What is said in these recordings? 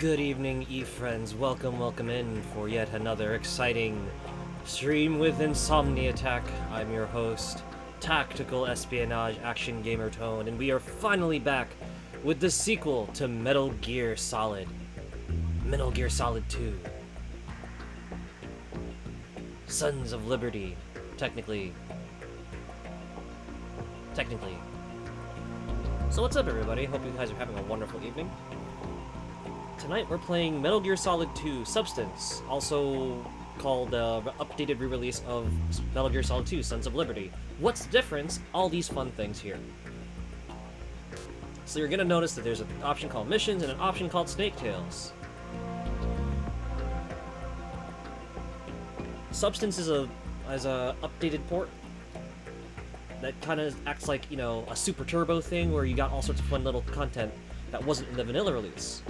Good evening, e-friends. Welcome in for yet another exciting stream with Insomni-Attack. I'm your host, Tactical Espionage Action Gamer Tone, and we are finally back with the sequel to Metal Gear Solid. Metal Gear Solid 2. Sons of Liberty. Technically. So what's up, everybody? Hope you guys are having a wonderful evening. Tonight we're playing Metal Gear Solid 2 Substance, also called the updated re-release of Metal Gear Solid 2 Sons of Liberty. What's the difference? All these fun things here. So you're gonna notice that there's an option called Missions and an option called Snake Tales. Substance is a updated port that kind of acts like, you know, a super turbo thing where you got all sorts of fun little content that wasn't in the vanilla release.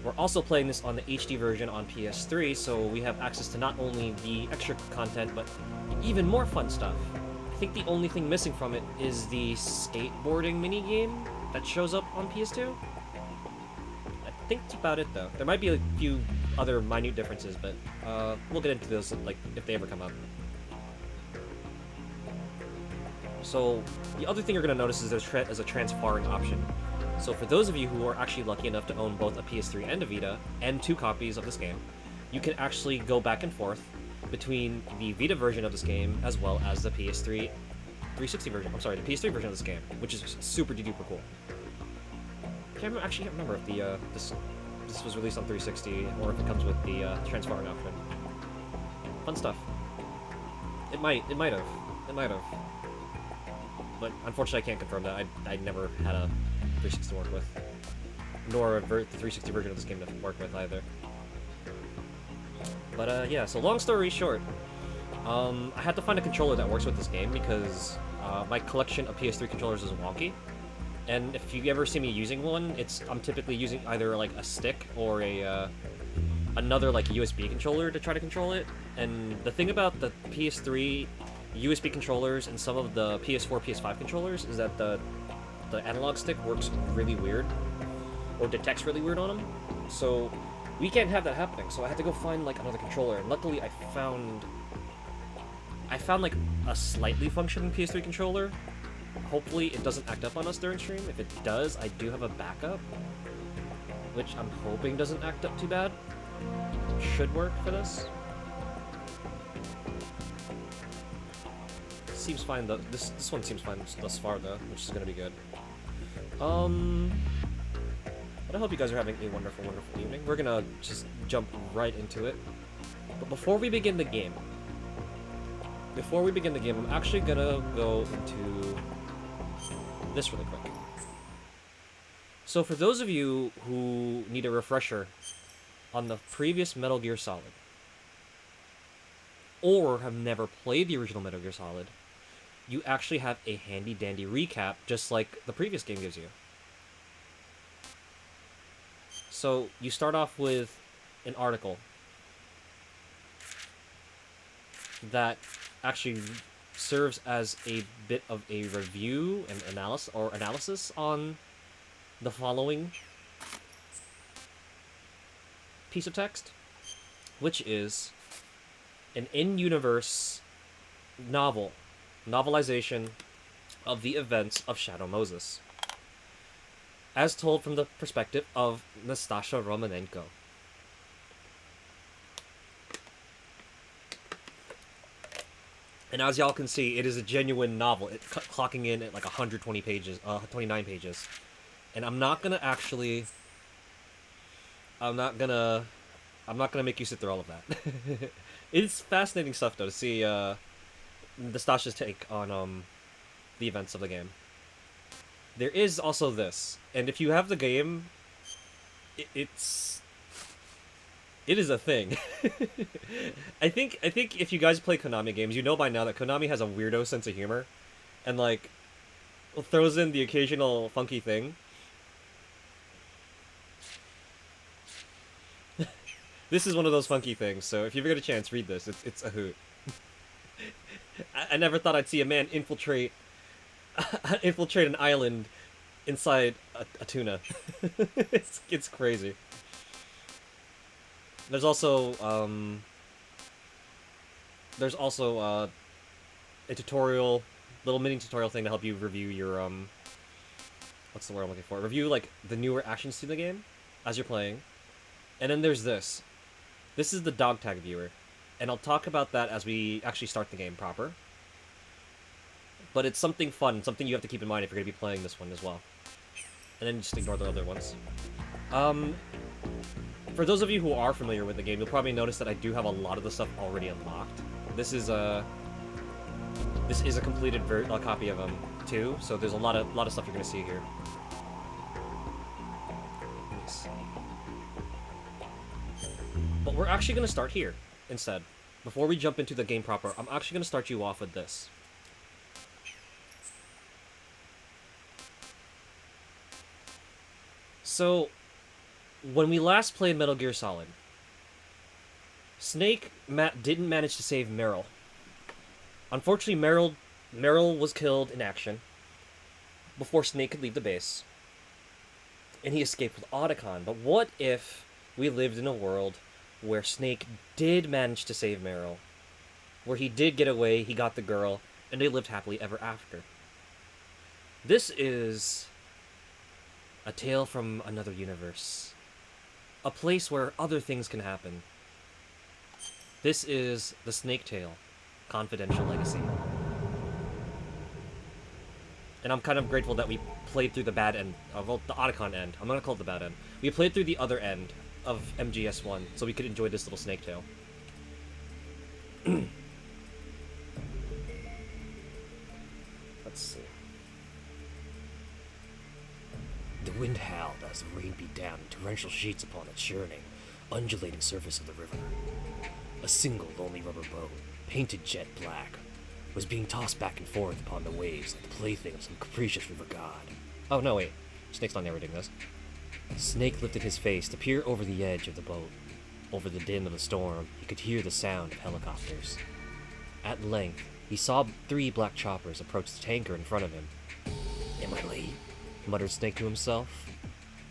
We're also playing this on the HD version on PS3, so we have access to not only the extra content, but even more fun stuff. I think the only thing missing from it is the skateboarding minigame that shows up on PS2. I think that's about it, though. There might be a few other minute differences, but we'll get into those, like, if they ever come up. So, the other thing you're going to notice is there's a transferring option. So for those of you who are actually lucky enough to own both a PS3 and a Vita, and 2 copies of this game, you can actually go back and forth between the Vita version of this game as well as the PS3 360 version. I'm sorry, the PS3 version of this game, which is super duper cool. I can't remember if this was released on 360 or if it comes with the transferring option. Fun stuff. It might have. But unfortunately, I can't confirm that. I never had a 360 to work with, nor the 360 version of this game to work with either. But yeah, so long story short, I had to find a controller that works with this game because my collection of PS3 controllers is wonky, and if you ever see me using one, I'm typically using either like a stick or another like USB controller to try to control it. And the thing about the PS3 USB controllers and some of the PS4, PS5 controllers is that the analog stick works really weird, or detects really weird on them. So we can't have that happening. So I had to go find like another controller, and luckily I found like a slightly functioning PS3 controller. Hopefully it doesn't act up on us during stream. If it does, I do have a backup, which I'm hoping doesn't act up too bad. Should work for this. Seems fine though. This one seems fine thus far though, which is gonna be good. But I hope you guys are having a wonderful evening. We're gonna just jump right into it. But before we begin the game, I'm actually gonna go into this really quick. So for those of you who need a refresher on the previous Metal Gear Solid, or have never played the original Metal Gear Solid, you actually have a handy-dandy recap, just like the previous game gives you. So, you start off with an article that actually serves as a bit of a review and analysis on the following piece of text, which is an in-universe novelization of the events of Shadow Moses, as told from the perspective of Nastasha Romanenko. And as y'all can see, it is a genuine novel. It's clocking in at like 120 pages, 29 pages. And I'm not gonna make you sit through all of that. It's fascinating stuff though to see Nastasha's take on the events of the game. There is also this, and if you have the game, it is a thing. I think if you guys play Konami games, you know by now that Konami has a weirdo sense of humor, and like throws in the occasional funky thing. This is one of those funky things, so if you ever get a chance, read this. It's a hoot. I never thought I'd see a man infiltrate an island inside a tuna. It's crazy. There's also, a tutorial, little mini tutorial thing to help you review your, what's the word I'm looking for? Review, like, the newer actions to the game as you're playing. And then there's this. This is the dog tag viewer. And I'll talk about that as we actually start the game proper. But it's something fun, something you have to keep in mind if you're going to be playing this one as well. And then just ignore the other ones. For those of you who are familiar with the game, you'll probably notice that I do have a lot of the stuff already unlocked. This is a completed copy of 2, so there's a lot of stuff you're going to see here. Let me see. But we're actually going to start here instead. Before we jump into the game proper, I'm actually going to start you off with this. So, when we last played Metal Gear Solid, Snake didn't manage to save Meryl. Unfortunately, Meryl was killed in action before Snake could leave the base, and he escaped with Otacon. But what if we lived in a world where Snake did manage to save Meryl, where he did get away, he got the girl, and they lived happily ever after? This is a tale from another universe. A place where other things can happen. This is the Snake Tale Confidential Legacy. And I'm kind of grateful that we played through the bad end, well, the Otacon end. I'm gonna call it the bad end. We played through the other end of MGS1, so we could enjoy this little Snake Tale. Let's see. The wind howled as the rain beat down in torrential sheets upon the churning, undulating surface of the river. A single lonely rubber boat, painted jet black, was being tossed back and forth upon the waves like the plaything of some capricious river god. Oh, no, wait. Snake's not narrating this. Snake lifted his face to peer over the edge of the boat. Over the din of the storm, he could hear the sound of helicopters. At length, he saw 3 black choppers approach the tanker in front of him. "Am I late?" muttered Snake to himself.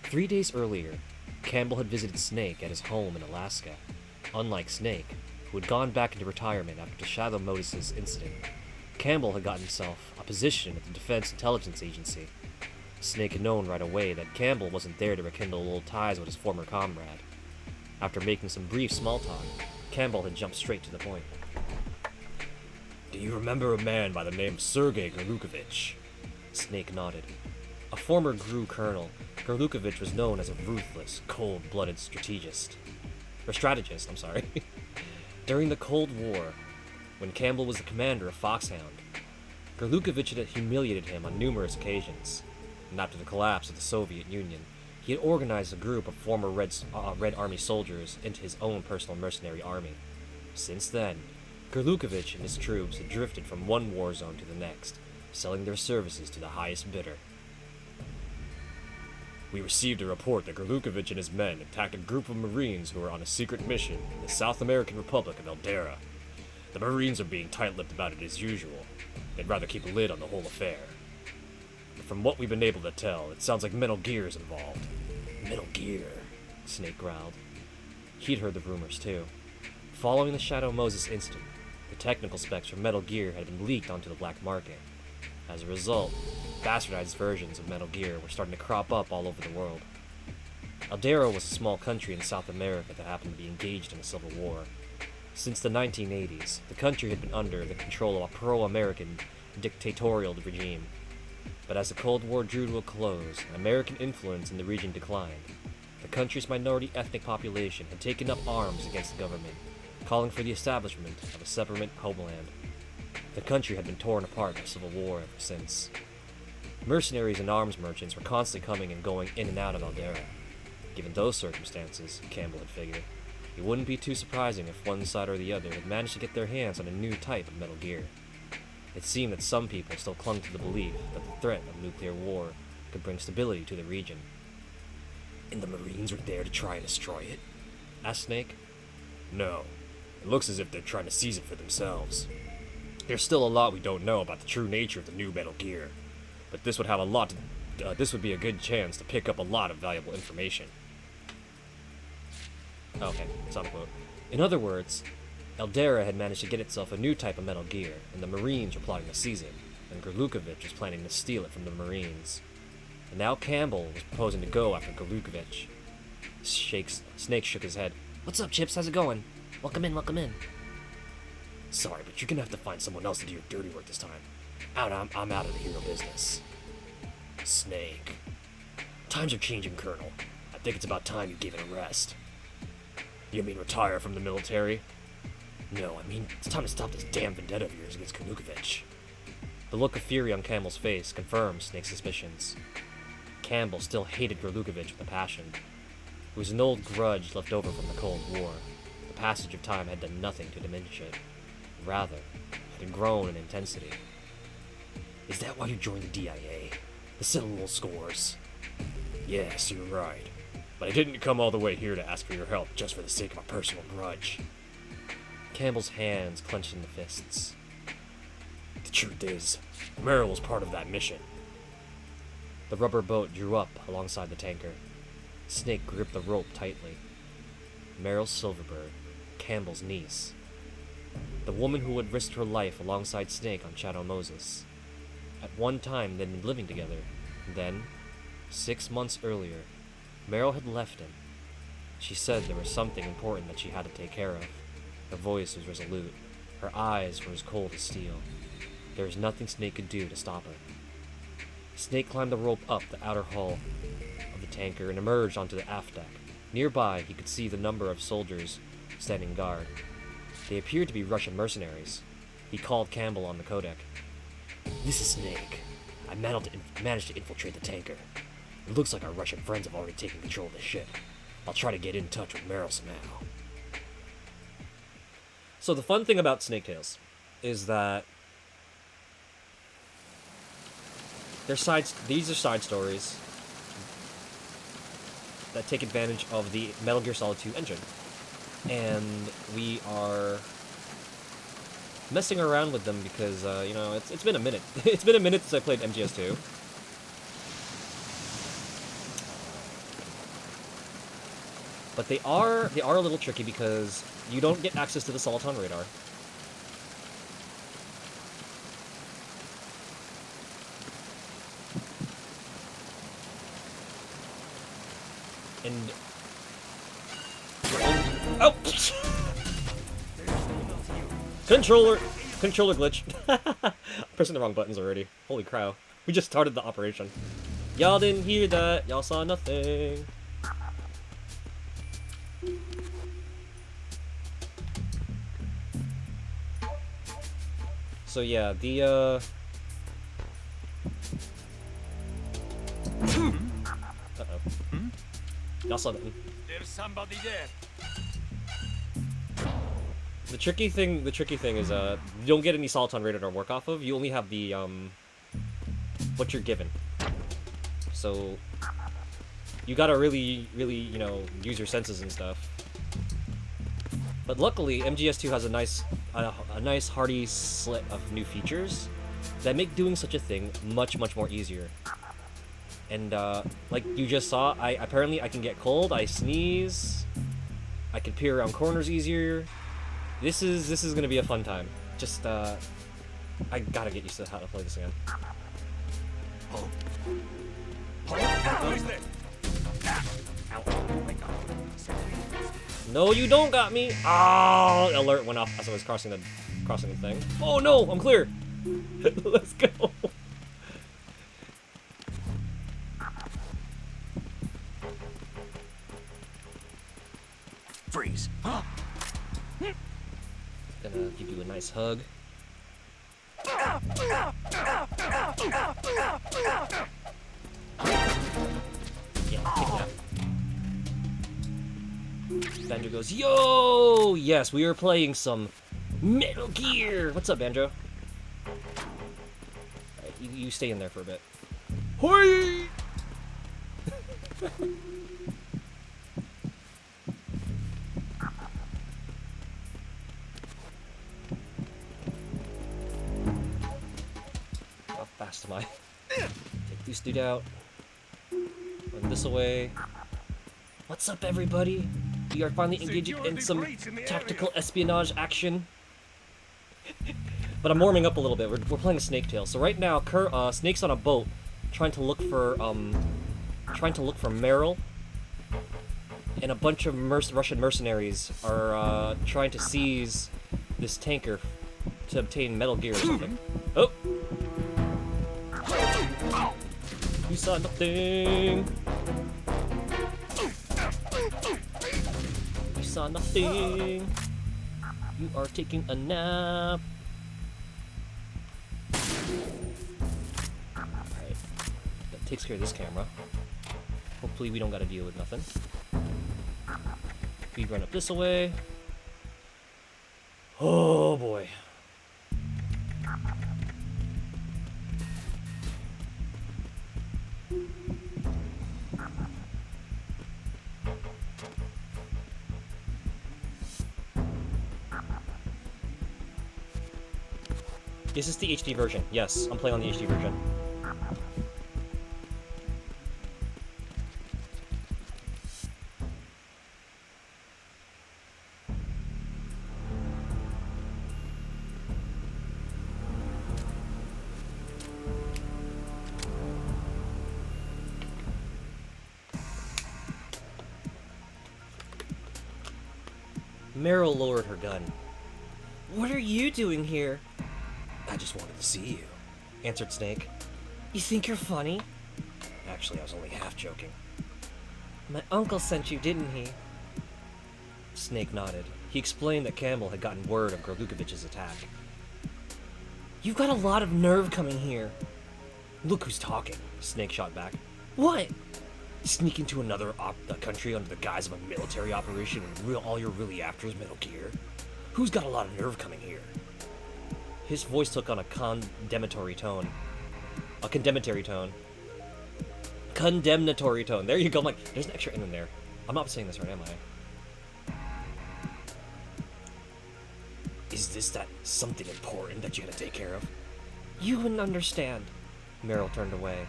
3 days earlier, Campbell had visited Snake at his home in Alaska. Unlike Snake, who had gone back into retirement after the Shadow Modus's incident, Campbell had gotten himself a position at the Defense Intelligence Agency. Snake had known right away that Campbell wasn't there to rekindle old ties with his former comrade. After making some brief small talk, Campbell had jumped straight to the point. "Do you remember a man by the name of Sergei Gorlukovich?" Snake nodded. A former GRU colonel, Gorlukovich was known as a ruthless, cold-blooded strategist. During the Cold War, when Campbell was the commander of Foxhound, Gorlukovich had humiliated him on numerous occasions, and after the collapse of the Soviet Union, he had organized a group of former Red Army soldiers into his own personal mercenary army. Since then, Gorlukovich and his troops had drifted from one war zone to the next, selling their services to the highest bidder. "We received a report that Gorlukovich and his men attacked a group of Marines who were on a secret mission in the South American Republic of Eldera. The Marines are being tight-lipped about it as usual. They'd rather keep a lid on the whole affair. But from what we've been able to tell, it sounds like Metal Gear is involved." "Metal Gear," Snake growled. He'd heard the rumors, too. Following the Shadow Moses incident, the technical specs for Metal Gear had been leaked onto the black market. As a result, bastardized versions of Metal Gear were starting to crop up all over the world. Eldera was a small country in South America that happened to be engaged in a civil war. Since the 1980s, the country had been under the control of a pro-American dictatorial regime. But as the Cold War drew to a close, American influence in the region declined. The country's minority ethnic population had taken up arms against the government, calling for the establishment of a separate homeland. The country had been torn apart by civil war ever since. Mercenaries and arms merchants were constantly coming and going in and out of Eldera. Given those circumstances, Campbell had figured, it wouldn't be too surprising if one side or the other had managed to get their hands on a new type of Metal Gear. It seemed that some people still clung to the belief that the threat of nuclear war could bring stability to the region. "And the Marines are there to try and destroy it?" asked Snake. "No. It looks as if they're trying to seize it for themselves. There's still a lot we don't know about the true nature of the new Metal Gear, but this would be a good chance to pick up a lot of valuable information." Okay, it's not a quote. In other words, Eldera had managed to get itself a new type of Metal Gear, and the Marines were plotting to seize it, and Grlukovich was planning to steal it from the Marines. And now Campbell was proposing to go after Grlukovich. Snake shook his head. What's up, Chips? How's it going? Welcome in, welcome in. Sorry, but you're gonna have to find someone else to do your dirty work this time. I'm out of the hero business. Snake. Times are changing, Colonel. I think it's about time you gave it a rest. You mean retire from the military? No, I mean, it's time to stop this damn vendetta of yours against Grlukovich. The look of fury on Campbell's face confirmed Snake's suspicions. Campbell still hated Grlukovich with a passion. It was an old grudge left over from the Cold War. The passage of time had done nothing to diminish it. Rather, it had grown in intensity. Is that why you joined the DIA? To settle little scores? Yes, you're right. But I didn't come all the way here to ask for your help just for the sake of a personal grudge. Campbell's hands clenched into fists. The truth is, Meryl was part of that mission. The rubber boat drew up alongside the tanker. Snake gripped the rope tightly. Meryl Silverberg, Campbell's niece. The woman who had risked her life alongside Snake on Shadow Moses. At one time, they'd been living together. Then, 6 months earlier, Meryl had left him. She said there was something important that she had to take care of. Her voice was resolute. Her eyes were as cold as steel. There was nothing Snake could do to stop her. Snake climbed the rope up the outer hull of the tanker and emerged onto the aft deck. Nearby, he could see the number of soldiers standing guard. They appeared to be Russian mercenaries. He called Campbell on the codec. This is Snake. I managed to infiltrate the tanker. It looks like our Russian friends have already taken control of the ship. I'll try to get in touch with Meryl somehow. So the fun thing about Snake Tales is that these are side stories that take advantage of the Metal Gear Solid 2 engine. And we are messing around with them because, it's been a minute. It's been a minute since I played MGS2. But they are a little tricky because you don't get access to the Soliton radar. And oh, controller glitch. Pressing the wrong buttons already. Holy crow! We just started the operation. Y'all didn't hear that. Y'all saw nothing. So yeah, the y'all saw that. There's somebody there. The tricky thing is you don't get any Soliton radar to work off of. You only have the what you're given. So you gotta really, use your senses and stuff. But luckily, MGS2 has a nice hearty slit of new features that make doing such a thing much more easier. And like you just saw, I can get cold, I sneeze, I can peer around corners easier. This is gonna be a fun time. Just I gotta get used to how to play this again. Who is there? No, you don't got me. Oh, alert went off as I was crossing the thing. Oh no, I'm clear. Let's go. Freeze. Huh? Gonna give you a nice hug. Yeah, take that. Banjo goes, yo! Yes, we are playing some Metal Gear! What's up, Banjo? Alright, you stay in there for a bit. Hoi! How fast am I? Take this dude out. Run this away. What's up, everybody? We are finally engaging in some tactical espionage action. But I'm warming up a little bit. We're playing a Snake Tale. So right now, Snake's on a boat, trying to look for Meryl, and a bunch of Russian mercenaries are trying to seize this tanker to obtain Metal Gear or something. Oh! You saw nothing! You saw nothing! You are taking a nap! Alright. That takes care of this camera. Hopefully we don't gotta deal with nothing. We run up this way. Oh boy. Is this the HD version? Yes, I'm playing on the HD version. Meryl lowered her gun. What are you doing here? I just wanted to see you, Answered Snake. You think you're funny? Actually, I was only half joking. My uncle sent you, didn't he? Snake nodded. He explained that Campbell had gotten word of Gorlukovich's attack. You've got a lot of nerve coming here. Look who's talking, Snake shot back. What? Sneak into another country under the guise of a military operation when all you're really after is Metal Gear? Who's got a lot of nerve coming here? His voice took on a condemnatory tone. A condemnatory tone. Condemnatory tone. There you go. I'm like, there's an extra N in there. I'm not saying this right, am I? Is this that something important that you gotta take care of? You wouldn't understand. Meryl turned away.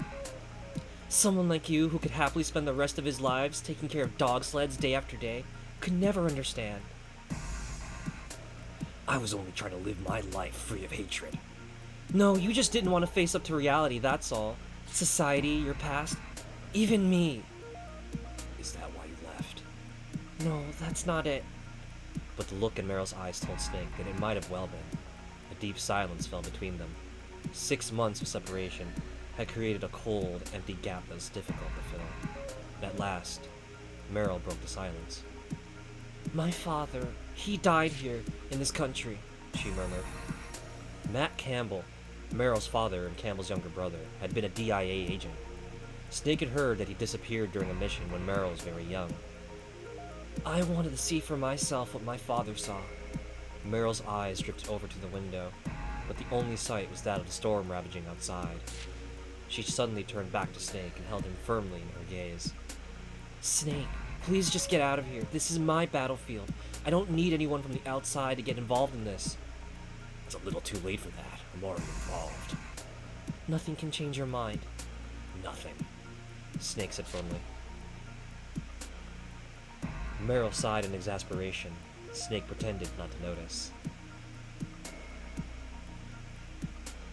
Someone like you, who could happily spend the rest of his lives taking care of dog sleds day after day, could never understand. I was only trying to live my life free of hatred. No, you just didn't want to face up to reality, that's all. Society, your past, even me. Is that why you left? No, that's not it. But the look in Meryl's eyes told Snake that it might have well been. A deep silence fell between them. 6 months of separation had created a cold, empty gap that was difficult to fill. At last, Meryl broke the silence. My father, he died here, in this country, she murmured. Matt Campbell, Meryl's father and Campbell's younger brother, had been a DIA agent. Snake had heard that he disappeared during a mission when Meryl was very young. I wanted to see for myself what my father saw. Meryl's eyes drifted over to the window, but the only sight was that of the storm ravaging outside. She suddenly turned back to Snake and held him firmly in her gaze. Snake, please just get out of here. This is my battlefield. I don't need anyone from the outside to get involved in this. It's a little too late for that. I'm already involved. Nothing can change your mind. Nothing. Snake said firmly. Meryl sighed in exasperation. Snake pretended not to notice.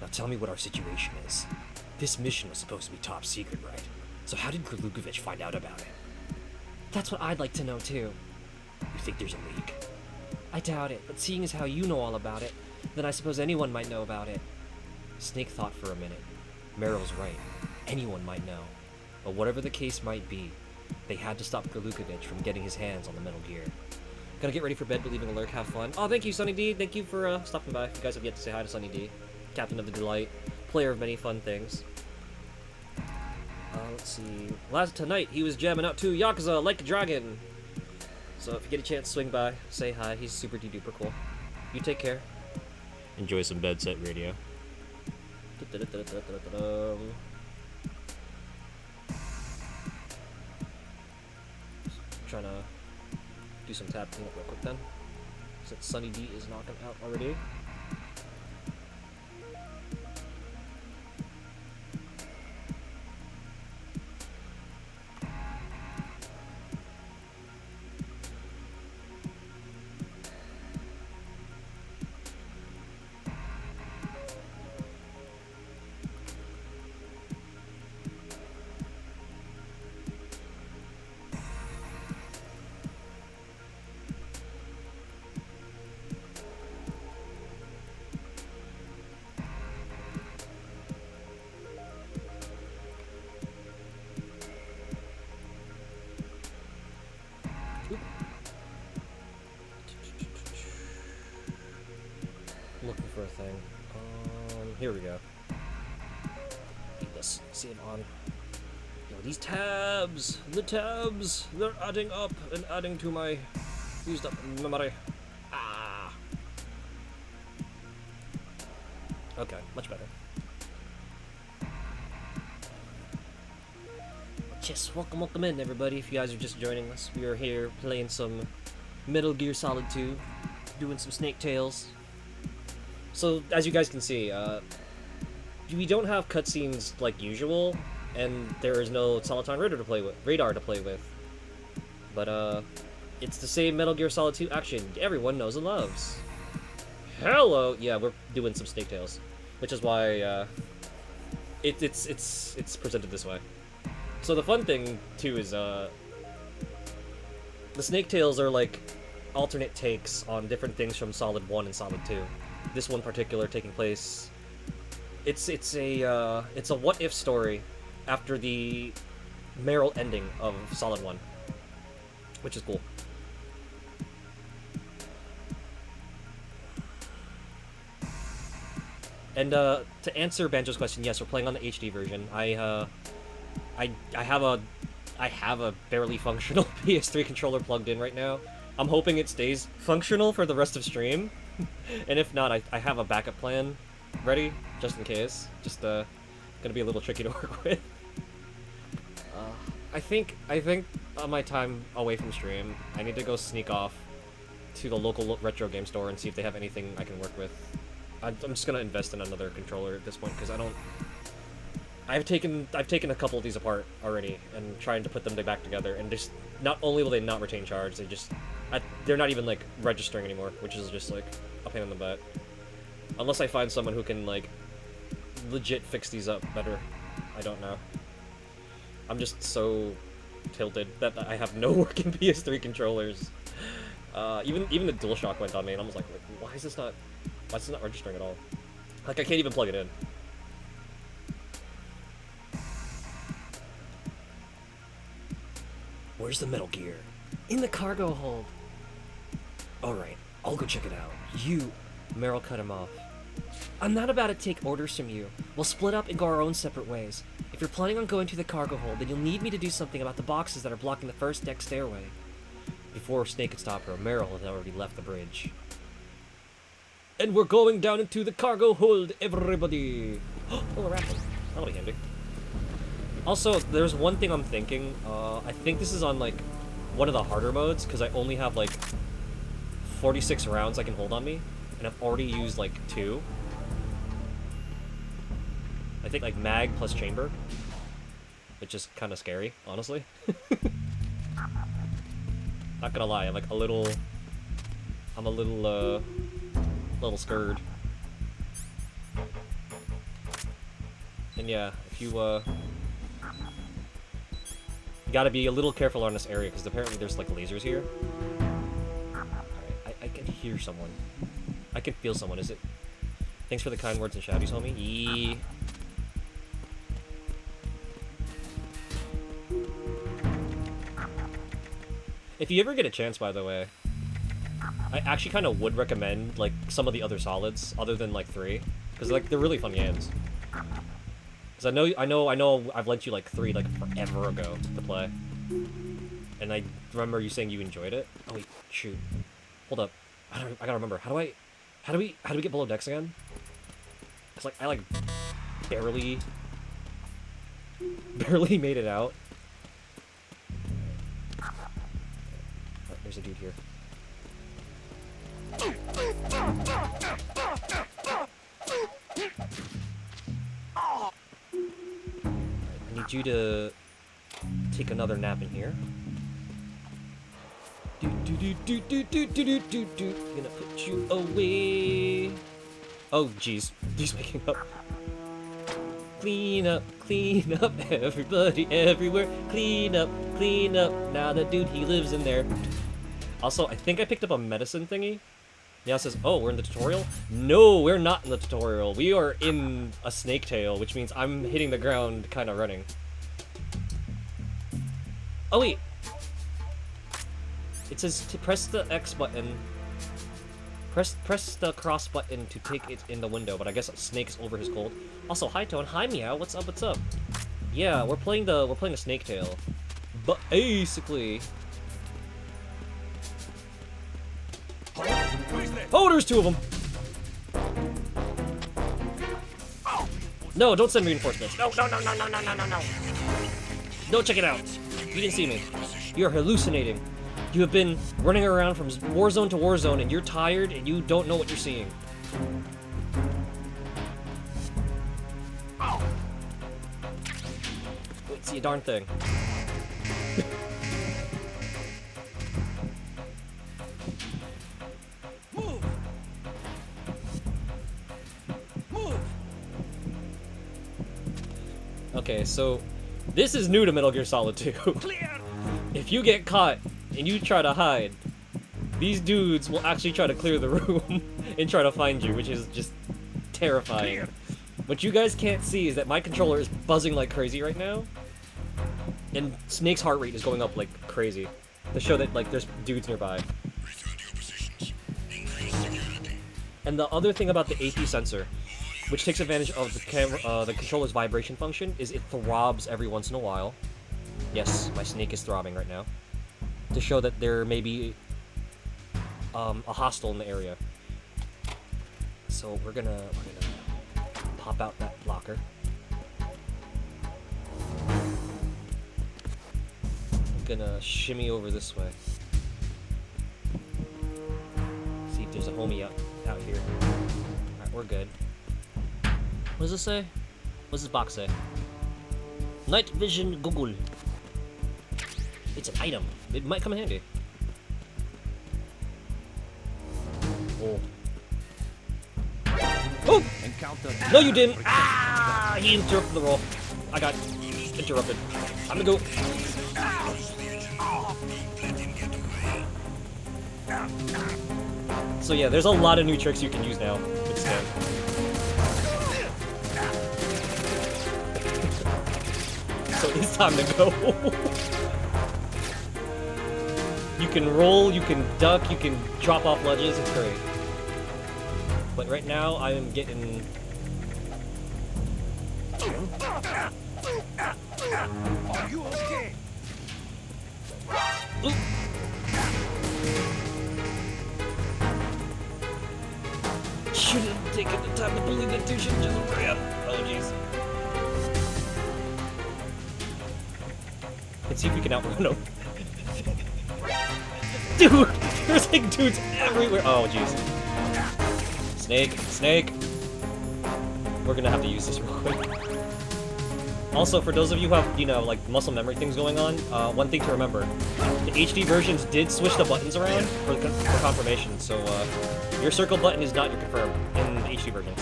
Now tell me what our situation is. This mission was supposed to be top secret, right? So how did Gorlukovich find out about it? That's what I'd like to know too. You think there's a leak? I doubt it, but seeing as how you know all about it, then I suppose anyone might know about it. Snake thought for a minute. Meryl's right. Anyone might know. But whatever the case might be, they had to stop Gorlukovich from getting his hands on the Metal Gear. Gotta get ready for bed, but leaving a lurk, have fun. Oh, thank you, Sunny D. Thank you for stopping by. If you guys have yet to say hi to Sunny D. Captain of the Delight, player of many fun things. Let's see. Tonight, he was jamming out to Yakuza Like a Dragon. So if you get a chance, swing by, say hi. He's super duper cool. You take care. Enjoy some Bed Set Radio. Trying to do some tab cleanup real quick then. Since Sunny D is knocking out already. Here we go. Keep this save on. Yo, these tabs! The tabs! They're adding up and adding to my used up memory. Ah! Okay, much better. Yes, welcome in everybody. If you guys are just joining us, we are here playing some Metal Gear Solid 2, doing some Snake Tales. So, as you guys can see, we don't have cutscenes like usual, and there is no Soliton radar to play with. But, it's the same Metal Gear Solid 2 action everyone knows and loves. Hello! Yeah, we're doing some Snake Tales, which is why, it's presented this way. So the fun thing, too, is, the Snake Tales are, like, alternate takes on different things from Solid 1 and Solid 2. This one particular taking place... It's a what-if story after the Meryl ending of Solid 1, which is cool. And, to answer Banjo's question, yes, we're playing on the HD version. I have a barely functional PS3 controller plugged in right now. I'm hoping it stays functional for the rest of stream, and if not, I have a backup plan ready just in case. Just gonna be a little tricky to work with. I think on my time away from stream, I need to go sneak off to the local retro game store and see if they have anything I can work with. I'm just gonna invest in another controller at this point because I've taken a couple of these apart already and trying to put them back together, and just not only will they not retain charge, they're not even like registering anymore, which is just like a pain in the butt. Unless I find someone who can like legit fix these up better, I don't know. I'm just so tilted that I have no working PS3 controllers. Even the DualShock went on me, and I was like, why is this not registering at all? Like I can't even plug it in. Where's the Metal Gear? In the cargo hold. Alright, I'll go check it out. Meryl cut him off. I'm not about to take orders from you. We'll split up and go our own separate ways. If you're planning on going to the cargo hold, then you'll need me to do something about the boxes that are blocking the first deck stairway. Before Snake could stop her, Meryl had already left the bridge. And we're going down into the cargo hold, everybody! Oh, a raffle. That'll be handy. Also, there's one thing I'm thinking. I think this is on, like, one of the harder modes, because I only have, like, 46 rounds I can hold on me, and I've already used, like, 2. I think, like, mag plus chamber, which is kind of scary, honestly. Not gonna lie, I'm a little scared. And yeah, if you gotta be a little careful on this area, because apparently there's, like, lasers here. Alright, I can hear someone. I can feel someone, is it? Thanks for the kind words and shouties, homie. Yee. If you ever get a chance, by the way, I actually kind of would recommend, like, some of the other Solids, other than, like, 3. Because, like, they're really fun games. Because I know I've lent you, like, 3, like, forever ago to play. And I remember you saying you enjoyed it. Oh, wait, shoot. Hold up. I gotta remember. How do we get below decks again? Because, like, I, like, barely made it out. Oh, there's a dude here. I need you to take another nap in here. Gonna put you away. Oh, jeez. He's waking up. Clean up, everybody, everywhere. Clean up. Now that dude, he lives in there. Also, I think I picked up a medicine thingy. Now it says, oh, we're in the tutorial? No, we're not in the tutorial. We are in a snake tail, which means I'm hitting the ground kind of running. Oh, wait. It says to press the X button Press the cross button to take it in the window, but I guess Snake's over his cold. Also, hi Tone, hi Meow, what's up, what's up? Yeah, we're playing the Snake Tail. But basically, oh, there's two of them. No, don't send reinforcements. No. Don't check it out. You didn't see me. You're hallucinating. You have been running around from war zone to war zone, and you're tired, and you don't know what you're seeing. Wait, see a darn thing. Okay, so this is new to Metal Gear Solid 2. If you get caught and you try to hide, these dudes will actually try to clear the room and try to find you, which is just terrifying. What you guys can't see is that my controller is buzzing like crazy right now, and Snake's heart rate is going up like crazy to show that like there's dudes nearby. And the other thing about the AP sensor, which takes advantage of the camera, the controller's vibration function, is it throbs every once in a while. Yes, my Snake is throbbing right now, to show that there may be a hostile in the area. So we're gonna pop out that blocker. I'm gonna shimmy over this way. See if there's a homie out here. Alright, we're good. What does this say? What does this box say? Night Vision Google. It's an item. It might come in handy. Oh. Oh! No, you didn't! Ah! He interrupted the roll. I got interrupted. I'm gonna go. So yeah, there's a lot of new tricks you can use now with this game. So it's time to go. You can roll, you can duck, you can drop off ledges, it's great. But right now, I am getting... Are you okay? Oop. Should have taken the time to believe that dude should just hurry up. Oh jeez. Let's see if we can outrun him. Dude! There's like dudes everywhere. Oh jeez. Snake. We're gonna have to use this real quick. Also, for those of you who have, you know, like muscle memory things going on, one thing to remember. The HD versions did switch the buttons around for confirmation, so your circle button is not your confirm in the HD versions.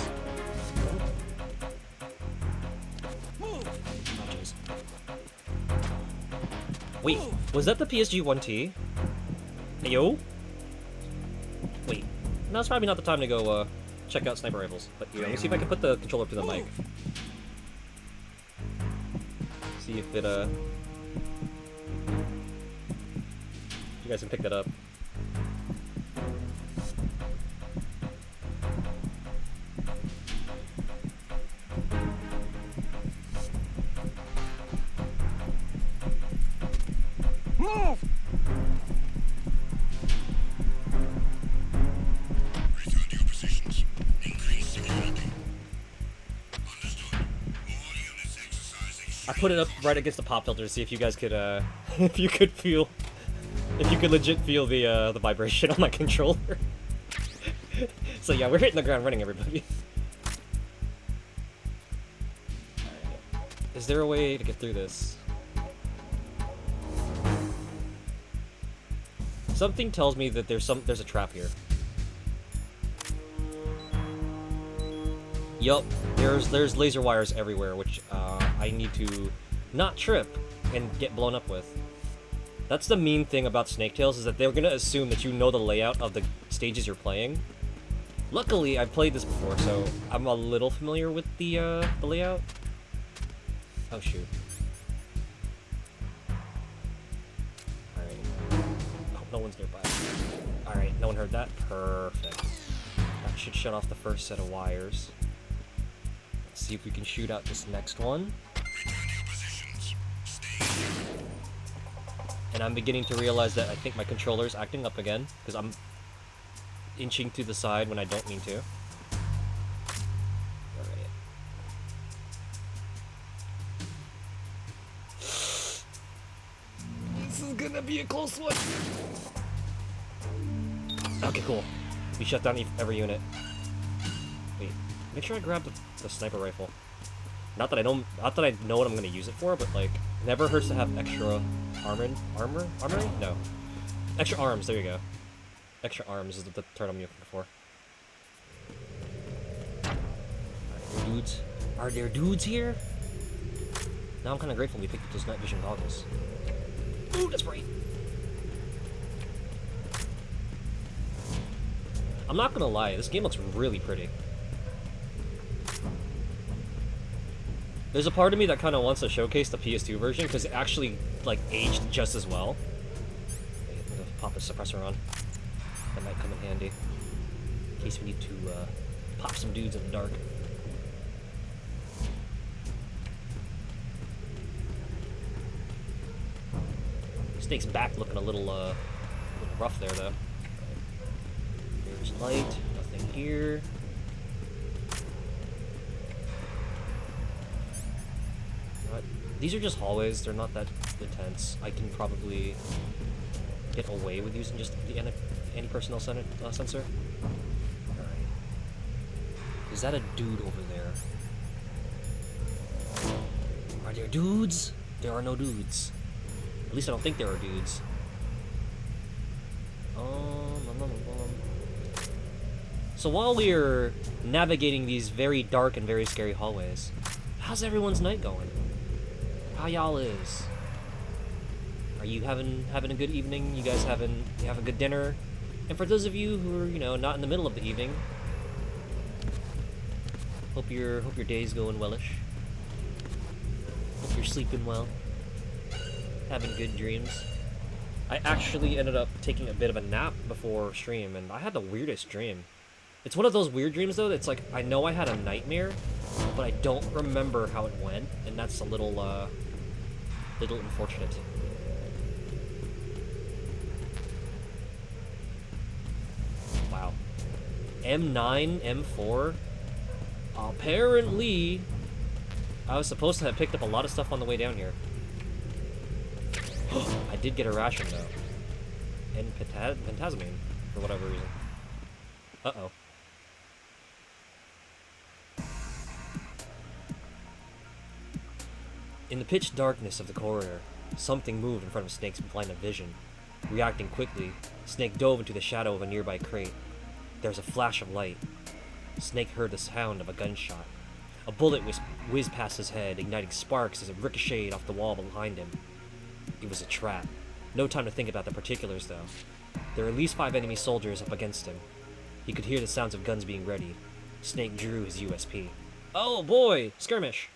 Oh jeez. Wait, was that the PSG 1T? Hey, yo? Wait, now's probably not the time to go check out sniper rifles. But here, let me see if I can put the controller up to the mic. See if it you guys can pick that up. Move! Return to your positions. Increase security. Understood. All units exercising. I put it up right against the pop filter to see if you guys could, if you could legit feel the vibration on my controller. So yeah, we're hitting the ground running, everybody. Alright. Is there a way to get through this? Something tells me that there's a trap here. Yup, there's laser wires everywhere, which I need to not trip and get blown up with. That's the mean thing about Snake Tales, is that they're gonna assume that you know the layout of the stages you're playing. Luckily, I've played this before, so I'm a little familiar with the layout. Oh shoot. Alright. Oh, no one's nearby. Alright, no one heard that? Perfect. should shut off the first set of wires. Let's see if we can shoot out this next one. Return to your positions. Stay here. And I'm beginning to realize that I think my controller's acting up again, because I'm inching to the side when I don't mean to. Alright. This is gonna be a close one. Okay, cool. We shut down every unit. Wait, make sure I grab the sniper rifle. Not that I know what I'm gonna use it for, but like, never hurts to have extra armory? No. Extra arms, there you go. Extra arms is the term I'm looking for. Are there dudes here? Now I'm kinda grateful we picked up those night vision goggles. Ooh, that's bright. I'm not gonna lie, this game looks really pretty. There's a part of me that kind of wants to showcase the PS2 version because it actually like aged just as well. Wait, I'm gonna pop a suppressor on. That might come in handy in case we need to pop some dudes in the dark. Snake's back looking a little rough there though. There's light, nothing here. These are just hallways, they're not that intense. I can probably get away with using just the anti-personnel sensor. Alright. Is that a dude over there? Are there dudes? There are no dudes. At least I don't think there are dudes. So while we're navigating these very dark and very scary hallways, how's everyone's night going? How y'all is? Are you having a good evening? You guys have a good dinner? And for those of you who are, you know, not in the middle of the evening, hope your day's going wellish. Hope you're sleeping well. Having good dreams. I actually ended up taking a bit of a nap before stream, and I had the weirdest dream. It's one of those weird dreams though, that's like, I know I had a nightmare, but I don't remember how it went, and that's a little unfortunate. Wow. M9, M4. Apparently, I was supposed to have picked up a lot of stuff on the way down here. I did get a ration though. And pentazamine, for whatever reason. Uh-oh. In the pitch darkness of the corridor, something moved in front of Snake's line of vision. Reacting quickly, Snake dove into the shadow of a nearby crate. There was a flash of light. Snake heard the sound of a gunshot. A bullet whizzed past his head, igniting sparks as it ricocheted off the wall behind him. It was a trap. No time to think about the particulars, though. There were at least 5 enemy soldiers up against him. He could hear the sounds of guns being ready. Snake drew his USP. Oh boy! Skirmish!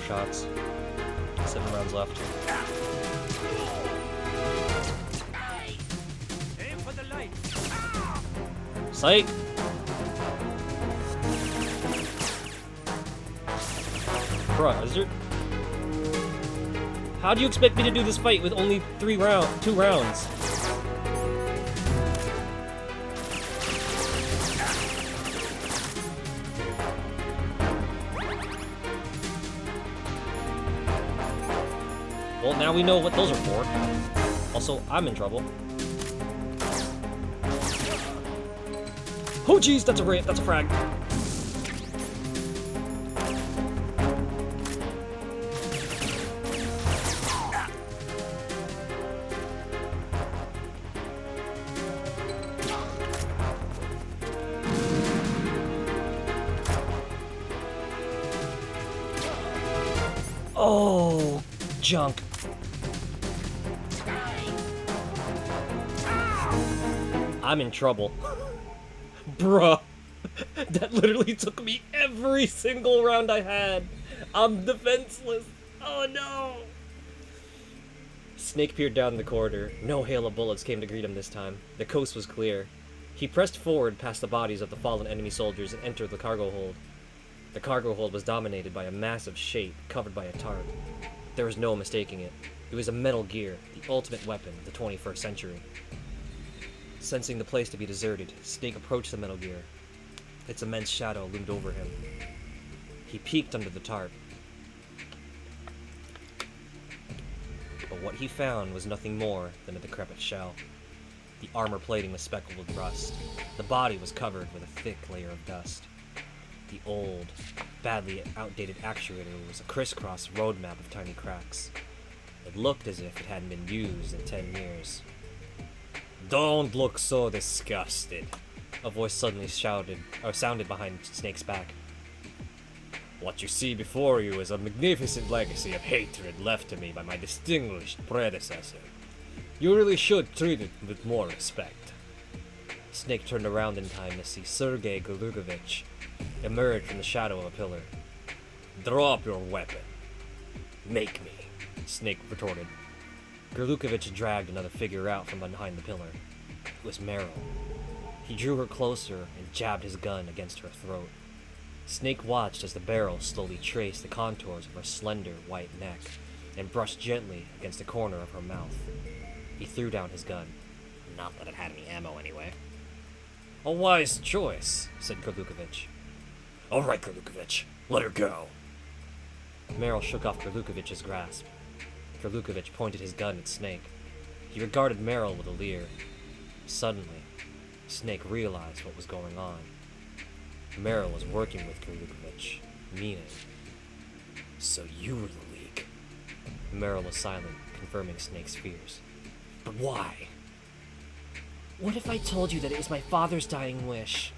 Shots. 7 rounds left. Aim for the light. Sight! Bruh, is there... How do you expect me to do this fight with only 2 rounds? Well, now we know what those are for. Also, I'm in trouble. Oh jeez, that's a frag. Oh, junk. I'm in trouble. Bruh. That literally took me every single round I had. I'm defenseless. Oh no. Snake peered down the corridor. No hail of bullets came to greet him this time. The coast was clear. He pressed forward past the bodies of the fallen enemy soldiers and entered the cargo hold. The cargo hold was dominated by a massive shape covered by a tarp. There was no mistaking it. It was a Metal Gear, the ultimate weapon of the 21st century. Sensing the place to be deserted, Snake approached the Metal Gear. Its immense shadow loomed over him. He peeked under the tarp. But what he found was nothing more than a decrepit shell. The armor plating was speckled with rust. The body was covered with a thick layer of dust. The old, badly outdated actuator was a crisscross roadmap of tiny cracks. It looked as if it hadn't been used in 10 years. Don't look so disgusted. A voice suddenly sounded behind Snake's back. What you see before you is a magnificent legacy of hatred left to me by my distinguished predecessor. You really should treat it with more respect. Snake turned around in time to see Sergei Golukovich emerge from the shadow of a pillar. Drop your weapon. Make me, Snake retorted. Golukovich dragged another figure out from behind the pillar. It was Meryl. He drew her closer and jabbed his gun against her throat. Snake watched as the barrel slowly traced the contours of her slender white neck and brushed gently against the corner of her mouth. He threw down his gun. Not that it had any ammo anyway. A wise choice, said Golukovich. All right, Golukovich, let her go. Meryl shook off Golukovich's grasp. Golukovich pointed his gun at Snake. He regarded Meryl with a leer. Suddenly, Snake realized what was going on. Meryl was working with Golukovich, meaning... So you were the League. Meryl was silent, confirming Snake's fears. But why? What if I told you that it was my father's dying wish?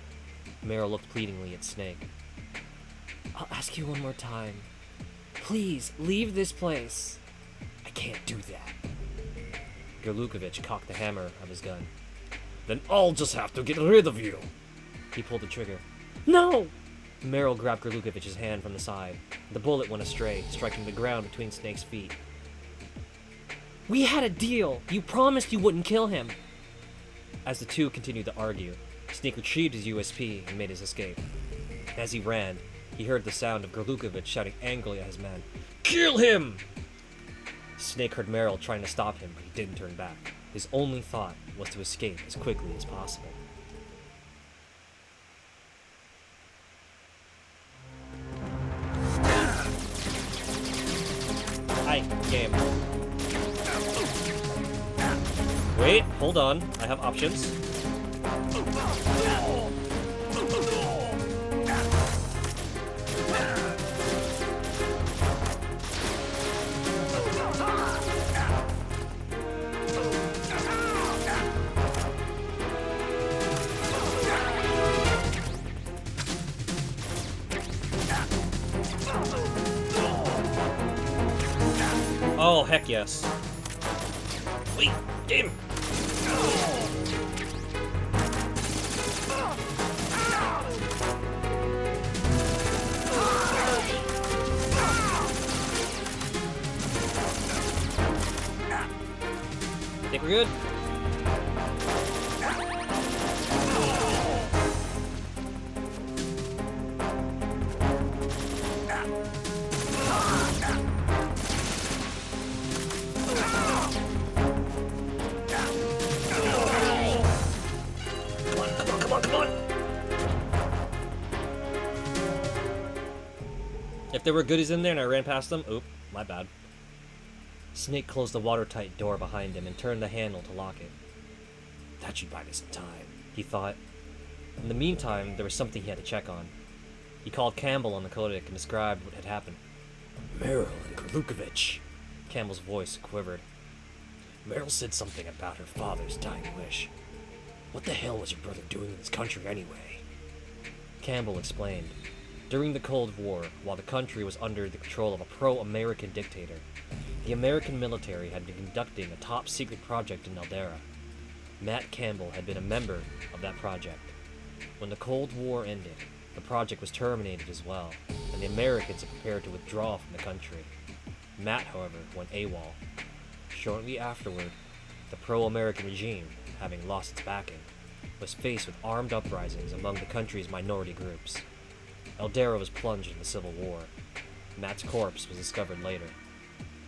Meryl looked pleadingly at Snake. I'll ask you one more time. Please, leave this place. I can't do that. Golukovich cocked the hammer of his gun. Then I'll just have to get rid of you. He pulled the trigger. No! Meryl grabbed Golukovich's hand from the side. The bullet went astray, striking the ground between Snake's feet. We had a deal! You promised you wouldn't kill him! As the two continued to argue, Snake retrieved his USP and made his escape. As he ran, he heard the sound of Golukovich shouting angrily at his men. Kill him! Snake heard Meryl trying to stop him, but he didn't turn back. His only thought was to escape as quickly as possible. Hi, game. Wait, hold on. I have options. Oh, heck yes. Wait, game! Think we're good? If there were goodies in there and I ran past them, oop, my bad. Snake closed the watertight door behind him and turned the handle to lock it. That should buy me some time, he thought. In the meantime, there was something he had to check on. He called Campbell on the codec and described what had happened. Meryl and Golukovich. Campbell's voice quivered. Meryl said something about her father's dying wish. What the hell was your brother doing in this country anyway? Campbell explained. During the Cold War, while the country was under the control of a pro-American dictator, the American military had been conducting a top-secret project in Eldera. Matt Campbell had been a member of that project. When the Cold War ended, the project was terminated as well, and the Americans had prepared to withdraw from the country. Matt, however, went AWOL. Shortly afterward, the pro-American regime, having lost its backing, was faced with armed uprisings among the country's minority groups. Eldera was plunged in the Civil War. Matt's corpse was discovered later.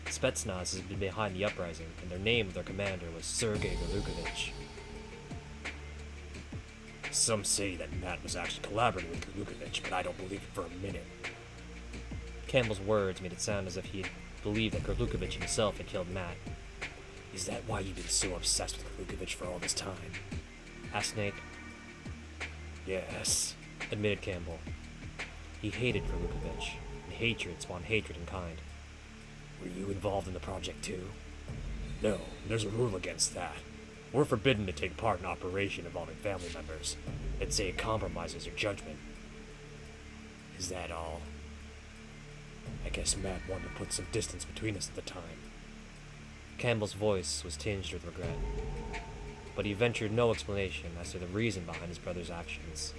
Spetsnaz had been behind the uprising, and the name of their commander was Sergei Galukovich. Some say that Matt was actually collaborating with Galukovich, but I don't believe it for a minute. Campbell's words made it sound as if he believed that Galukovich himself had killed Matt. Is that why you've been so obsessed with Galukovich for all this time? Asked Snake. Yes, Admitted Campbell. He hated Galukovich, and hatred spawned hatred in kind. Were you involved in the project too? No, there's a rule against that. We're forbidden to take part in operation involving family members. They'd say it compromises your judgment. Is that all? I guess Matt wanted to put some distance between us at the time. Campbell's voice was tinged with regret, but he ventured no explanation as to the reason behind his brother's actions.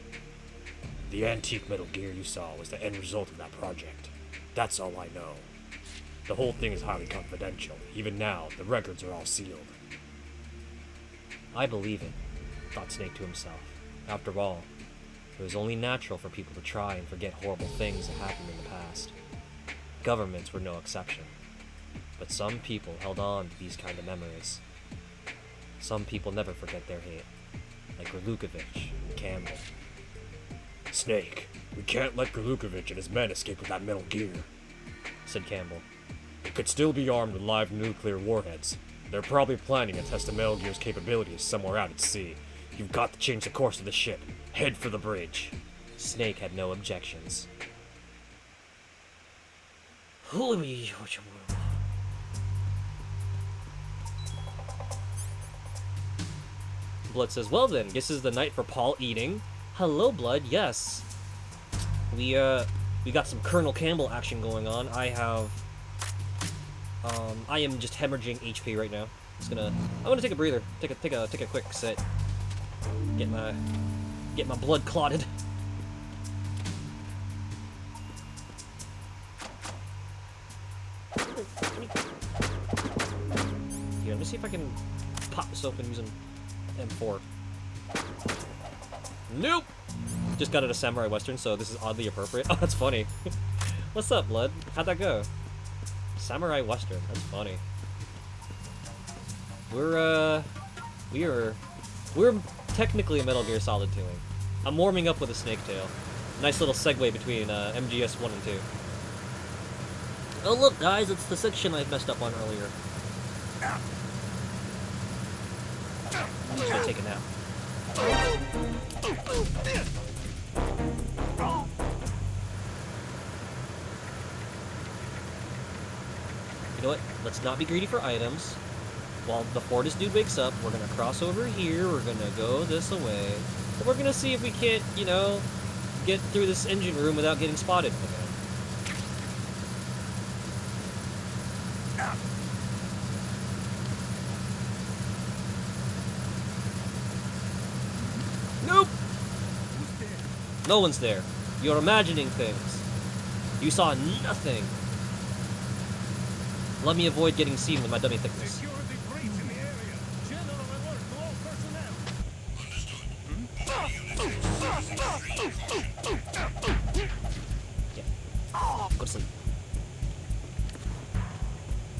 The antique Metal Gear you saw was the end result of that project. That's all I know. The whole thing is highly confidential. Even now, the records are all sealed. I believe it, thought Snake to himself. After all, it was only natural for people to try and forget horrible things that happened in the past. Governments were no exception. But some people held on to these kind of memories. Some people never forget their hate, like Galukovich and Campbell. Snake, we can't let Galukovich and his men escape with that Metal Gear, said Campbell. It could still be armed with live nuclear warheads. They're probably planning to test the Metal Gear's capabilities somewhere out at sea. You've got to change the course of the ship. Head for the bridge. Snake had no objections. Blood says, well then, this is the night for Paul eating. Hello, Blood, yes. We got some Colonel Campbell action going on. I am just hemorrhaging HP right now. I'm gonna take a breather. Take a quick sit. Get my blood clotted. Here, let me see if I can pop this open using M4. Nope! Just got it a Samurai Western, so this is oddly appropriate. Oh, that's funny. What's up, Blood? How'd that go? Samurai Western, that's funny. We're technically a Metal Gear Solid 2-ing. I'm warming up with a Snake Tail. Nice little segue between MGS 1 and 2. Oh look, guys, it's the section I messed up on earlier. I'm just gonna take a nap. You know what? Let's not be greedy for items. While before this dude wakes up, we're gonna cross over here, we're gonna go this way, and we're gonna see if we can't, you know, get through this engine room without getting spotted again. Nope! No one's there. You're imagining things. You saw nothing. Let me avoid getting seen with my dummy thickness. Security breach in the area. General alert to all personnel. Yeah. Go to sleep.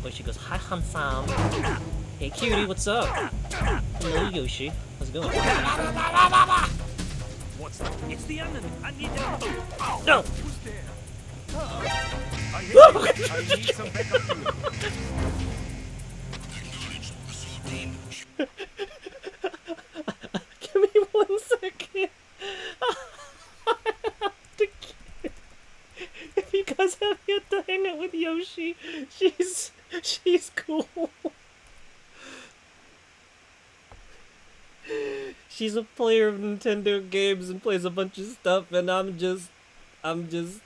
But she goes, hi, handsome. Hey, cutie, what's up? Hello, Yoshi. How's it going? What's that? It's the enemy. I need help. No! Who's there? I need some backup unit. Acknowledged. Assault team. Give me 1 second. I have to get... If you guys have yet to hang out with Yoshi, she's cool. She's a player of Nintendo games and plays a bunch of stuff, and I'm just I'm just...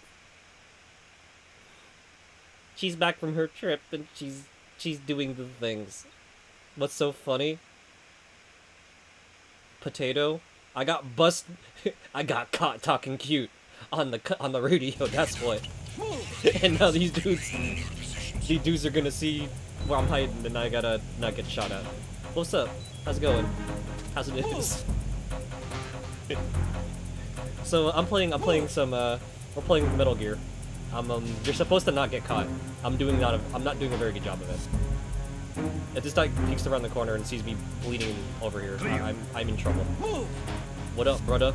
She's back from her trip, and she's doing the things. What's so funny? Potato. I got I got caught talking cute on the radio. That's what. And now these dudes are gonna see where I'm hiding, and I gotta not get shot at. What's up? How's it going? How's it is? So we're playing Metal Gear. You're supposed to not get caught. I'm not doing a very good job of it. If this guy peeks around the corner and sees me bleeding over here, I'm in trouble. What up, brother?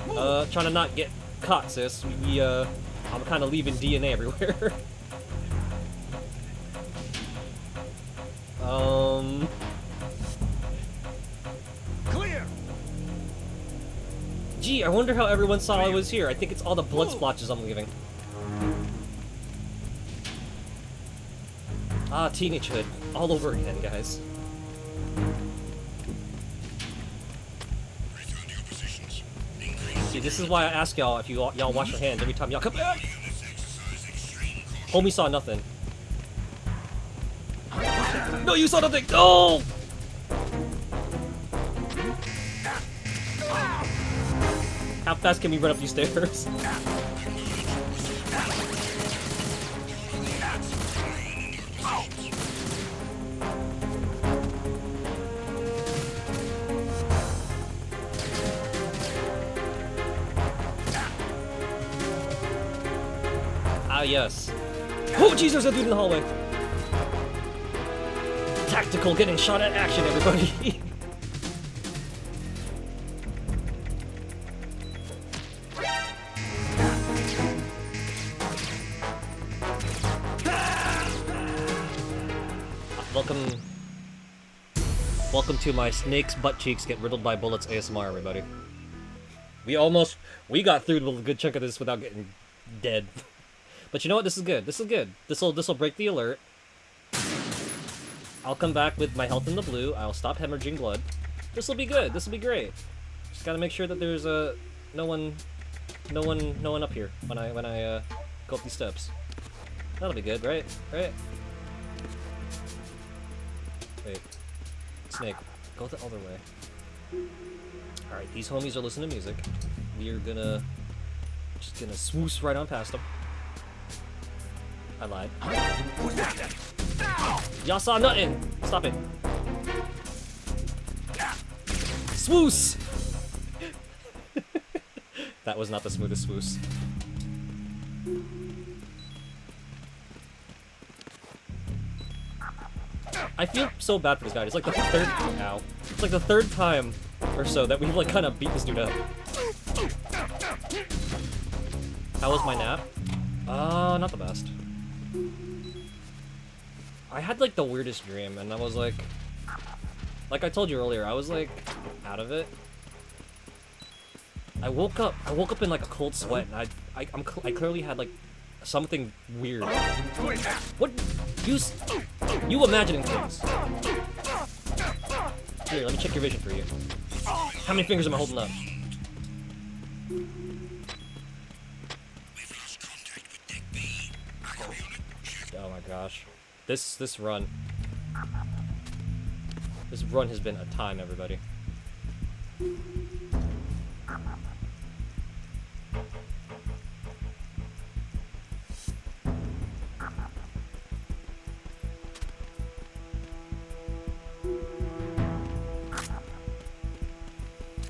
Trying to not get caught, sis. I'm kind of leaving DNA everywhere. Clear. Gee, I wonder how everyone saw I was here. I think it's all the blood splotches I'm leaving. Ah, teenagehood. All over again, guys. Return to your positions. Increase See, this is why I ask y'all if y'all wash your hands every time y'all come back. units. Exercise extreme caution. Homie saw nothing. No, you saw nothing! No! How fast can we run up these stairs? Ah, yes. Oh, jeez, there's a dude in the hallway. Tactical getting shot at action, everybody. Welcome to my snake's butt cheeks get riddled by bullets ASMR, everybody. We got through with a good chunk of this without getting dead. But you know what? This is good. This is good. This'll break the alert. I'll come back with my health in the blue. I'll stop hemorrhaging blood. This'll be good. This'll be great. Just gotta make sure that there's no one up here when I go up these steps. That'll be good, right? Right? Wait. Snake, go the other way. Alright, these homies are listening to music. We are just gonna swoosh right on past them. I lied. Y'all saw nothing! Stop it. Swoosh! That was not the smoothest swoosh. I feel so bad for this guy. It's like the third time or so that we've like kind of beat this dude up. How was my nap? Not the best. I had like the weirdest dream, and I was like I told you earlier, I was like out of it. I woke up in like a cold sweat, and I clearly had like something weird. What? You imagining things. Here, let me check your vision for you. How many fingers am I holding up? We've lost contact with Deck B. Backup unit. Check. Oh my gosh. This run has been a time, everybody.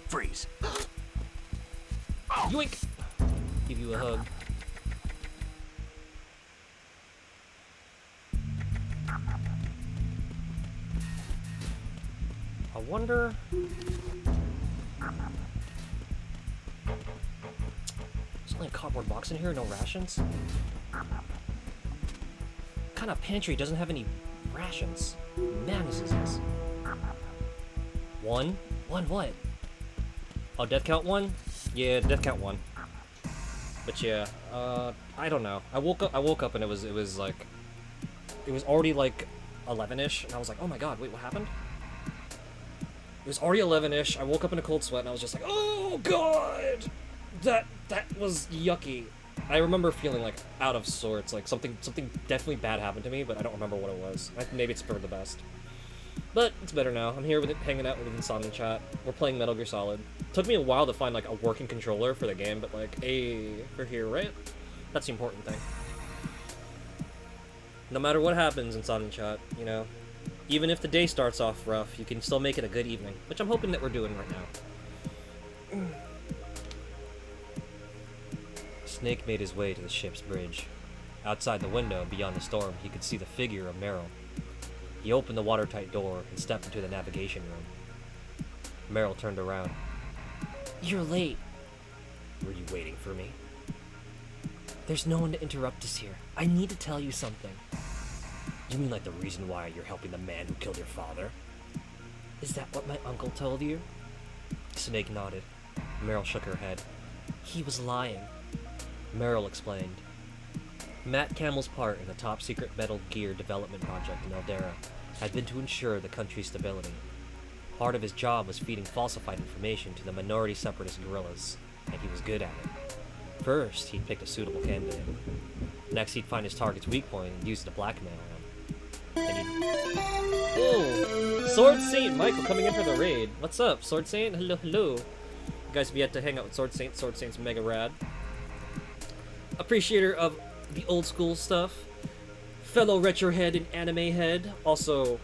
Freeze. Yoink! Give you a hug. I wonder... There's only a cardboard box in here, no rations? What kind of pantry doesn't have any rations? Madness is this? One? One what? Oh, death count 1? Yeah, death count 1. But yeah, I don't know. I woke up and it was already like 11-ish, and I was like, oh my god, wait, what happened? It was already 11-ish. I woke up in a cold sweat, and I was just like, oh god, that That was yucky. I remember feeling like out of sorts, like something definitely bad happened to me, but I don't remember what it was. Maybe it's for the best. But it's better now. I'm here with it, hanging out with Insomni Chat. We're playing Metal Gear Solid. Took me a while to find like a working controller for the game, but like, hey, we're here, right? That's the important thing. No matter what happens, Insomni Chat, you know, even if the day starts off rough, you can still make it a good evening, which I'm hoping that we're doing right now. Snake made his way to the ship's bridge. Outside the window, beyond the storm, he could see the figure of Meryl. He opened the watertight door and stepped into the navigation room. Meryl turned around. You're late. Were you waiting for me? There's no one to interrupt us here. I need to tell you something. You mean like the reason why you're helping the man who killed your father? Is that what my uncle told you? Snake nodded. Meryl shook her head. He was lying. Meryl explained. Matt Camel's part in the top-secret Metal Gear development project in Eldera had been to ensure the country's stability. Part of his job was feeding falsified information to the minority separatist guerrillas, and he was good at it. First, he'd pick a suitable candidate. Next, he'd find his target's weak point and use it to blackmail him. Then he'd... Oh! Sword Saint Michael coming in for the raid. What's up, Sword Saint? Hello, hello. You guys have yet to hang out with Sword Saint. Sword Saint's mega rad. Appreciator of the old school stuff. Fellow retro head and anime head. Also,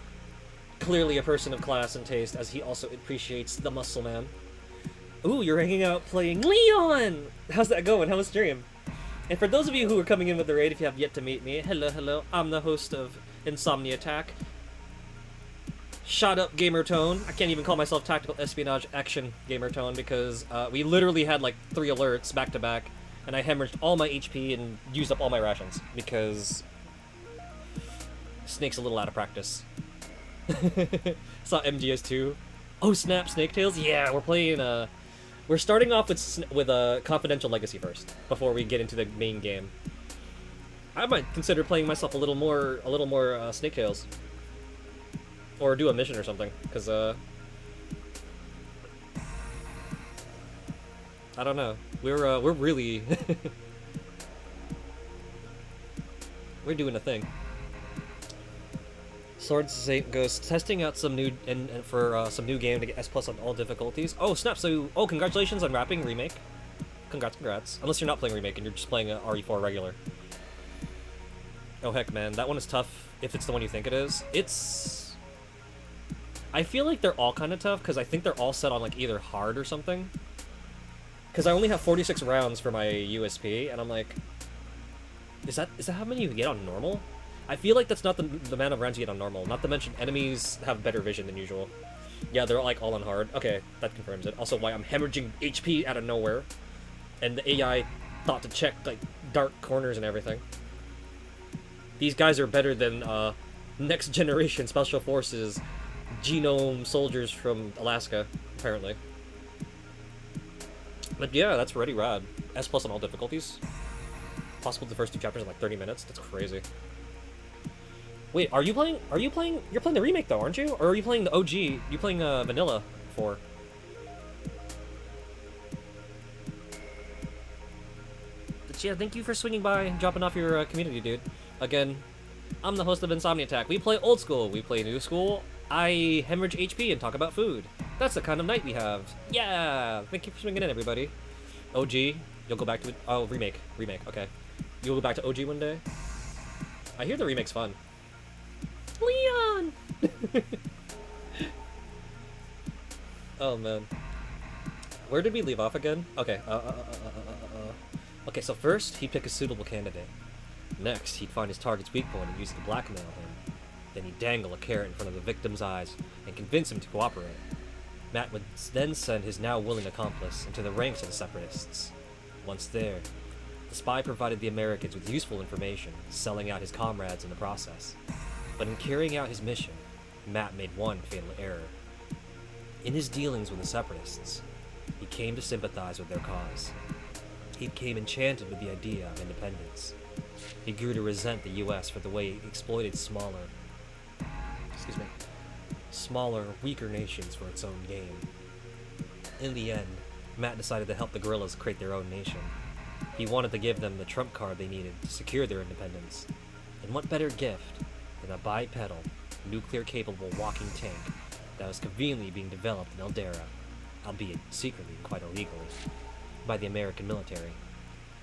clearly a person of class and taste, as he also appreciates the Muscle Man. Ooh, you're hanging out playing Leon! How's that going? How was stream? And for those of you who are coming in with the raid, if you have yet to meet me, hello, hello. I'm the host of Insomni-Attack. Shot up gamer tone. I can't even call myself tactical espionage action gamer tone because we literally had like 3 alerts back to back, and I hemorrhaged all my HP and used up all my rations because Snake's a little out of practice. Saw MGS2. Oh snap, Snake Tales. Yeah, we're playing. We're starting off with a confidential legacy first before we get into the main game. I might consider playing myself a little more Snake Tales. Or do a mission or something, because, I don't know. We're really... we're doing a thing. Sword Saint Ghost testing out some new some new game to get S+ on all difficulties. Oh snap! So congratulations on wrapping remake. Congrats. Unless you're not playing remake and you're just playing a RE4 regular. Oh heck, man, that one is tough. If it's the one you think it is, I feel like they're all kind of tough because I think they're all set on like either hard or something. Because I only have 46 rounds for my USP, and I'm like, is that how many you get on normal? I feel like that's not the amount of rounds you get on normal. Not to mention enemies have better vision than usual. Yeah, they're like all on hard. Okay, that confirms it. Also, why I'm hemorrhaging HP out of nowhere, and the AI thought to check like dark corners and everything. These guys are better than next generation special forces genome soldiers from Alaska, apparently. But yeah, that's pretty rad. S+ on all difficulties. Possible the first 2 chapters in like 30 minutes. That's crazy. Wait, you're playing the remake though, aren't you? Or are you playing the OG? You playing Vanilla 4? But yeah, thank you for swinging by and dropping off your community, dude. Again, I'm the host of Insomni-Attack. We play old school, we play new school. I hemorrhage HP and talk about food. That's the kind of night we have. Yeah! Thank you for swinging in, everybody. OG, you'll go back to it. Oh, remake, okay. You'll go back to OG one day? I hear the remake's fun. Leon! Oh, man. Where did we leave off again? Okay, Okay, so first, he'd pick a suitable candidate. Next, he'd find his target's weak point and use it to blackmail him. Then he'd dangle a carrot in front of the victim's eyes and convince him to cooperate. Matt would then send his now willing accomplice into the ranks of the Separatists. Once there, the spy provided the Americans with useful information, selling out his comrades in the process. But in carrying out his mission, Matt made one fatal error. In his dealings with the Separatists, he came to sympathize with their cause. He became enchanted with the idea of independence. He grew to resent the US for the way it exploited smaller, weaker nations for its own gain. In the end, Matt decided to help the guerrillas create their own nation. He wanted to give them the trump card they needed to secure their independence. And what better gift than a bipedal, nuclear-capable walking tank that was conveniently being developed in Eldera, albeit secretly quite illegally, by the American military.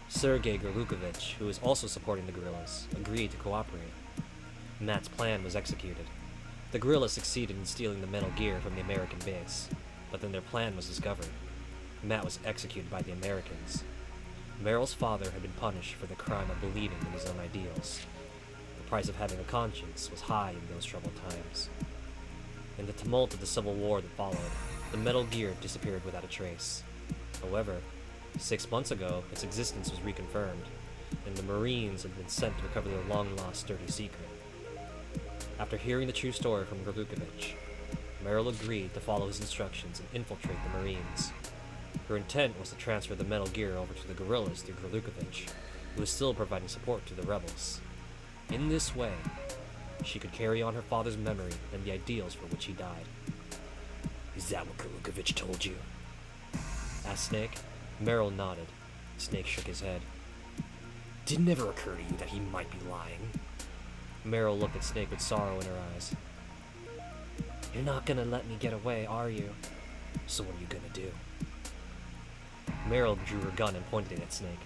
Sergei Gerlukovich, who was also supporting the guerrillas, agreed to cooperate. Matt's plan was executed. The guerrillas succeeded in stealing the Metal Gear from the American base, but then their plan was discovered. Matt was executed by the Americans. Meryl's father had been punished for the crime of believing in his own ideals. The price of having a conscience was high in those troubled times. In the tumult of the Civil War that followed, the Metal Gear disappeared without a trace. However, 6 months ago, its existence was reconfirmed, and the Marines had been sent to recover their long-lost sturdy secret. After hearing the true story from Gerlukovich, Meryl agreed to follow his instructions and infiltrate the Marines. Her intent was to transfer the Metal Gear over to the guerrillas through Gerlukovich, who was still providing support to the rebels. In this way, she could carry on her father's memory and the ideals for which he died. Is that what Gerlukovich told you? Asked Snake. Meryl nodded. Snake shook his head. Did it never occur to you that he might be lying? Meryl looked at Snake with sorrow in her eyes. You're not gonna let me get away, are you? So what are you gonna do? Meryl drew her gun and pointed it at Snake.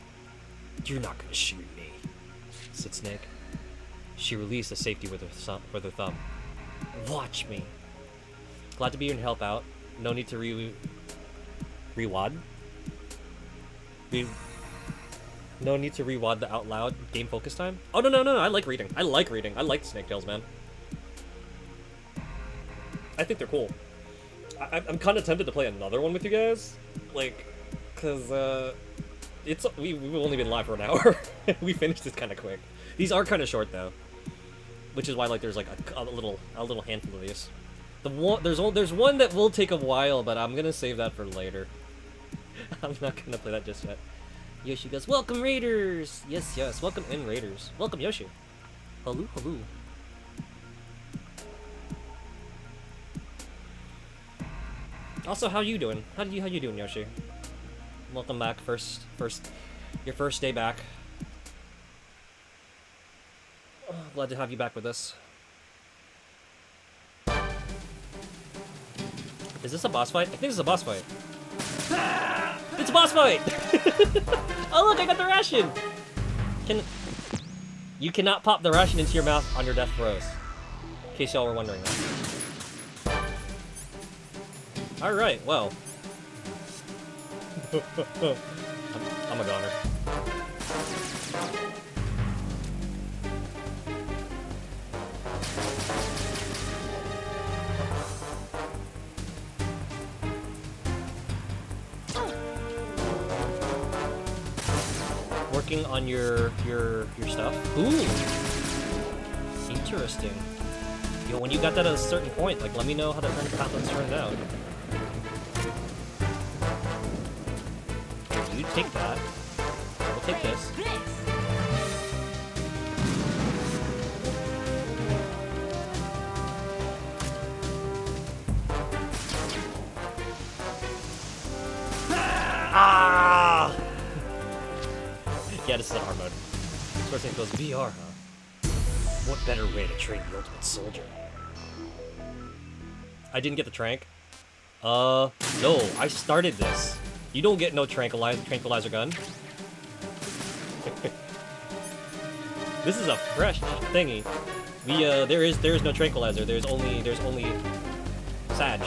You're not gonna shoot me, said Snake. She released the safety with her thumb. Watch me. Glad to be here and help out. No need to rewad. No need to rewad the out loud game focus time. Oh no! I like reading. I like Snake Tales, man. I think they're cool. I'm kind of tempted to play another one with you guys, like, cause we've only been live for an hour. We finished this kind of quick. These are kind of short though, which is why like there's like a little handful of these. There's one that will take a while, but I'm gonna save that for later. I'm not gonna play that just yet. Yoshi goes, welcome Raiders! Yes, welcome in Raiders. Welcome Yoshi. Hello. Also, how you doing? How you doing, Yoshi? Welcome back. Your first day back. Oh, glad to have you back with us. Is this a boss fight? I think this is a boss fight. It's a boss fight! Oh look, I got the ration! You cannot pop the ration into your mouth on your death throws. In case y'all were wondering that. Alright, well. I'm a goner. Working on your stuff. Ooh, interesting. Yo, when you got that at a certain point, like, let me know how that's turned out. Here, you take that. We'll take this. Ah! Yeah, this is a hard mode. First thing goes VR, huh? What better way to train the ultimate soldier? I didn't get the trank. No, I started this. You don't get no tranquilizer gun. This is a fresh thingy. There is no tranquilizer. There's only Sag.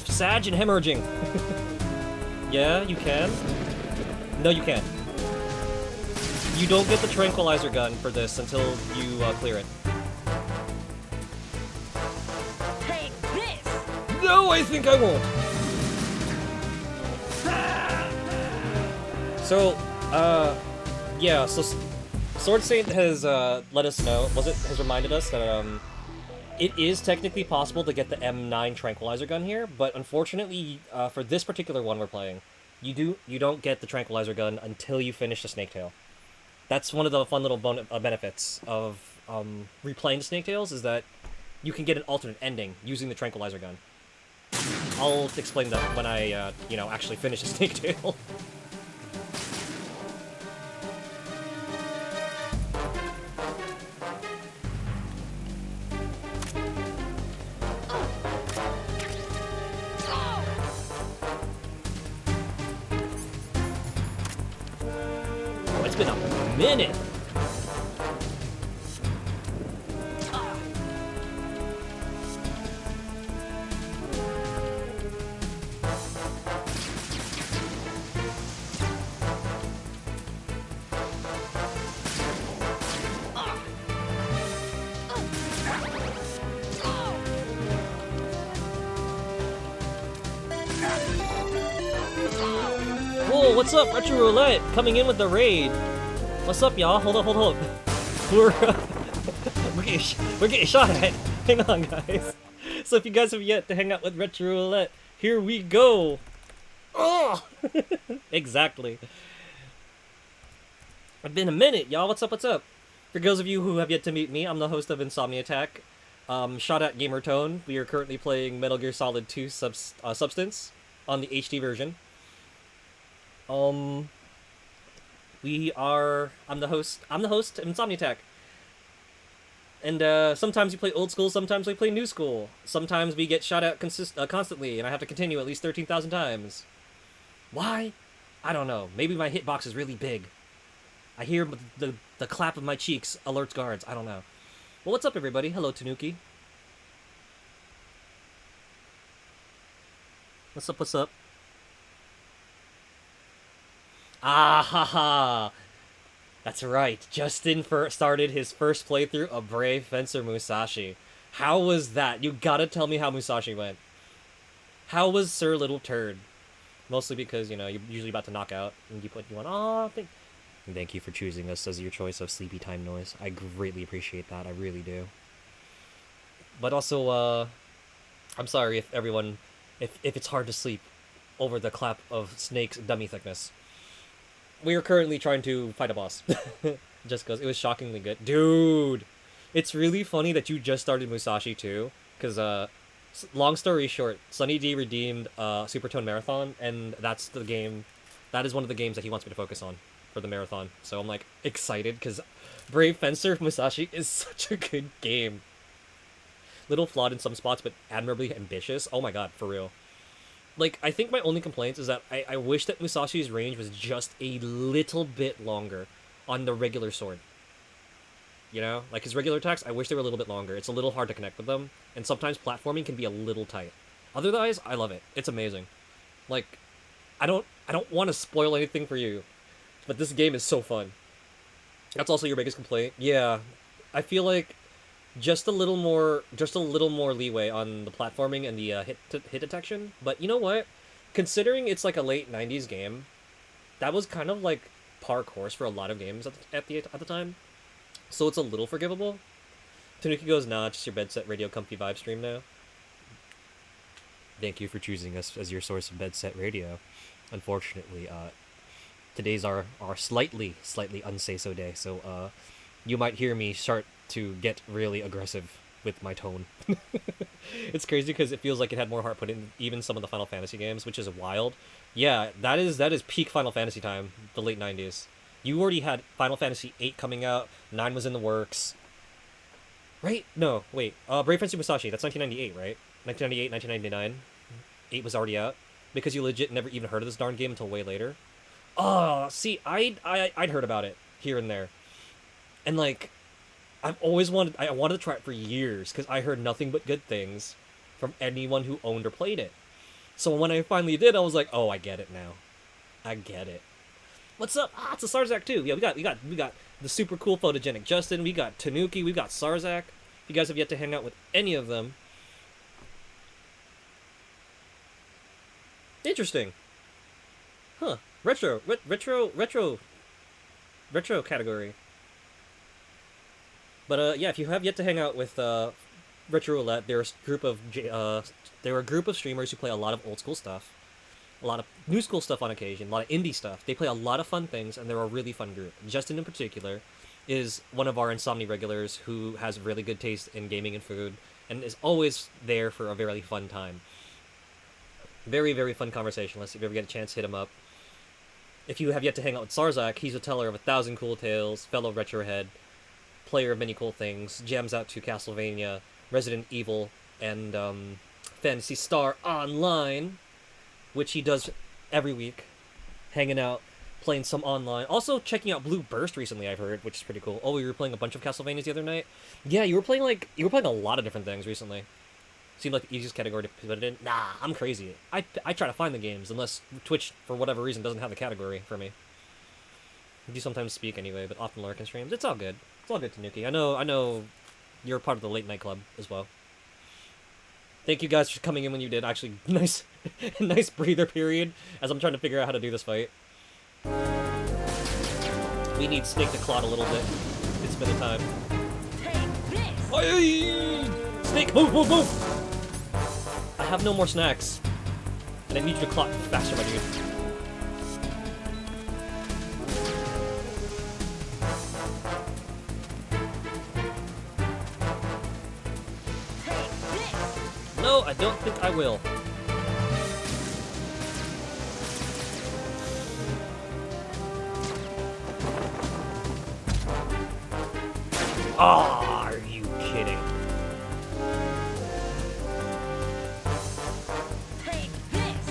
Sag and hemorrhaging. Yeah, you can. No, you can't. You don't get the tranquilizer gun for this until you clear it. Take this! No, I think I won't. So, yeah, so Sword Saint has let us know, has reminded us that it is technically possible to get the M9 tranquilizer gun here, but unfortunately, for this particular one we're playing, you don't get the tranquilizer gun until you finish the Snake Tail. That's one of the fun little benefits of replaying Snake Tales is that you can get an alternate ending using the tranquilizer gun. I'll explain that when I, actually finish a Snake Tale. Oh, it's been a minute! Whoa, what's up, Retro Roulette? Coming in with the raid. What's up, y'all? Hold up. We're getting shot at. Hang on, guys. So if you guys have yet to hang out with Retro Roulette, here we go. Oh, exactly. It's been a minute, y'all. What's up? For those of you who have yet to meet me, I'm the host of Insomni-Attack. Shot at Gamertone. We are currently playing Metal Gear Solid 2 Substance on the HD version. I'm the host of Insomni-Attack. And sometimes we play old school, sometimes we play new school. Sometimes we get shot at constantly, and I have to continue at least 13,000 times. Why? I don't know. Maybe my hitbox is really big. I hear the clap of my cheeks alerts guards. I don't know. Well, what's up, everybody? Hello, Tanuki. What's up? Ah ha ha! That's right. Justin started his first playthrough of Brave Fencer Musashi. How was that? You gotta tell me how Musashi went. How was Sir Little Turd? Mostly because, you're usually about to knock out, and you want, oh, thank you for choosing us as your choice of sleepy time noise. I greatly appreciate that. I really do. But also, I'm sorry if everyone, if it's hard to sleep over the clap of Snake's dummy thickness. We are currently trying to fight a boss. Just because it was shockingly good. Dude! It's really funny that you just started Musashi too. Because, long story short, Sunny D redeemed Supertone Marathon, and that's the game. That is one of the games that he wants me to focus on for the marathon. So I'm like excited because Brave Fencer Musashi is such a good game. Little flawed in some spots, but admirably ambitious. Oh my god, for real. Like, I think my only complaint is that I wish that Musashi's range was just a little bit longer on the regular sword. You know? Like, his regular attacks, I wish they were a little bit longer. It's a little hard to connect with them, and sometimes platforming can be a little tight. Otherwise, I love it. It's amazing. Like, I don't want to spoil anything for you, but this game is so fun. That's also your biggest complaint? Yeah. I feel like just a little more leeway on the platforming and the hit detection. But you know what? Considering it's like a late 90s game, that was kind of like par course for a lot of games at the time. So it's a little forgivable. Tanuki goes, nah, just your Bedset Radio Comfy Vibe stream now. Thank you for choosing us as your source of Bedset Radio. Unfortunately, today's our slightly unsay-so day, so you might hear me start to get really aggressive with my tone. It's crazy because it feels like it had more heart put in even some of the Final Fantasy games, which is wild. Yeah, that is peak Final Fantasy time, the late 90s. You already had Final Fantasy 8 coming out, 9 was in the works. Right? No, wait. Brave Fencer Musashi, that's 1998, right? 1998, 1999. 8 was already out. Because you legit never even heard of this darn game until way later. Oh, see, I'd heard about it here and there. And like, I wanted to try it for years because I heard nothing but good things from anyone who owned or played it. So when I finally did, I was like, oh, I get it now. I get it. What's up? Ah, it's a Sarzak too. Yeah, we got the super cool photogenic Justin. We got Tanuki. We got Sarzak. If you guys have yet to hang out with any of them, interesting. Huh? Retro category. But yeah, if you have yet to hang out with Retro Roulette, they're a group of streamers who play a lot of old school stuff. a lot of new school stuff on occasion, a lot of indie stuff. They play a lot of fun things, and they're a really fun group. Justin, in particular, is one of our Insomni regulars who has really good taste in gaming and food, and is always there for a very fun time. Very, very fun conversationalist. If you ever get a chance, hit him up. If you have yet to hang out with Sarzak, he's a teller of 1,000 cool tales, fellow retrohead, player of many cool things, jams out to Castlevania, Resident Evil, and Phantasy Star Online, which he does every week, hanging out, playing some online. Also checking out Blue Burst recently, I've heard, which is pretty cool. Oh, you were playing a bunch of Castlevanias the other night? Yeah, you were playing a lot of different things recently. Seemed like the easiest category to put it in. Nah, I'm crazy. I try to find the games, unless Twitch, for whatever reason, doesn't have the category for me. I do sometimes speak anyway, but often lurk in streams. It's all good. It's all good, Tanuki. I know you're part of the late night club as well. Thank you guys for coming in when you did. Actually, nice breather period as I'm trying to figure out how to do this fight. We need Snake to clot a little bit. It's been a time. Take this. Aye! Snake, move! I have no more snacks. And I need you to clock faster, my dude. Take this. No, I don't think I will. Ah, are you kidding? Take this.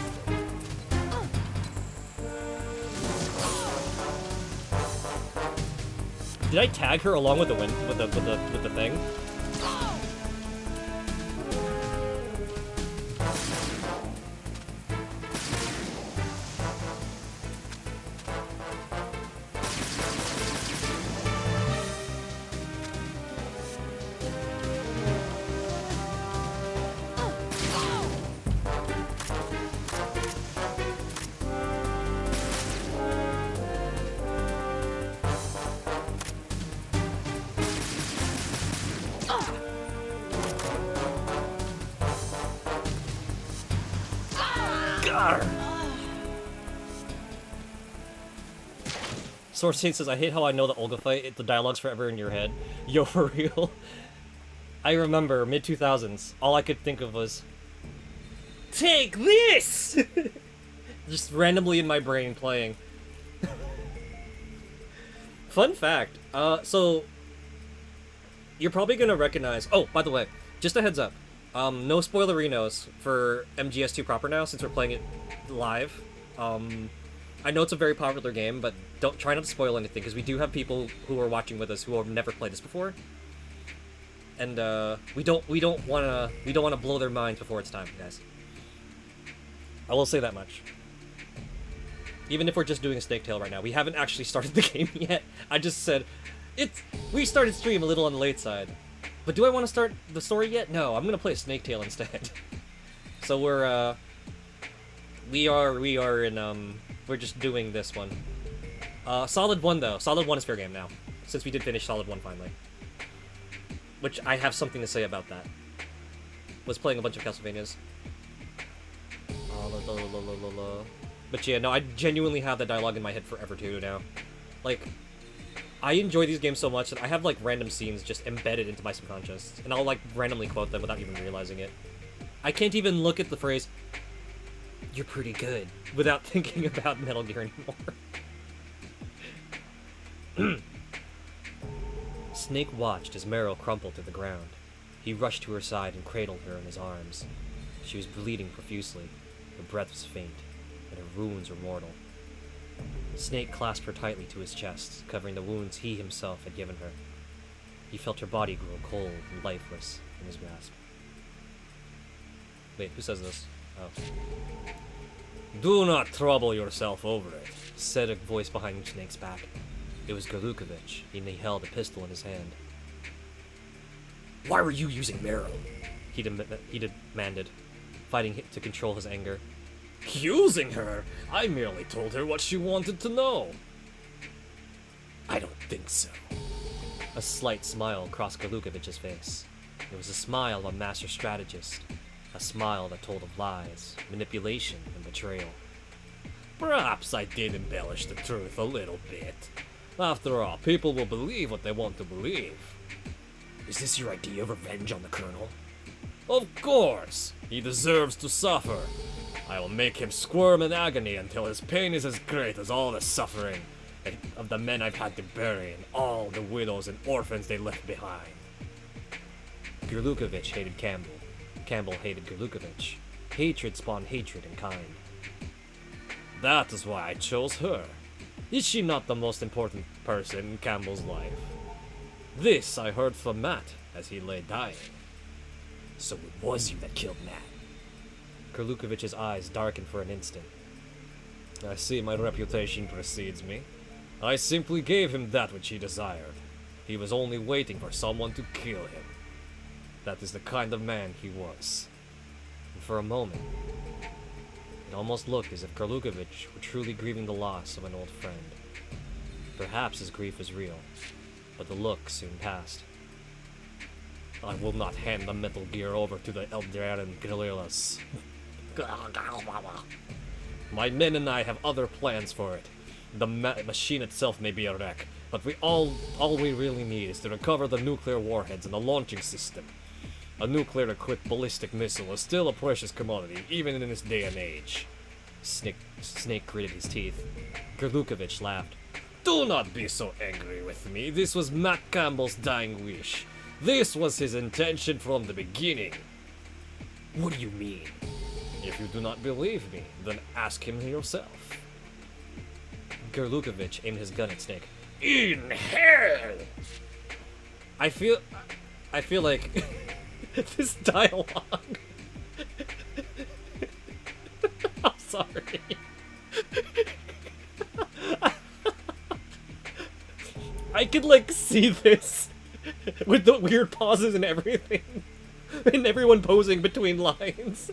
Did I tag her along with the with the thing? Source says, I hate how I know the Olga fight. The dialogue's forever in your head. Yo, for real. I remember, mid-2000s, all I could think of was, take this! Just randomly in my brain playing. Fun fact, so, you're probably gonna recognize, oh, by the way, just a heads up, no spoilerinos for MGS2 proper now, since we're playing it live. I know it's a very popular game, but don't try not to spoil anything, because we do have people who are watching with us who have never played this before, and we don't want to blow their minds before it's time, guys. I will say that much. Even if we're just doing a Snake Tale right now, we haven't actually started the game yet. I just said we started stream a little on the late side, but do I want to start the story yet? No, I'm gonna play a Snake Tale instead. So we're just doing this one. Solid 1, though. Solid 1 is fair game now, since we did finish Solid 1 finally. Which I have something to say about that. Was playing a bunch of Castlevanias. But yeah, no, I genuinely have that dialogue in my head forever too now. Like, I enjoy these games so much that I have like random scenes just embedded into my subconscious, and I'll like randomly quote them without even realizing it. I can't even look at the phrase, "You're pretty good," without thinking about Metal Gear anymore. Snake watched as Meryl crumpled to the ground. He rushed to her side and cradled her in his arms. She was bleeding profusely. Her breath was faint, and her wounds were mortal. Snake clasped her tightly to his chest, covering the wounds he himself had given her. He felt her body grow cold and lifeless in his grasp. Wait, who says this? Oh. "Do not trouble yourself over it," said a voice behind Snake's back. It was Galukovich, and he held a pistol in his hand. "Why were you using Meryl?" he demanded, fighting to control his anger. "Using her? I merely told her what she wanted to know." "I don't think so." A slight smile crossed Galukovich's face. It was a smile of a master strategist, a smile that told of lies, manipulation, and betrayal. Perhaps I did embellish the truth a little bit. After all, people will believe what they want to believe. Is this your idea of revenge on the Colonel? Of course! He deserves to suffer. I will make him squirm in agony until his pain is as great as all the suffering of the men I've had to bury and all the widows and orphans they left behind. Gerlukovich hated Campbell. Campbell hated Gerlukovich. Hatred spawned hatred in kind. That is why I chose her. Is she not the most important person in Campbell's life? This I heard from Matt as he lay dying. So it was you that killed Matt. Gerlukovich's eyes darkened for an instant. I see my reputation precedes me. I simply gave him that which he desired. He was only waiting for someone to kill him. That is the kind of man he was. And for a moment, it almost looked as if Gerlukovich were truly grieving the loss of an old friend. Perhaps his grief was real, but the look soon passed. I will not hand the Metal Gear over to the Eldaran guerrillas. My men and I have other plans for it. The machine itself may be a wreck, but all we really need is to recover the nuclear warheads and the launching system. A nuclear-equipped ballistic missile is still a precious commodity, even in this day and age. Snake gritted his teeth. Gerlukovich laughed. Do not be so angry with me. This was Matt Campbell's dying wish. This was his intention from the beginning. What do you mean? If you do not believe me, then ask him yourself. Gerlukovich aimed his gun at Snake. In hell! I feel like this dialogue. I'm sorry. I could like see this with the weird pauses and everything, and everyone posing between lines.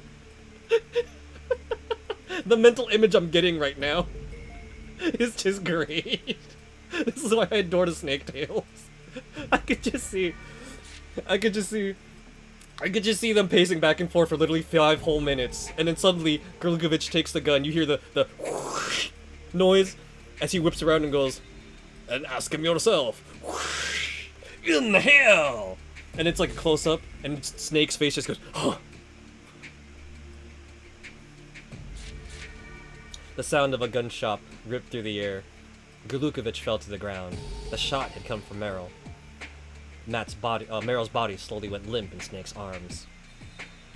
The mental image I'm getting right now is just great. This is why I adore the Snake Tales. I could just see them pacing back and forth for literally 5 whole minutes, and then suddenly Gerlukovich takes the gun. You hear the whoosh noise as he whips around and goes, and ask him yourself. whoosh, in hell! And it's like a close up, and Snake's face just goes, huh. The sound of a gunshot ripped through the air. Gerlukovich fell to the ground. The shot had come from Meryl. Meryl's body slowly went limp in Snake's arms.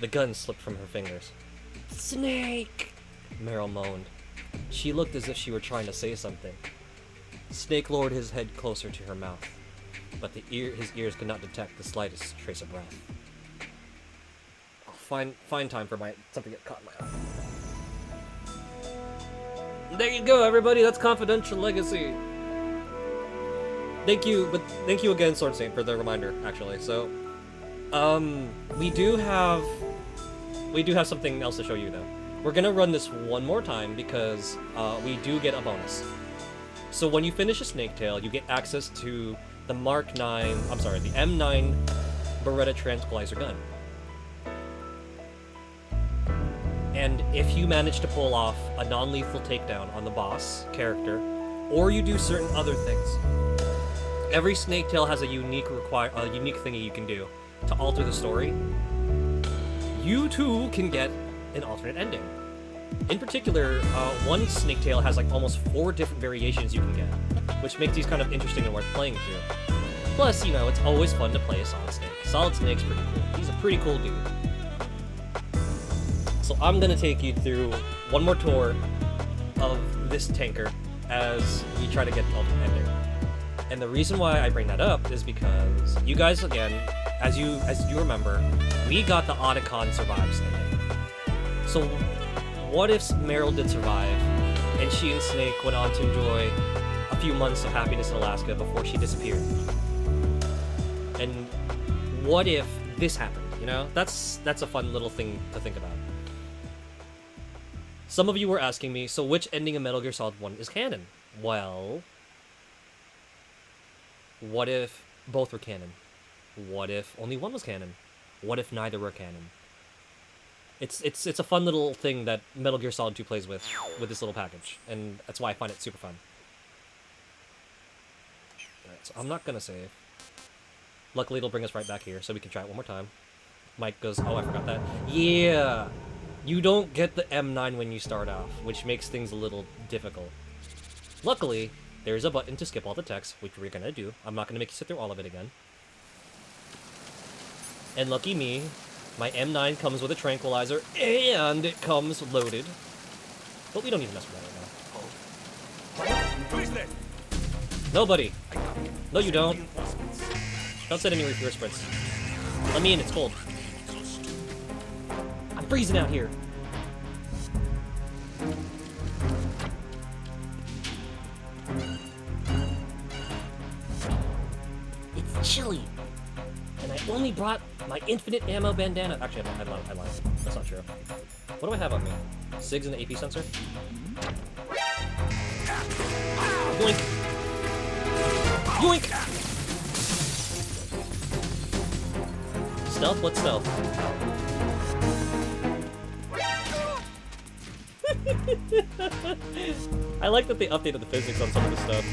The gun slipped from her fingers. Snake! Meryl moaned. She looked as if she were trying to say something. Snake lowered his head closer to her mouth, but his ears could not detect the slightest trace of breath. I'll find time for something to get caught in my eye. There you go, everybody. That's Confidential Legacy. Thank you again, Sword Saint, for the reminder. Actually, so we do have something else to show you though. We're gonna run this one more time because we do get a bonus. So when you finish a Snake Tail, you get access to the the M9 Beretta Tranquilizer gun. And if you manage to pull off a non-lethal takedown on the boss character, or you do certain other things, every Snake Tail has a unique thingy you can do to alter the story. You too can get an alternate ending. In particular, one Snake Tail has like almost 4 different variations you can get, which makes these kind of interesting and worth playing through. Plus, it's always fun to play a Solid Snake. Solid Snake's pretty cool. He's a pretty cool dude. So I'm gonna take you through one more tour of this tanker as we try to get the ultimate ending. And the reason why I bring that up is because you guys, again, as you remember, we got the Otacon Survives ending. So what if Meryl did survive, and she and Snake went on to enjoy a few months of happiness in Alaska before she disappeared? And what if this happened, That's a fun little thing to think about. Some of you were asking me, so which ending of Metal Gear Solid 1 is canon? Well, what if both were canon? What if only one was canon? What if neither were canon? It's a fun little thing that Metal Gear Solid 2 plays with this little package, and that's why I find it super fun. Alright, so I'm not gonna save. Luckily, it'll bring us right back here, so we can try it one more time. Mike goes, oh, I forgot that. Yeah! You don't get the M9 when you start off, which makes things a little difficult. Luckily, there's a button to skip all the text, which we're gonna do. I'm not gonna make you sit through all of it again. And lucky me, my M9 comes with a tranquilizer, and it comes loaded. But we don't need to mess with that right now. Who is this? Nobody! No, you don't. Don't set any repair sprints. Let me in, it's cold. I'm freezing out here. It's chilly. And I only brought my infinite ammo bandana. Actually, I lied. That's not true. What do I have on me? SIGs and the AP sensor? Yoink! Yoink! Stealth? What's stealth? I like that they updated the physics on some of the stuff.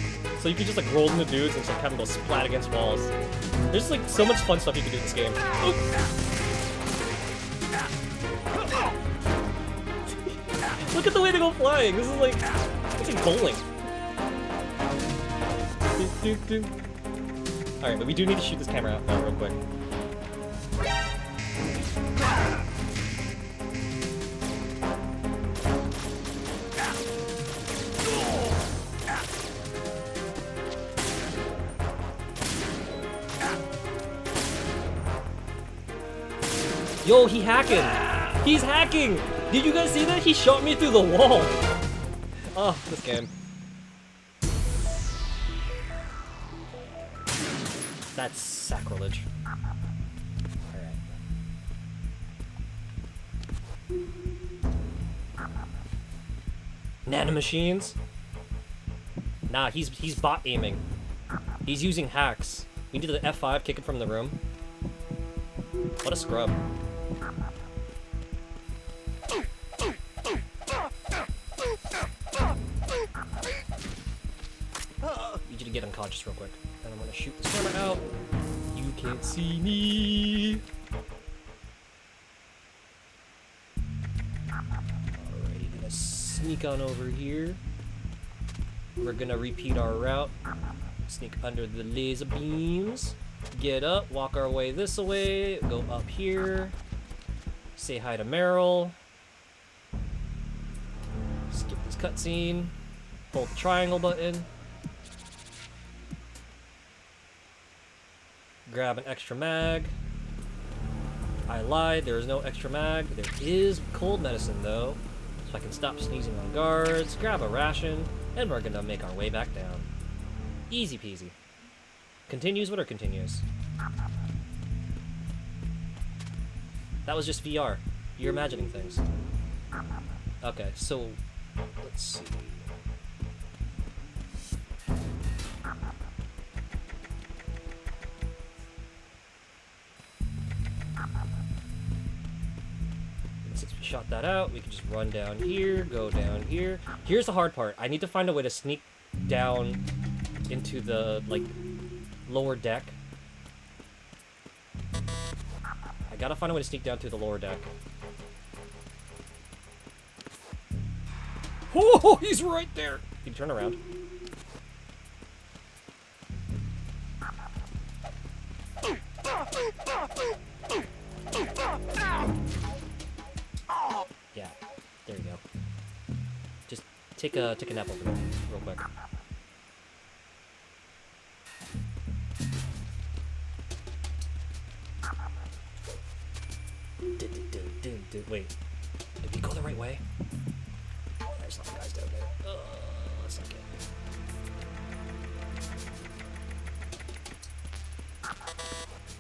So you can just like roll into dudes and just have them go splat against walls. There's like so much fun stuff you can do in this game. Look at the way they go flying. This is like bowling. Alright, but we do need to shoot this camera out now real quick. Yo, he hacking! He's hacking! Did you guys see that? He shot me through the wall! Oh, this game. That's sacrilege. Alright. Nanomachines? Nah, he's bot aiming. He's using hacks. We need the F5, kick it from the room. What a scrub. Need you to get unconscious real quick. And I'm gonna shoot this camera out. You can't see me. Alrighty, gonna sneak on over here. We're gonna repeat our route. Sneak under the laser beams. Get up, walk our way this way, go up here. Say hi to Meryl. Skip this cutscene. Hold the triangle button. Grab an extra mag. I lied, there is no extra mag. There is cold medicine though, so I can stop sneezing on guards, grab a ration, and we're gonna make our way back down. Easy peasy. Continues? What are continues? That was just VR. You're imagining things. Okay, so let's see. Since we shot that out, we can just run down here, go down here. Here's the hard part. I need to find a way to sneak down into the, like, lower deck. I gotta find a way to sneak down to the lower deck. Oh, he's right there! Can you turn around? Yeah, there you go. Just take a nap over there, real quick. Wait, did we go the right way? There's some guys down there. Let's not get.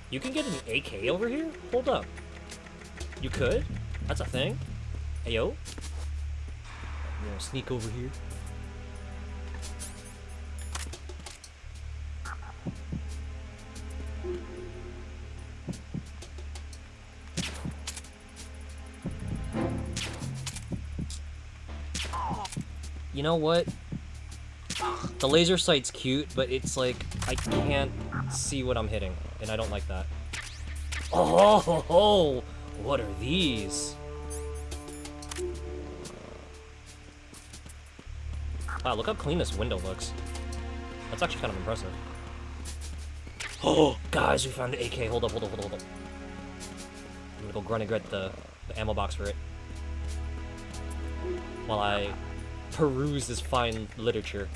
You can get an AK over here? Hold up. You could? That's a thing? Hey, yo. You know, sneak over here. You know what? The laser sight's cute, but it's like, I can't see what I'm hitting, and I don't like that. Oh, ho, ho. What are these? Wow, look how clean this window looks. That's actually kind of impressive. Oh, guys, we found the AK. Hold up, hold up, hold up, hold up. I'm gonna go grunt and get the ammo box for it. While I peruse this fine literature.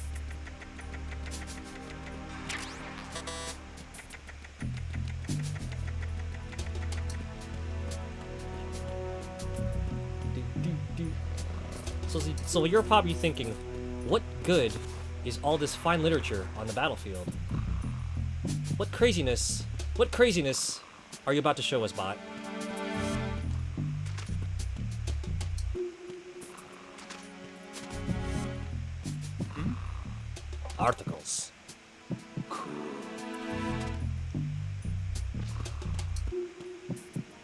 So you're probably thinking, what good is all this fine literature on the battlefield? What craziness are you about to show us, bot? Articles.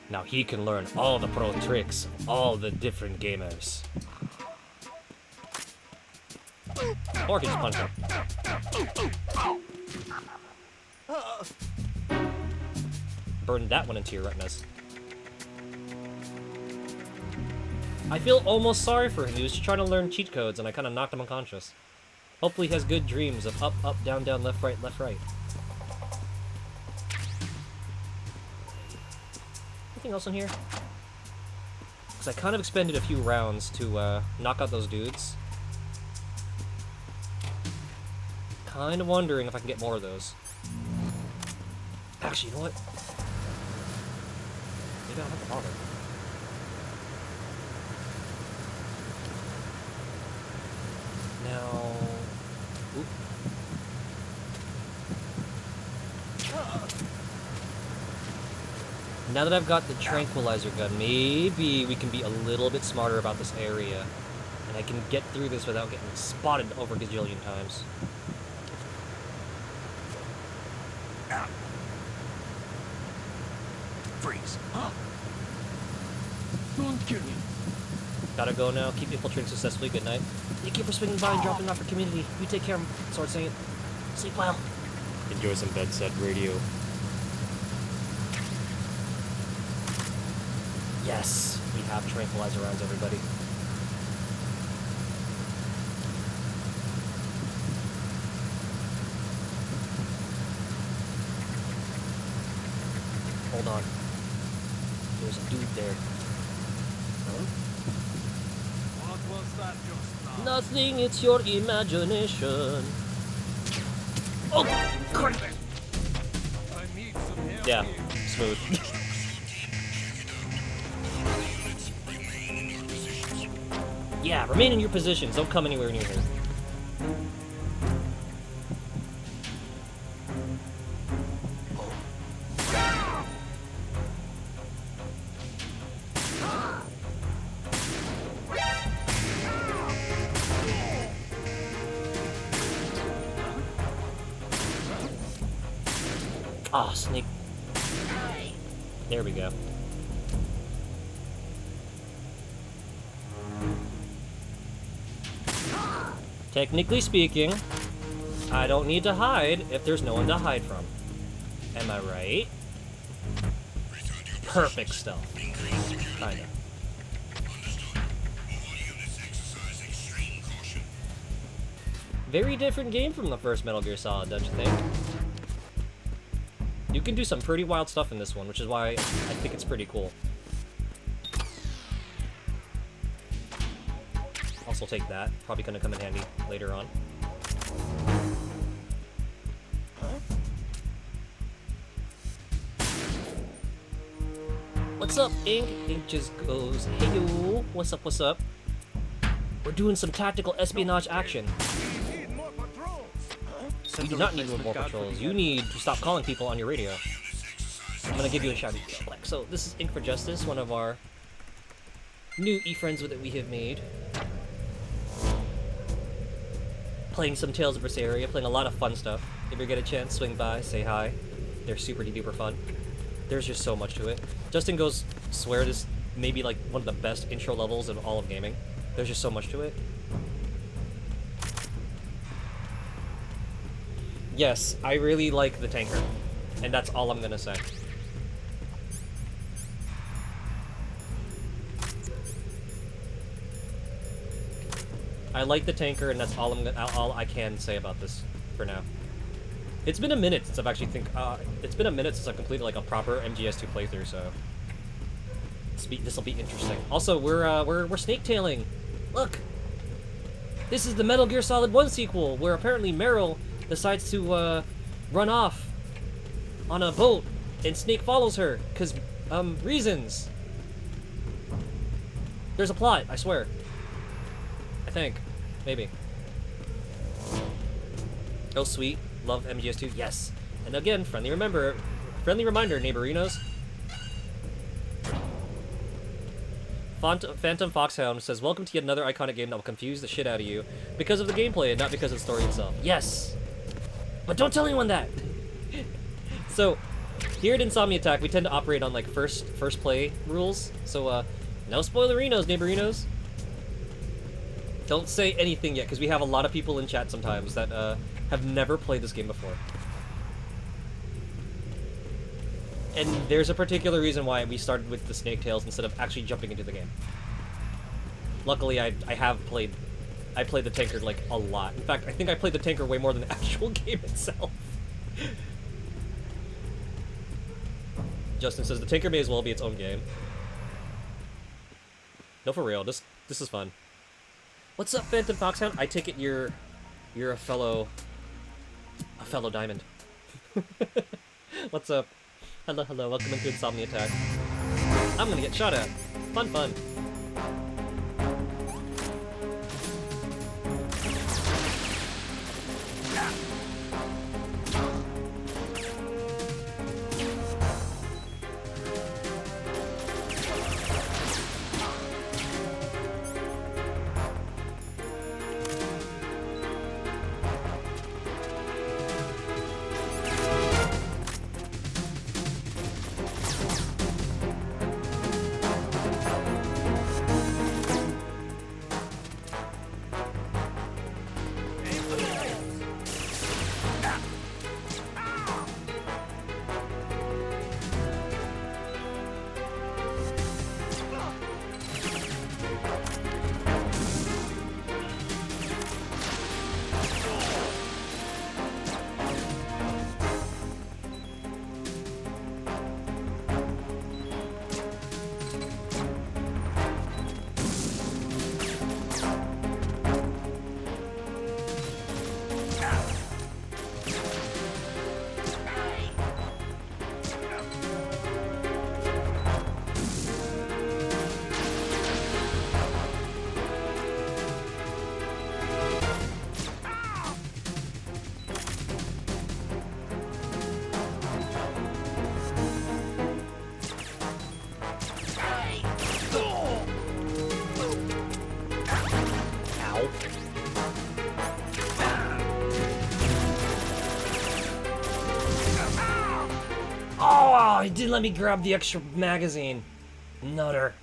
Now he can learn all the pro tricks, all the different gamers. Or he can just punch him. Burn that one into your retinas. I feel almost sorry for him. He was just trying to learn cheat codes and I kind of knocked him unconscious. Hopefully he has good dreams of up, up, down, down, left, right, left, right. Anything else in here? Because I kind of expended a few rounds to knock out those dudes. Kind of wondering if I can get more of those. Actually, you know what? Maybe I don't have to bother. Now... Oop. Now that I've got the tranquilizer gun, maybe we can be a little bit smarter about this area. And I can get through this without getting spotted over a gajillion times. Freeze. Don't kill me. Gotta go now. Keep infiltrating successfully. Good night. Thank you for swinging by and dropping off your community. You take care, Sword Saint. Sleep well. Enjoy some bedside radio. Yes, we have tranquilizer rounds, everybody. Hold on. There's a dude there. What was that just now? Nothing, it's your imagination. Oh, crap! I need some help Yeah, here. smooth. Yeah, remain in your positions. Don't come anywhere near here. Ah, snake. There we go. Technically speaking, I don't need to hide if there's no one to hide from. Am I right? Perfect stealth. Kinda. Very different game from the first Metal Gear Solid, don't you think? You can do some pretty wild stuff in this one, which is why I think it's pretty cool. Also take that. Probably gonna come in handy later on. What's up, Ink? Ink just goes, hey yo, what's up, what's up? We're doing some tactical espionage action. We need more patrols. You do not need more patrols. You need to stop calling people on your radio. I'm gonna give you a shout out real quick. So this is Ink for Justice, one of our new e-friends that we have made. Playing some Tales of Berseria, playing a lot of fun stuff. If you get a chance, swing by, say hi. They're super duper fun. There's just so much to it. Justin goes, swear this may be like one of the best intro levels of all of gaming. There's just so much to it. Yes, I really like the tanker. And that's all I'm gonna say. I like the tanker, and that's all I can say about this for now. It's been a minute since I've actually it's been a minute since I've completed like a proper MGS2 playthrough, so this will be interesting. Also, we're snake-tailing. Look, this is the Metal Gear Solid 1 sequel, where apparently Meryl decides to run off on a boat, and Snake follows her because reasons. There's a plot, I swear. I think. Maybe. Oh, sweet. Love MGS2. Yes. And again, friendly reminder, neighborinos. Phantom Foxhound says, welcome to yet another iconic game that will confuse the shit out of you because of the gameplay and not because of the story itself. Yes! But don't tell anyone that! So, here at Insomni-Attack, we tend to operate on, like, first play rules. So, no spoilerinos, neighborinos. Don't say anything yet, because we have a lot of people in chat sometimes that have never played this game before. And there's a particular reason why we started with the Snake Tales instead of actually jumping into the game. Luckily, I played the tanker, like, a lot. In fact, I think I played the tanker way more than the actual game itself. Justin says, the tanker may as well be its own game. No, for real, this is fun. What's up, Phantom Foxhound? I take it you're a fellow diamond. What's up? Hello, welcome into Insomni-Attack. I'm gonna get shot at. Fun. Oh, he didn't let me grab the extra magazine. Nutter.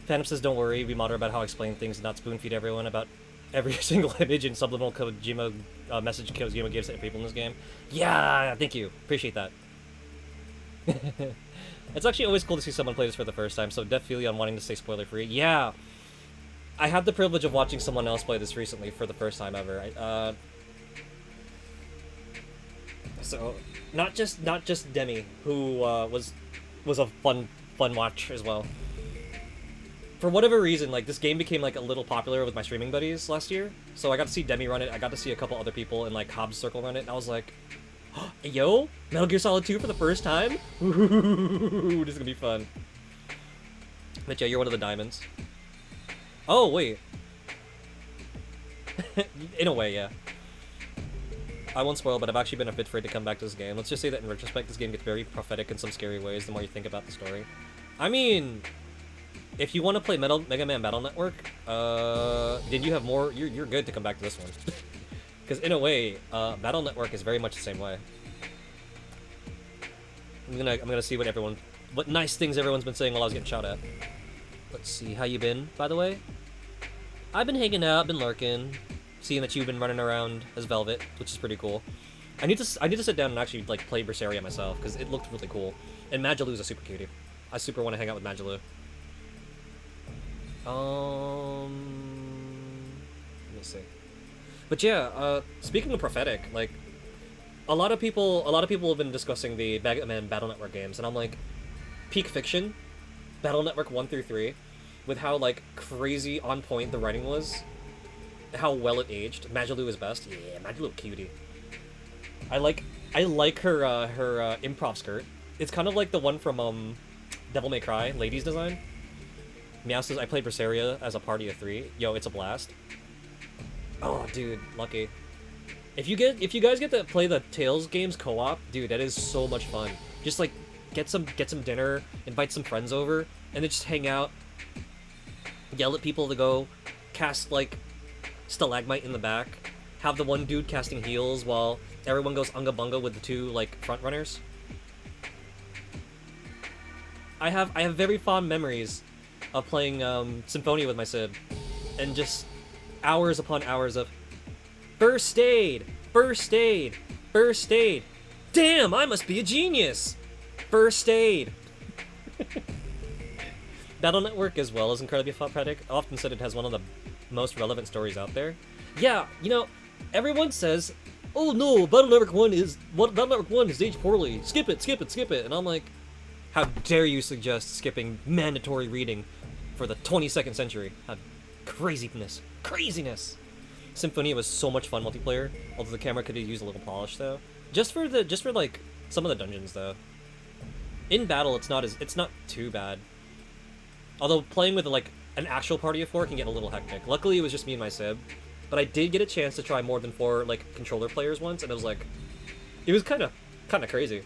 Phantom says, don't worry, we monitor about how I explain things and not spoon-feed everyone about every single image and subliminal Kojima message Kojima gives to people in this game. Yeah, thank you. Appreciate that. It's actually always cool to see someone play this for the first time, so def feel you on wanting to stay spoiler-free. Yeah! I had the privilege of watching someone else play this recently for the first time ever. So, not just Demi, who was a fun watch as well. For whatever reason, like, this game became like a little popular with my streaming buddies last year. So I got to see Demi run it. I got to see a couple other people in like Hobbs Circle run it, and I was like, yo, Metal Gear Solid 2 for the first time? Ooh, this is gonna be fun. But yeah, you're one of the diamonds. Oh, wait. In a way, yeah. I won't spoil, but I've actually been a bit afraid to come back to this game. Let's just say that in retrospect, this game gets very prophetic in some scary ways the more you think about the story. I mean, if you want to play Mega Man Battle Network, then you have more. You're good to come back to this one, because in a way, Battle Network is very much the same way. I'm gonna see what nice things everyone's been saying while I was getting shot at. Let's see, how you been, by the way? I've been hanging out, been lurking. seeing that you've been running around as Velvet, which is pretty cool. I need to sit down and actually like play Berseria myself because it looked really cool. And Magalu's a super cutie. I super want to hang out with Magalu. Let me see. But yeah, speaking of prophetic, like a lot of people have been discussing the Batman Battle Network games, and I'm like, peak fiction, Battle Network 1 through 3, with how like crazy on point the writing was, how well it aged. Magalu is best. Yeah, Magalu cutie. I like her improv skirt. It's kind of like the one from Devil May Cry, ladies design. Meow says I played Berseria as a party of 3. Yo, it's a blast. Oh, dude, lucky. If you guys get to play the Tales games co-op, dude, that is so much fun. Just like get some dinner, invite some friends over, and then just hang out, yell at people to go cast like stalagmite in the back, have the one dude casting heals while everyone goes unga bunga with the 2 like front runners. I have very fond memories of playing Symphonia with my Sib, and just hours upon hours of first aid, first aid, first aid. Damn, I must be a genius. First aid. Battle Network as well is incredibly prophetic. Often said it has one of the most relevant stories out there. Yeah, you know, everyone says, "Oh no, Battle Network 1 is aged poorly. Skip it, skip it, skip it." And I'm like, how dare you suggest skipping mandatory reading for the 22nd century? How craziness. Symphonia was so much fun multiplayer, although the camera could have used a little polish though. Just for like some of the dungeons though. In battle it's not too bad. Although playing with like an actual party of 4 can get a little hectic. Luckily it was just me and my Sib, but I did get a chance to try more than 4 like controller players once, and it was kind of crazy.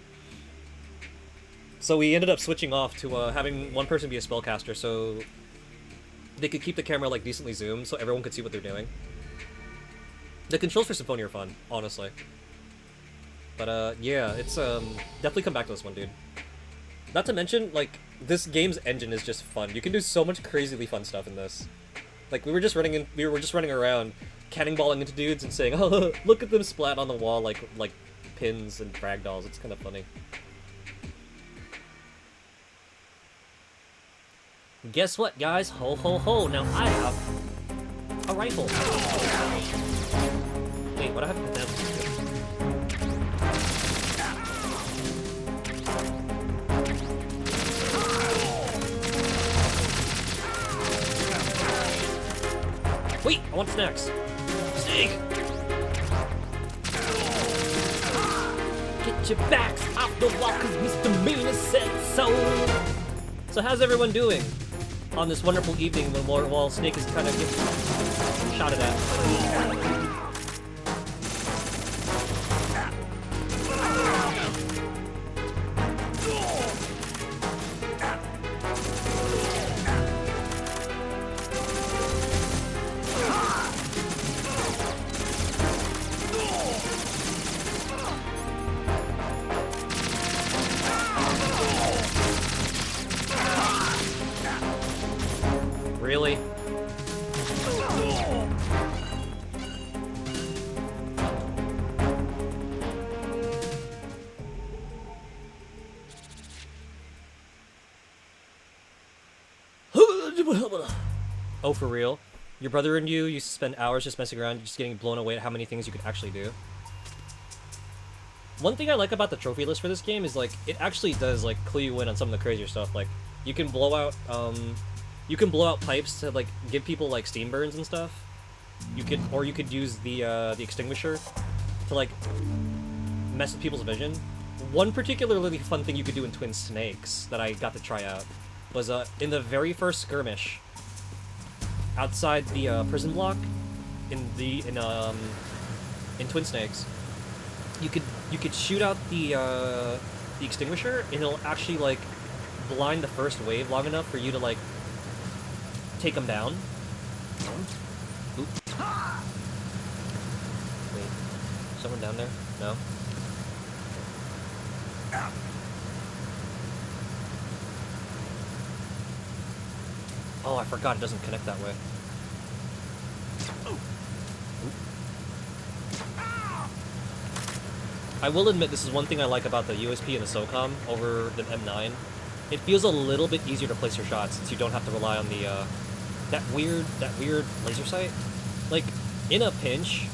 So we ended up switching off to having one person be a spellcaster, so they could keep the camera like decently zoomed, so everyone could see what they're doing. The controls for Symphonia are fun, honestly. But yeah, it's definitely come back to this one, dude. Not to mention, like, this game's engine is just fun. You can do so much crazily fun stuff in this. Like we were just running around, cannonballing into dudes and saying, "Oh, look at them splat on the wall like pins and ragdolls." It's kind of funny. Guess what, guys? Ho ho ho! Now I have a rifle. Wait, what happened to them? Wait, I want snacks. Snake! Get your backs off the wall, cause Mr. Mean said so! So how's everyone doing on this wonderful evening while Snake is kind of getting shot at? Really? Oh, for real? Your brother and you used to spend hours just messing around, just getting blown away at how many things you could actually do. One thing I like about the trophy list for this game is, like, it actually does, like, clue you in on some of the crazier stuff. Like, you can blow out pipes to, like, give people, like, steam burns and stuff. You could use the extinguisher to, like, mess with people's vision. One particularly fun thing you could do in Twin Snakes that I got to try out was, in the very first skirmish, outside the prison block in Twin Snakes, you could shoot out the extinguisher, and it'll actually like blind the first wave long enough for you to like take them down. Oop. Wait, someone down there? No. Oh, I forgot it doesn't connect that way. I will admit this is one thing I like about the USP and the SOCOM over the M9. It feels a little bit easier to place your shots since you don't have to rely on the that weird laser sight. Like in a pinch,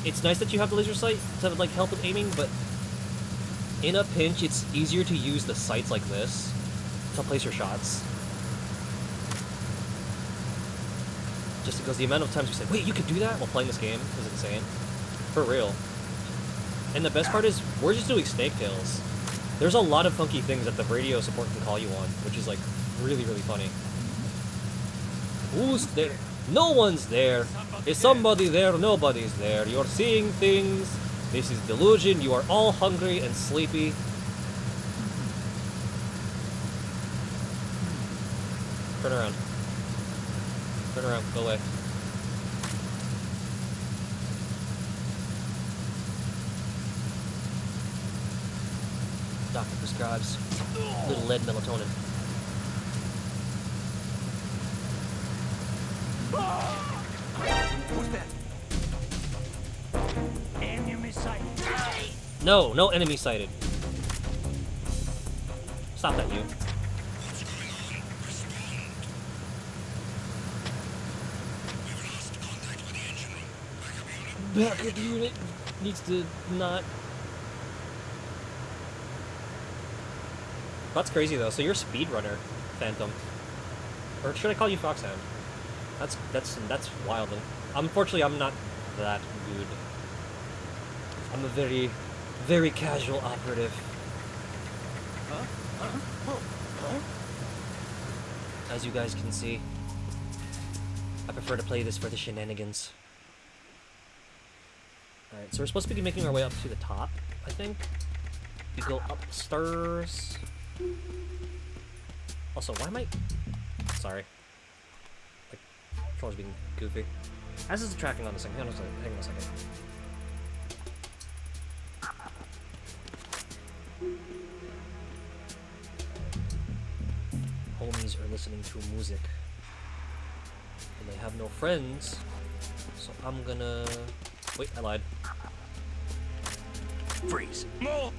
it's nice that you have the laser sight to like help with aiming, but in a pinch it's easier to use the sights like this to place your shots. Just because the amount of times we say, wait, you could do that while playing this game is insane. For real. And the best part is, we're just doing snake tails. There's a lot of funky things that the radio support can call you on, which is like really, really funny. Who's there? No one's there. Is somebody there? Nobody's there. You're seeing things. This is delusion. You are all hungry and sleepy. Turn around. Turn around. Go away. Doctor prescribes little lead melatonin. Who's that? Enemy sight. No, no enemy sighted. Stop that, you. What's going on? Respond. We've lost contact with the engine room. Backup unit. Backup unit needs to not. That's crazy though. So you're a speedrunner, Phantom, or should I call you Foxhound? That's wild. Unfortunately, I'm not that good. I'm a very, very casual operative. As you guys can see, I prefer to play this for the shenanigans. Alright, so we're supposed to be making our way up to the top, I think. We go upstairs. Also, why am I... Sorry. Like, controller's being goofy. As is the tracking on this thing. Hang on a second. Homies are listening to music. And they have no friends. So I'm gonna... Wait, I lied. Freeze. More.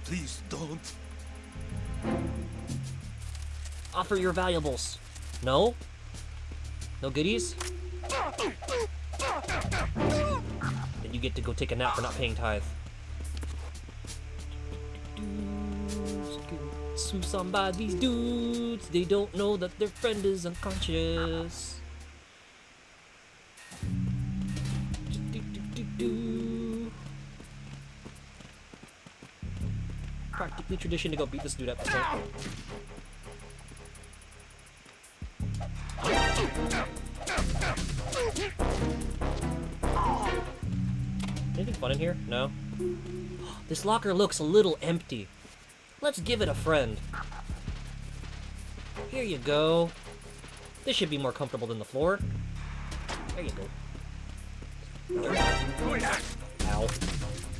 Please don't. Offer your valuables. No? No goodies? Then you get to go take a nap for not paying tithe. Sue somebody's dudes. They don't know that their friend is unconscious. Practically tradition to go beat this dude up. Anything fun in here? No? This locker looks a little empty. Let's give it a friend. Here you go. This should be more comfortable than the floor. There you go. Ow.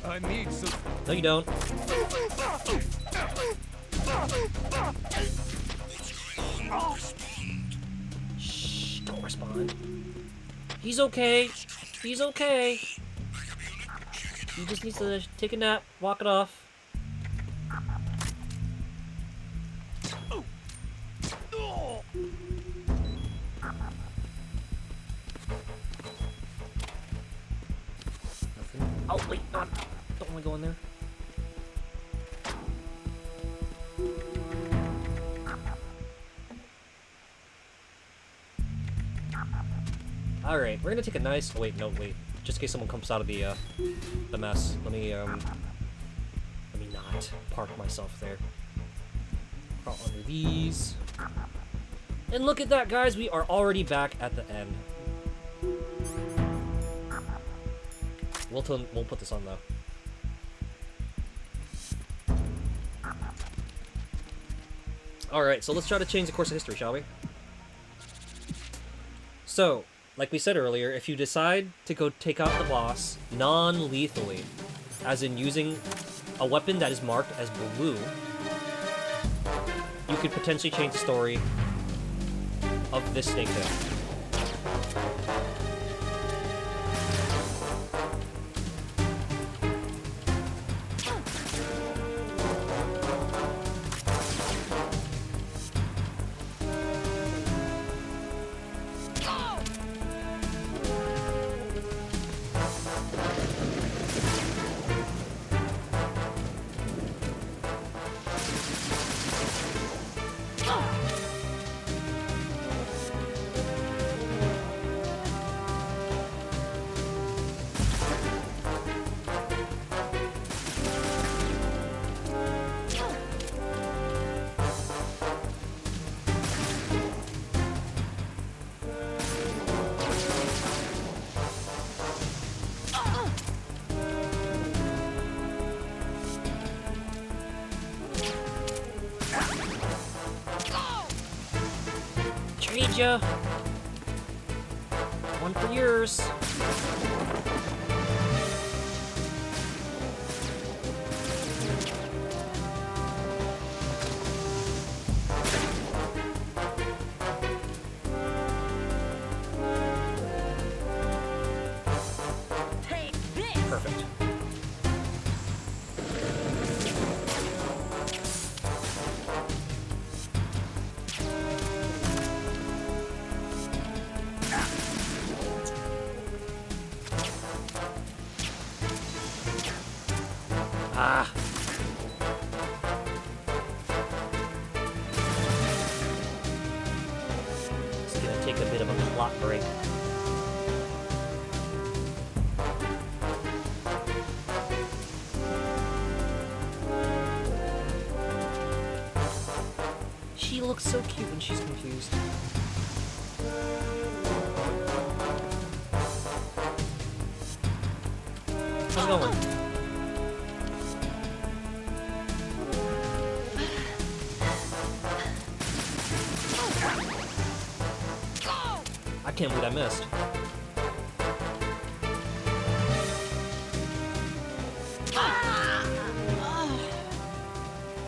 I need some. No, you don't. Shh, don't respond. He's okay. He's okay. He just needs to take a nap, walk it off. Nothing. Oh, wait, don't want to go in there. Alright, we're gonna take a nice... Wait, no, wait. Just in case someone comes out of the mess. Let me not park myself there. Crawl under these. And look at that, guys! We are already back at the end. We'll put this on, though. Alright, so let's try to change the course of history, shall we? So, like we said earlier, if you decide to go take out the boss non-lethally, as in using a weapon that is marked as blue, you could potentially change the story of this snake tail. Trade ya. One for yours. Take this. Perfect. Ah. It's gonna take a bit of a plot break. She looks so cute when she's confused. How's it going? I can't believe I missed.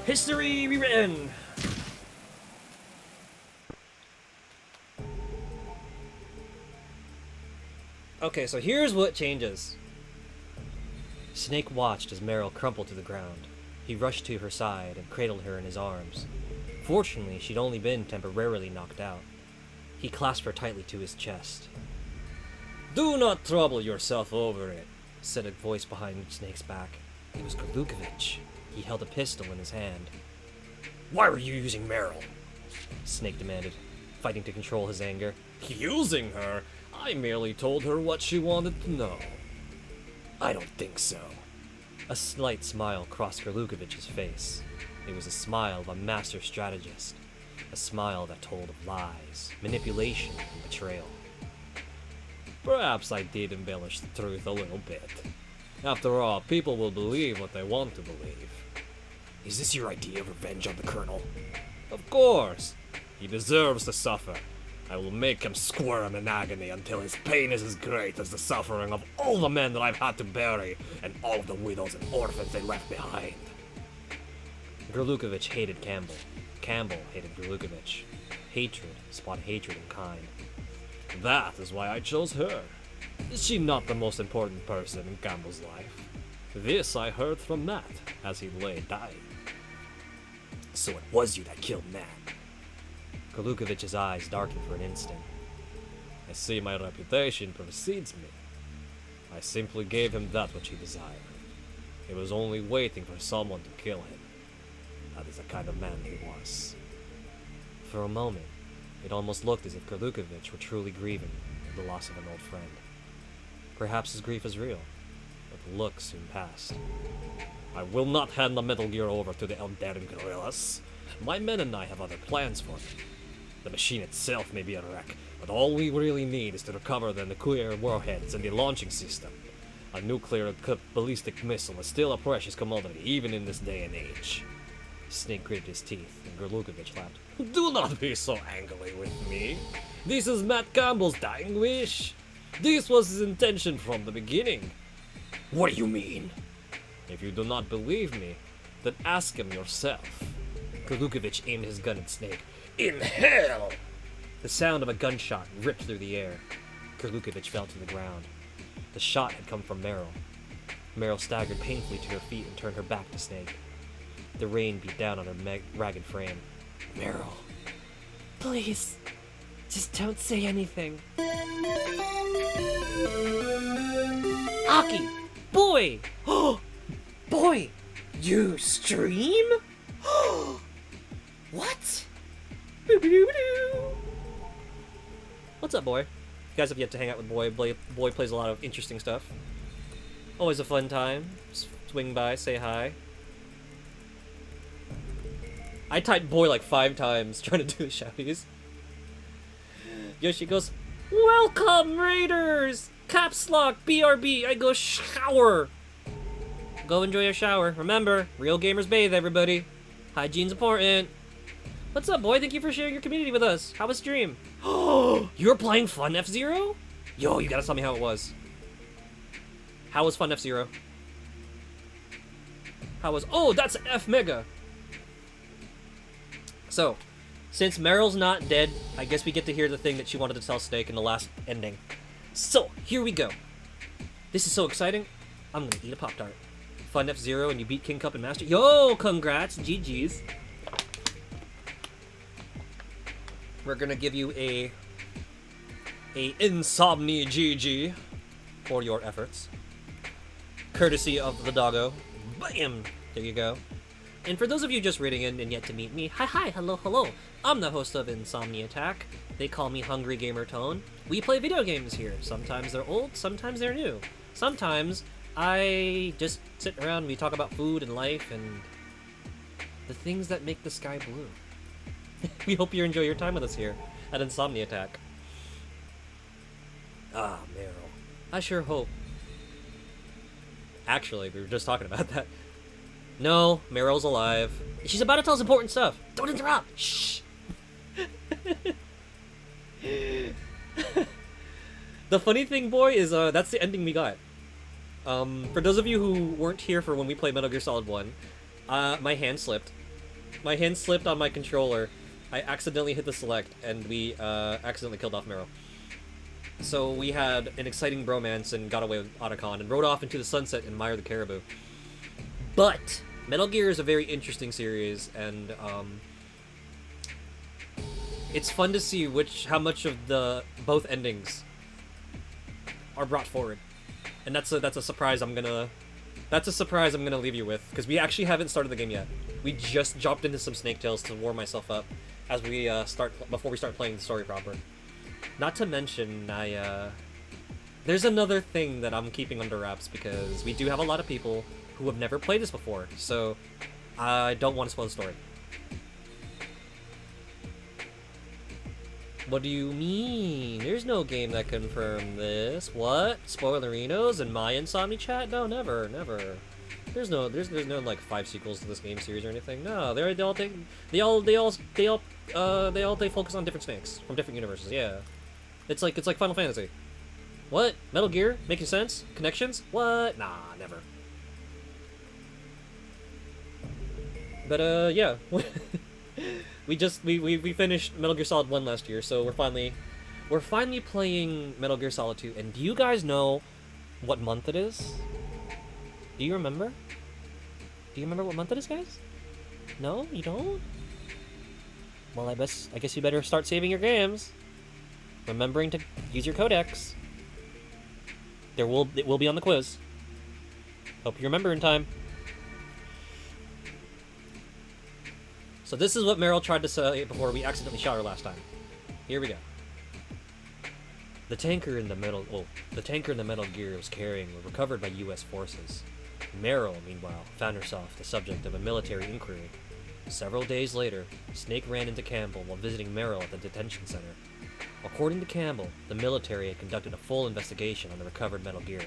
History rewritten! Okay, so here's what changes. Snake watched as Meryl crumpled to the ground. He rushed to her side and cradled her in his arms. Fortunately, she'd only been temporarily knocked out. He clasped her tightly to his chest. "Do not trouble yourself over it," said a voice behind Snake's back. It was Gorlukovich. He held a pistol in his hand. Why were you using Meryl? Snake demanded, fighting to control his anger. Using her? I merely told her what she wanted to know. I don't think so. A slight smile crossed Gorlukovich's face. It was a smile of a master strategist. A smile that told of lies, manipulation, and betrayal. Perhaps I did embellish the truth a little bit. After all, people will believe what they want to believe. Is this your idea of revenge on the Colonel? Of course! He deserves to suffer. I will make him squirm in agony until his pain is as great as the suffering of all the men that I've had to bury and all of the widows and orphans they left behind. Gorlukovich hated Campbell. Campbell hated Gorlukovich. Hatred spawned hatred in kind. That is why I chose her. Is she not the most important person in Campbell's life? This I heard from Matt as he lay dying. So it was you that killed Matt. Gorlukovich's eyes darkened for an instant. I see my reputation precedes me. I simply gave him that which he desired. He was only waiting for someone to kill him. That is the kind of man he was. For a moment, it almost looked as if Gorlukovich were truly grieving the loss of an old friend. Perhaps his grief was real, but the look soon passed. I will not hand the Metal Gear over to the Eldarin guerrillas. My men and I have other plans for it. The machine itself may be a wreck, but all we really need is to recover the nuclear warheads and the launching system. A nuclear-equipped ballistic missile is still a precious commodity, even in this day and age. Snake gritted his teeth, and Gorlukovich laughed. Do not be so angry with me. This is Matt Campbell's dying wish. This was his intention from the beginning. What do you mean? If you do not believe me, then ask him yourself. Gorlukovich aimed his gun at Snake. In hell! The sound of a gunshot ripped through the air. Kerlukovich fell to the ground. The shot had come from Meryl. Meryl staggered painfully to her feet and turned her back to Snake. The rain beat down on her ragged frame. Meryl. Please, just don't say anything. Aki! Boy! Boy! You stream? What? What's up, Boy? You guys have yet to hang out with Boy. Boy plays a lot of interesting stuff. Always a fun time. Swing by, say hi. I typed Boy like 5 times trying to do the shouties. Yoshi goes, "Welcome, Raiders! Caps lock, BRB, I go shower!" Go enjoy your shower. Remember, real gamers bathe, everybody. Hygiene's important. What's up, Boy? Thank you for sharing your community with us. How was stream? Oh, you were playing Fun F-Zero? Yo, you gotta tell me how it was. How was Fun F-Zero? How was... Oh, that's an F-Mega! So, since Meryl's not dead, I guess we get to hear the thing that she wanted to tell Snake in the last ending. So, here we go. This is so exciting. I'm gonna eat a Pop-Tart. Fun F-Zero and you beat King Cup and Master. Yo, congrats, GG's. We're gonna give you a Insomni GG for your efforts. Courtesy of the doggo. Bam! There you go. And for those of you just reading in and yet to meet me, hi, hello. I'm the host of Insomni-Attack. They call me Hungry Gamer Tone. We play video games here. Sometimes they're old, sometimes they're new. Sometimes I just sit around and we talk about food and life and the things that make the sky blue. We hope you enjoy your time with us here at Insomni-Attack. Ah, Meryl. I sure hope. Actually, we were just talking about that. No, Meryl's alive. She's about to tell us important stuff. Don't interrupt. Shh. The funny thing, Boy, is that's the ending we got. For those of you who weren't here for when we played Metal Gear Solid 1, my hand slipped. My hand slipped on my controller. I accidentally hit the select, and we accidentally killed off Meryl. So we had an exciting bromance and got away with Otacon and rode off into the sunset and Meyer the Caribou. But Metal Gear is a very interesting series, and it's fun to see how much of the both endings are brought forward, and that's a surprise I'm gonna leave you with, because we actually haven't started the game yet. We just jumped into some Snake Tales to warm myself up as we before we start playing the story proper. Not to mention, there's another thing that I'm keeping under wraps, because we do have a lot of people who have never played this before, so I don't want to spoil the story. What do you mean? There's no game that confirmed this. What? Spoilerinos in my Insomni chat? No, never. There's no like 5 sequels to this game series or anything. No, they all focus on different snakes from different universes. Yeah, it's like Final Fantasy. What? Metal Gear? Making sense? Connections? What? Nah, never. But yeah, we finished Metal Gear Solid 1 last year, so we're finally playing Metal Gear Solid 2. And do you guys know what month it is? Do you remember? Do you remember what month it is, guys? No, you don't? Well, I guess you better start saving your games. Remembering to use your codex. It will be on the quiz. Hope you remember in time. So this is what Meryl tried to say before we accidentally shot her last time. Here we go. The tanker in the Metal Gear was carrying were recovered by U.S. forces. Meryl, meanwhile, found herself the subject of a military inquiry. Several days later, Snake ran into Campbell while visiting Meryl at the detention center. According to Campbell, the military had conducted a full investigation on the recovered Metal Gear.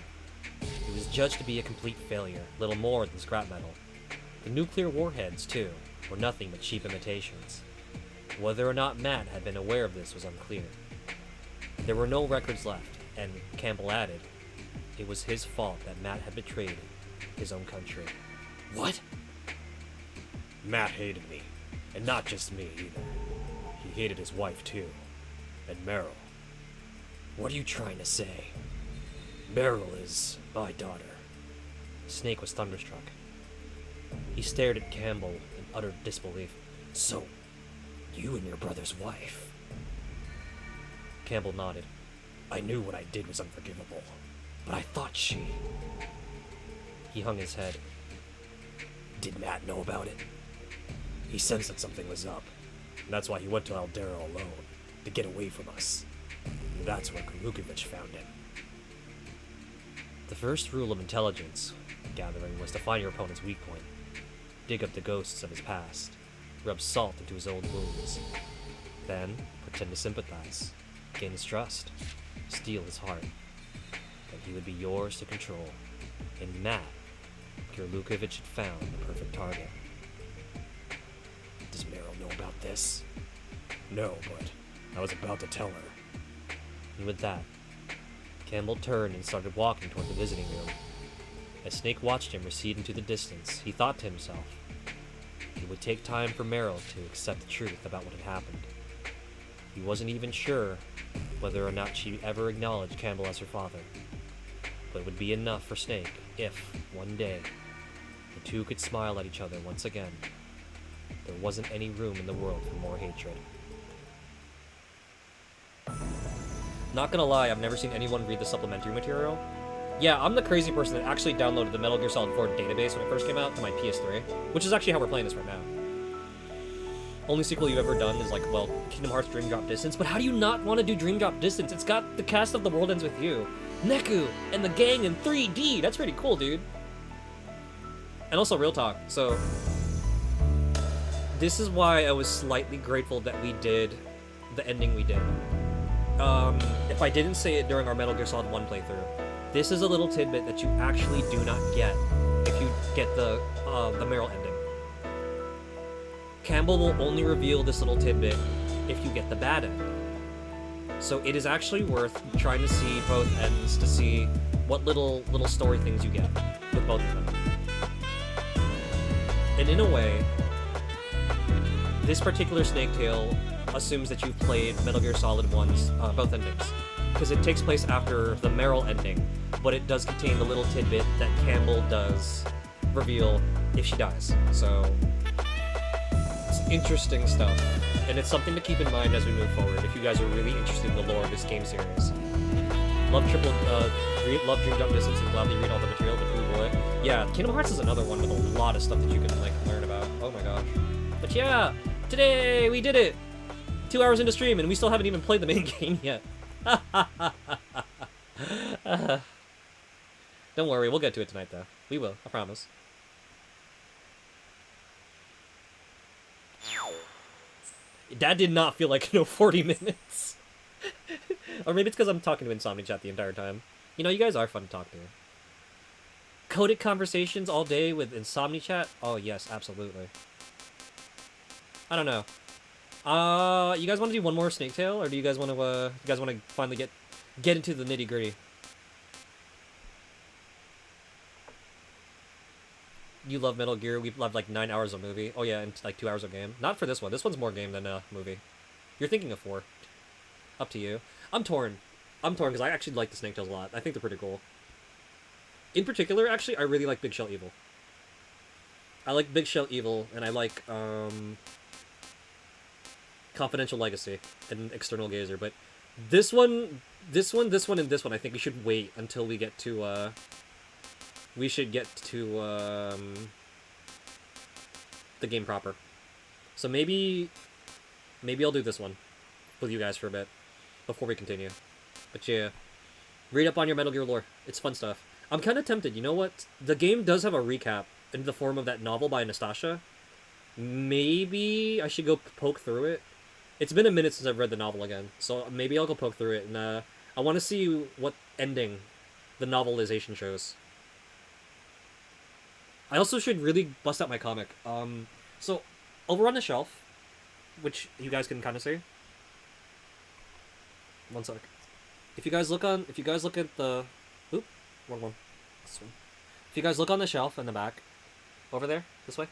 It was judged to be a complete failure, little more than scrap metal. The nuclear warheads, too, were nothing but cheap imitations. Whether or not Matt had been aware of this was unclear. There were no records left, and Campbell added, it was his fault that Matt had betrayed his own country. What? Matt hated me, and not just me either. He hated his wife too. And Meryl. What are you trying to say? Meryl is my daughter. Snake was thunderstruck. He stared at Campbell in utter disbelief. So, you and your brother's wife. Campbell nodded. I knew what I did was unforgivable, but I thought she... He hung his head. Did Matt know about it? He sensed that something was up, and that's why he went to Aldera alone, to get away from us. And that's where Krulukovich found him. The first rule of intelligence gathering was to find your opponent's weak point, dig up the ghosts of his past, rub salt into his old wounds, then pretend to sympathize, gain his trust, steal his heart. Then he would be yours to control. In Matt, Krulukovich had found the perfect target. Does Meryl know about this? No, but I was about to tell her. And with that, Campbell turned and started walking toward the visiting room. As Snake watched him recede into the distance, he thought to himself, it would take time for Meryl to accept the truth about what had happened. He wasn't even sure whether or not she'd ever acknowledge Campbell as her father. But it would be enough for Snake if, one day, the two could smile at each other once again. There wasn't any room in the world for more hatred. Not gonna lie, I've never seen anyone read the supplementary material. Yeah, I'm the crazy person that actually downloaded the Metal Gear Solid 4 database when it first came out to my PS3, which is actually how we're playing this right now. Only sequel you've ever done is like, well, Kingdom Hearts Dream Drop Distance, but how do you not want to do Dream Drop Distance? It's got the cast of The World Ends With You, Neku, and the gang in 3D. That's pretty cool, dude. And also, real talk, so this is why I was slightly grateful that we did the ending we did. If I didn't say it during our Metal Gear Solid 1 playthrough, this is a little tidbit that you actually do not get if you get the Meryl ending. Campbell will only reveal this little tidbit if you get the bad end. So it is actually worth trying to see both ends to see what little story things you get with both of them. And in a way, this particular Snake Tale assumes that you've played Metal Gear Solid 1's both endings, because it takes place after the Meryl ending, but it does contain the little tidbit that Campbell does reveal if she dies. So it's interesting stuff, and it's something to keep in mind as we move forward if you guys are really interested in the lore of this game series. Love Dream Drop Distance and gladly read all the material, but ooh boy. Yeah, Kingdom Hearts is another one with a lot of stuff that you can like learn about. Oh my gosh. But yeah, today we did it! 2 hours into stream and we still haven't even played the main game yet. Don't worry, we'll get to it tonight though. We will, I promise. That did not feel like 40 minutes. Or maybe it's because I'm talking to Insomni-Chat the entire time. You know, you guys are fun to talk to. Coded conversations all day with Insomni-Chat? Oh yes, absolutely. I don't know. You guys want to do one more Snake Tale, or do you guys want to finally get into the nitty gritty? You love Metal Gear. We love like 9 hours of movie. Oh yeah, and like 2 hours of game. Not for this one. This one's more game than movie. You're thinking of 4. Up to you. I'm torn. Because I actually like the Snake Tales a lot. I think they're pretty cool. In particular, actually, I really like Big Shell Evil. I like Big Shell Evil, and I like Confidential Legacy and External Gazer, but this one, and this one, I think we should wait until we get to, the game proper. So maybe I'll do this one with you guys for a bit before we continue. But yeah, read up on your Metal Gear lore. It's fun stuff. I'm kind of tempted. You know what? The game does have a recap in the form of that novel by Anastasia. Maybe I should go poke through it. It's been a minute since I've read the novel again, so maybe I'll go poke through it, and I want to see what ending the novelization shows. I also should really bust out my comic. So over on the shelf, which you guys can kind of see. One sec. If you guys look at the, wrong one. This one. If you guys look on the shelf in the back, over there, this way,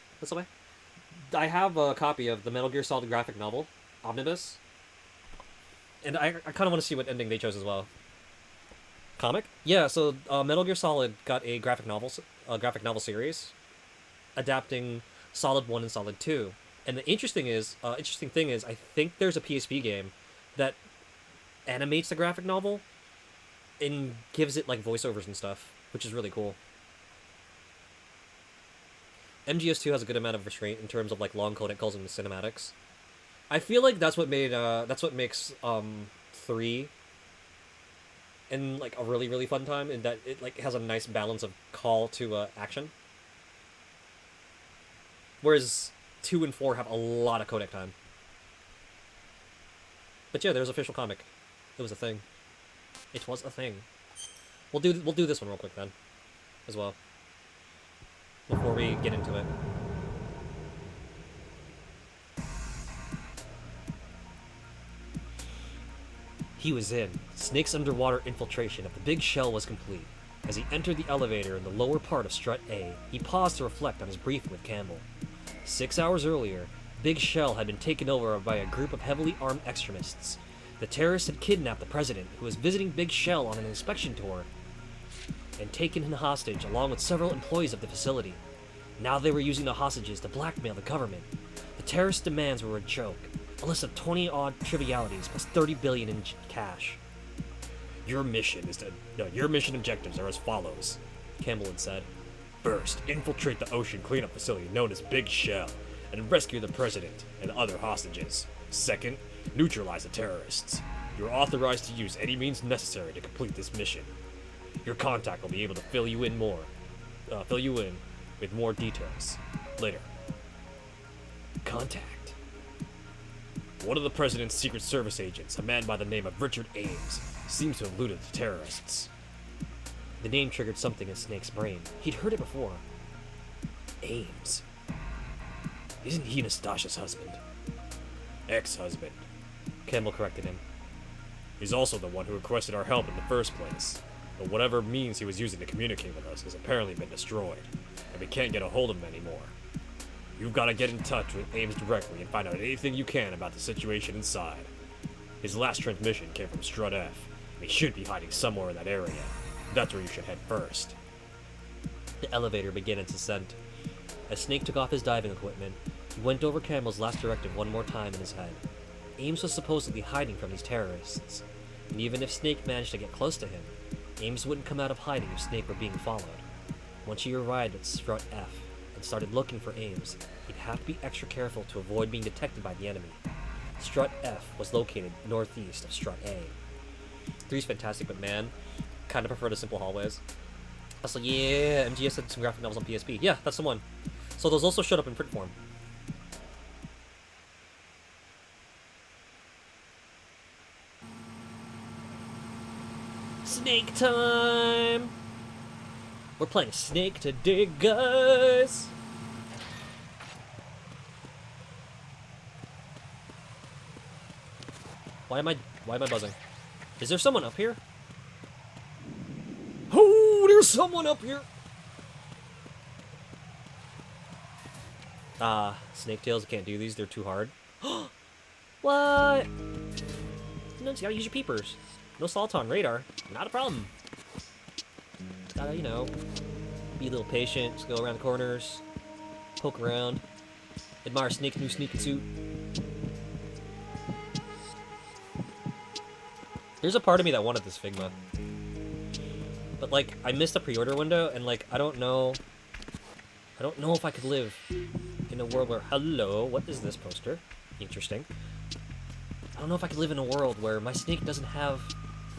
I have a copy of the Metal Gear Solid graphic novel, Omnibus. And I kind of want to see what ending they chose as well. Comic? Yeah, so Metal Gear Solid got a graphic novel series adapting Solid 1 and Solid 2. And the interesting thing is, I think there's a PSP game that animates the graphic novel and gives it like voiceovers and stuff, which is really cool. MGS2 has a good amount of restraint in terms of like long codec calls and cinematics. I feel like that's what makes 3 in like a really really fun time, in that it like has a nice balance of call to action. Whereas 2 and 4 have a lot of codec time. But yeah, there's official comic. It was a thing. It was a thing. We'll do this one real quick then, as well, before we get into it. He was in. Snake's underwater infiltration of the big shell was complete. As he entered the elevator in the lower part of Strut A, he paused to reflect on his briefing with Campbell. 6 hours earlier, Big Shell had been taken over by a group of heavily armed extremists. The terrorists had kidnapped the president, who was visiting Big Shell on an inspection tour, and taken him hostage along with several employees of the facility. Now they were using the hostages to blackmail the government. The terrorist demands were a joke, a list of 20-odd trivialities plus 30 billion in cash. Your mission objectives are as follows, Campbell had said. First, infiltrate the ocean cleanup facility known as Big Shell, and rescue the president and other hostages. Second, neutralize the terrorists. You are authorized to use any means necessary to complete this mission. Your contact will be able to fill you in with more details later. Contact. One of the president's Secret Service agents, a man by the name of Richard Ames, seems to have looted the terrorists. The name triggered something in Snake's brain. He'd heard it before. Ames. Isn't he Nastasha's husband? Ex-husband. Campbell corrected him. He's also the one who requested our help in the first place. But whatever means he was using to communicate with us has apparently been destroyed, and we can't get a hold of him anymore. You've got to get in touch with Ames directly and find out anything you can about the situation inside. His last transmission came from Strut F, and he should be hiding somewhere in that area. That's where you should head first. The elevator began its ascent. As Snake took off his diving equipment, he went over Campbell's last directive one more time in his head. Ames was supposedly hiding from these terrorists, and even if Snake managed to get close to him, Ames wouldn't come out of hiding if Snake were being followed. Once he arrived at Strut F and started looking for Ames, he'd have to be extra careful to avoid being detected by the enemy. Strut F was located northeast of Strut A. 3's fantastic, but man, kind of prefer the simple hallways. Also, yeah, MGS had some graphic novels on PSP. Yeah, that's the one. So those also showed up in print form. Snake time! We're playing Snake today, guys! Why am I buzzing? Is there someone up here? Oh, there's someone up here! Snake Tails can't do these, they're too hard. What? No, you gotta use your peepers. No salt on radar. Not a problem. Just gotta, you know, be a little patient, just go around the corners, poke around, admire Snake's new sneaking suit. There's a part of me that wanted this Figma. But, like, I missed the pre-order window, and, like, I don't know if I could live in a world where... Hello, what is this poster? Interesting. I don't know if I could live in a world where my Snake doesn't have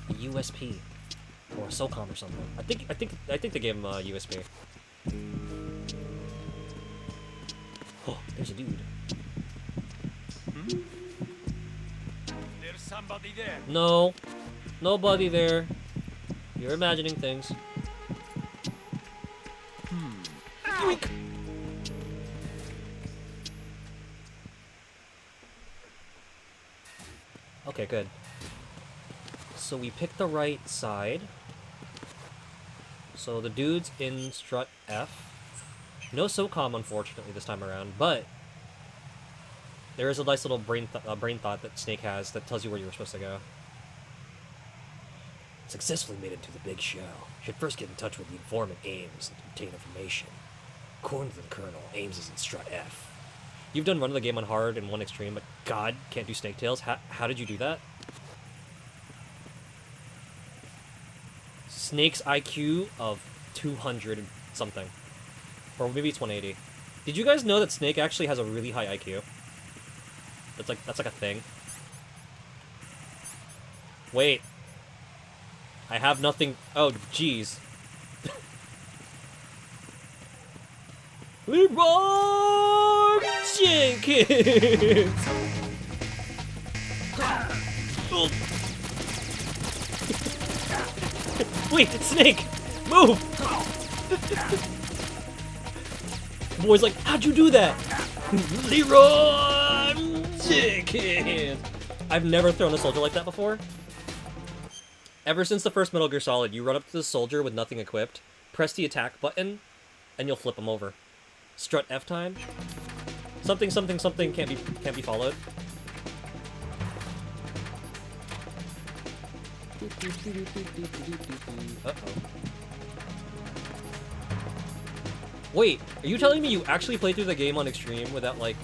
a USP or a SOCOM or something. I think they gave him a USP. Oh, there's a dude. There's somebody there. No, nobody there. You're imagining things. Yoink. Okay, good. So we picked the right side. So the dude's in Strut F. No SOCOM, unfortunately, this time around, but There is a nice little brain thought that Snake has that tells you where you were supposed to go. Successfully made it to the big show. Should first get in touch with the informant Ames and obtain information. According to the Colonel, Ames is in strut F. You've done run of the game on hard and one extreme, but God, can't do Snake Tails. How did you do that? Snake's IQ of 200 and something. Or maybe it's 180. Did you guys know that Snake actually has a really high IQ? That's like a thing. Wait. I have nothing. Oh, jeez. Leroy Jenkins! Wait, Snake! Move! Boy's like, how'd you do that? Leroy Jenkins! I've never thrown a soldier like that before. Ever since the first Metal Gear Solid, you run up to the soldier with nothing equipped, press the attack button, and you'll flip him over. Strut F time. Something can't be followed. Uh-oh. Wait, are you telling me you actually played through the game on extreme without, like,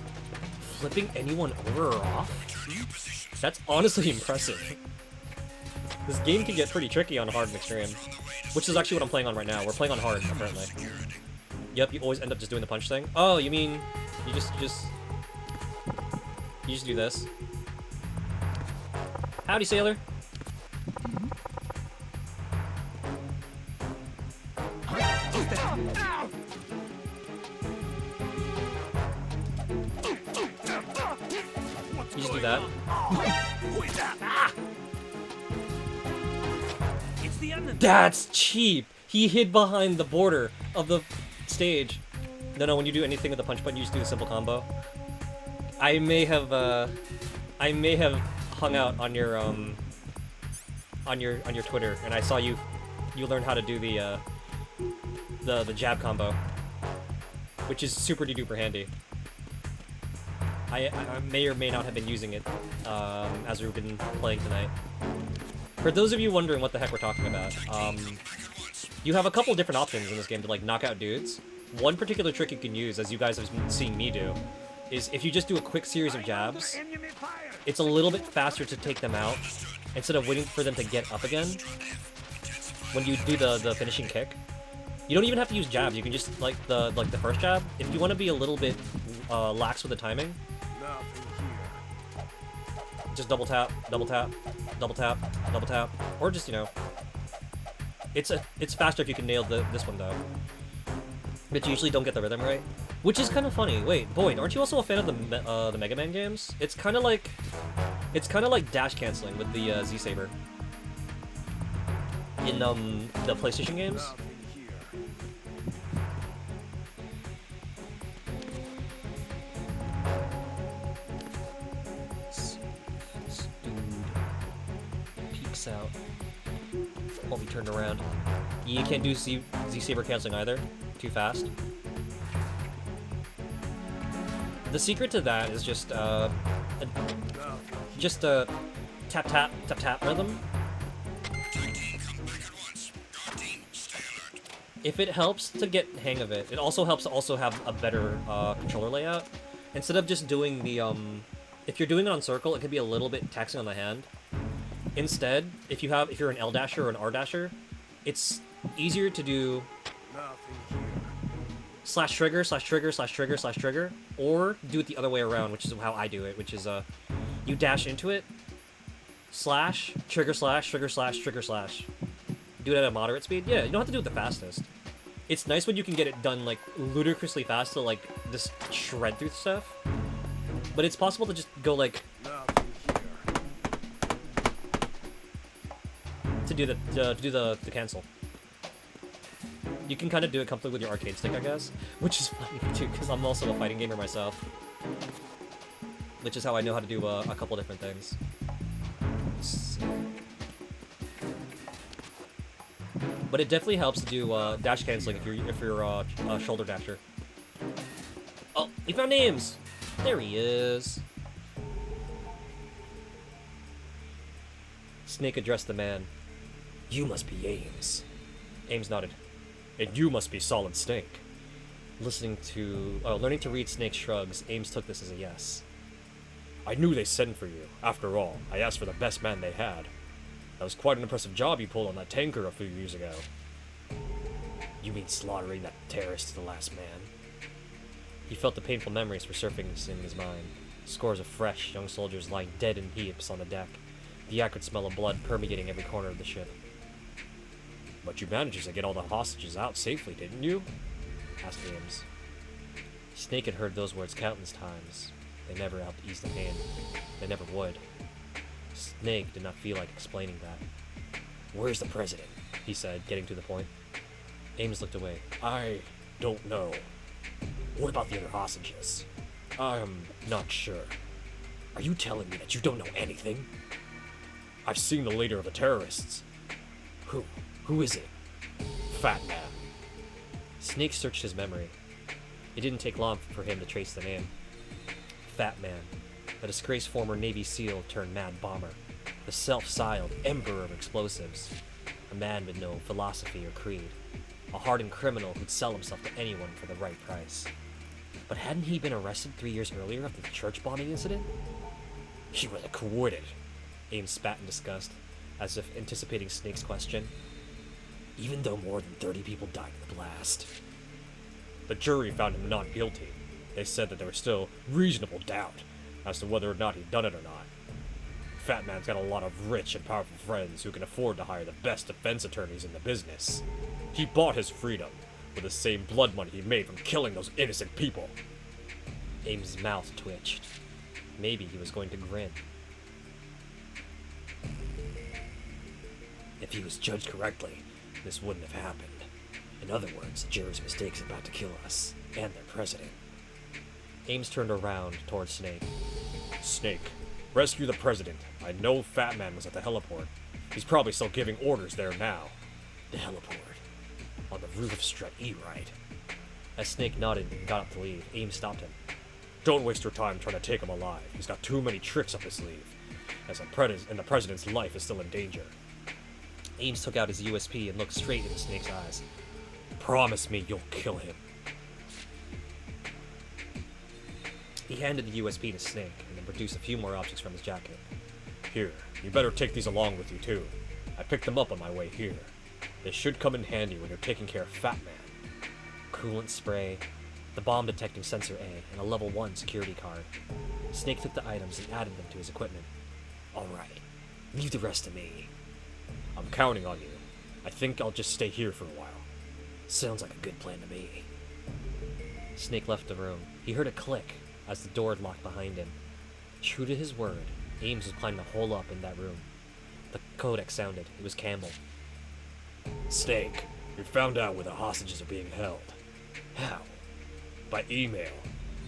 flipping anyone over or off? That's honestly impressive. This game can get pretty tricky on hard and extreme, which is actually what I'm playing on right now. We're playing on hard, apparently. Yep, you always end up just doing the punch thing. Oh, you mean you just do this? Howdy, sailor. You just do that. It's the enemy. That's cheap. He hid behind the border of the stage. No, when you do anything with the punch button, you just do the simple combo. I may have hung out on your Twitter, and I saw you learn how to do the jab combo, which is super duper handy. I may or may not have been using it as we've been playing tonight. For those of you wondering what the heck we're talking about, you have a couple different options in this game to like knock out dudes. One particular trick you can use, as you guys have been seeing me do, is if you just do a quick series of jabs, it's a little bit faster to take them out instead of waiting for them to get up again. When you do the finishing kick, you don't even have to use jabs. You can just like the first jab. If you want to be a little bit lax with the timing, just double tap, double tap, double tap, double tap, or just, you know, it's faster if you can nail this one though. But you usually don't get the rhythm right, which is kind of funny. Wait, Boyd, aren't you also a fan of the Mega Man games? It's kind of like dash canceling with the Z Saber in the PlayStation games. Out while we turned around. You can't do Z Saber canceling either. Too fast. The secret to that is just a tap tap tap tap rhythm. If it helps to get the hang of it, it also helps to also have a better controller layout. Instead of just doing the if you're doing it on circle, it could be a little bit taxing on the hand. Instead, if you're an L dasher or an R dasher, it's easier to do slash trigger, slash trigger, slash trigger, slash trigger, or do it the other way around, which is how I do it, which is you dash into it, slash, trigger slash, trigger slash, trigger slash. Do it at a moderate speed. Yeah, you don't have to do it the fastest. It's nice when you can get it done like ludicrously fast to like just shred through stuff. But it's possible to just go like to do the cancel. You can kind of do it comfortably with your arcade stick, I guess, which is funny too, because I'm also a fighting gamer myself, which is how I know how to do a couple different things. But it definitely helps to do dash canceling if you're a shoulder dasher. Oh, we found names. There he is. Snake addressed the man. You must be Ames. Ames nodded. And you must be Solid Snake. Learning to read Snake's shrugs, Ames took this as a yes. I knew they sent for you. After all, I asked for the best man they had. That was quite an impressive job you pulled on that tanker a few years ago. You mean slaughtering that terrorist to the last man? He felt the painful memories resurfacing in his mind. Scores of fresh, young soldiers lying dead in heaps on the deck. The acrid smell of blood permeating every corner of the ship. But you managed to get all the hostages out safely, didn't you? Asked Ames. Snake had heard those words countless times. They never helped ease the pain. They never would. Snake did not feel like explaining that. Where's the president? He said, getting to the point. Ames looked away. I don't know. What about the other hostages? I'm not sure. Are you telling me that you don't know anything? I've seen the leader of the terrorists. Who? Who is it? Fat Man. Snake searched his memory. It didn't take long for him to trace the name. Fat Man, a disgraced former Navy SEAL turned mad bomber, the self-styled emperor of explosives, a man with no philosophy or creed, a hardened criminal who'd sell himself to anyone for the right price. But hadn't he been arrested 3 years earlier after the church bombing incident? He was acquitted. Ames spat in disgust, as if anticipating Snake's question. Even though more than 30 people died in the blast. The jury found him not guilty. They said that there was still reasonable doubt as to whether or not he'd done it or not. Fat Man's got a lot of rich and powerful friends who can afford to hire the best defense attorneys in the business. He bought his freedom with the same blood money he made from killing those innocent people. Ames' mouth twitched. Maybe he was going to grin. If he was judged correctly, this wouldn't have happened. In other words, the jury's mistake is about to kill us, and their president. Ames turned around towards Snake. Snake, rescue the president. I know Fat Man was at the heliport. He's probably still giving orders there now. The heliport. On the roof of Strut E, right? As Snake nodded and got up to leave, Ames stopped him. Don't waste your time trying to take him alive. He's got too many tricks up his sleeve, and the president's life is still in danger. Ames took out his USP and looked straight into Snake's eyes. Promise me you'll kill him. He handed the USP to Snake and then produced a few more objects from his jacket. Here, you better take these along with you too. I picked them up on my way here. They should come in handy when you're taking care of Fat Man. Coolant spray, the bomb detecting sensor A, and a level 1 security card. Snake took the items and added them to his equipment. Alright, leave the rest to me. I'm counting on you. I think I'll just stay here for a while. Sounds like a good plan to me. Snake left the room. He heard a click as the door locked behind him. True to his word, Ames was planning to hole up in that room. The codec sounded. It was Campbell. Snake, we found out where the hostages are being held. How? By email.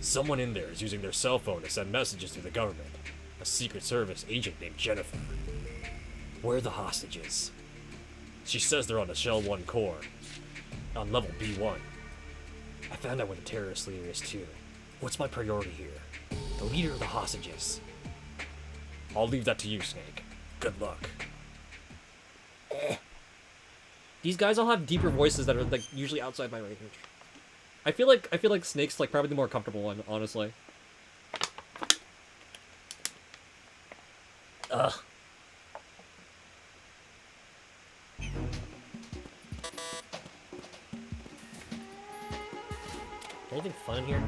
Someone in there is using their cell phone to send messages to the government. A Secret Service agent named Jennifer. Where are the hostages? She says they're on the Shell 1 core. On level B1. I found out where the terrorist leader is too. What's my priority here? The leader of the hostages. I'll leave that to you, Snake. Good luck. These guys all have deeper voices that are like usually outside my range. I feel like Snake's like probably the more comfortable one, honestly. Ugh. Anything fun in here?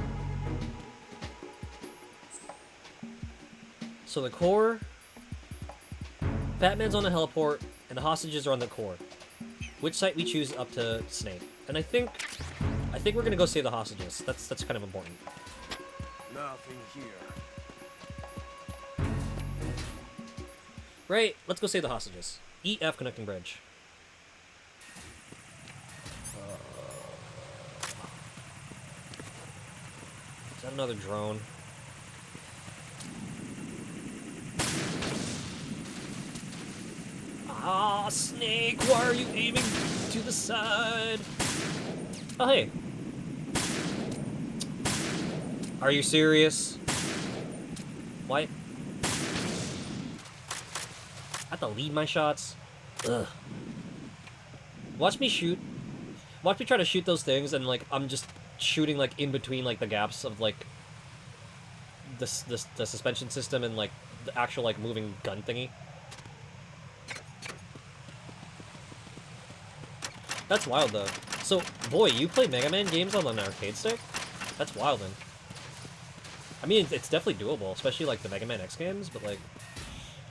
So the core, Fat Man's on the heliport, and the hostages are on the core. Which site we choose up to Snake. And I think we're gonna go save the hostages. That's kind of important. Nothing here. Right, let's go save the hostages. Eat F connecting bridge. Is that another drone? Ah, Snake, why are you aiming to the side? Oh, hey. Are you serious? What? have to lead my shots. Ugh. Watch me shoot. Watch me try to shoot those things, and like I'm just shooting like in between like the gaps of like the suspension system and like the actual like moving gun thingy. That's wild though. So, boy, you play Mega Man games on an arcade stick? That's wild, then. I mean, it's definitely doable, especially like the Mega Man X games, but like,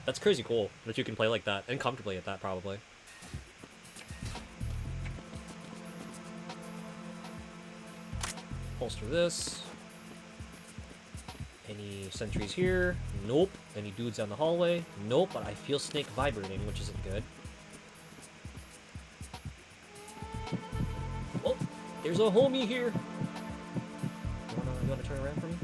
that's crazy cool that you can play like that, and comfortably at that, probably. Holster this. Any sentries here? Nope. Any dudes down the hallway? Nope, but I feel Snake vibrating, which isn't good. Oh, there's a homie here. You wanna turn around for me?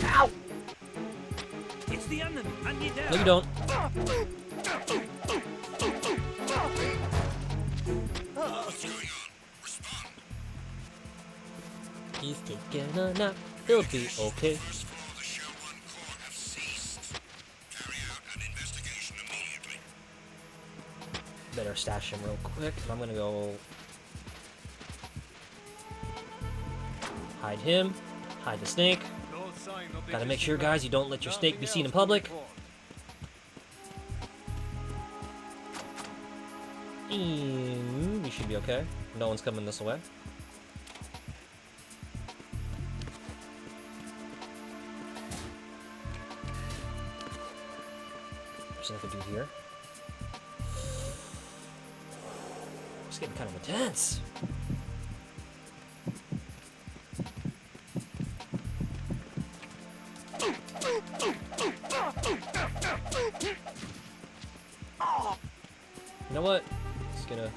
Ow! It's the enemy. I need help. No, you don't. What's going on? Respond. He's taking a nap. He'll be okay. Forces for the Shell 1 Corps have ceased. Carry out an investigation immediately. Better stash him real quick. I'm gonna go hide him. Hide the snake. No sign of Gotta make sure, guys, you don't let your snake be seen in public. And we should be okay. No one's coming this way. There's nothing to do here. It's getting kind of intense. You know what? Just gonna...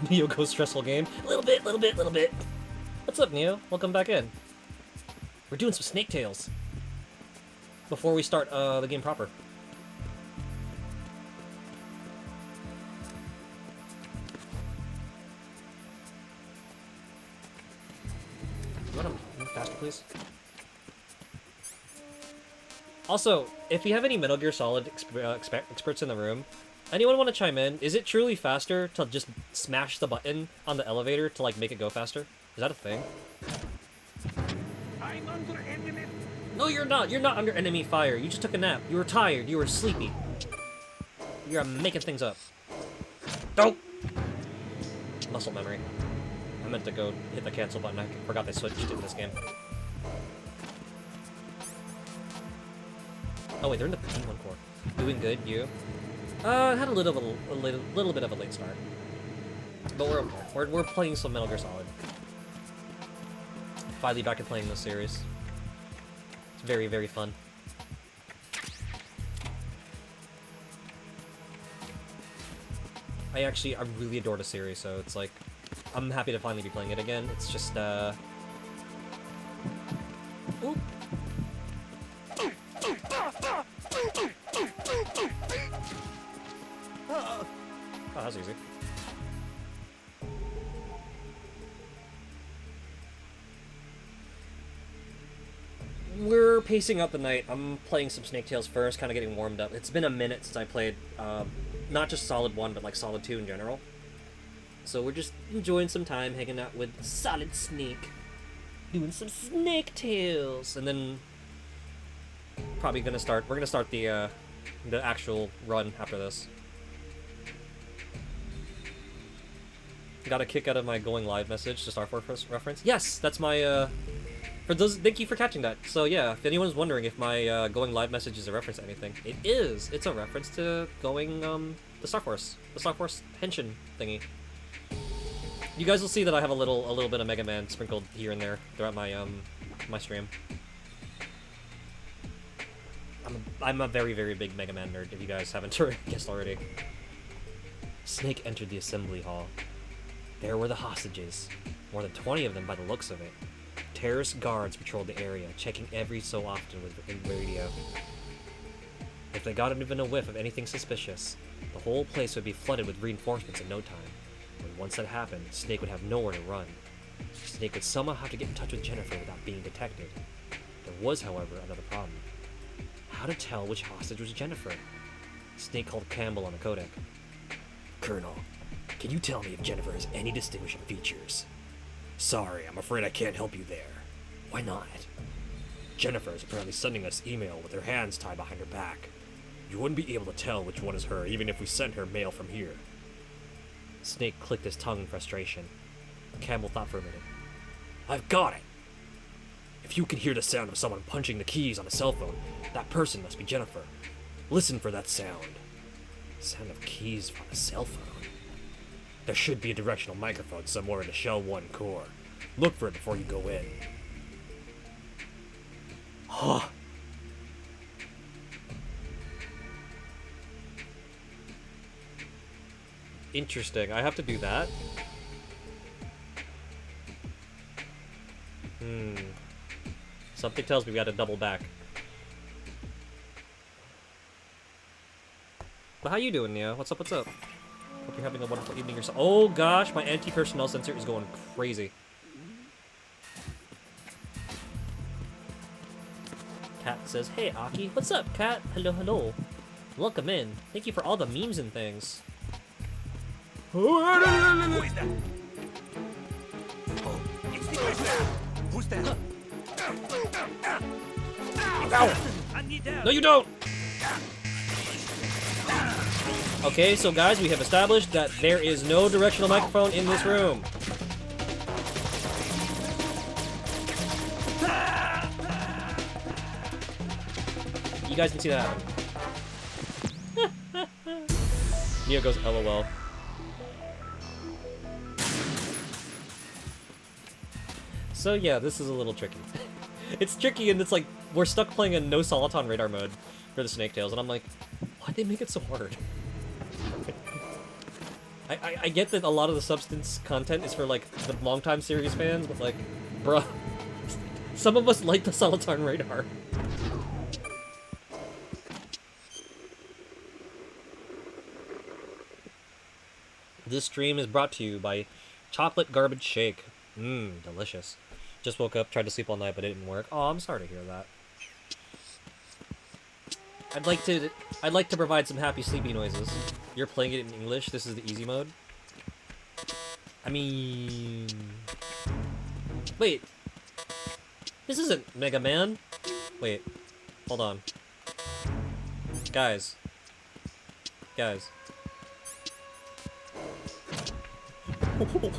Neo goes stressful game. A little bit. What's up, Neo? Welcome back in. We're doing some Snake Tales. Before we start the game proper. You wanna move faster, please? Also, if you have any Metal Gear Solid experts in the room, anyone want to chime in? Is it truly faster to just smash the button on the elevator to like make it go faster? Is that a thing? I'm under enemy. No, you're not. You're not under enemy fire. You just took a nap. You were tired. You were sleepy. You're making things up. Don't. Muscle memory. I meant to go hit the cancel button. I forgot they switched it in this game. Oh wait, they're in the P1 core. Doing good, you? Had a little bit of a late start, but we're okay. We're playing some Metal Gear Solid. Finally back to playing this series. It's very, very fun. I really adore the series, so it's like I'm happy to finally be playing it again. It's just Oop. Oh, that was easy. We're pacing out the night. I'm playing some Snake Tales first, kind of getting warmed up. It's been a minute since I played, not just Solid 1, but like Solid 2 in general. So we're just enjoying some time hanging out with Solid Snake. Doing some Snake Tales. And then we're gonna start the actual run after this. Got a kick out of my going live message to Star Force reference. Yes, that's my, for those, thank you for catching that. So yeah, if anyone's wondering if my going live message is a reference to anything, it is. It's a reference to going the Star Force Henshin thingy. You guys will see that I have a little bit of Mega Man sprinkled here and there throughout my my stream. I'm a very, very big Mega Man nerd, if you guys haven't guessed already. Snake entered the assembly hall. There were the hostages, more than 20 of them by the looks of it. Terrorist guards patrolled the area, checking every so often with radio. If they got even a whiff of anything suspicious, the whole place would be flooded with reinforcements in no time. And once that happened, Snake would have nowhere to run. Snake would somehow have to get in touch with Jennifer without being detected. There was, however, another problem. How to tell which hostage was Jennifer? Snake called Campbell on the codec. Colonel, can you tell me if Jennifer has any distinguishing features? Sorry, I'm afraid I can't help you there. Why not? Jennifer is apparently sending us email with her hands tied behind her back. You wouldn't be able to tell which one is her, even if we sent her mail from here. Snake clicked his tongue in frustration. Campbell thought for a minute. I've got it! If you can hear the sound of someone punching the keys on a cell phone, that person must be Jennifer. Listen for that sound. Sound of keys on a cell phone. There should be a directional microphone somewhere in the Shell 1 core. Look for it before you go in. Huh. Interesting. I have to do that? Something tells me we gotta double back. But how you doing, Neo? What's up, what's up? Hope you're having a wonderful evening yourself. Oh gosh, my anti-personnel sensor is going crazy. Cat says, hey Aki, what's up, Cat? Hello, hello. Welcome in. Thank you for all the memes and things. Who is that? Oh, it's the prisoner. Who's that? I need help. No, you don't! Okay, so guys, we have established that there is no directional microphone in this room. You guys can see that happen. Neo goes LOL. So yeah, this is a little tricky. It's tricky and it's like, we're stuck playing in no Soliton radar mode for the Snake Tales, and I'm like, why'd they make it so hard? I get that a lot of the substance content is for like the longtime series fans, but like, bruh, some of us like the Soliton radar. This stream is brought to you by Chocolate Garbage Shake. Mmm, delicious. Just woke up, tried to sleep all night, but it didn't work. Oh, I'm sorry to hear that. I'd like to provide some happy sleepy noises. You're playing it in English. This is the easy mode. I mean, wait. This isn't Mega Man. Wait, hold on. Guys.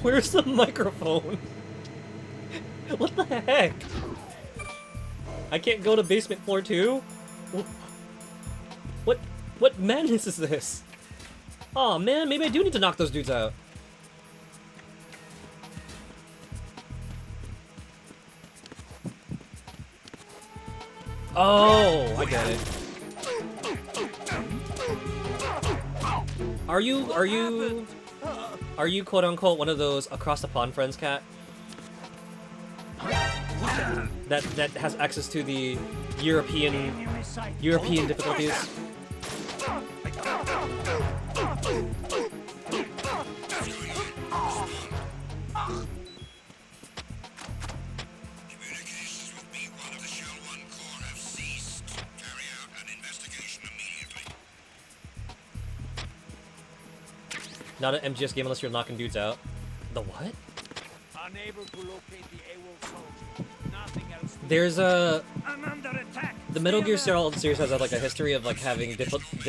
Where's the microphone? What the heck? I can't go to basement floor 2? What madness is this? Aw, man, maybe I do need to knock those dudes out. Oh, I get it. Are you quote unquote one of those across the pond friends, Cat? That has access to the European difficulties? Communications with B1 of the Shell 1 core have ceased. Carry out an investigation immediately. Not an MGS game unless you're knocking dudes out. The what? Unable to locate the AWOL soldier. Nothing else. There's a... I'm under attack. The Metal Gear Solid series has like a history of like having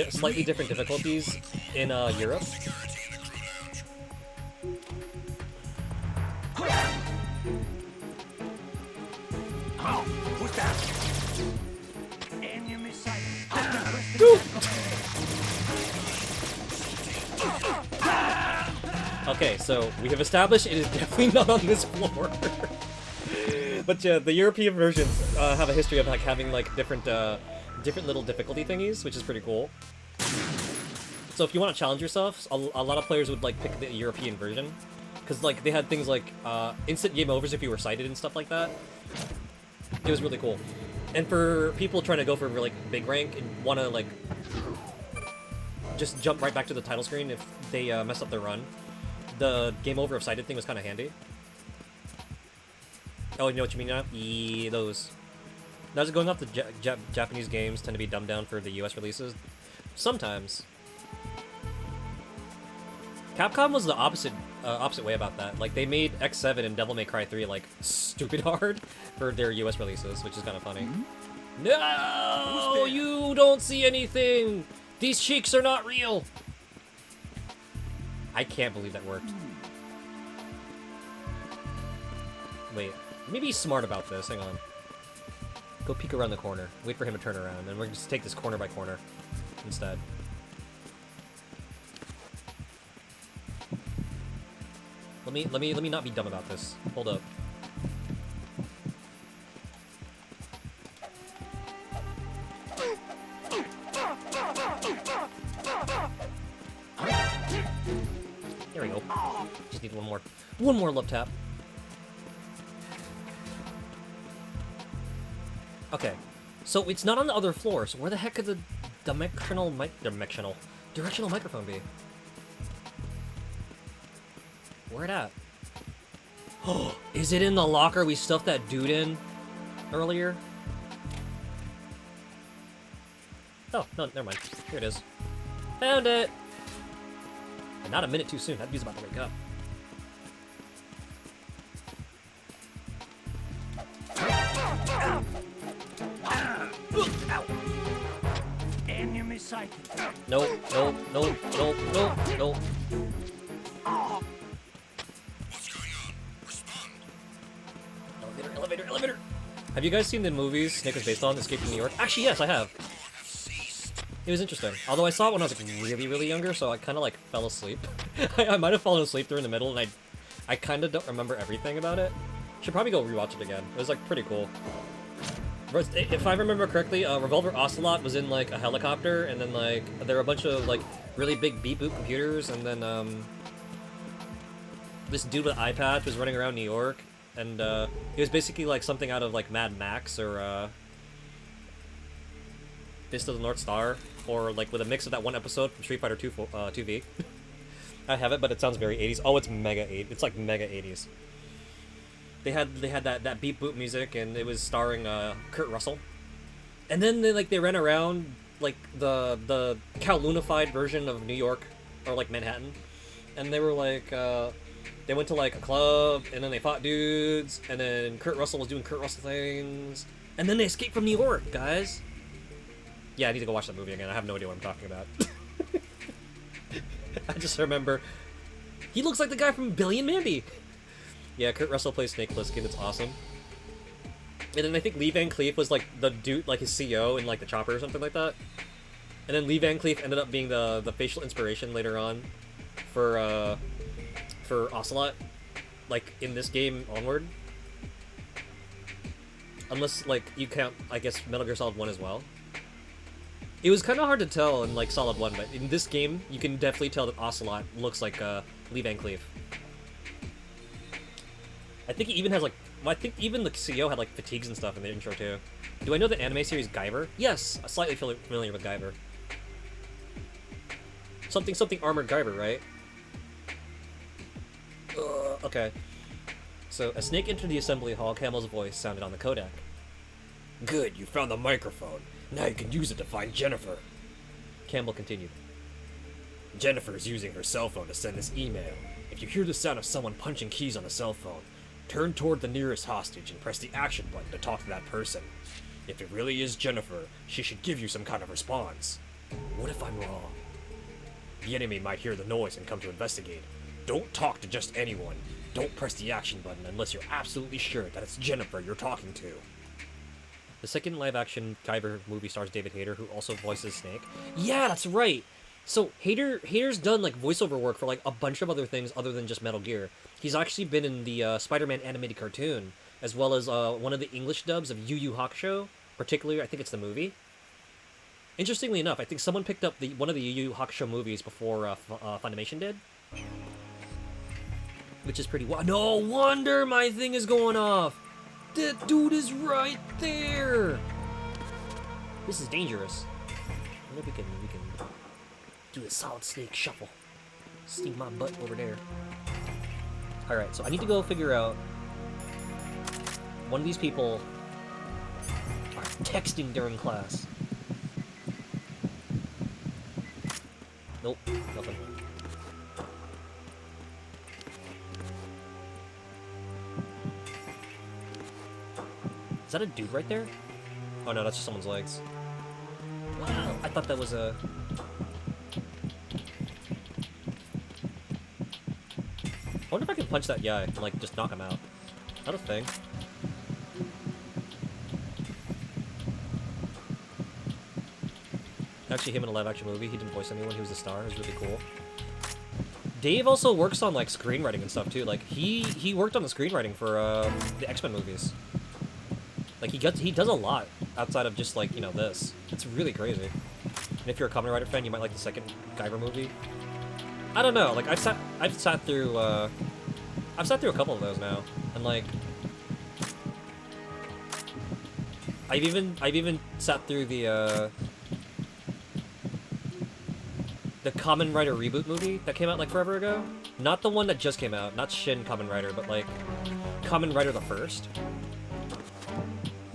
slightly different difficulties in Europe. Security in the crew lounge. Who's that? Enemy sighted. Okay, so we have established it is definitely not on this floor. But yeah, the European versions have a history of like having like different little difficulty thingies, which is pretty cool. So if you want to challenge yourself, a lot of players would like pick the European version, because like they had things like instant game overs if you were sighted and stuff like that. It was really cool. And for people trying to go for like big rank and want to like just jump right back to the title screen if they mess up their run, the game over if cited thing was kind of handy. Oh, you know what you mean now? Those. Now, going off the Japanese games tend to be dumbed down for the US releases. Sometimes. Capcom was the opposite way about that. Like, they made X7 and Devil May Cry 3, like, stupid hard for their US releases, which is kind of funny. No! You don't see anything! These cheeks are not real! I can't believe that worked. Wait, let me be smart about this. Hang on. Go peek around the corner. Wait for him to turn around, and we're just take this corner by corner instead. Let me not be dumb about this. Hold up. There we go. Just need one more love tap. Okay, so it's not on the other floor. So where the heck could the directional microphone be? Where it at? Oh, is it in the locker we stuffed that dude in earlier? Oh, no, never mind. Here it is. Found it! And not a minute too soon. That dude's about to wake up. Enemy sighted. Nope, nope, nope, nope, nope, nope. What's going on? Respond. Elevator, elevator, elevator! Have you guys seen the movies Snake was based on, Escape from New York? Actually, yes, I have. It was interesting. Although I saw it when I was like really, really younger, so I kind of like fell asleep. I might have fallen asleep during the middle, and I kind of don't remember everything about it. Should probably go rewatch it again. It was like pretty cool. If I remember correctly, Revolver Ocelot was in like a helicopter, and then like there were a bunch of like really big beep boop computers, and then this dude with an eye patch was running around New York, and he was basically like something out of like Mad Max or Fist of the North Star, or like with a mix of that one episode from Street Fighter 2V. I have it, but it sounds very 80s. Oh, it's mega 80s. It's like mega 80s. They had that beep boop music, and it was starring Kurt Russell. And then they ran around like the Kowloonified version of New York, or like Manhattan, and they were like they went to like a club, and then they fought dudes, and then Kurt Russell was doing Kurt Russell things, and then they escaped from New York, guys. Yeah, I need to go watch that movie again. I have no idea what I'm talking about. I just remember he looks like the guy from Billy and Mandy. Yeah, Kurt Russell plays Snake Plissken. It's awesome. And then I think Lee Van Cleef was like the dude, like his CEO in like the Chopper or something like that. And then Lee Van Cleef ended up being the facial inspiration later on for Ocelot, like in this game onward. Unless like you count, I guess, Metal Gear Solid 1 as well. It was kind of hard to tell in like Solid 1, but in this game you can definitely tell that Ocelot looks like Lee Van Cleef. I think he even has like, well, I think even the CEO had like fatigues and stuff in the intro too. Do I know the anime series Guyver? Yes, I'm slightly familiar with Guyver. Something Armored Guyver, right? Okay. So, as Snake entered the assembly hall, Camel's voice sounded on the codec. Good, you found the microphone. Now you can use it to find Jennifer. Campbell continued. Jennifer's using her cell phone to send this email. If you hear the sound of someone punching keys on a cell phone, turn toward the nearest hostage and press the action button to talk to that person. If it really is Jennifer, she should give you some kind of response. What if I'm wrong? The enemy might hear the noise and come to investigate. Don't talk to just anyone. Don't press the action button unless you're absolutely sure that it's Jennifer you're talking to. The second live-action Guyver movie stars David Hayter, who also voices Snake. Yeah, that's right! So, Hayter's done, like, voiceover work for, like, a bunch of other things other than just Metal Gear. He's actually been in the Spider-Man animated cartoon, as well as one of the English dubs of Yu Yu Hakusho, particularly, I think it's the movie. Interestingly enough, I think someone picked up one of the Yu Yu Hakusho movies before Funimation did. Which is pretty wild. No wonder my thing is going off! That dude is right there! This is dangerous. I wonder if we can do the Solid Snake shuffle. See my butt over there. Alright, so I need to go figure out... One of these people are texting during class. Nope, nothing. Is that a dude right there? Oh no, that's just someone's legs. Wow, I thought that was a... I wonder if I can punch that guy and, like, just knock him out. Is that a thing? Actually, him in a live-action movie, he didn't voice anyone, he was the star, it was really cool. Dave also works on, like, screenwriting and stuff, too. Like, he worked on the screenwriting for, the X-Men movies. Like, he does a lot outside of just, like, you know, this. It's really crazy. And if you're a Kamen Rider fan, you might like the second Guyver movie. I don't know, like, I've sat through a couple of those now, and, like, I've even sat through the Kamen Rider reboot movie that came out, like, forever ago. Not the one that just came out, not Shin Kamen Rider, but, like, Kamen Rider the First.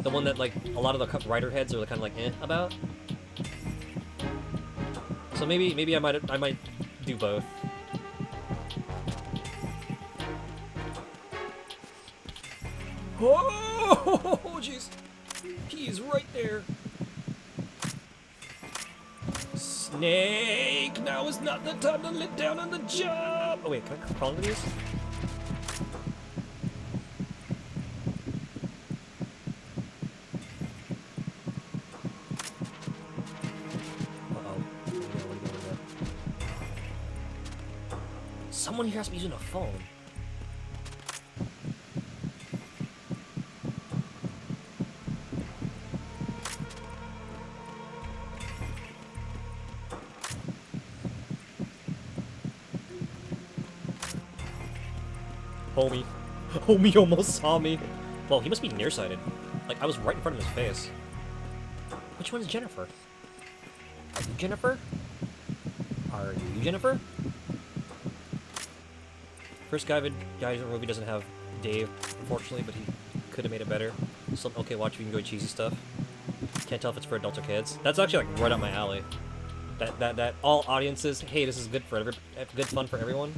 The one that, like, a lot of the writer heads are kind of like, eh, about. So maybe I might do both. Oh, jeez. He's right there. Snake, now is not the time to let down on the job. Oh wait, can I crawl into these? Someone here has to be using a phone. Homie. Homie almost saw me. Well, he must be nearsighted. Like, I was right in front of his face. Which one is Jennifer? Are you Jennifer? Are you Jennifer? First Guyver movie doesn't have Dave, unfortunately, but he could have made it better. Some okay watch if you enjoy cheesy stuff. Can't tell if it's for adults or kids. That's actually like right up my alley. That all audiences, hey, this is good for good fun for everyone.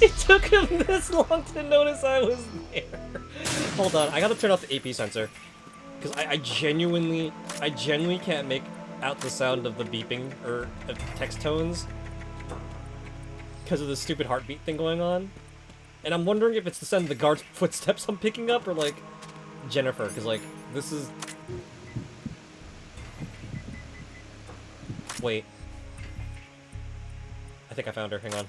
It took him this long to notice I was there. Hold on, I gotta turn off the AP sensor. Because I genuinely can't make out the sound of the beeping or text tones. Because of the stupid heartbeat thing going on. And I'm wondering if it's the sound of the guard's footsteps I'm picking up or like Jennifer, because like this is... Wait. I think I found her, hang on.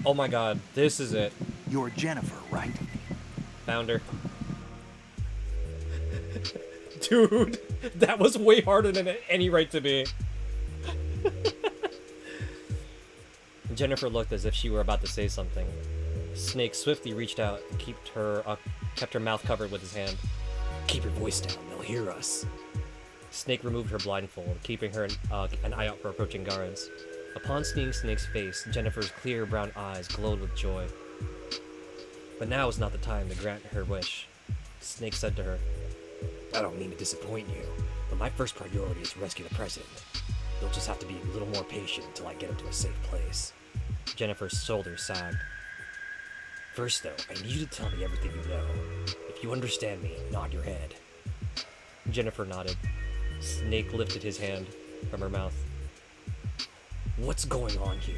Oh my god, this is it. You're Jennifer, right? Found her. Dude, that was way harder than it any right to be. Jennifer looked as if she were about to say something. Snake swiftly reached out and kept her mouth covered with his hand. Keep your voice down, they'll hear us. Snake removed her blindfold, keeping her an eye out for approaching guards. Upon seeing Snake's face, Jennifer's clear brown eyes glowed with joy. But now is not the time to grant her wish. Snake said to her, I don't mean to disappoint you, but my first priority is to rescue the president. You'll just have to be a little more patient until I get him to a safe place. Jennifer's shoulders sagged. First, though, I need you to tell me everything you know. If you understand me, nod your head. Jennifer nodded. Snake lifted his hand from her mouth. What's going on here?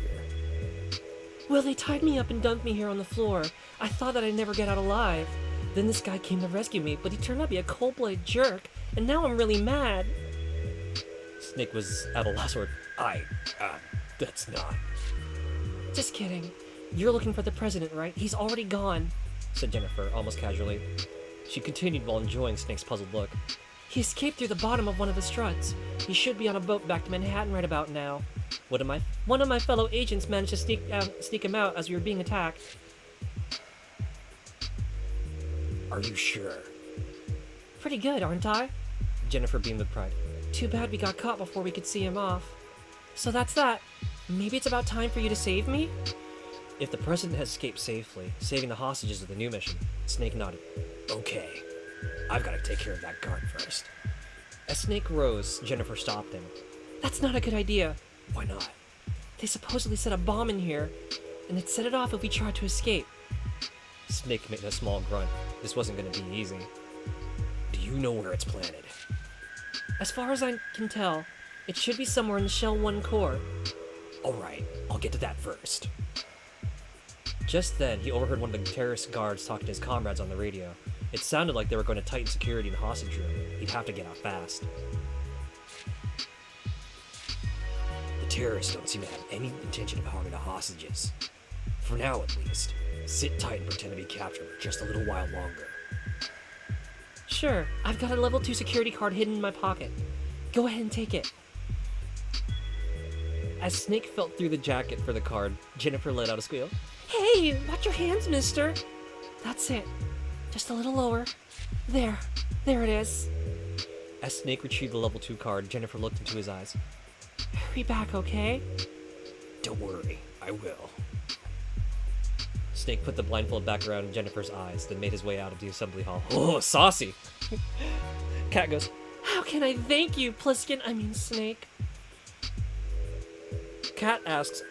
Well, they tied me up and dumped me here on the floor. I thought that I'd never get out alive. Then this guy came to rescue me, but he turned out to be a cold-blooded jerk, and now I'm really mad. Snake was at a loss for That's not... Just kidding. You're looking for the president, right? He's already gone. said Jennifer, almost casually. She continued while enjoying Snake's puzzled look. He escaped through the bottom of one of the struts. He should be on a boat back to Manhattan right about now. One of my fellow agents managed to sneak him out as we were being attacked. Are you sure? Pretty good, aren't I? Jennifer beamed with pride. Too bad we got caught before we could see him off. So that's that. Maybe it's about time for you to save me? If the president has escaped safely, saving the hostages is the new mission. Snake nodded. Okay. I've got to take care of that guard first. As Snake rose, Jennifer stopped him. That's not a good idea. Why not? They supposedly set a bomb in here, and they'd set it off if we tried to escape. Snake made a small grunt. This wasn't going to be easy. Do you know where it's planted? As far as I can tell, it should be somewhere in the Shell 1 core. Alright, I'll get to that first. Just then, he overheard one of the terrorist guards talking to his comrades on the radio. It sounded like they were going to tighten security in the hostage room. He'd have to get out fast. The terrorists don't seem to have any intention of harming the hostages. For now, at least. Sit tight and pretend to be captured for just a little while longer. Sure, I've got a level 2 security card hidden in my pocket. Go ahead and take it. As Snake felt through the jacket for the card, Jennifer let out a squeal. Hey, watch your hands, mister. That's it. Just a little lower. There it is. As Snake retrieved the level 2 card, Jennifer looked into his eyes. Hurry back, okay? Don't worry, I will. Snake put the blindfold back around Jennifer's eyes, then made his way out of the assembly hall. Oh, saucy! Cat goes, How can I thank you, Snake? Cat asks,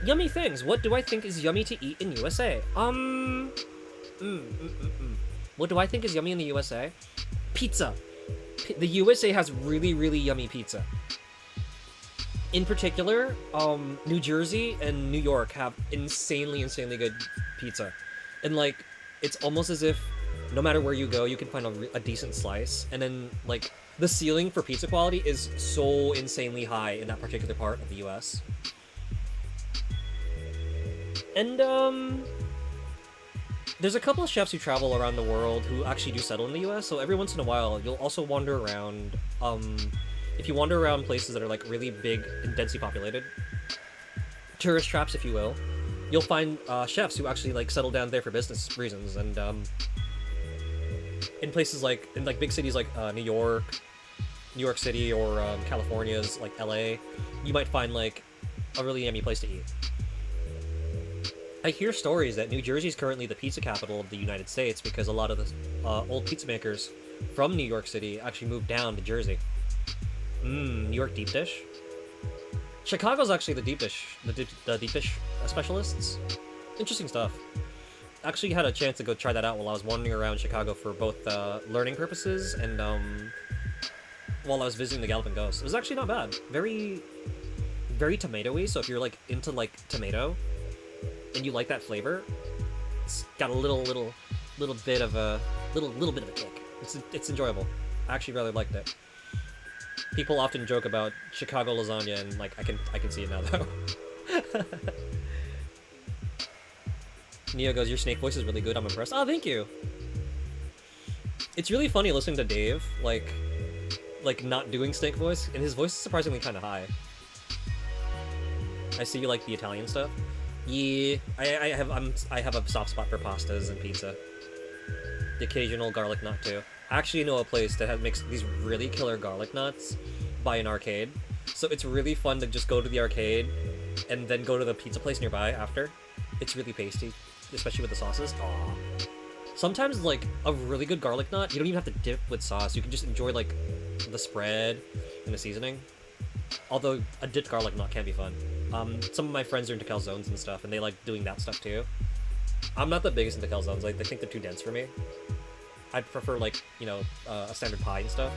Yummy things, what do I think is yummy to eat in USA? What do I think is yummy in the USA? Pizza. The USA has really, really yummy pizza. In particular, New Jersey and New York have insanely good pizza. And, like, it's almost as if no matter where you go, you can find a decent slice. And then, like, the ceiling for pizza quality is so insanely high in that particular part of the US. And, there's a couple of chefs who travel around the world who actually do settle in the US, so every once in a while, you'll also wander around, if you wander around places that are, like, really big and densely populated, tourist traps, if you will, you'll find, chefs who actually, like, settle down there for business reasons, and, in places like, in, like, big cities like, New York City, or, California's, like, LA, you might find, like, a really yummy place to eat. I hear stories that New Jersey is currently the pizza capital of the United States because a lot of the old pizza makers from New York City actually moved down to Jersey. New York deep dish. Chicago's actually the deep dish specialists. Interesting stuff. Actually had a chance to go try that out while I was wandering around Chicago for both learning purposes and while I was visiting the Galloping Ghost. It was actually not bad. Very, very tomatoey. So if you're like into like tomato and you like that flavor, it's got a little bit of a little bit of a kick. It's enjoyable. I actually really liked it. People often joke about Chicago lasagna, and like I can see it now though. Neo goes, "Your Snake voice is really good. I'm impressed." Oh, thank you. It's really funny listening to Dave, like not doing Snake voice, and his voice is surprisingly kind of high. I see you like the Italian stuff. Yeah, I have a soft spot for pastas and pizza. The occasional garlic nut too. I actually know a place that makes these really killer garlic nuts by an arcade. So it's really fun to just go to the arcade and then go to the pizza place nearby after. It's really tasty, especially with the sauces. Aw. Sometimes, like, a really good garlic knot, you don't even have to dip with sauce. You can just enjoy, like, the spread and the seasoning. Although, a dipped garlic knot can be fun. Some of my friends are into calzones and stuff, and they like doing that stuff too. I'm not the biggest into calzones. Like, I think they're too dense for me. I'd prefer, like, you know, a standard pie and stuff.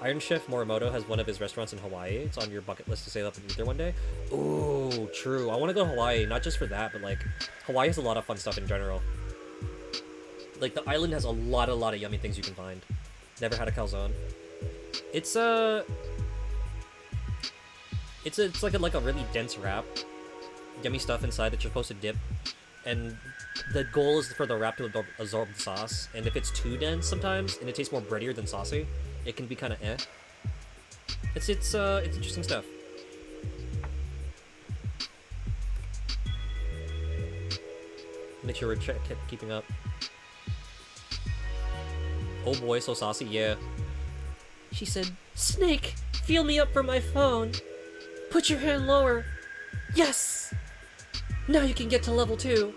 Iron Chef Morimoto has one of his restaurants in Hawaii. It's on your bucket list to sail up and eat there one day. Ooh, true. I want to go to Hawaii, not just for that, but, like, Hawaii has a lot of fun stuff in general. Like, the island has a lot of yummy things you can find. Never had a calzone. It's like a really dense wrap. Yummy stuff inside that you're supposed to dip. And the goal is for the wrap to absorb the sauce. And if it's too dense sometimes, and it tastes more breadier than saucy, it can be kind of eh. It's interesting stuff. Make sure we're keeping up. Oh boy, so saucy, yeah. She said, Snake, feel me up from my phone. Put your hand lower. Yes! Now you can get to level 2.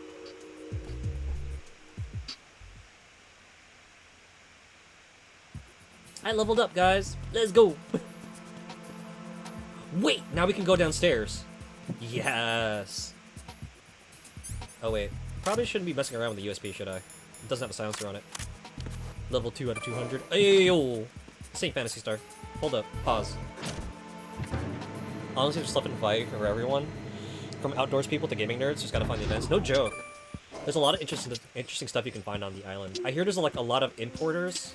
I leveled up, guys. Let's go. Wait, now we can go downstairs. Yes. Oh wait, probably shouldn't be messing around with the USB, should I? It doesn't have a silencer on it. Level 2 out of 200. Ayo! This ain't Phantasy Star. Hold up. Pause. Honestly, just left and fight for everyone. From outdoors people to gaming nerds, just gotta find the events. No joke. There's a lot of interesting stuff you can find on the island. I hear there's like a lot of importers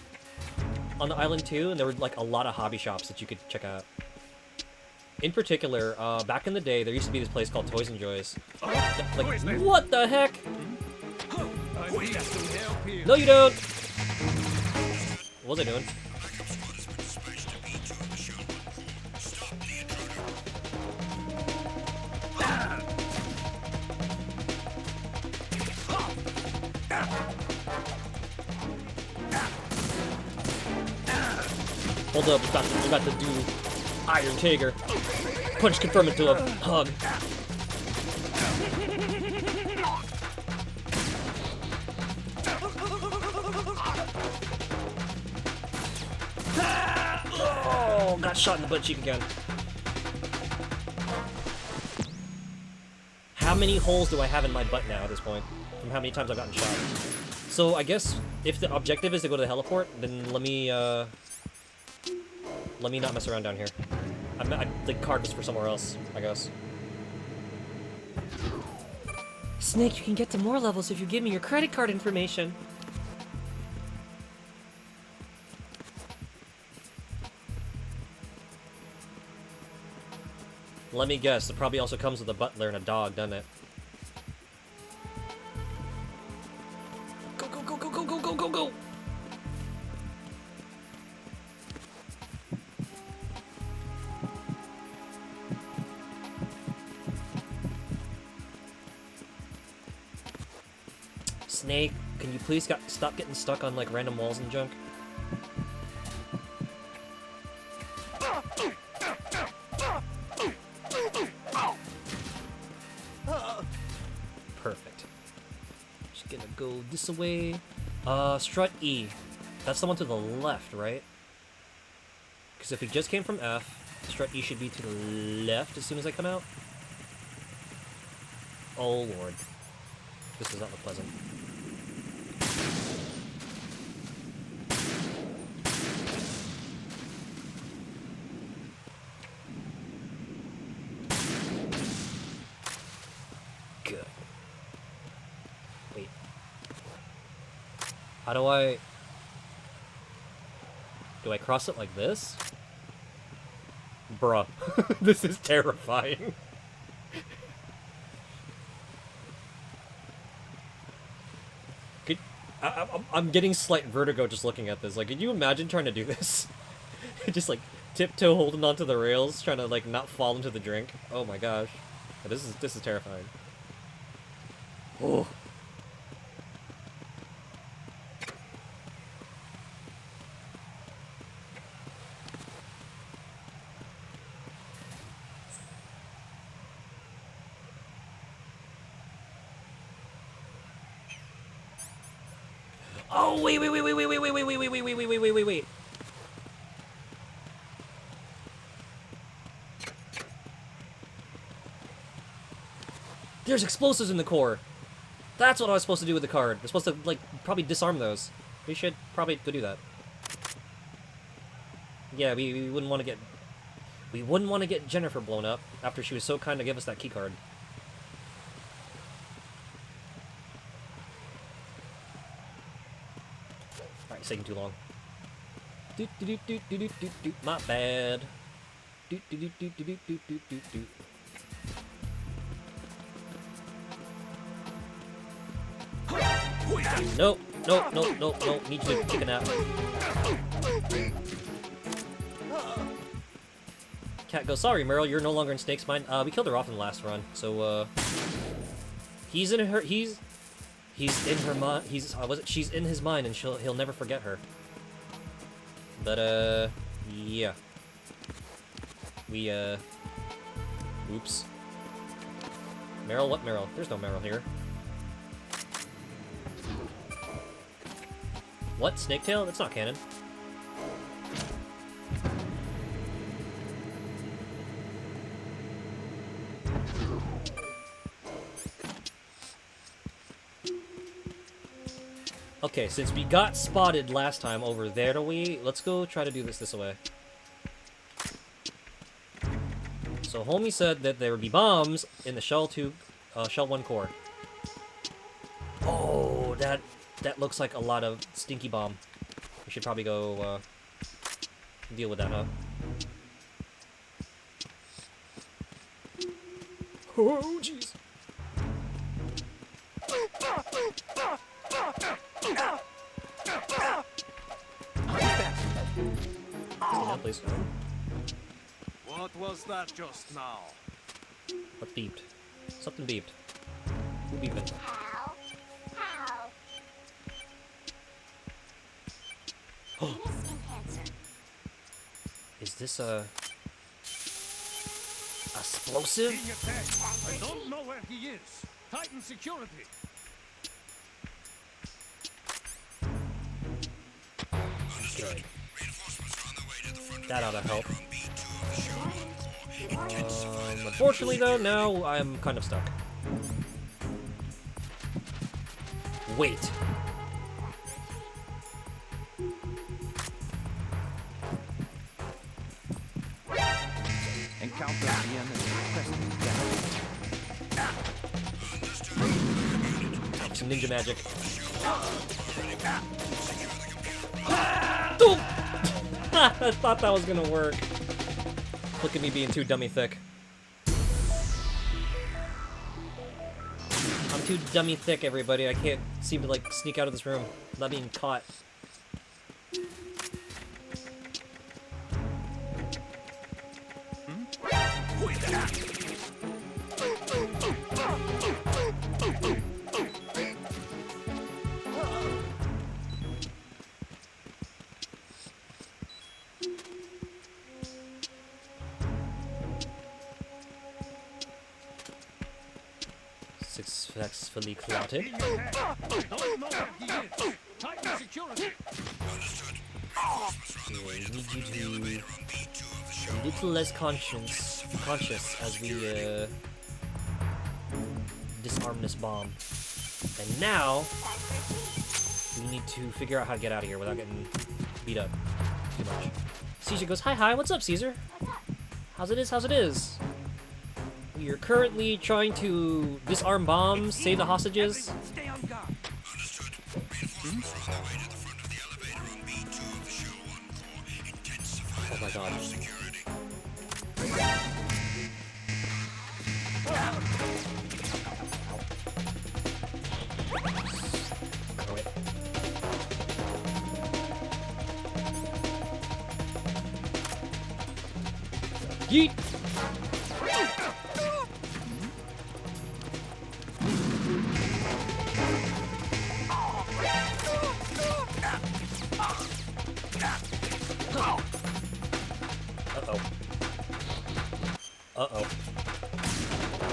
on the island too, and there were like a lot of hobby shops that you could check out. In particular, back in the day, there used to be this place called Toys and Joys. Like, what the heck? No, you don't. What was I doing? Hold up, we got to do Iron Tiger. Punch confirm it to a hug. Oh, got shot in the butt cheek again. How many holes do I have in my butt now at this point? From how many times I've gotten shot? So I guess if the objective is to go to the heliport, then let me not mess around down here. The card was for somewhere else, I guess. Snake, you can get to more levels if you give me your credit card information. Let me guess, it probably also comes with a butler and a dog, doesn't it? Go, go, go, go, go, go, go, go, go! Snake, can you please stop getting stuck on like random walls and junk? Perfect. Just gonna go this way. Strut E. That's the one to the left, right? Because if it just came from F, strut E should be to the left as soon as I come out. Oh lord. This does not look pleasant. Good. Wait. How do I... Do I cross it like this? Bruh. This is terrifying. I'm getting slight vertigo just looking at this. Like, can you imagine trying to do this? Just like tiptoe holding onto the rails, trying to like not fall into the drink. Oh my gosh, this is terrifying. Oh. Oh, wait. There's explosives in the core. That's what I was supposed to do with the card. We're supposed to, like, probably disarm those. We should probably go do that. Yeah, we wouldn't want to get... We wouldn't want to get Jennifer blown up after she was so kind to give us that key card. Alright, it's taking too long. My bad. Nope. Need you to take a nap. Cat goes, sorry, Meryl, you're no longer in Snake's mind. We killed her off in the last run, so, he's in her mind. She's in his mind, and he'll never forget her. But, yeah. Oops. Meryl, what Meryl? There's no Meryl here. What? Snaketail? That's not canon. Okay, since we got spotted last time over there, let's go try to do this way. So homie said that there would be bombs in the Shell 1 core. Oh, that looks like a lot of stinky bomb. We should probably go deal with that, huh? Oh, jeez. Please. What was that just now? What beeped? Something beeped. Who beeped? Is this a explosive? I don't know where he is. Titan security. Good. That ought to help. Unfortunately, though, now I'm kind of stuck. Wait. Encounter the enemy. Some ninja magic. Doom! I thought that was gonna work. Look at me being too dummy thick. I'm too dummy thick, everybody. I can't seem to, like, sneak out of this room. I'm not being caught. Successfully clotted. Don't know where he is. Titan security. We need you to be a little less conscious as we disarm this bomb. And now we need to figure out how to get out of here without getting beat up too much. Caesar goes, hi, what's up, Caesar? How's it is? We are currently trying to disarm bombs, save the hostages. Everyone stay on guard. Understood. Reinforcements are on their way to the front of the elevator on B2 of the Shell 1 core. Intensify Oh my god. security. Oh, wait. Yeet! Uh-oh.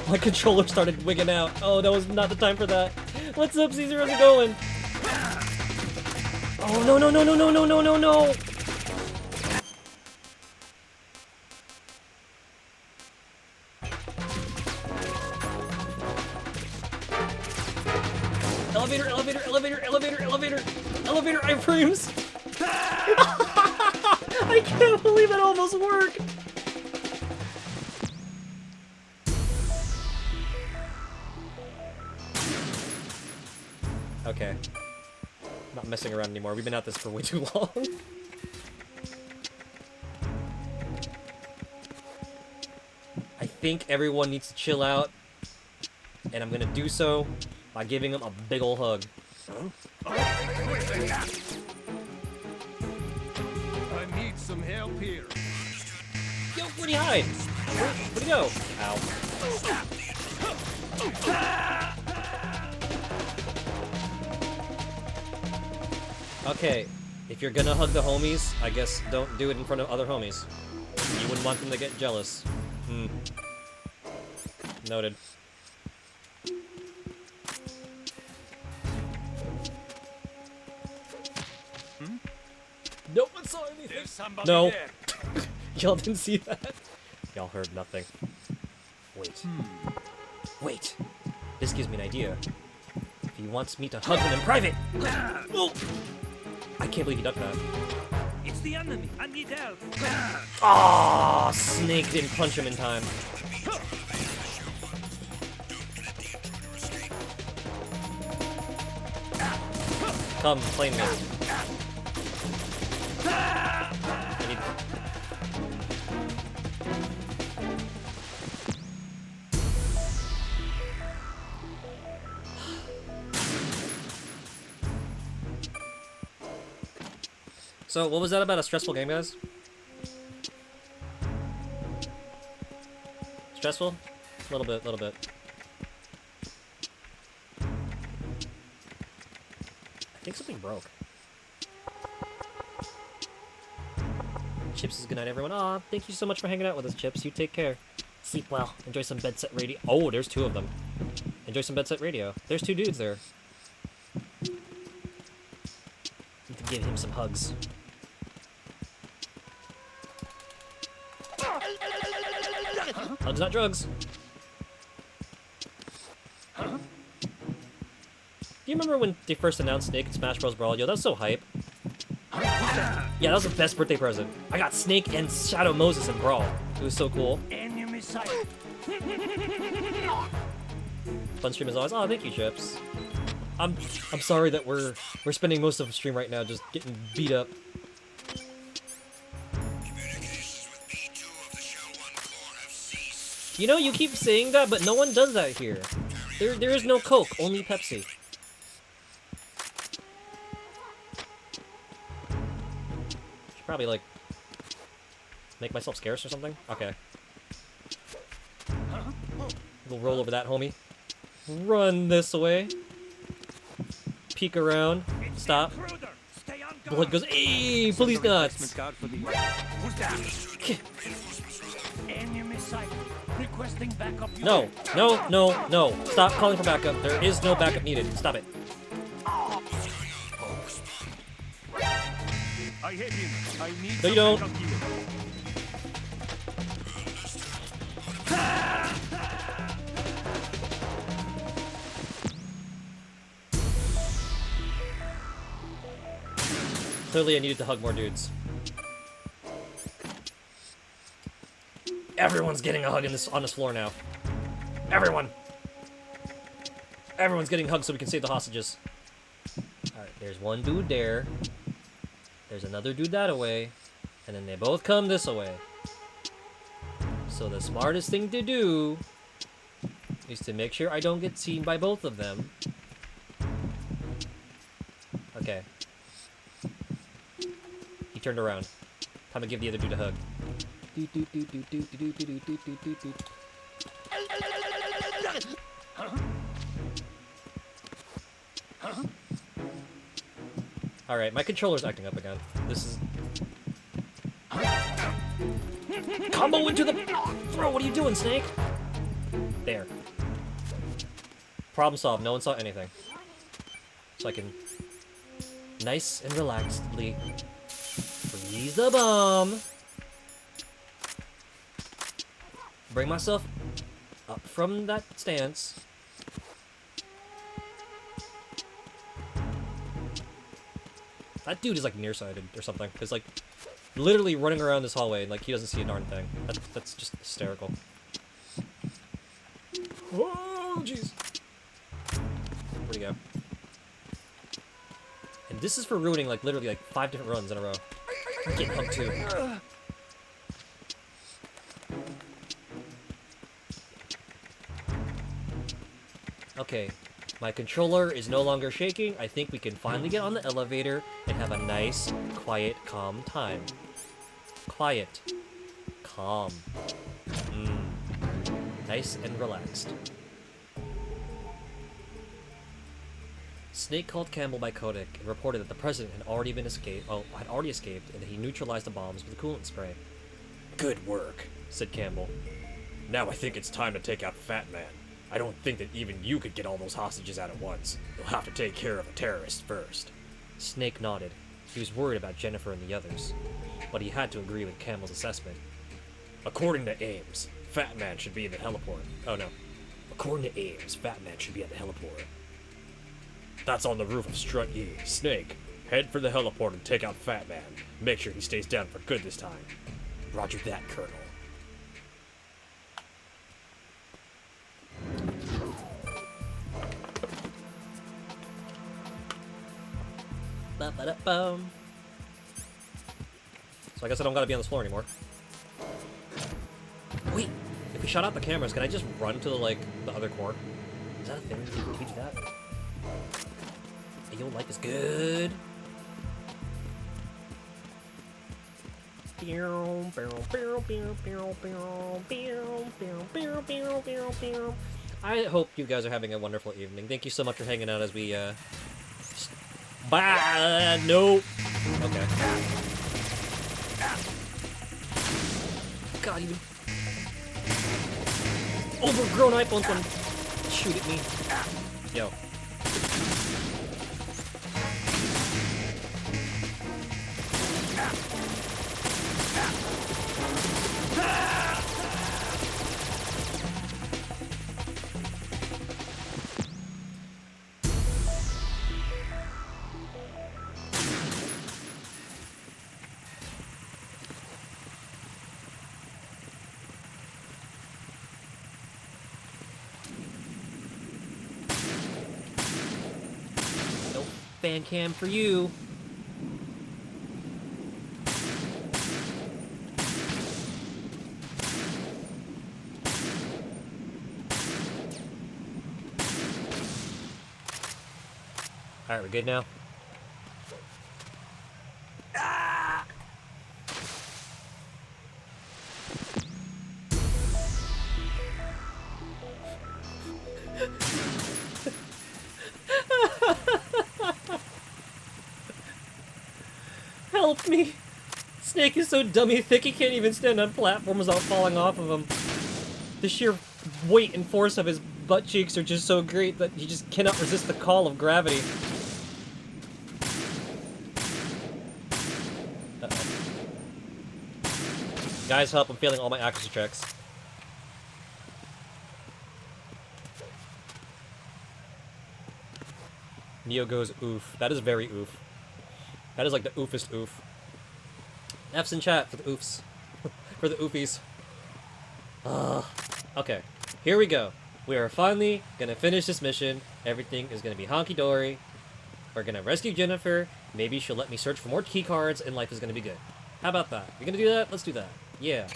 My controller started wigging out. Oh, that was not the time for that. What's up, Caesar? How's it going? Oh, no, no, no, no, no, no, no, no, no! Elevator, elevator, elevator, elevator, elevator, elevator, iframes! I can't believe it almost worked! Okay. Not messing around anymore. We've been at this for way too long. I think everyone needs to chill out, and I'm gonna do so by giving them a big ol' hug. I need some help here. Yo, where'd he hide? Where'd he go? Ow. Okay, if you're gonna hug the homies, I guess don't do it in front of other homies. You wouldn't want them to get jealous. Hmm. Noted. No one saw anything. There's somebody No. there. Y'all didn't see that? Y'all heard nothing. Wait. Wait. This gives me an idea. If he wants me to hug him in private. Oh! I can't believe he ducked that. It's the enemy. I need help. Ah, Snake didn't punch him in time. Come, play me. I need... So, what was that about a stressful game, guys? Stressful? A little bit, little bit. I think something broke. Chips is good night, everyone. Aw, thank you so much for hanging out with us, Chips. You take care. Sleep well. Enjoy some bed set radio. Oh, there's two of them. Enjoy some bed set radio. There's two dudes there. Need to give him some hugs. Hugs, not drugs. Do you remember when they first announced Snake in Smash Bros. Brawl? Yo, that was so hype. Yeah, that was the best birthday present. I got Snake and Shadow Moses in Brawl. It was so cool. Enemy sight. Fun stream as always. Oh, thank you, Chips. I'm sorry that we're spending most of the stream right now just getting beat up. Communications with B2 of the Shell 1 core have ceased. You know, you keep saying that, but no one does that here. There is no Coke, only Pepsi. Should probably, like, make myself scarce or something? Okay. We'll roll over that, homie. Run this way. Peek around. Stop. Intruder. Stay on guard. Blood goes, hey, police nuts! Who's that? Enemy sight. Requesting backup. No, no, no, no. Stop calling for backup. There is no backup needed. Stop it. I hit him. I need No, you some don't. backup here. Clearly I needed to hug more dudes. Everyone's getting a hug on this floor now. Everyone! Everyone's getting hugged so we can save the hostages. Alright, there's one dude there. There's another dude that away. And then they both come this way. So the smartest thing to do is to make sure I don't get seen by both of them. Okay. He turned around. Time to give the other dude a hug. Alright, my controller's acting up again. This is... Combo into the... Throw, what are you doing, Snake? There. Problem solved. No one saw anything. So I can nice and relaxedly freeze the bomb. Bring myself up from that stance. That dude is like nearsighted or something. It's like literally running around this hallway and like he doesn't see a darn thing. That's just hysterical. Oh jeez. Where'd he go? And this is for ruining like literally like 5 different runs in a row. I'm getting hugged too. Okay, my controller is no longer shaking. I think we can finally get on the elevator and have a nice, quiet, calm time. Quiet. Calm. Nice and relaxed. Snake called Campbell by Kodak and reported that the president had already escaped, and that he neutralized the bombs with a coolant spray. Good work, Said Campbell. Now I think it's time to take out Fat Man. I don't think that even you could get all those hostages out at once. You'll have to take care of the terrorists first. Snake nodded. He was worried about Jennifer and the others, but he had to agree with Campbell's assessment. According to Ames, Fat Man should be in the heliport. Oh no. According to Ames, Fat Man should be at the heliport. That's on the roof of Strut E. Snake, head for the heliport and take out Fat Man. Make sure he stays down for good this time. Roger that, Colonel. Ba-ba-da-bum. So I guess I don't gotta be on this floor anymore. Wait, if we shut out the cameras, can I just run to the other core? Is that a thing? Can we do that? Hey, yo, life is good. I hope you guys are having a wonderful evening. Thank you so much for hanging out as we, Bah! Nope. Okay. God, even overgrown iPhones want to shoot at me. Yo. Fan cam for you. Alright, we're good now? Help me! Snake is so dummy thick he can't even stand on platforms without falling off of them. The sheer weight and force of his butt cheeks are just so great that he just cannot resist the call of gravity. Uh-oh. Guys, help, I'm failing all my accuracy checks. Neo goes oof. That is very oof. That is like the oofest oof. F's in chat for the oofs. For the oofies. Okay, here we go. We are finally gonna finish this mission. Everything is gonna be honky-dory. We're gonna rescue Jennifer. Maybe she'll let me search for more key cards and life is gonna be good. How about that? You're gonna do that? Let's do that. Yeah.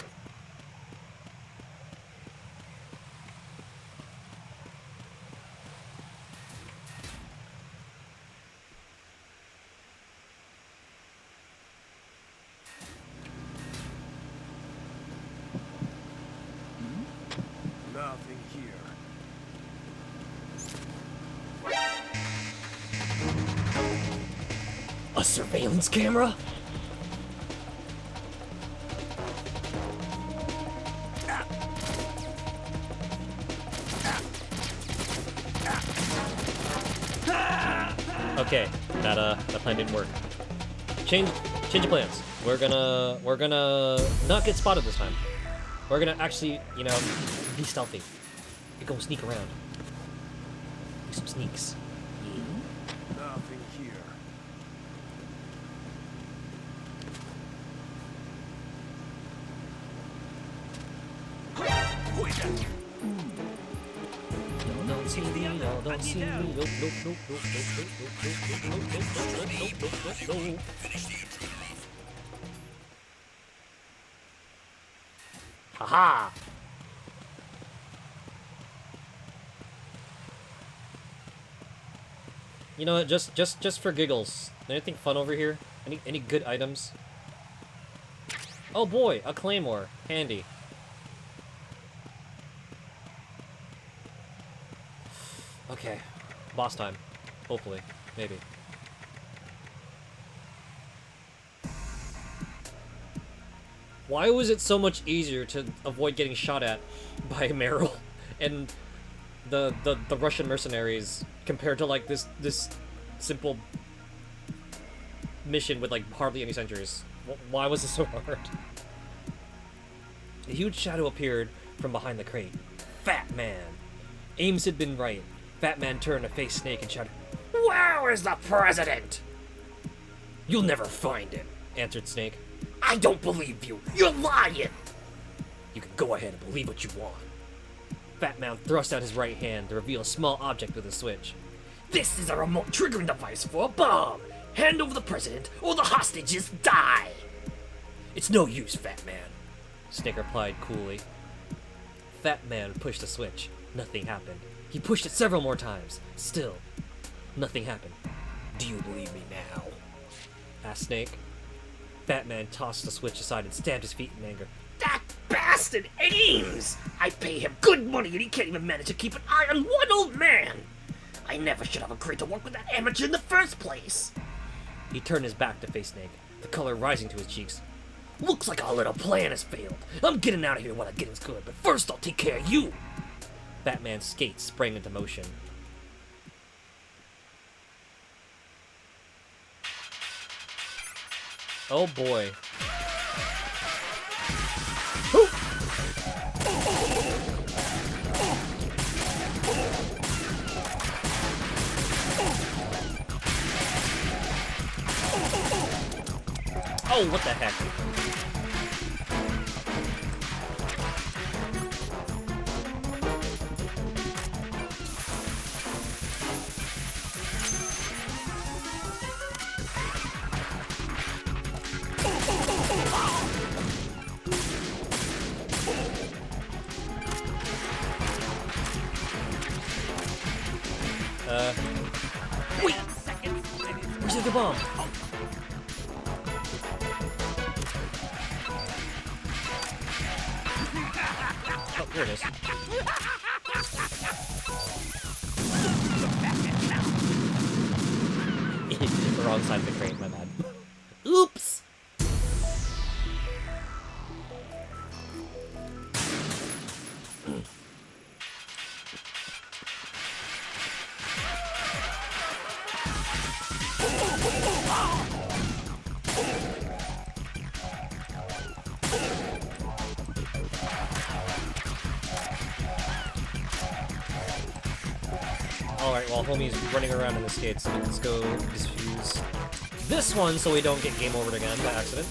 Nothing here. A surveillance camera? Okay, that plan didn't work. Change of plans. We're gonna not get spotted this time. We're gonna actually, you know, be stealthy. We're gonna sneak around. Do some sneaks. Nothing here. Don't see me, y'all don't see me. Nope, nope, nope, nope, nope, nope, nope, nope, nope, nope, nope, nope, nope, nope, nope. Haha! You know what? Just for giggles. Anything fun over here? Any good items? Oh boy, a claymore. Handy. Okay, boss time. Hopefully, maybe. Why was it so much easier to avoid getting shot at by Meryl and the Russian mercenaries compared to like this simple mission with like hardly any sentries? Why was it so hard? A huge shadow appeared from behind the crate. Fat Man. Ames had been right. Fat Man turned to face Snake and shouted, "Where is the president?" "You'll never find him," answered Snake. "I don't believe you. You're lying." "You can go ahead and believe what you want." Fat Man thrust out his right hand to reveal a small object with a switch. "This is a remote triggering device for a bomb. Hand over the president or the hostages die." "It's no use, Fat Man," Snake replied coolly. Fat Man pushed the switch. Nothing happened. He pushed it several more times. Still, nothing happened. "Do you believe me now?" asked Snake. Fat Man tossed the switch aside and stamped his feet in anger. "That bastard Ames! I pay him good money and he can't even manage to keep an eye on one old man! I never should have agreed to work with that amateur in the first place!" He turned his back to face Snake, the color rising to his cheeks. "Looks like our little plan has failed. I'm getting out of here while the getting's good, but first I'll take care of you!" Batman's skates sprang into motion. Oh boy. Oh, what the heck? Wait! Where's the bomb? Oh, here it is. Wrong side of the crate, my bad. Oops! Alright, while homie's running around in the skates, let's go disfuse this one so we don't get game overed again by accident.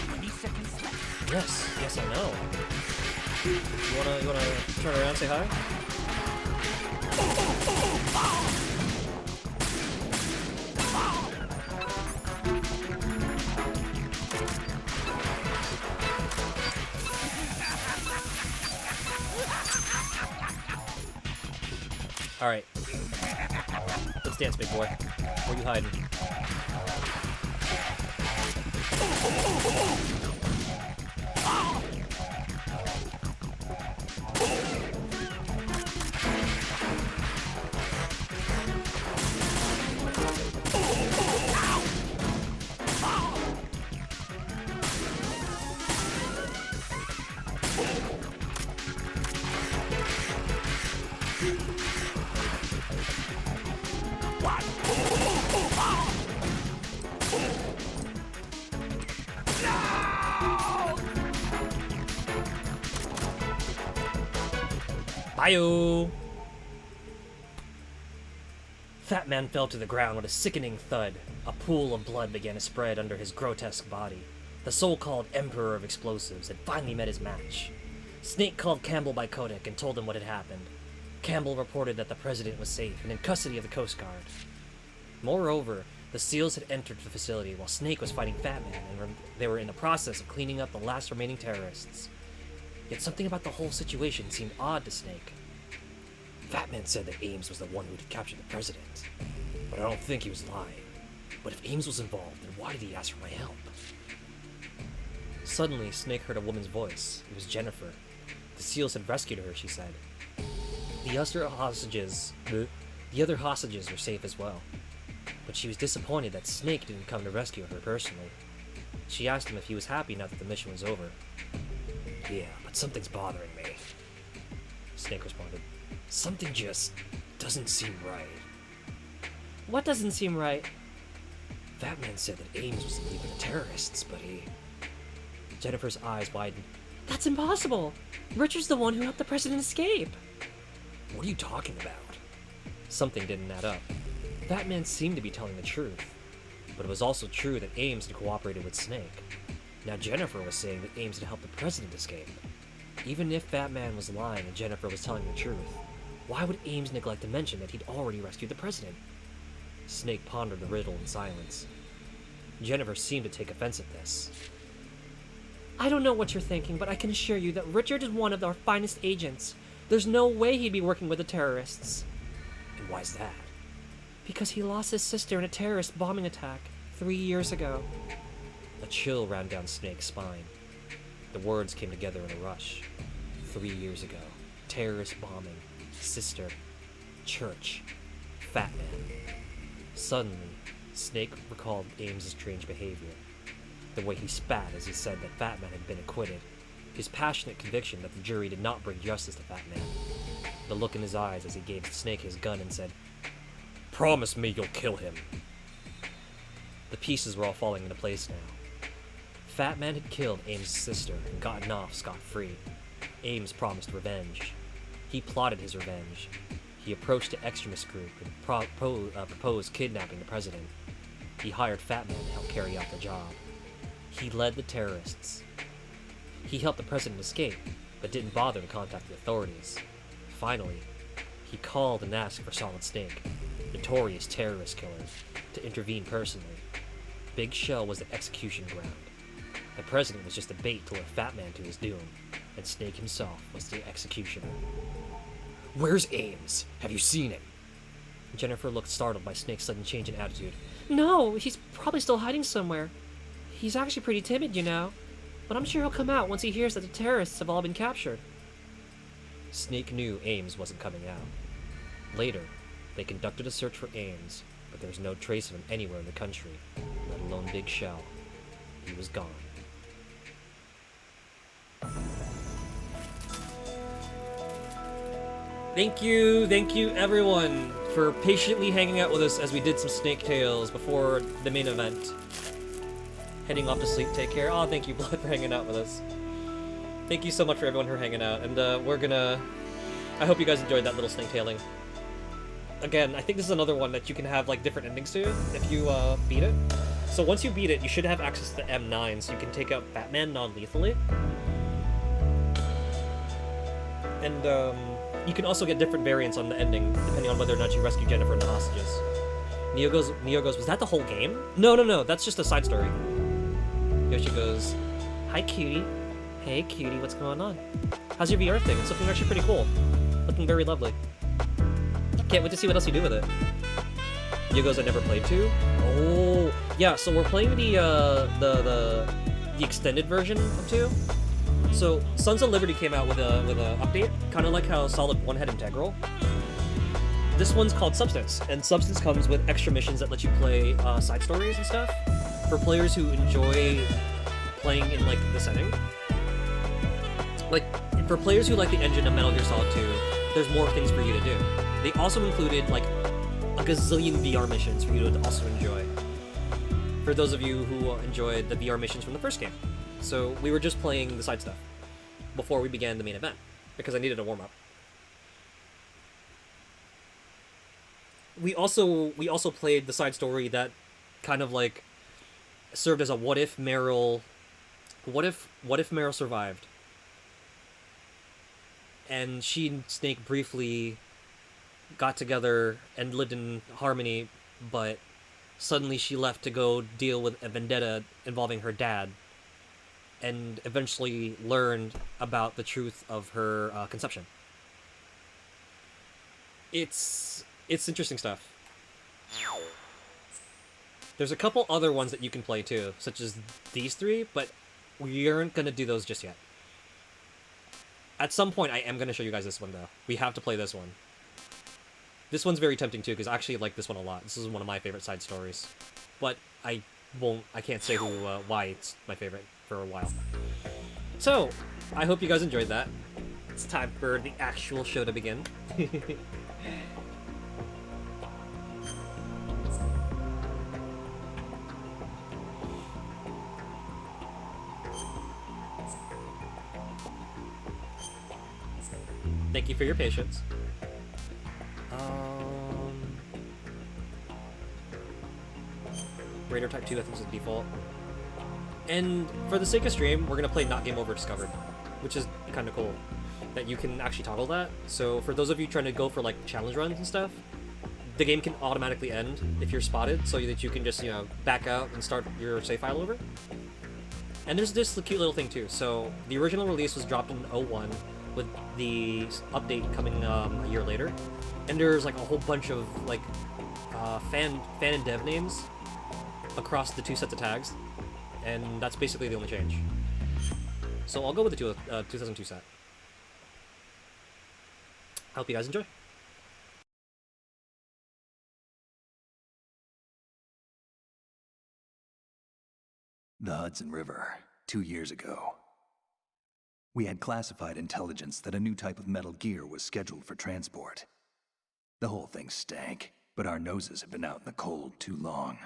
20 seconds left. Yes, I know. You wanna turn around, say hi? Alright. Let's dance, big boy. Where you hiding? Bye. Fat Man fell to the ground with a sickening thud. A pool of blood began to spread under his grotesque body. The so-called Emperor of Explosives had finally met his match. Snake called Campbell by Kodak and told him what had happened. Campbell reported that the president was safe and in custody of the Coast Guard. Moreover, the SEALs had entered the facility while Snake was fighting Fat Man, and they were in the process of cleaning up the last remaining terrorists. Yet something about the whole situation seemed odd to Snake. Fat Man said that Ames was the one who had captured the president, but I don't think he was lying. But if Ames was involved, then why did he ask for my help? Suddenly, Snake heard a woman's voice. It was Jennifer. The SEALs had rescued her, she said. The other hostages were safe as well. But she was disappointed that Snake didn't come to rescue her personally. She asked him if he was happy now that the mission was over. Yeah, but something's bothering me. Snake responded. Something just doesn't seem right. What doesn't seem right? Fat Man said that Ames was in league with the terrorists, but he... Jennifer's eyes widened. That's impossible! Richard's the one who helped the president escape! What are you talking about? Something didn't add up. Fat Man seemed to be telling the truth. But it was also true that Ames had cooperated with Snake. Now Jennifer was saying that Ames had helped the president escape. Even if Fat Man was lying and Jennifer was telling the truth, why would Ames neglect to mention that he'd already rescued the president? Snake pondered the riddle in silence. Jennifer seemed to take offense at this. I don't know what you're thinking, but I can assure you that Richard is one of our finest agents. There's no way he'd be working with the terrorists. And why's that? Because he lost his sister in a terrorist bombing attack 3 years ago. A chill ran down Snake's spine. The words came together in a rush. 3 years ago. Terrorist bombing. Sister. Church. Fat Man. Suddenly, Snake recalled Ames' strange behavior. The way he spat as he said that Fat Man had been acquitted. His passionate conviction that the jury did not bring justice to Fat Man. The look in his eyes as he gave Snake his gun and said, Promise me you'll kill him. The pieces were all falling into place now. Fat Man had killed Ames' sister and gotten off scot-free. Ames promised revenge. He plotted his revenge. He approached the extremist group and proposed kidnapping the president. He hired Fat Man to help carry out the job. He led the terrorists. He helped the president escape, but didn't bother to contact the authorities. Finally, he called and asked for Solid Snake, notorious terrorist killer, to intervene personally. Big Shell was the execution ground. The president was just a bait to lure Fat Man to his doom, and Snake himself was the executioner. Where's Ames? Have you seen him? Jennifer looked startled by Snake's sudden change in attitude. No, he's probably still hiding somewhere. He's actually pretty timid, you know. But I'm sure he'll come out once he hears that the terrorists have all been captured. Snake knew Ames wasn't coming out. Later, they conducted a search for Ames, but there was no trace of him anywhere in the country, let alone Big Shell. He was gone. Thank you everyone for patiently hanging out with us as we did some Snake Tales before the main event. Heading off to sleep, take care. Oh, thank you, Blood, for hanging out with us. Thank you so much for everyone for hanging out, and I hope you guys enjoyed that little snake tailing. Again, I think this is another one that you can have, like, different endings to if you, beat it. So once you beat it, you should have access to M9, so you can take out Batman non-lethally. And, you can also get different variants on the ending, depending on whether or not you rescue Jennifer and the hostages. Neo goes, was that the whole game? No, that's just a side story. Yoshi goes, hi, cutie. Hey, cutie, what's going on? How's your VR thing? It's looking actually pretty cool. Looking very lovely. Can't wait to see what else you do with it. Neo goes, I never played 2? Oh, yeah, so we're playing the extended version of 2. So, Sons of Liberty came out with a update, kind of like how Solid 1 had Integral. This one's called Substance, and Substance comes with extra missions that let you play side stories and stuff for players who enjoy playing in, like, the setting. Like, for players who like the engine of Metal Gear Solid 2, there's more things for you to do. They also included, like, a gazillion VR missions for you to also enjoy. For those of you who enjoyed the VR missions from the first game. So we were just playing the side stuff before we began the main event, because I needed a warm-up. we also played the side story that kind of like served as a what if Meryl survived and she and Snake briefly got together and lived in harmony, but suddenly she left to go deal with a vendetta involving her dad, and eventually learned about the truth of her conception. It's interesting stuff. There's a couple other ones that you can play too, such as these three, but we aren't gonna do those just yet. At some point, I am gonna show you guys this one though. We have to play this one. This one's very tempting too, because I actually like this one a lot. This is one of my favorite side stories, but I can't say why it's my favorite for a while. So, I hope you guys enjoyed that. It's time for the actual show to begin. Thank you for your patience. Raider Type 2, I think, is the default. And for the sake of stream, we're gonna play Not Game Over Discovered, which is kind of cool that you can actually toggle that. So for those of you trying to go for like challenge runs and stuff, the game can automatically end if you're spotted, so that you can just, you know, back out and start your save file over. And there's this cute little thing too. So the original release was dropped in 01, with the update coming a year later, and there's like a whole bunch of like fan and dev names across the two sets of tags, and that's basically the only change. So I'll go with the 2002 set. I hope you guys enjoy. The Hudson River, 2 years ago. We had classified intelligence that a new type of metal gear was scheduled for transport. The whole thing stank, but our noses had been out in the cold too long.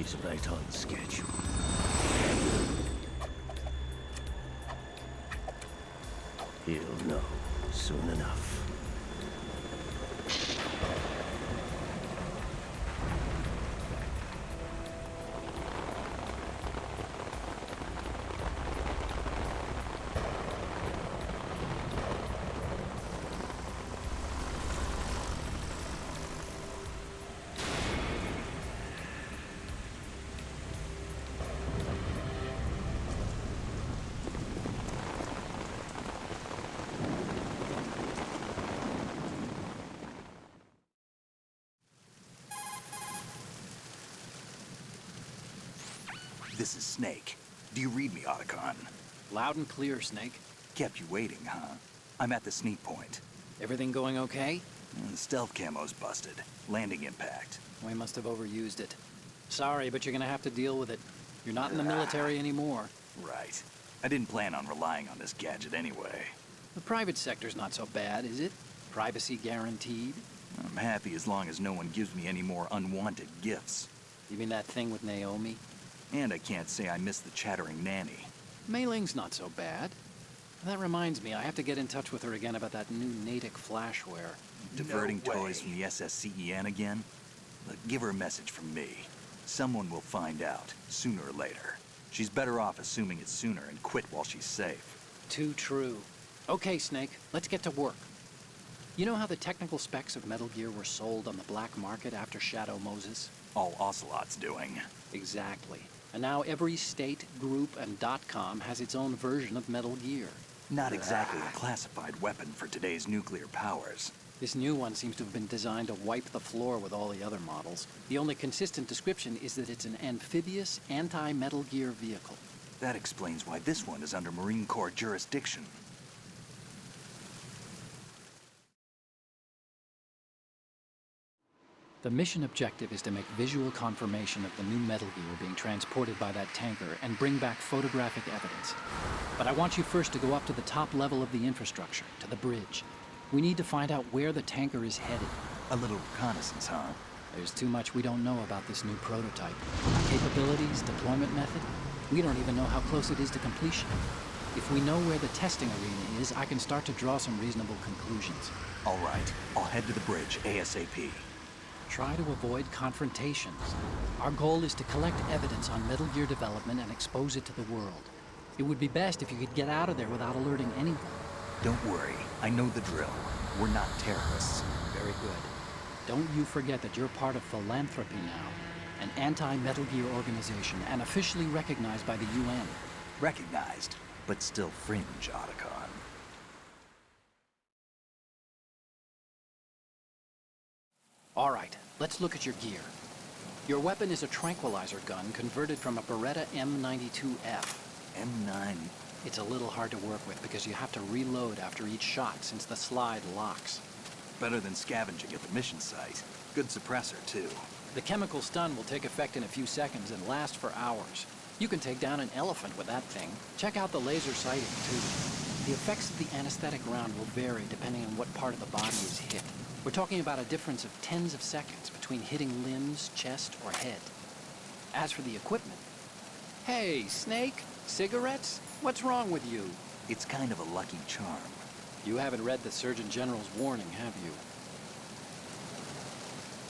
always right on schedule. He'll know soon enough. This is Snake. Do you read me, Otacon? Loud and clear, Snake. Kept you waiting, huh? I'm at the sneak point. Everything going okay? The stealth camo's busted. Landing impact. We must have overused it. Sorry, but you're gonna have to deal with it. You're not in the military anymore. Right. I didn't plan on relying on this gadget anyway. The private sector's not so bad, is it? Privacy guaranteed? I'm happy as long as no one gives me any more unwanted gifts. You mean that thing with Naomi? And I can't say I miss the chattering nanny. Mei Ling's not so bad. That reminds me, I have to get in touch with her again about that new Natick flashware. Diverting toys from the SSCEN again? Look, give her a message from me. Someone will find out, sooner or later. She's better off assuming it sooner and quit while she's safe. Too true. Okay, Snake, let's get to work. You know how the technical specs of Metal Gear were sold on the black market after Shadow Moses? All Ocelot's doing. Exactly. And now every state, group, and .com has its own version of Metal Gear. Not exactly a classified weapon for today's nuclear powers. This new one seems to have been designed to wipe the floor with all the other models. The only consistent description is that it's an amphibious, anti-Metal Gear vehicle. That explains why this one is under Marine Corps jurisdiction. The mission objective is to make visual confirmation of the new Metal Gear being transported by that tanker and bring back photographic evidence. But I want you first to go up to the top level of the infrastructure, to the bridge. We need to find out where the tanker is headed. A little reconnaissance, huh? There's too much we don't know about this new prototype. Capabilities, deployment method. We don't even know how close it is to completion. If we know where the testing arena is, I can start to draw some reasonable conclusions. All right, I'll head to the bridge ASAP. Try to avoid confrontations. Our goal is to collect evidence on Metal Gear development and expose it to the world. It would be best if you could get out of there without alerting anyone. Don't worry, I know the drill. We're not terrorists. Very good. Don't you forget that you're part of Philanthropy now, an anti-Metal Gear organization and officially recognized by the UN. Recognized, but still fringe, Otacon. All right, let's look at your gear. Your weapon is a tranquilizer gun converted from a Beretta M92F. M9. It's a little hard to work with because you have to reload after each shot since the slide locks. Better than scavenging at the mission site. Good suppressor, too. The chemical stun will take effect in a few seconds and last for hours. You can take down an elephant with that thing. Check out the laser sighting, too. The effects of the anesthetic round will vary depending on what part of the body is hit. We're talking about a difference of tens of seconds between hitting limbs, chest, or head. As for the equipment... Hey, Snake, cigarettes? What's wrong with you? It's kind of a lucky charm. You haven't read the Surgeon General's warning, have you?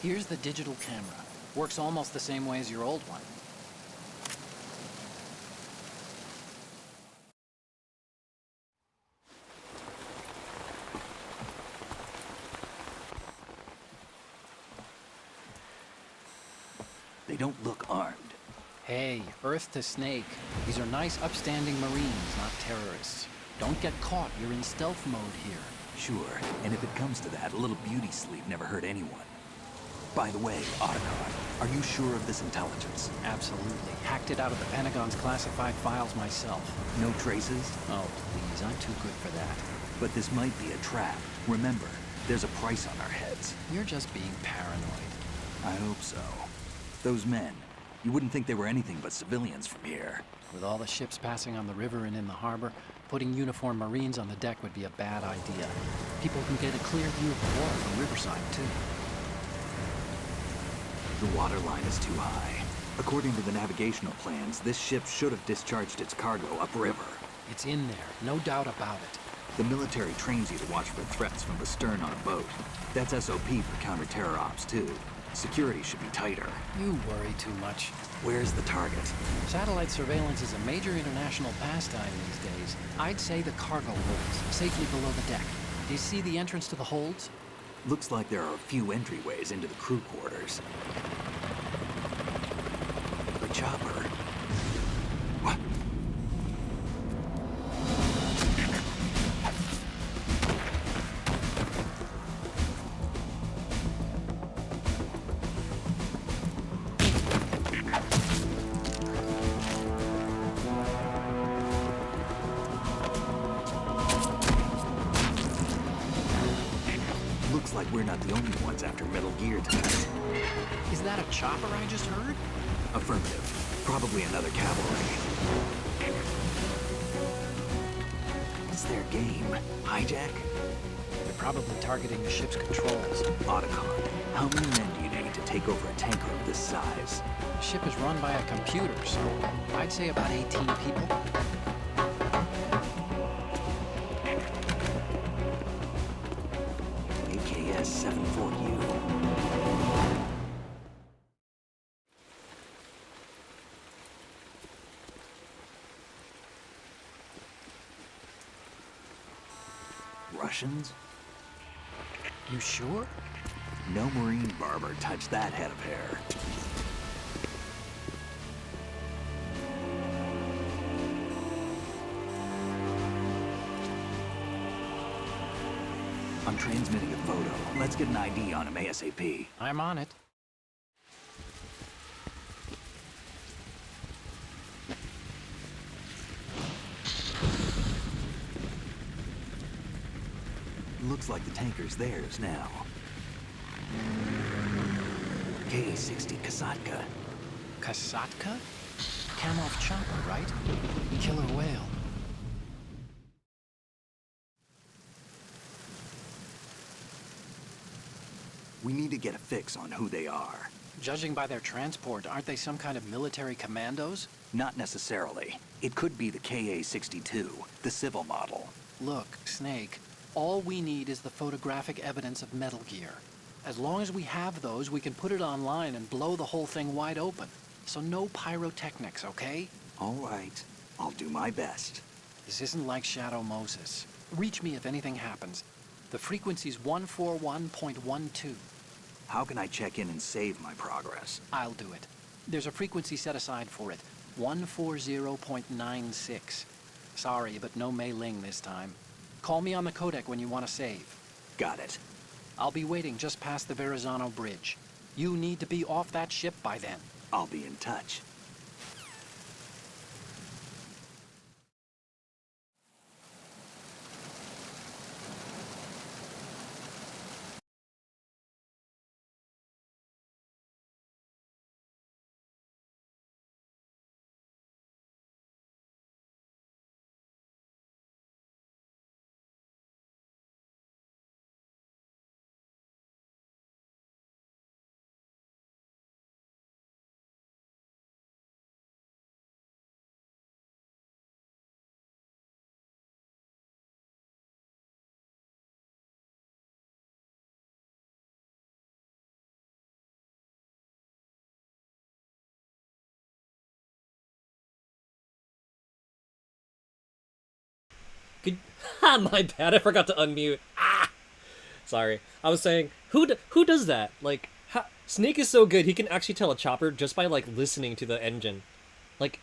Here's the digital camera. Works almost the same way as your old one. They don't look armed. Hey, Earth to Snake. These are nice, upstanding Marines, not terrorists. Don't get caught. You're in stealth mode here. Sure, and if it comes to that, a little beauty sleep never hurt anyone. By the way, Otacon, are you sure of this intelligence? Absolutely. Hacked it out of the Pentagon's classified files myself. No traces? Oh, please, I'm too good for that. But this might be a trap. Remember, there's a price on our heads. You're just being paranoid. I hope so. Those men, you wouldn't think they were anything but civilians from here. With all the ships passing on the river and in the harbor, putting uniformed Marines on the deck would be a bad idea. People can get a clear view of the water from Riverside, too. The water line is too high. According to the navigational plans, this ship should have discharged its cargo upriver. It's in there, no doubt about it. The military trains you to watch for threats from the stern on a boat. That's SOP for counter-terror ops, too. Security should be tighter. You worry too much. Where's the target? Satellite surveillance is a major international pastime these days. I'd say the cargo holds, safely below the deck. Do you see the entrance to the holds? Looks like there are a few entryways into the crew quarters. The chopper. What? Looks like we're not the only ones after Metal Gear tonight. Is that a chopper I just heard? Affirmative. Probably another cavalry. What's their game? Hijack? They're probably targeting the ship's controls. Otacon, how many men do you need to take over a tanker of this size? The ship is run by a computer, so I'd say about 18 people. AKS 74U. Russians? You sure? No Marine barber touched that head of hair. I'm transmitting a photo. Let's get an ID on him ASAP. I'm on it. Looks like the tanker's theirs now. K-60 Kasatka. Kasatka? Kamov chopper, right? Killer whale. We need to get a fix on who they are. Judging by their transport, aren't they some kind of military commandos? Not necessarily. It could be the KA-62, the civil model. Look, Snake, all we need is the photographic evidence of Metal Gear. As long as we have those, we can put it online and blow the whole thing wide open. So no pyrotechnics, okay? All right. I'll do my best. This isn't like Shadow Moses. Reach me if anything happens. The frequency's 141.12. How can I check in and save my progress? I'll do it. There's a frequency set aside for it. 140.96. Sorry, but no Mei Ling this time. Call me on the codec when you want to save. Got it. I'll be waiting just past the Verrazano Bridge. You need to be off that ship by then. I'll be in touch. My bad, I forgot to unmute. Ah! Sorry. I was saying, who does that? Like, Snake is so good, he can actually tell a chopper just by, like, listening to the engine. Like,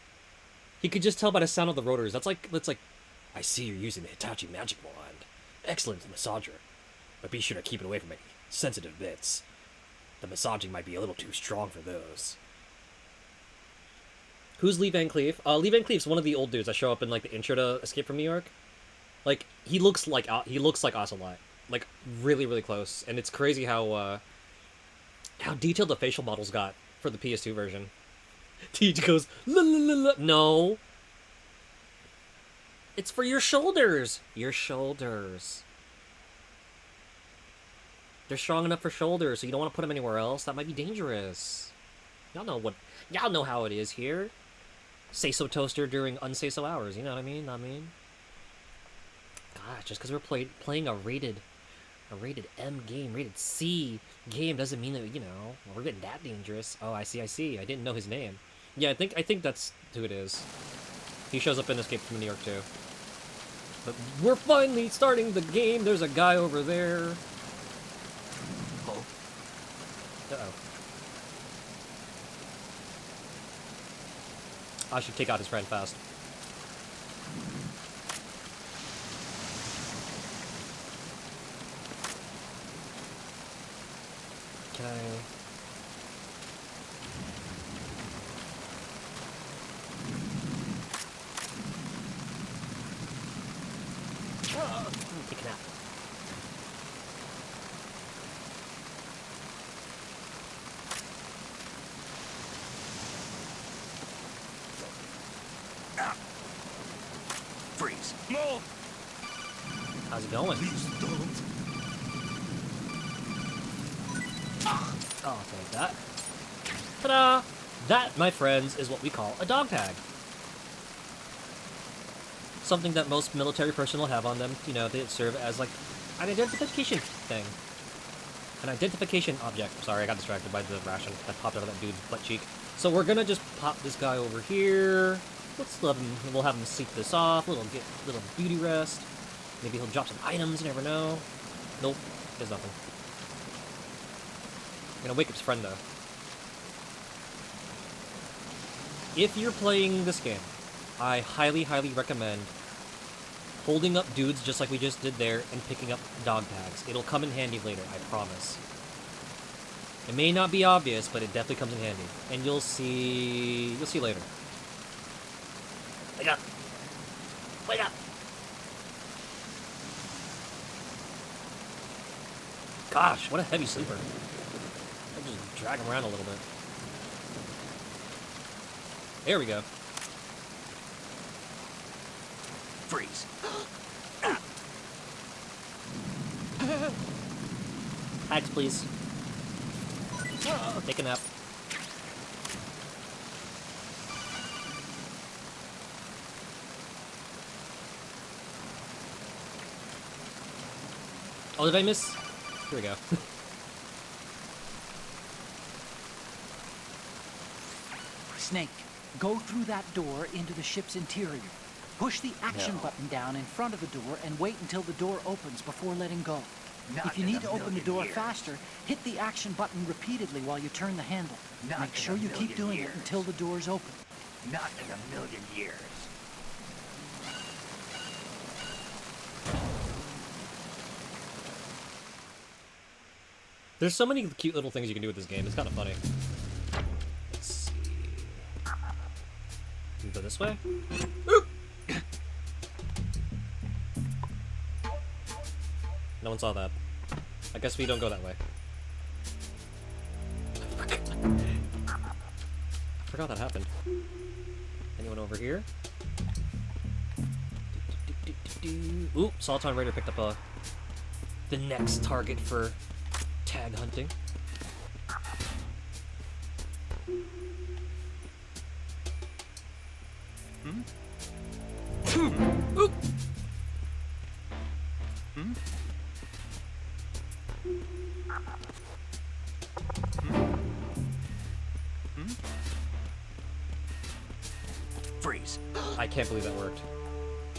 he could just tell by the sound of the rotors. That's like, I see you're using the Hitachi magic wand. Excellent massager. But be sure to keep it away from any sensitive bits. The massaging might be a little too strong for those. who's Lee Van Cleef? Lee Van Cleef's one of the old dudes that show up in, like, the intro to Escape from New York. Like, he looks like Ocelot. Like, really, really close. And it's crazy how detailed the facial models got for the PS2 version. Teach goes, la la la la. No. It's for your shoulders. Your shoulders. They're strong enough for shoulders, so you don't want to put them anywhere else. That might be dangerous. Y'all know how it is here. Say so toaster during unsay so hours. You know what I mean? Gosh, just because we're playing a rated M game, rated C game doesn't mean that we're getting that dangerous. Oh, I see. I didn't know his name. Yeah, I think that's who it is. He shows up in Escape from New York too. But we're finally starting the game. There's a guy over there. Uh-oh. I should take out his friend fast. Can I... Take a nap. Freeze. Move! How's it going? Please don't. I'll take that. Ta-da! That, my friends, is what we call a dog tag. Something that most military personnel have on them. They serve as, like, an identification thing. An identification object. Sorry, I got distracted by the ration that popped out of that dude's butt cheek. So we're gonna just pop this guy over here. We'll have him sleep this off. Little beauty rest. Maybe he'll drop some items, you never know. Nope, there's nothing. I'm gonna wake up his friend, though. If you're playing this game, I highly, highly recommend holding up dudes just like we just did there and picking up dog tags. It'll come in handy later, I promise. It may not be obvious, but it definitely comes in handy. And you'll see later. Wake up! Wake up! Gosh, what a heavy sleeper. I just drag him around a little bit. There we go. Freeze. Tags, please. Take a nap. Oh, did I miss? Here we go. Snake, go through that door into the ship's interior. Push the action button down in front of the door and wait until the door opens before letting go. If you need to open the door faster, hit the action button repeatedly while you turn the handle. Make sure you keep doing it until the door's open. Not in a million years. There's so many cute little things you can do with this game. It's kind of funny. Let's see. Can we go this way? Oop! No one saw that. I guess we don't go that way. I forgot that happened. Anyone over here? Ooh, Salton Raider picked up the next target for tag hunting. Oop! Freeze. I can't believe that worked.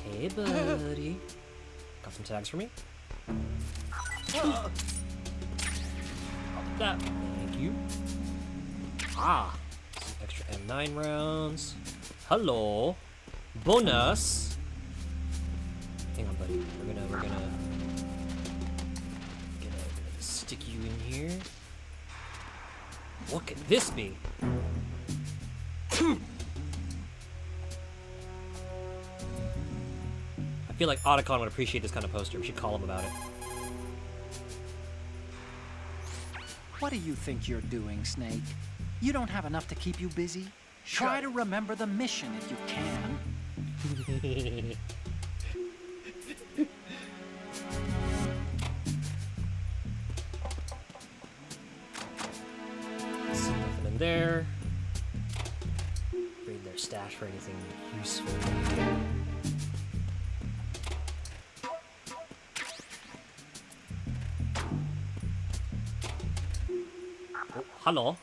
Hey, buddy. Got some tags for me? I'll take that. Thank you. Ah! Some extra M9 rounds. Hello. Bonus. Hang on, buddy. We're gonna stick you in here. What could this be? I feel like Otacon would appreciate this kind of poster. We should call him about it. What do you think you're doing, Snake? You don't have enough to keep you busy? Try to remember the mission if you can. See nothing in there. stash for anything useful. Oh, hello.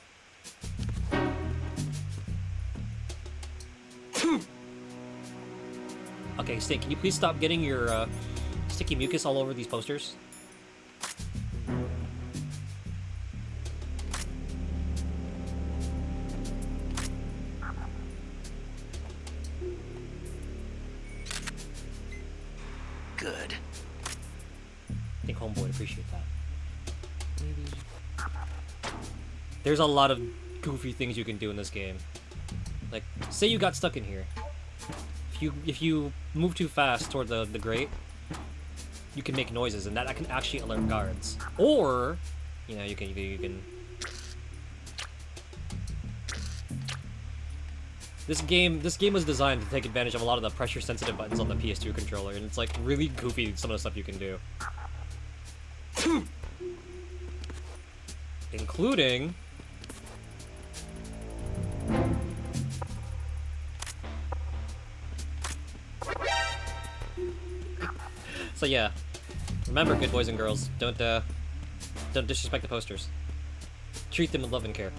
Okay, Stick, can you please stop getting your sticky mucus all over these posters? Good. I think Homeboy would appreciate that. Maybe. There's a lot of goofy things you can do in this game. Like, say you got stuck in here. If you move too fast toward the grate, you can make noises, and that can actually alert guards. Or, you know, you can. This game was designed to take advantage of a lot of the pressure-sensitive buttons on the PS2 controller, and it's like really goofy some of the stuff you can do, including. So yeah, remember, good boys and girls, don't disrespect the posters. Treat them with love and care.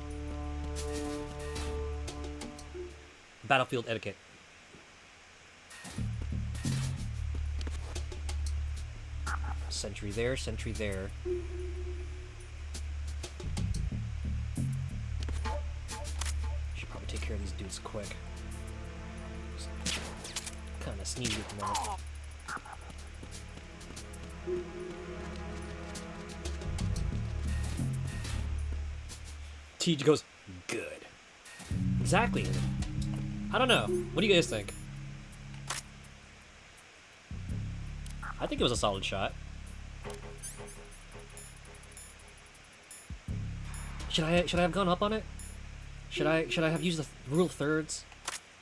Battlefield etiquette. Sentry there, sentry there. Should probably take care of these dudes quick. Kind of sneaky at the moment. Teej goes, good. Exactly. I don't know. What do you guys think? I think it was a solid shot. Should I have gone up on it? Should I have used the rule of thirds?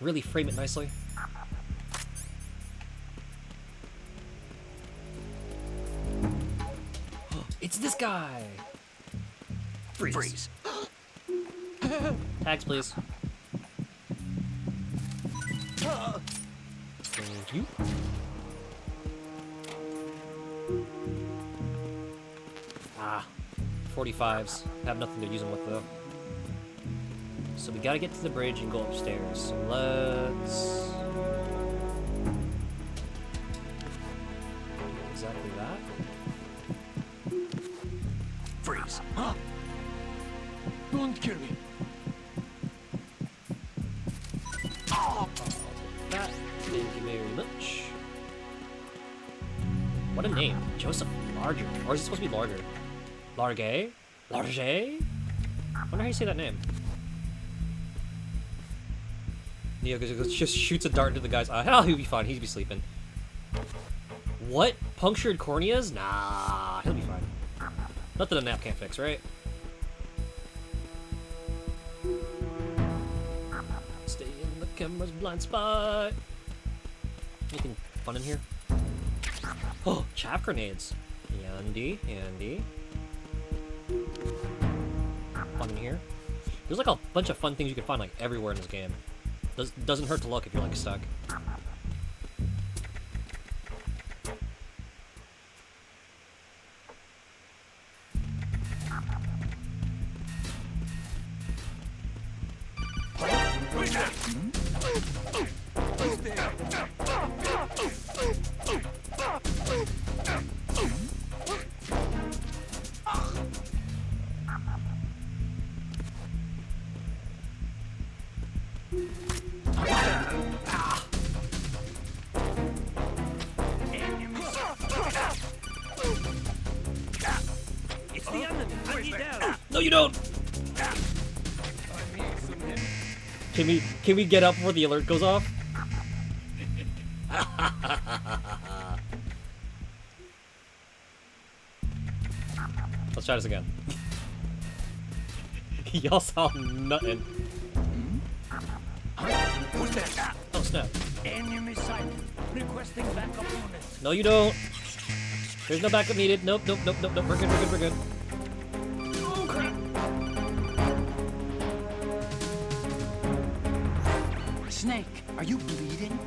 Really frame it nicely? It's this guy! Freeze. Tags, please. Thank you. Ah, 45s. Have nothing to use them with, though. So we gotta get to the bridge and go upstairs. So let's... exactly that. Freeze. Huh? Don't kill me. That. Thank you very much. What a name. Joseph Larger. Or is it supposed to be Larger? Large? Large? I wonder how you say that name. Neo just shoots a dart into the guy's eye. Oh, he'll be fine. He'll be sleeping. What? Punctured corneas? Nah, he'll be fine. Nothing a nap can't fix, right? Stay in the camera's blind spot. Anything fun in here? Oh, chaff grenades. Handy, handy. Fun in here. There's like a bunch of fun things you can find like everywhere in this game. Doesn't hurt to look if you're like stuck. It's the enemy. I need help. No, you don't. Can we get up before the alert goes off? Let's try this again. Y'all saw nothing. Who's that? Oh snap! Enemy sight. Requesting backup units. No, you don't. There's no backup needed. Nope, nope, nope, nope, nope. We're good. We're good. We're good. Oh crap! Snake, are you bleeding?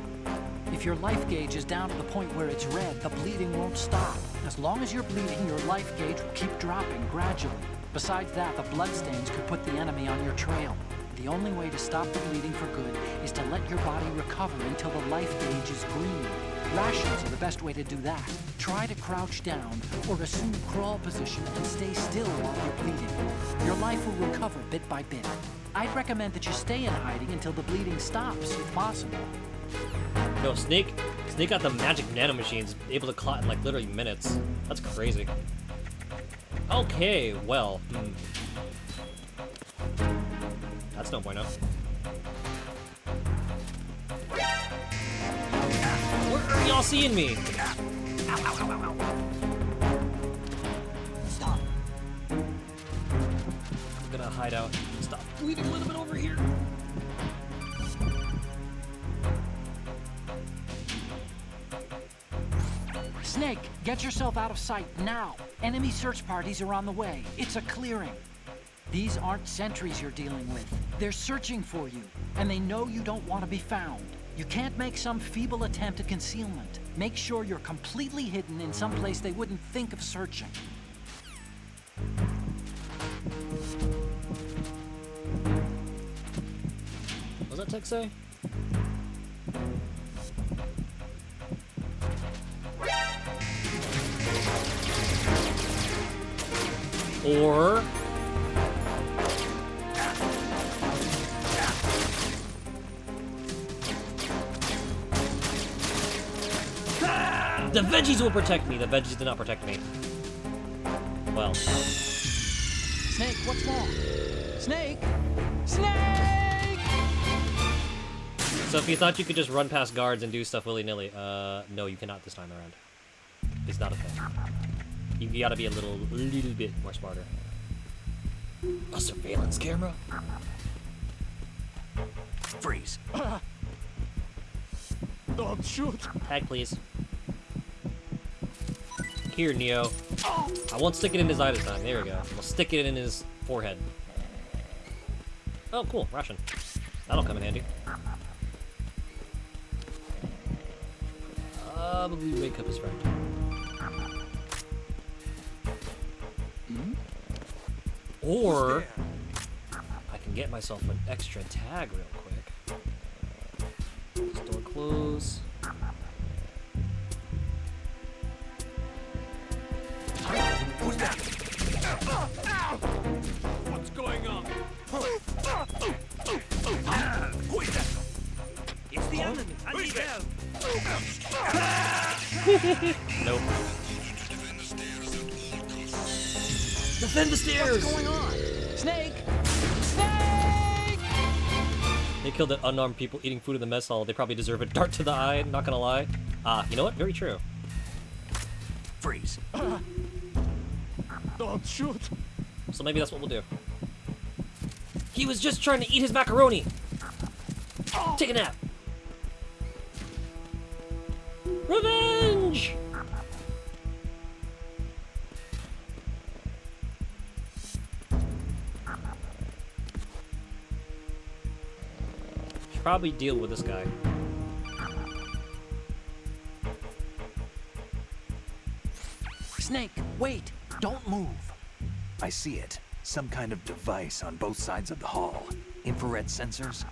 If your life gauge is down to the point where it's red, the bleeding won't stop. As long as you're bleeding, your life gauge will keep dropping gradually. Besides that, the bloodstains could put the enemy on your trail. The only way to stop the bleeding for good is to let your body recover until the life gauge is green. Rations are the best way to do that. Try to crouch down or assume crawl position and stay still while you're bleeding. Your life will recover bit by bit. I'd recommend that you stay in hiding until the bleeding stops, if possible. No, Snake got the magic nanomachines, able to clot in like literally minutes. That's crazy. Okay, well, that's no bueno. Where are y'all seeing me? Stop. I'm gonna hide out. Stop bleeding a little bit over here. Snake, get yourself out of sight now. Enemy search parties are on the way. It's a clearing. These aren't sentries you're dealing with. They're searching for you, and they know you don't want to be found. You can't make some feeble attempt at concealment. Make sure you're completely hidden in some place they wouldn't think of searching. What does that text say? Or the veggies will protect me. The veggies did not protect me. Well. Snake, what's wrong? Snake! Snake! So if you thought you could just run past guards and do stuff willy-nilly, no, you cannot this time around. It's not a thing. You gotta be a little bit more smarter. A surveillance camera? Freeze. Don't shoot. Tag, please. Here, Neo. I won't stick it in his eye this time. There we go. I'll stick it in his forehead. Oh, cool. Ration. That'll come in handy. Probably wake up his friend. Or I can get myself an extra tag real quick. This door close. Who's that? What's going on? Who is that? It's the enemy. I need help. Nope. Defend the stairs! What's going on? Snake! Snake! They killed the unarmed people eating food in the mess hall. They probably deserve a dart to the eye, not gonna lie. You know what? Very true. Freeze. Don't shoot. So maybe that's what we'll do. He was just trying to eat his macaroni! Take a nap! Revenge! Should probably deal with this guy. Snake, wait! Don't move! I see it. Some kind of device on both sides of the hall. Infrared sensors?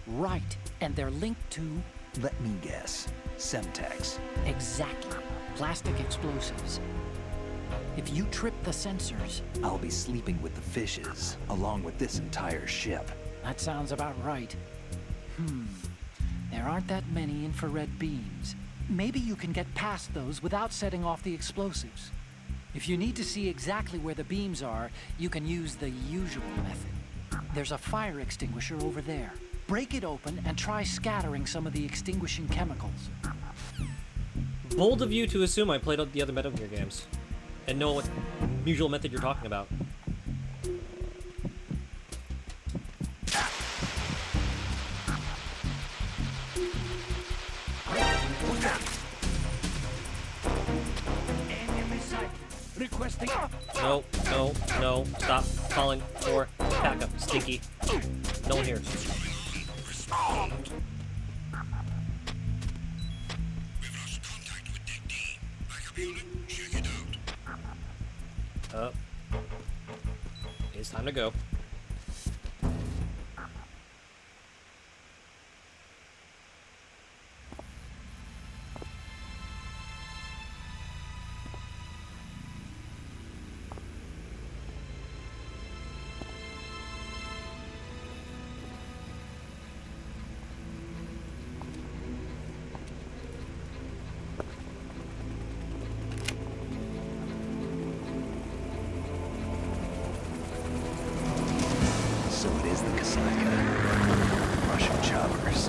Right, and they're linked to... Let me guess. Semtex. Exactly. Plastic explosives. If you trip the sensors... I'll be sleeping with the fishes, along with this entire ship. That sounds about right. There aren't that many infrared beams. Maybe you can get past those without setting off the explosives. If you need to see exactly where the beams are, you can use the usual method. There's a fire extinguisher over there. Break it open and try scattering some of the extinguishing chemicals. Bold of you to assume I played the other Metal Gear games and know what usual method you're talking about. Requesting. No, no, no. Stop calling for backup, Stinky. No one here. Unit, check it out. It's time to go. So it is the Kasaka. Russian choppers.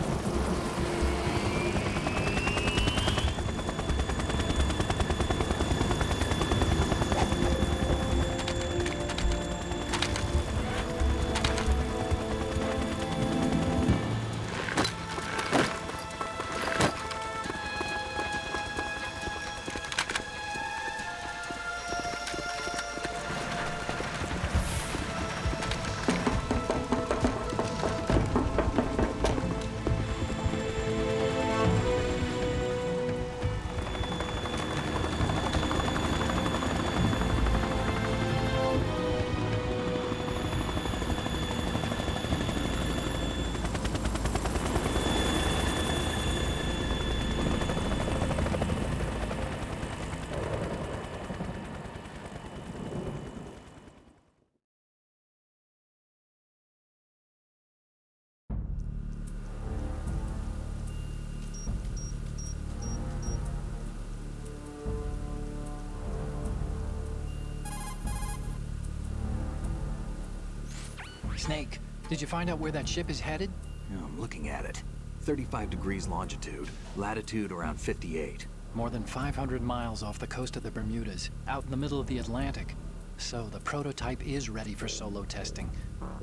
Snake, did you find out where that ship is headed? Yeah, I'm looking at it. 35 degrees longitude, latitude around 58. More than 500 miles off the coast of the Bermudas, out in the middle of the Atlantic. So the prototype is ready for solo testing.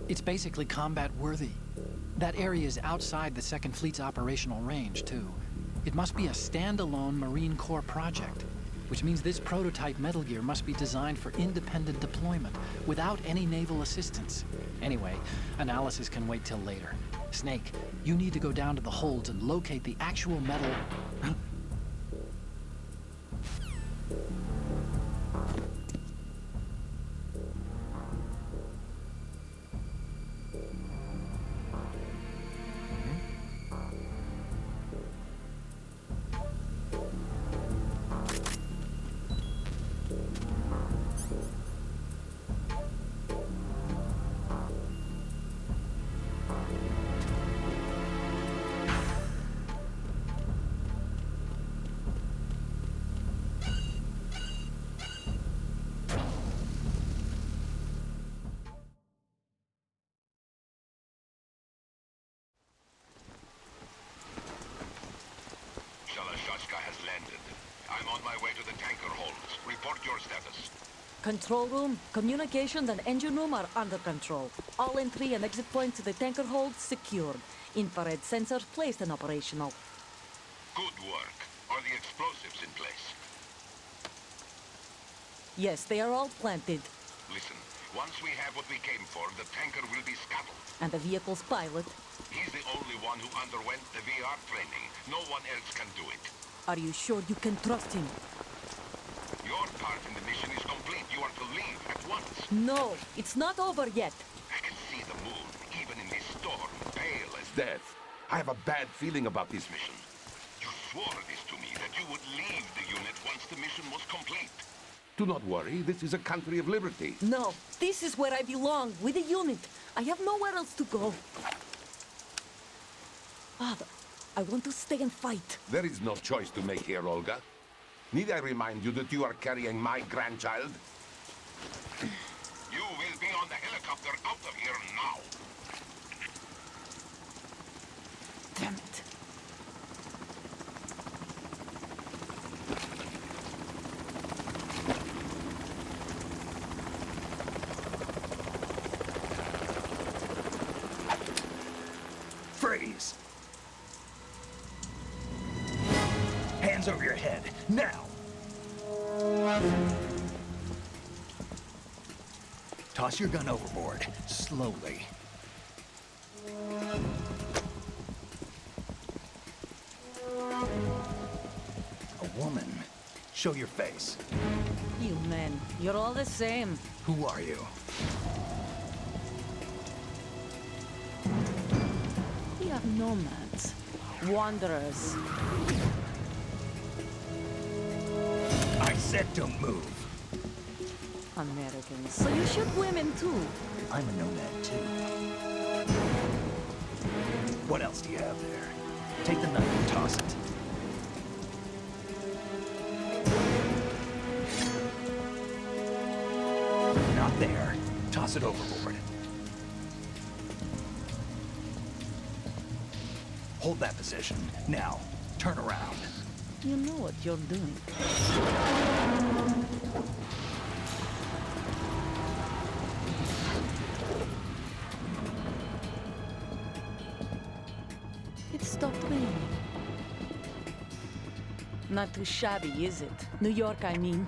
It's basically combat worthy. That area is outside the Second Fleet's operational range, too. It must be a standalone Marine Corps project, which means this prototype Metal Gear must be designed for independent deployment, without any naval assistance. Anyway, analysis can wait till later. Snake, you need to go down to the holds and locate the actual metal... Shalashaska has landed. I'm on my way to the tanker holds. Report your status. Control room, communications and engine room are under control. All entry and exit points to the tanker hold secured. Infrared sensors placed and operational. Good work. Are the explosives in place? Yes, they are all planted. Listen, once we have what we came for, the tanker will be scuttled. And the vehicle's pilot. He's the only one who underwent the VR training. No one else can do it. Are you sure you can trust him? Your part in the mission is complete. You are to leave at once. No, it's not over yet. I can see the moon, even in this storm, pale as death. I have a bad feeling about this mission. You swore this to me, that you would leave the unit once the mission was complete. Do not worry, this is a country of liberty. No, this is where I belong, with the unit. I have nowhere else to go. Father, I want to stay and fight. There is no choice to make here, Olga. Need I remind you that you are carrying my grandchild? You will be on the helicopter out of here now. Damn it. Freeze! Hands over your head, now! Toss your gun overboard, slowly. A woman. Show your face. You men, you're all the same. Who are you? We are nomads. Wanderers. I said don't move. Americans. So you shoot women too. I'm a nomad too. What else do you have there? Take the knife and toss it. Not there. Toss it overboard. Hold that position. Now, turn around. You know what you're doing. It stopped raining. Not too shabby, is it? New York, I mean.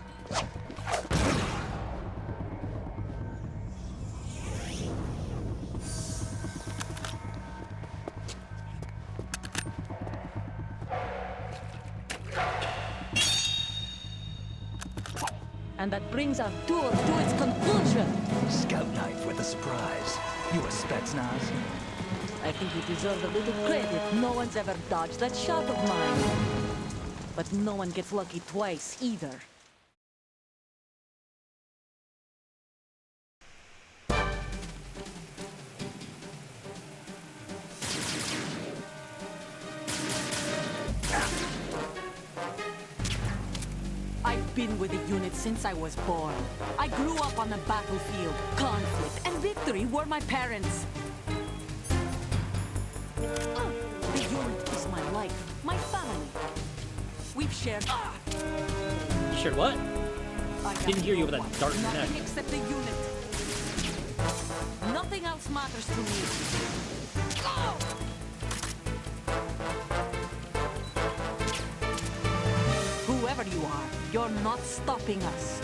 And that brings our tour to its conclusion. Scout knife with a surprise. You a Spetsnaz? I think you deserve a little credit. No one's ever dodged that shot of mine. But no one gets lucky twice, either. I've been with the unit since I was born. I grew up on the battlefield. Conflict and victory were my parents. The unit is my life, my family. We've shared. You shared what? Didn't hear you with that dart in your neck. Nothing except the unit. Nothing else matters to me. Whoever you are, you're not stopping us.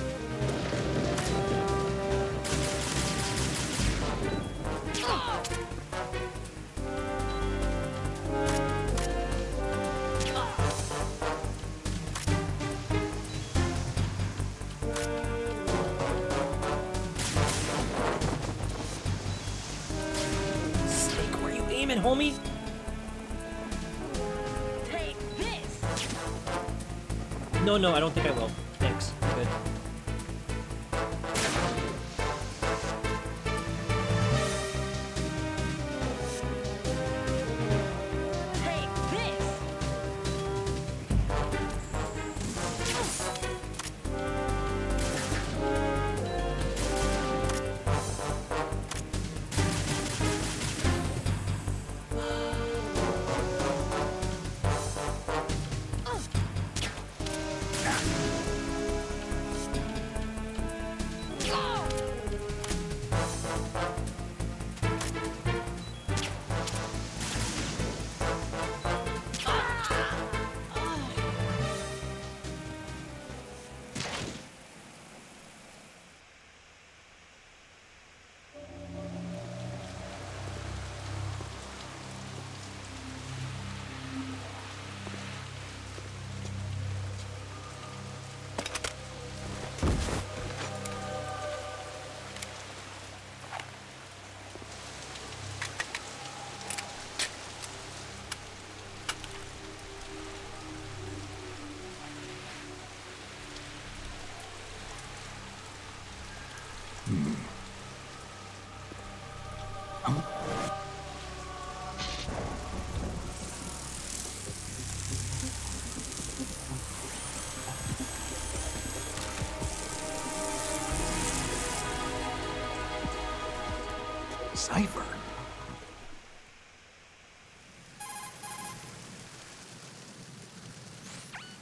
Snake, where you aiming, homie? Take this! No, I don't think I will. Thanks. Good. Take this! Cipher.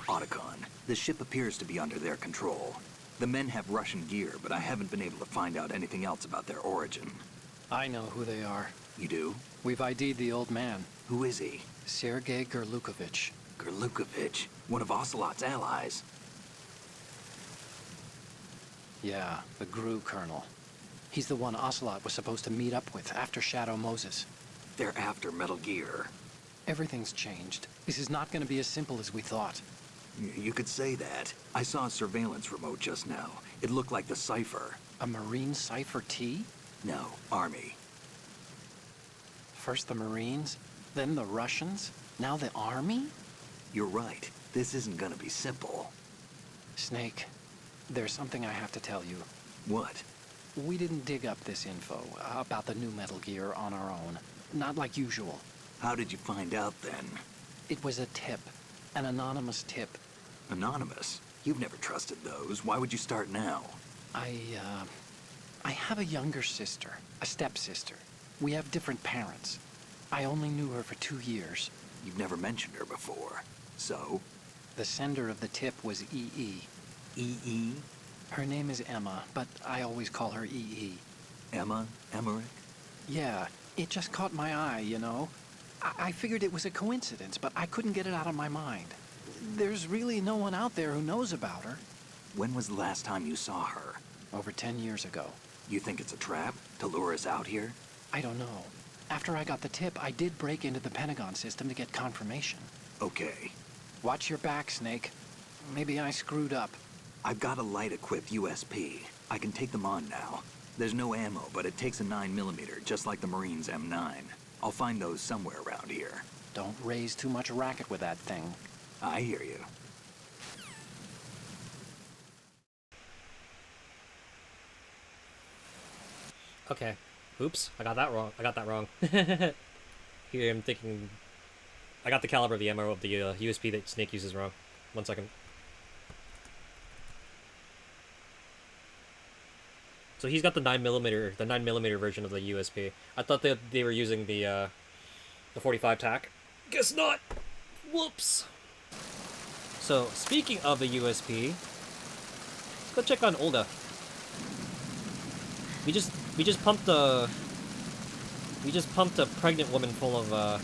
Otacon, the ship appears to be under their control. The men have Russian gear, but I haven't been able to find out anything else about their origin. I know who they are. You do? We've ID'd the old man, Who is he? Sergei Gerlukovich. Gerlukovich, one of Ocelot's allies. Yeah, the GRU colonel. He's the one Ocelot was supposed to meet up with after Shadow Moses. They're after Metal Gear. Everything's changed. This is not going to be as simple as we thought. You could say that. I saw a surveillance remote just now. It looked like the cipher. A Marine Cipher T? No, Army. First the Marines, then the Russians, now the Army? You're right. This isn't gonna be simple. Snake, there's something I have to tell you. What? We didn't dig up this info about the new Metal Gear on our own. Not like usual. How did you find out then? It was a tip. An anonymous tip. Anonymous? You've never trusted those. Why would you start now? I have a younger sister, a stepsister. We have different parents. I only knew her for 2 years. You've never mentioned her before. So? The sender of the tip was EE. EE? Her name is Emma, but I always call her EE. Emma? Emmerich? Yeah, it just caught my eye, you know? I figured it was a coincidence, but I couldn't get it out of my mind. There's really no one out there who knows about her. When was the last time you saw her? Over 10 years ago. You think it's a trap to lure us out here? I don't know. After I got the tip, I did break into the Pentagon system to get confirmation. Okay. Watch your back, Snake. Maybe I screwed up. I've got a light-equipped USP. I can take them on now. There's no ammo, but it takes a 9mm, just like the Marines' M9. I'll find those somewhere around here. Don't raise too much racket with that thing. I hear you. Okay. Oops, I got that wrong. Here I'm thinking... I got the caliber of the ammo of the USP that Snake uses wrong. 1 second. So he's got the 9mm version of the USP. I thought that they were using the 45 tac. Guess not! Whoops! So, speaking of the USP, let's go check on Olga. We just pumped a pregnant woman full of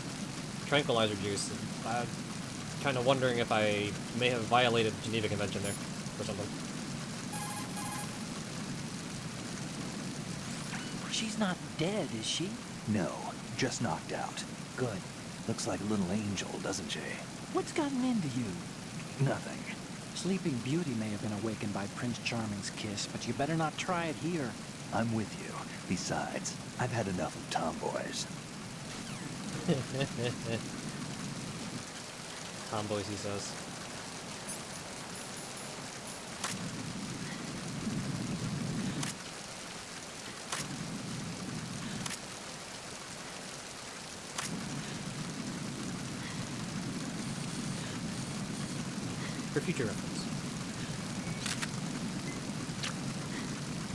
tranquilizer juice. I'm kind of wondering if I may have violated the Geneva Convention there or something. She's not dead, is she? No, just knocked out. Good. Looks like a little angel, doesn't she? What's gotten into you? Nothing. Sleeping Beauty may have been awakened by Prince Charming's kiss, but you better not try it here. I'm with you. Besides, I've had enough of tomboys. Tomboys, he says. For future reference.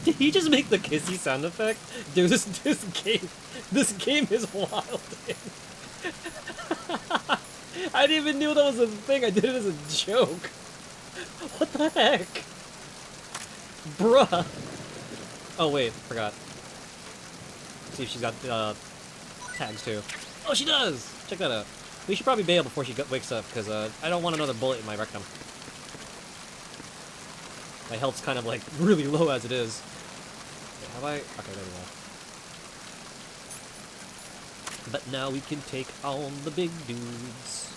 Did he just make the kissy sound effect? Dude, this game is wild. I didn't even know that was a thing. I did it as a joke. What the heck? Bruh. Oh wait, forgot. See if she's got tags too. Oh, she does! Check that out. We should probably bail before she wakes up, because I don't want another bullet in my rectum. My health's kind of like really low as it is. Wait, have I? Okay, there we go. But now we can take on the big dudes.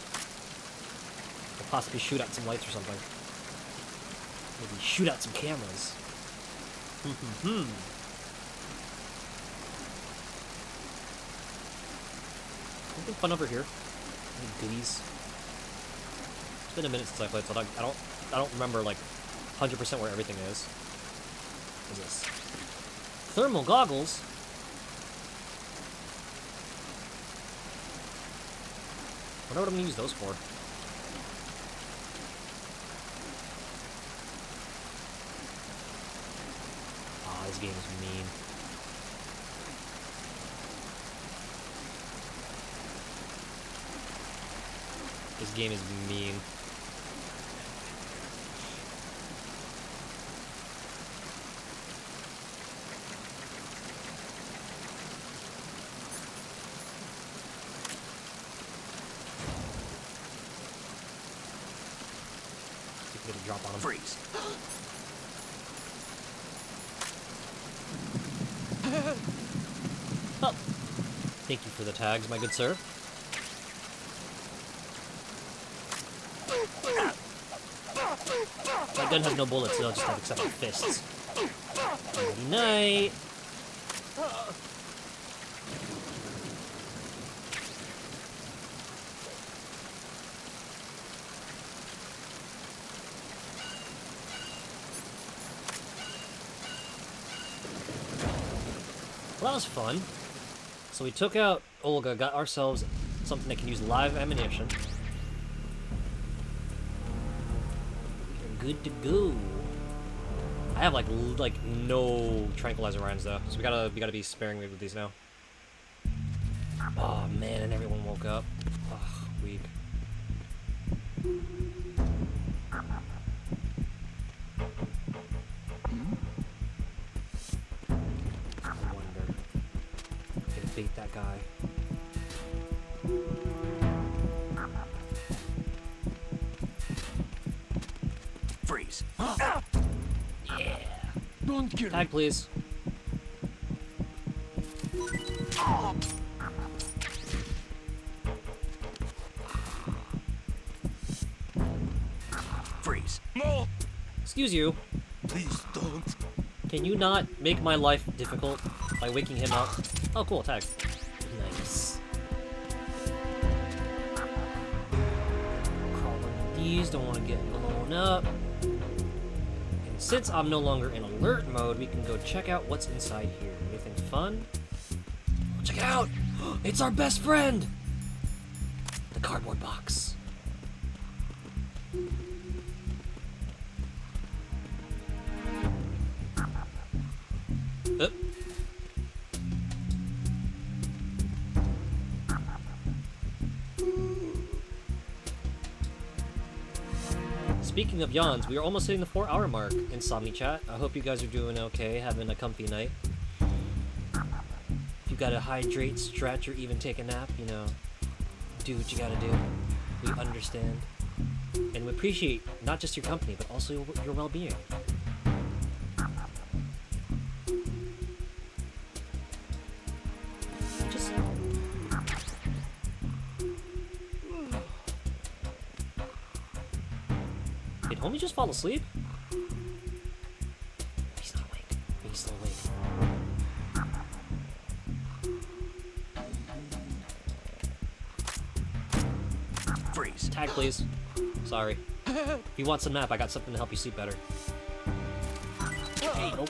Or possibly shoot out some lights or something. Maybe shoot out some cameras. Anything fun over here? Any goodies? It's been a minute since I played, so I don't remember like 100% where everything is. What is this? Thermal goggles? I wonder what I'm gonna use those for. Ah, this game is mean. This game is mean. Get a drop on him. Freeze. Oh. Thank you for the tags, my good sir. My gun has no bullets, so I'll just have except for fists. Nighty night. Well, that was fun. So we took out Olga, got ourselves something that can use live ammunition. We're good to go. I have like no tranquilizer rounds though, so we gotta be sparing me with these now. Oh man, and everyone woke up. Ugh, weak. Beat that guy. Freeze. Yeah. Don't kill Tag, please. Freeze. No, Excuse you. please don't. Can you not make my life difficult by waking him up? Oh, cool, tag. Nice. Crawl under these, don't want to get blown up. And since I'm no longer in alert mode, we can go check out what's inside here. Anything fun? Oh, check it out! It's our best friend! The cardboard box. Speaking of yawns, we are almost hitting the 4-hour mark, Insomni-Chat. I hope you guys are doing okay, having a comfy night. If you gotta hydrate, stretch, or even take a nap, you know, do what you gotta do. We understand. And we appreciate not just your company, but also your well-being. Just... Did homie just fall asleep? He's not awake. He's still awake. Freeze. Tag, please. Sorry. If you want some nap, I got something to help you sleep better. Hey, nope.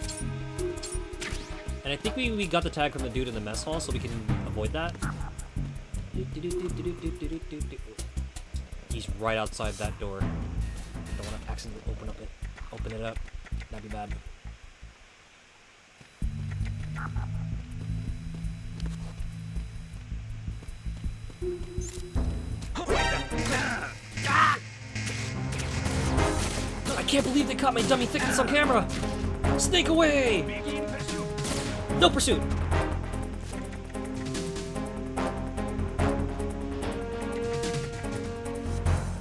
And I think we got the tag from the dude in the mess hall, so we can avoid that. He's right outside that door. Don't want to accidentally open it up. That'd be bad. I can't believe they caught my dummy thickness on camera! Snake away! No pursuit!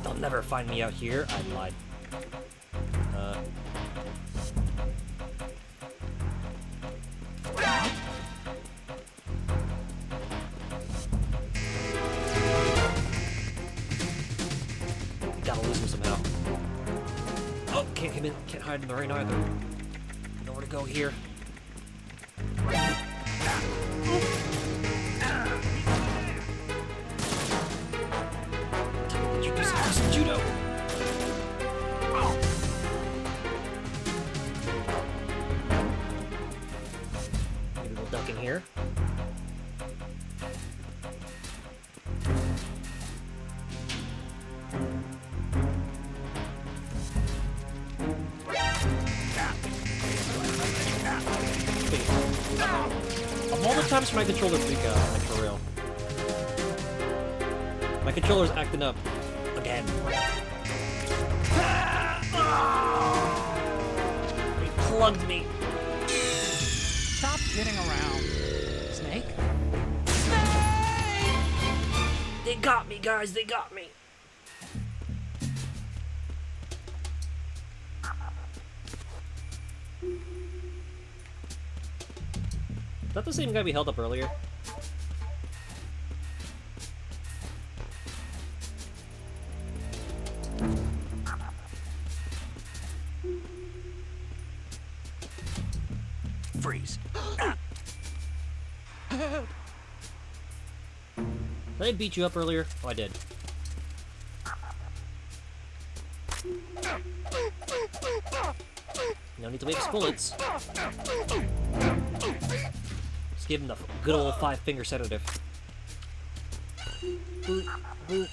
They'll never find me out here. I lied. Gotta lose him somehow. Oh, can't come in. Can't hide in the rain either. Nowhere to go here. Do some judo. Maybe we'll duck in here. Of all the times for my controller freak out, like for real. My controller's acting up again. He plugged me. Stop kidding around. Snake? They got me, guys. They got me. Is that the same guy we held up earlier? Freeze. Did I beat you up earlier? Oh, I did. No need to waste bullets. Let's give him the good old 5-finger sedative. Boop, boop.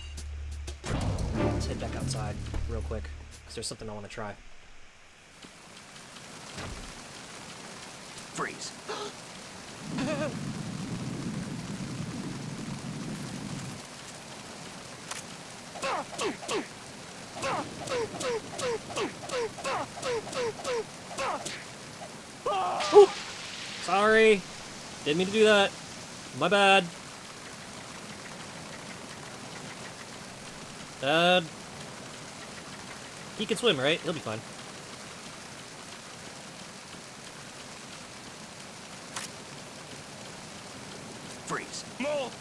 Let's head back outside real quick, because there's something I want to try. Freeze. Ooh. Sorry. Didn't mean to do that. My bad. He can swim, right? He'll be fine. Freeze. More!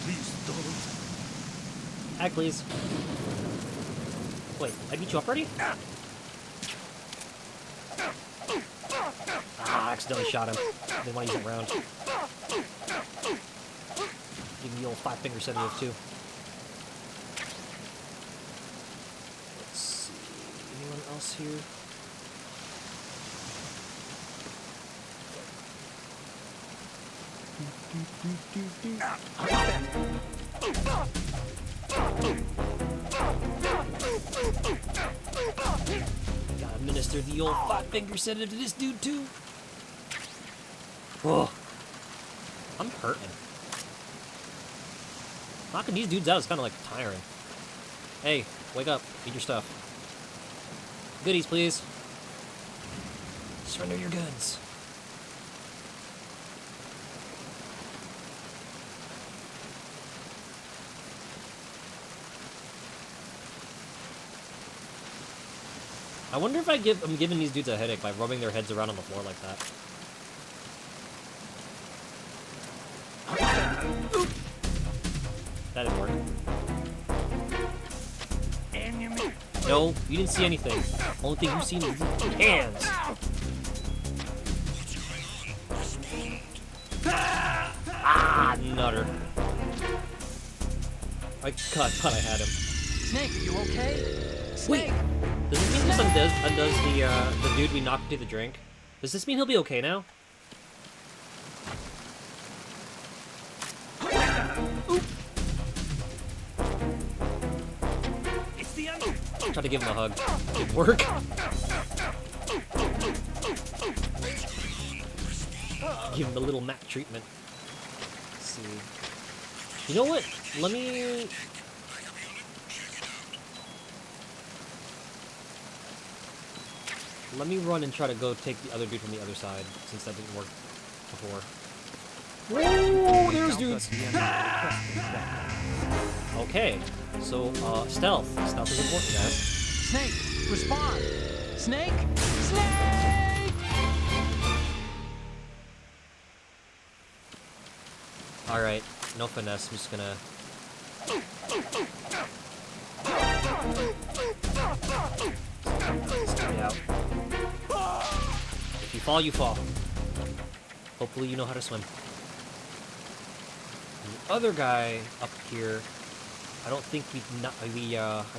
Please don't. Ag, please. Wait, I beat you up already? Ah, I accidentally shot him. Didn't want to use it round. Give me the old 5-finger sedative too. Let's see. Anyone else here? Gotta administer the old 5-finger sedative to this dude too. Oh, I'm hurting. Knocking these dudes out is kind of like tiring. Hey, wake up. Eat your stuff. Goodies, please. Surrender your guns. I wonder if I'm giving these dudes a headache by rubbing their heads around on the floor like that. That didn't work. No, you didn't see anything. Only thing you've seen is hands. Ah, nutter. I thought I had him. Snake, are you okay? Snake! Does this mean this undoes the dude we knocked into the drink? Does this mean he'll be okay now? It's the end. Try to give him a hug. Didn't work. Give him a little Mac treatment. Let's see. You know what? Let me run and try to go take the other dude from the other side, since that didn't work before. Whoa, there's dudes! Okay, so, stealth. Stealth is important, guys. Snake, respond! Snake! Snake! Alright, no finesse, I'm just gonna... Stay out. If you fall, you fall. Hopefully you know how to swim. And the other guy up here, I don't think I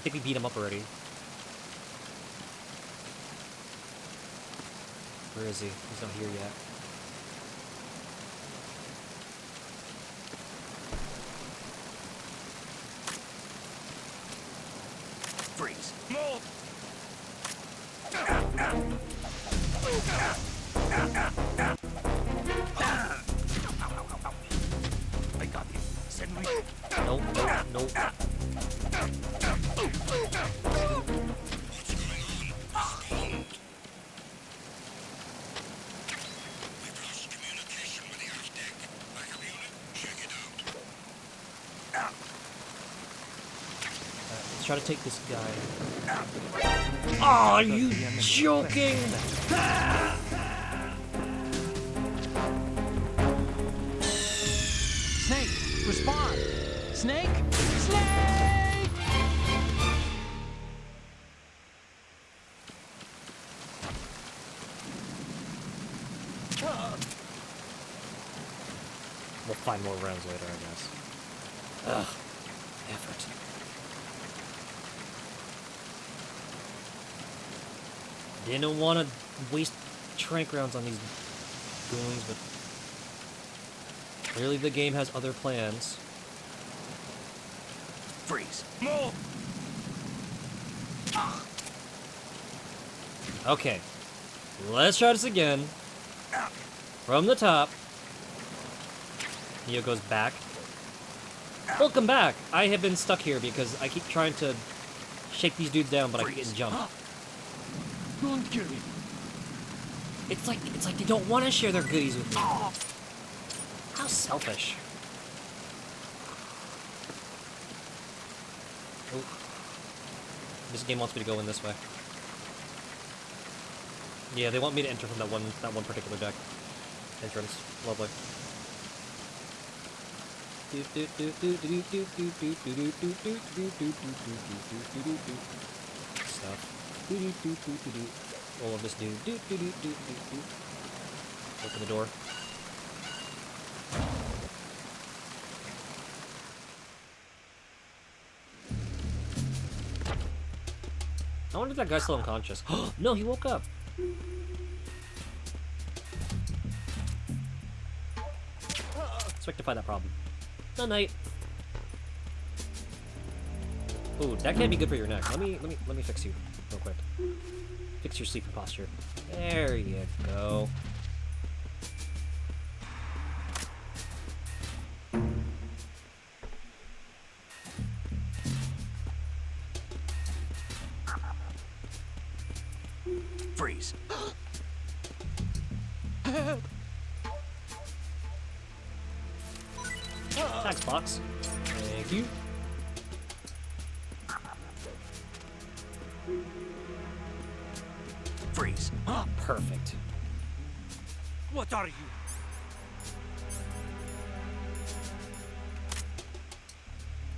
think we beat him up already. Where is he? He's not here yet. Freeze. More! I got him. Send me. Nope, nope, nope. Let's try to take this guy. Oh, are you joking? Snake, respond! Snake! Snake! find more rounds later, I guess. Ugh. Effort. Didn't want to waste trank rounds on these goons, but clearly the game has other plans. Freeze. Move! Okay, let's try this again. From the top. Neo goes back. Welcome back! I have been stuck here because I keep trying to shake these dudes down, but I keep getting jumped. Don't kill me. It's like they don't want to share their goodies with me. How selfish. Oh. This game wants me to go in this way. Yeah, they want me to enter from that one particular deck entrance. Lovely. Stuff. All of this dude. Open the door. I wonder if that guy's still unconscious. No, he woke up. Let's rectify that problem. Good night. Ooh, that can't be good for your neck. Let me fix you real quick. Fix your sleeping posture. There you go. Freeze. Thanks, box. Thank you. Freeze. Perfect. What are you?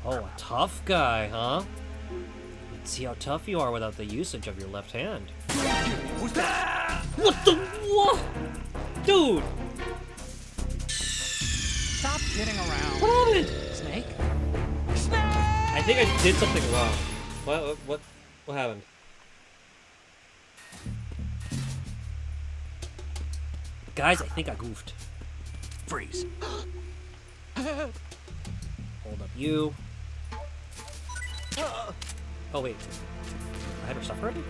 Oh, a tough guy, huh? Let's see how tough you are without the usage of your left hand. Who's that? What the what? Dude! Stop kidding around. What happened? Snake? I think I did something wrong. What happened? Guys, I think I goofed. Freeze. Hold up you. Oh wait. I had her stuff already?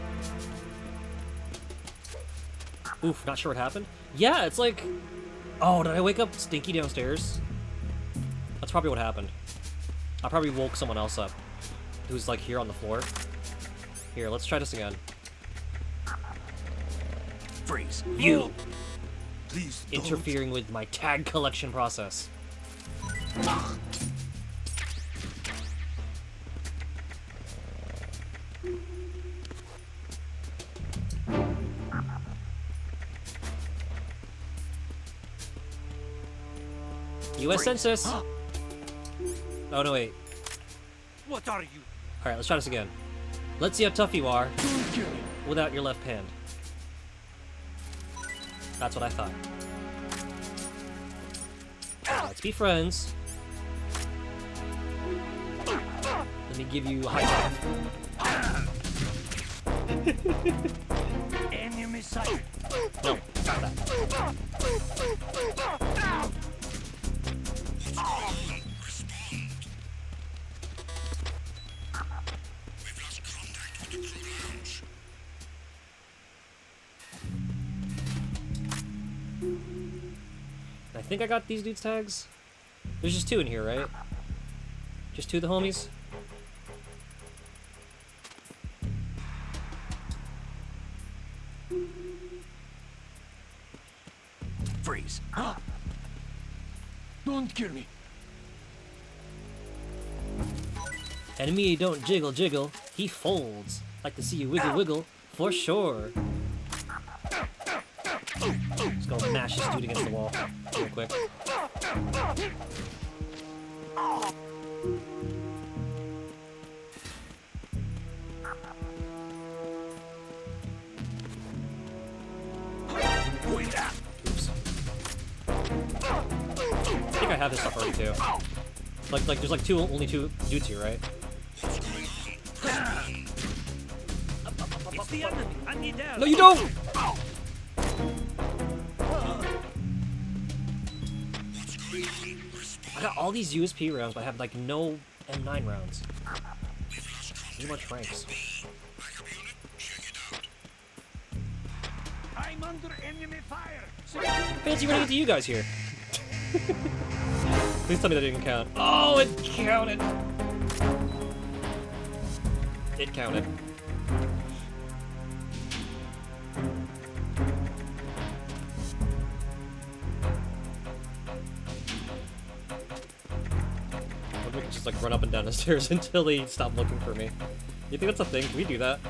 Oof, not sure what happened. Yeah, it's like... Oh, did I wake up Stinky downstairs? That's probably what happened. I probably woke someone else up. Who's like here on the floor. Here, let's try this again. Freeze. You! Please don't. Interfering with my tag collection process. US Census! Oh no, wait. What are you? Alright, let's try this again. Let's see how tough you are Don't kill me. without your left hand. That's what I thought. Let's be friends. Let me give you a high five. Enemy sighted. No, stop that. I think I got these dudes' tags. There's just two in here, right? Just two of the homies? Freeze. Don't kill me. Enemy don't jiggle jiggle, he folds. Like to see you wiggle wiggle, for sure. Let's go mash this dude against the wall real quick. Oops. I think I I have his stuff already too. Like there's like only two dudes here, right? It's the enemy. I need help. No, you don't! I got all these USP rounds, but I have like no M9 rounds. Too much ranks. I'm under enemy fire. Fancy running into you guys here. Please tell me that didn't count. Oh, it counted. It counted. We can just like run up and down the stairs until they stop looking for me. You think that's a thing? Can we do that?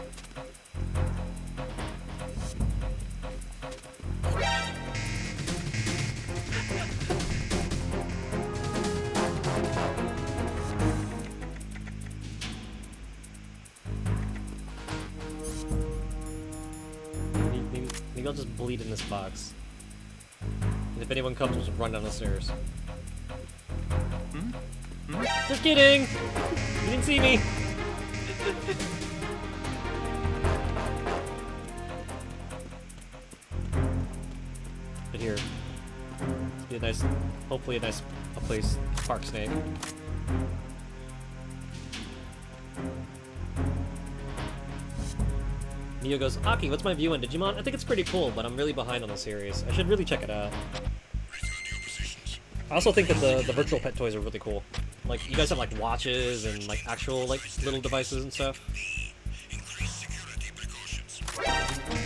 Maybe I'll just bleed in this box. And if anyone comes, we'll just run down the stairs. Just kidding! You didn't see me! But here. Let's be a nice, hopefully a nice place to park Snake. Neo goes, Aki, what's my view on Digimon? I think it's pretty cool, but I'm really behind on the series. I should really check it out. I also think that the virtual pet toys are really cool. Like, you guys have like watches and like actual like little devices and stuff.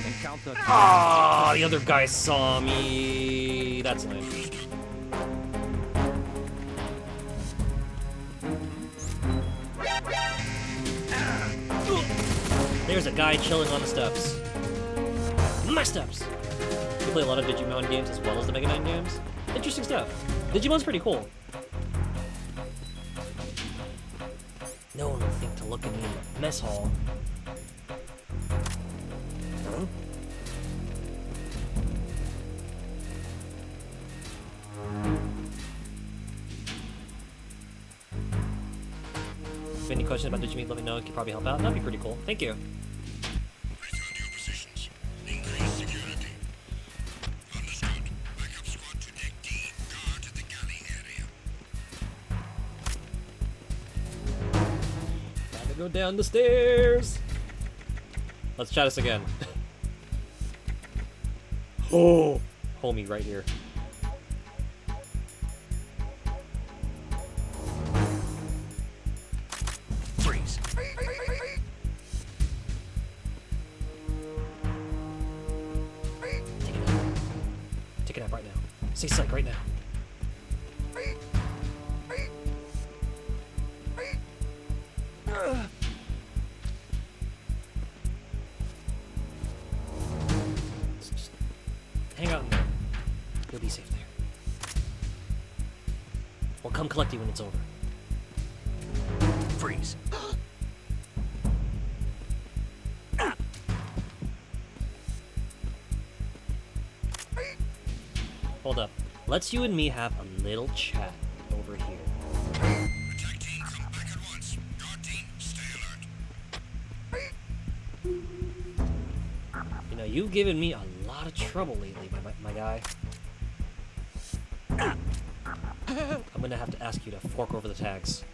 Encounter. Ah, the other guy saw me. That's lame. There's a guy chilling on the steps. My steps! You play a lot of Digimon games as well as the Mega Man games? Interesting stuff. Digimon's pretty cool. No one will think to look at me in the mess hall. Huh? If you have any questions about Digimon, let me know. You can probably help out. That'd be pretty cool. Thank you. Go down the stairs. Let's try this again. Oh, homie, right here. Freeze. Take it out. Take it out right now. Say psych right now. Just hang out in there. You'll be safe there. We'll come collect you when it's over. Freeze. Hold up. Let's you and me have a little chat over here. Attack team, come back at once. Guard team, stay alert. You know, you've given me a lot of trouble lately, my guy. I'm gonna have to ask you to fork over the tags.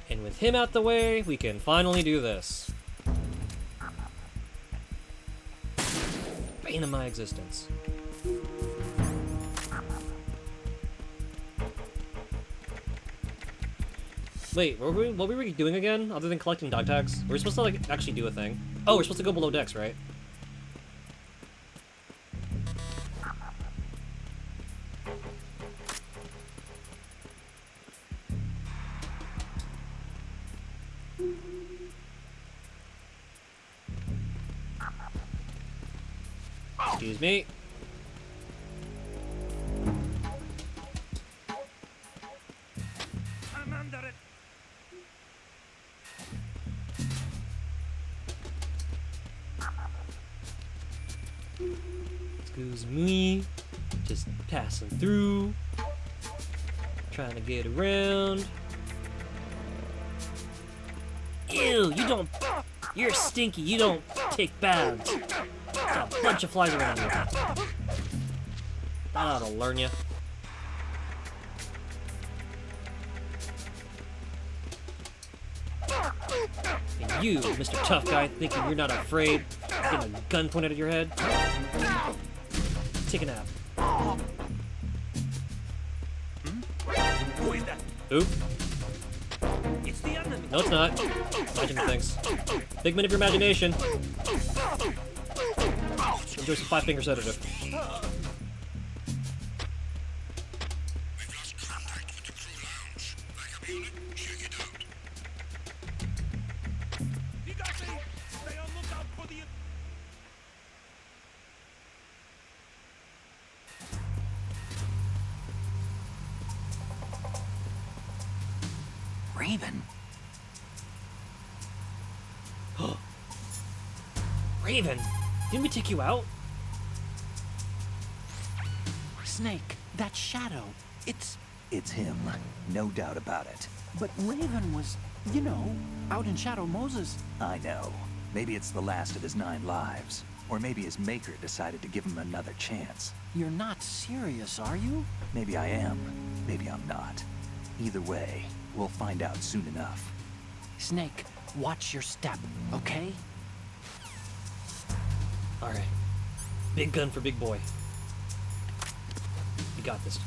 And with him out the way, we can finally do this. Bane of my existence. Wait, what were we doing again, other than collecting dog tags? Were we supposed to, like, actually do a thing? Oh, we're supposed to go below decks, right? Excuse me. I'm under it. Let's Excuse me. Just passing through. Trying to get around. Ew, you don't... You're stinky, you don't take baths. There's a bunch of flies around here. That ought to learn you. And you, Mr. Tough Guy, thinking you're not afraid of getting a gun pointed at your head? Take a nap. Oop. It's the enemy. No, it's not. Imagine things. Figment of your imagination. Enjoy some 5-finger sedative. You got me. Stay on lookout for the. Raven? Raven, didn't we take you out? Snake, that shadow, it's... It's him, no doubt about it. But Raven was, you know, out in Shadow Moses. I know. Maybe it's the last of his 9 lives. Or maybe his maker decided to give him another chance. You're not serious, are you? Maybe I am, maybe I'm not. Either way, we'll find out soon enough. Snake, watch your step, okay? Alright. Big gun for big boy. You got this.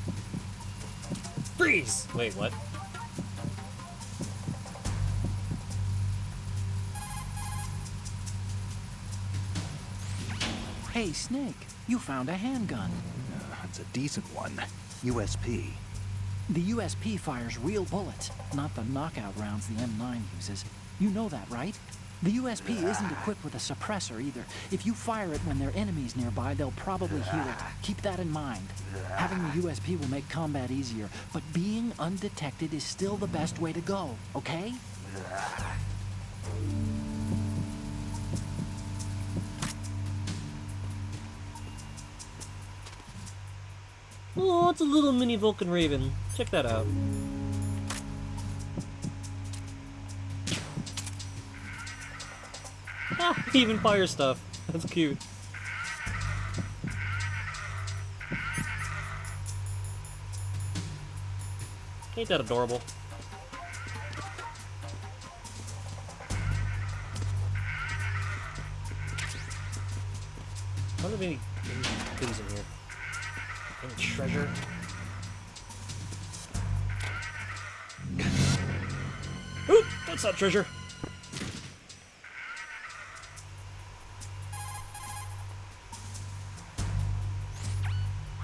Freeze! Wait, what? Hey, Snake, you found a handgun. It's a decent one. USP. The USP fires real bullets, not the knockout rounds the M9 uses. You know that, right? The USP isn't equipped with a suppressor either. If you fire it when there are enemies nearby, they'll probably hear it. Keep that in mind. Having the USP will make combat easier, but being undetected is still the best way to go, okay? Oh, it's a little mini Vulcan Raven. Check that out. Ah, he even fires stuff. That's cute. Ain't that adorable? I wonder if any goodies in here. Any treasure? Oop! That's not treasure!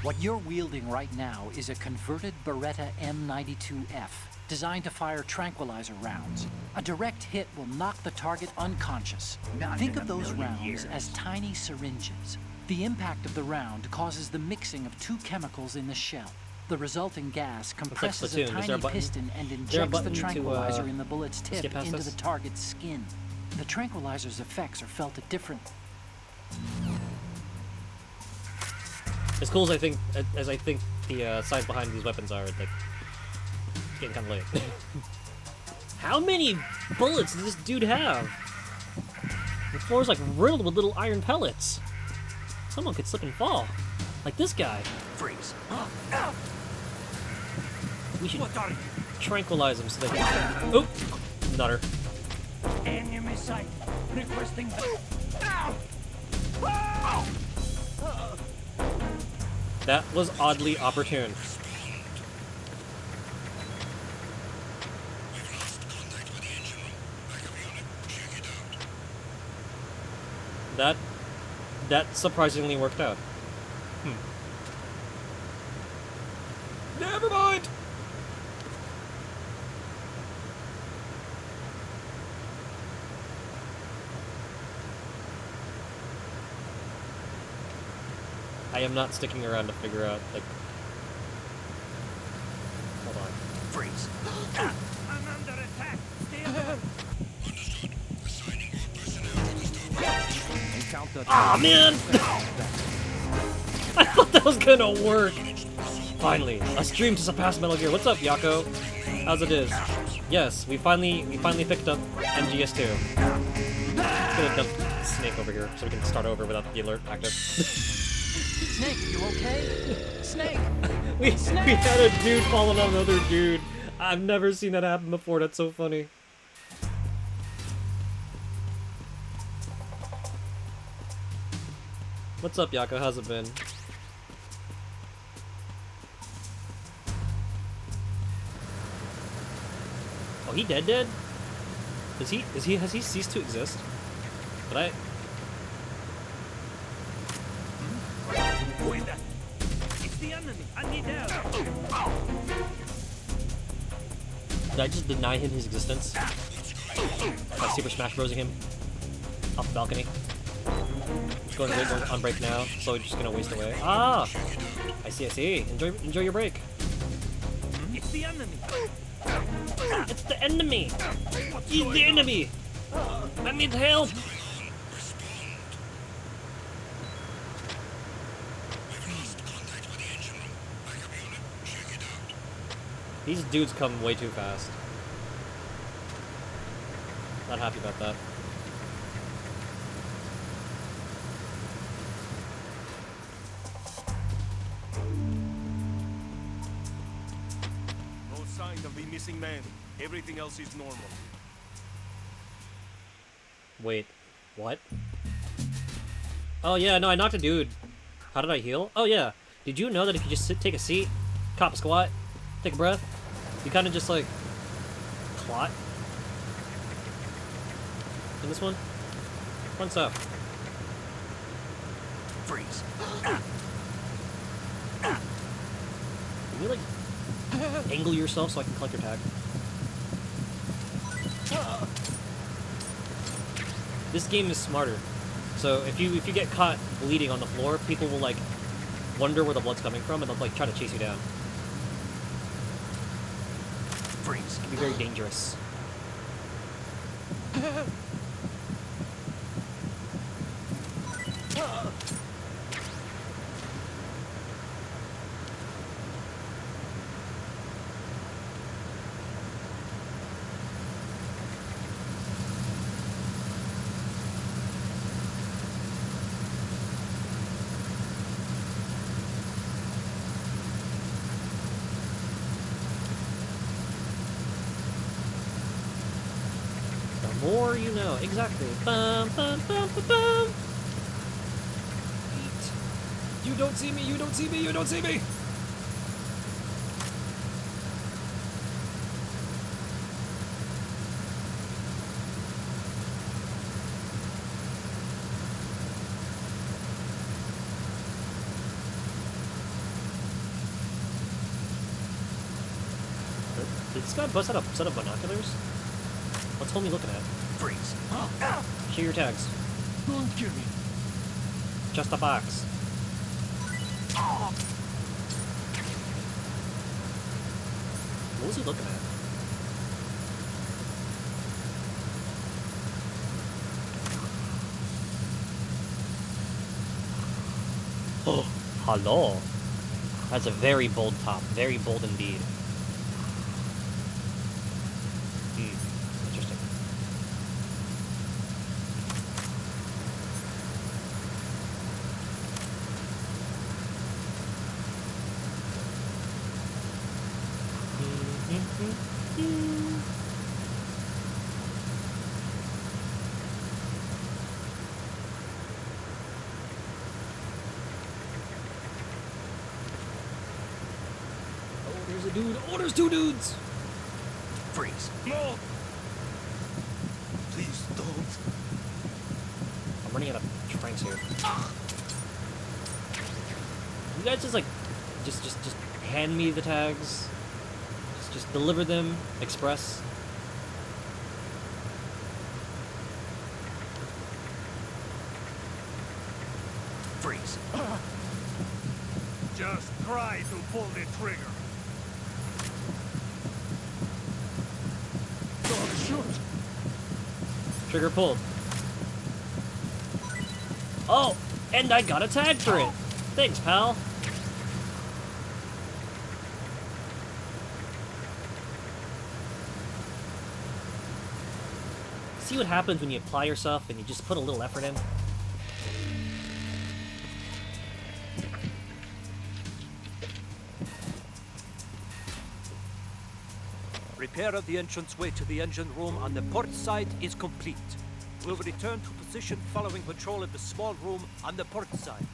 What you're wielding right now is a converted Beretta M92F, designed to fire tranquilizer rounds. A direct hit will knock the target unconscious. Think of those rounds as tiny syringes. The impact of the round causes the mixing of 2 chemicals in the shell. The resulting gas compresses a Splatoon. Is there a tiny button? piston and there a injects the button to, tranquilizer in the bullet's tip skip past into this? the target's skin. The tranquilizer's effects are felt at different... As cool as I think the science behind these weapons are, like, it's getting kind of late. How many bullets does this dude have? The floor's like riddled with little iron pellets. Someone could slip and fall. Like this guy. Freeze. We should What are you? tranquilize him so they can... Oop! Nutter. Enemy sight. Requesting. That was oddly opportune. That surprisingly worked out. Never mind! I am not sticking around to figure out, like... Hold on. Freeze. I'm under attack. Stay alert. Encounter. Aw, man! was gonna work. Finally, a stream to surpass Metal Gear. What's up, Yako? How's it is? Yes, we finally picked up MGS2. Just gonna dump Snake over here so we can start over without the alert active. Snake, you okay? Snake! we had a dude falling on another dude. I've never seen that happen before. That's so funny. What's up, Yako? How's it been? Oh, he dead? Has he ceased to exist? But I... It's the enemy. I need help. Did I just deny him his existence? By Super Smash Brosing him? Off the balcony? Going on break now, so we're just gonna waste away. Ah! I see. Enjoy your break. It's the enemy. It's the enemy! He's the enemy! I need help! These dudes come way too fast. Not happy about that. No sign of the missing man. Everything else is normal. Wait, what? Oh yeah, no, I knocked a dude. How did I heal? Oh yeah. Did you know that if you just take a seat, cop a squat, take a breath, you kind of just like clot? In this one? Fun stuff. Freeze. Can you like angle yourself so I can collect your tag? This game is smarter. So if you get caught bleeding on the floor, people will like wonder where the blood's coming from and they'll like try to chase you down. Freeze. It can be very dangerous. The more you know. Exactly. Bum, bum, bum, bum, bum. You don't see me, you don't see me, you don't see me! Did this guy bust out a set of binoculars? What's homie looking at? Freeze. Show your tags. Don't kill me. Just a box. What was he looking at? Oh, hello. That's a very bold top. Very bold indeed. Interesting. Oh, there's a dude. Oh, there's two dudes! Freeze. No. Please don't. I'm running out of strengths here. You guys just like, just hand me the tags. Just deliver them, express. Freeze. Just try to pull the trigger. Don't shoot. Trigger pulled. Oh, and I got a tag for it. Thanks, pal. see what happens when you apply yourself and you just put a little effort in? Repair of the entranceway to the engine room on the port side is complete. We'll return to position following patrol of the small room on the port side.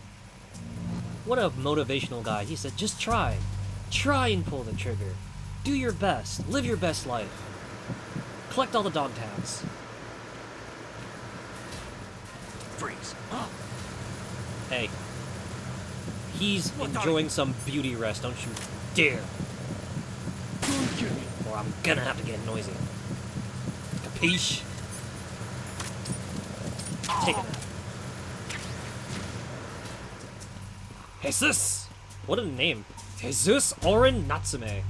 What a motivational guy. He said, just try. Try and pull the trigger. Do your best. Live your best life. Collect all the dog tags. Freeze. Hey. He's enjoying some beauty rest, don't you dare. Don't kill me. Or I'm gonna have to get noisy. Capiche? Take it. Jesus! What a name. Jesus Oren Natsume.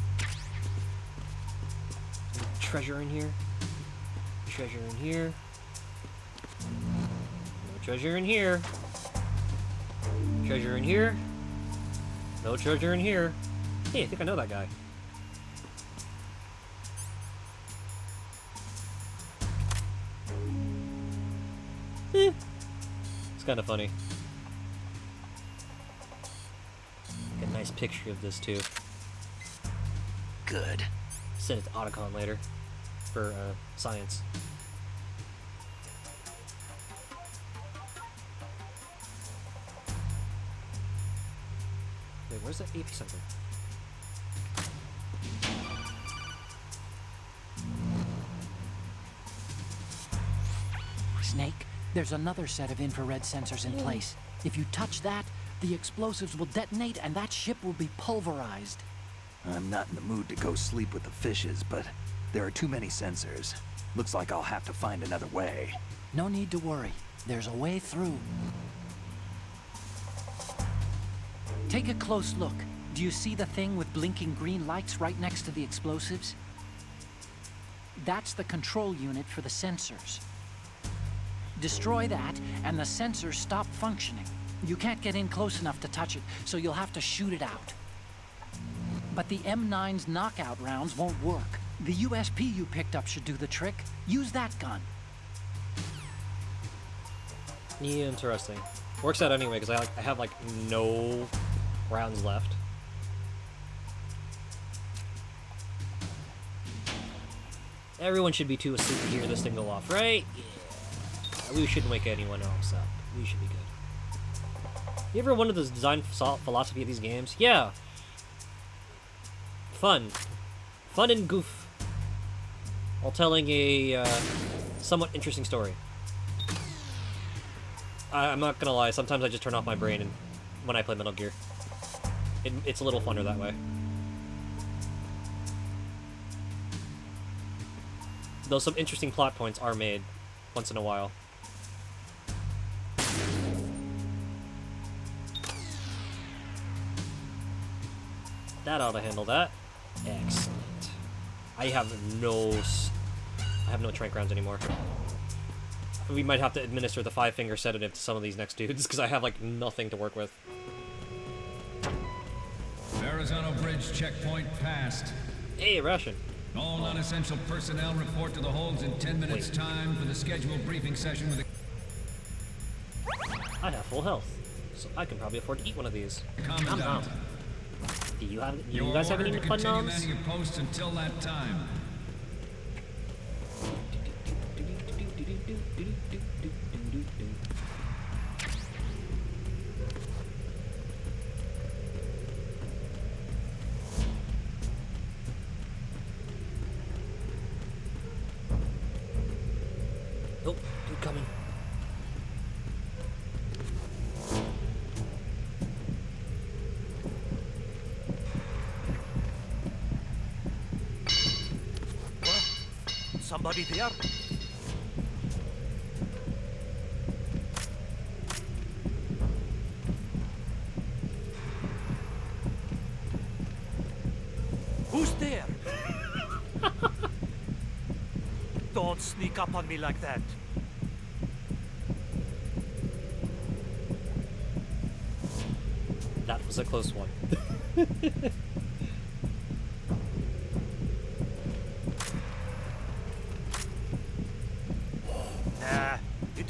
Treasure in here. Treasure in here. No treasure in here. Treasure in here. No treasure in here. Hey, I think I know that guy. It's kind of funny. Get a nice picture of this too. Good. Send it to Otacon later for science. Wait, where's that AP something? Snake, there's another set of infrared sensors in place. If you touch that, the explosives will detonate and that ship will be pulverized. I'm not in the mood to go sleep with the fishes, but there are too many sensors. Looks like I'll have to find another way. No need to worry. There's a way through. Take a close look. Do you see the thing with blinking green lights right next to the explosives? That's the control unit for the sensors. Destroy that, and the sensors stop functioning. You can't get in close enough to touch it, so you'll have to shoot it out. But the M9's knockout rounds won't work. The USP you picked up should do the trick. Use that gun. Yeah, interesting. Works out anyway, because I have, like, no rounds left. Everyone should be too asleep to hear this thing go off, right? Yeah. We shouldn't wake anyone else up. We should be good. You ever wondered the design philosophy of these games? Yeah. Fun. Fun and goof. While telling a somewhat interesting story. I'm not gonna lie, sometimes I just turn off my brain and when I play Metal Gear. It's a little funner that way. Though some interesting plot points are made once in a while. That ought to handle that. Excellent. I have no trank rounds anymore. We might have to administer the 5-finger sedative to some of these next dudes, because I have, like, nothing to work with. Verrazano Bridge checkpoint passed. Hey, Russian. All non-essential personnel report to the holds in 10 minutes time for the scheduled briefing session with the... I have full health, so I can probably afford to eat one of these. Commandant. Nom nom. Do you guys have any fun noms? manning your posts until that time. Oh, dude coming. Somebody there? Who's there? Don't sneak up on me like that. That was a close one.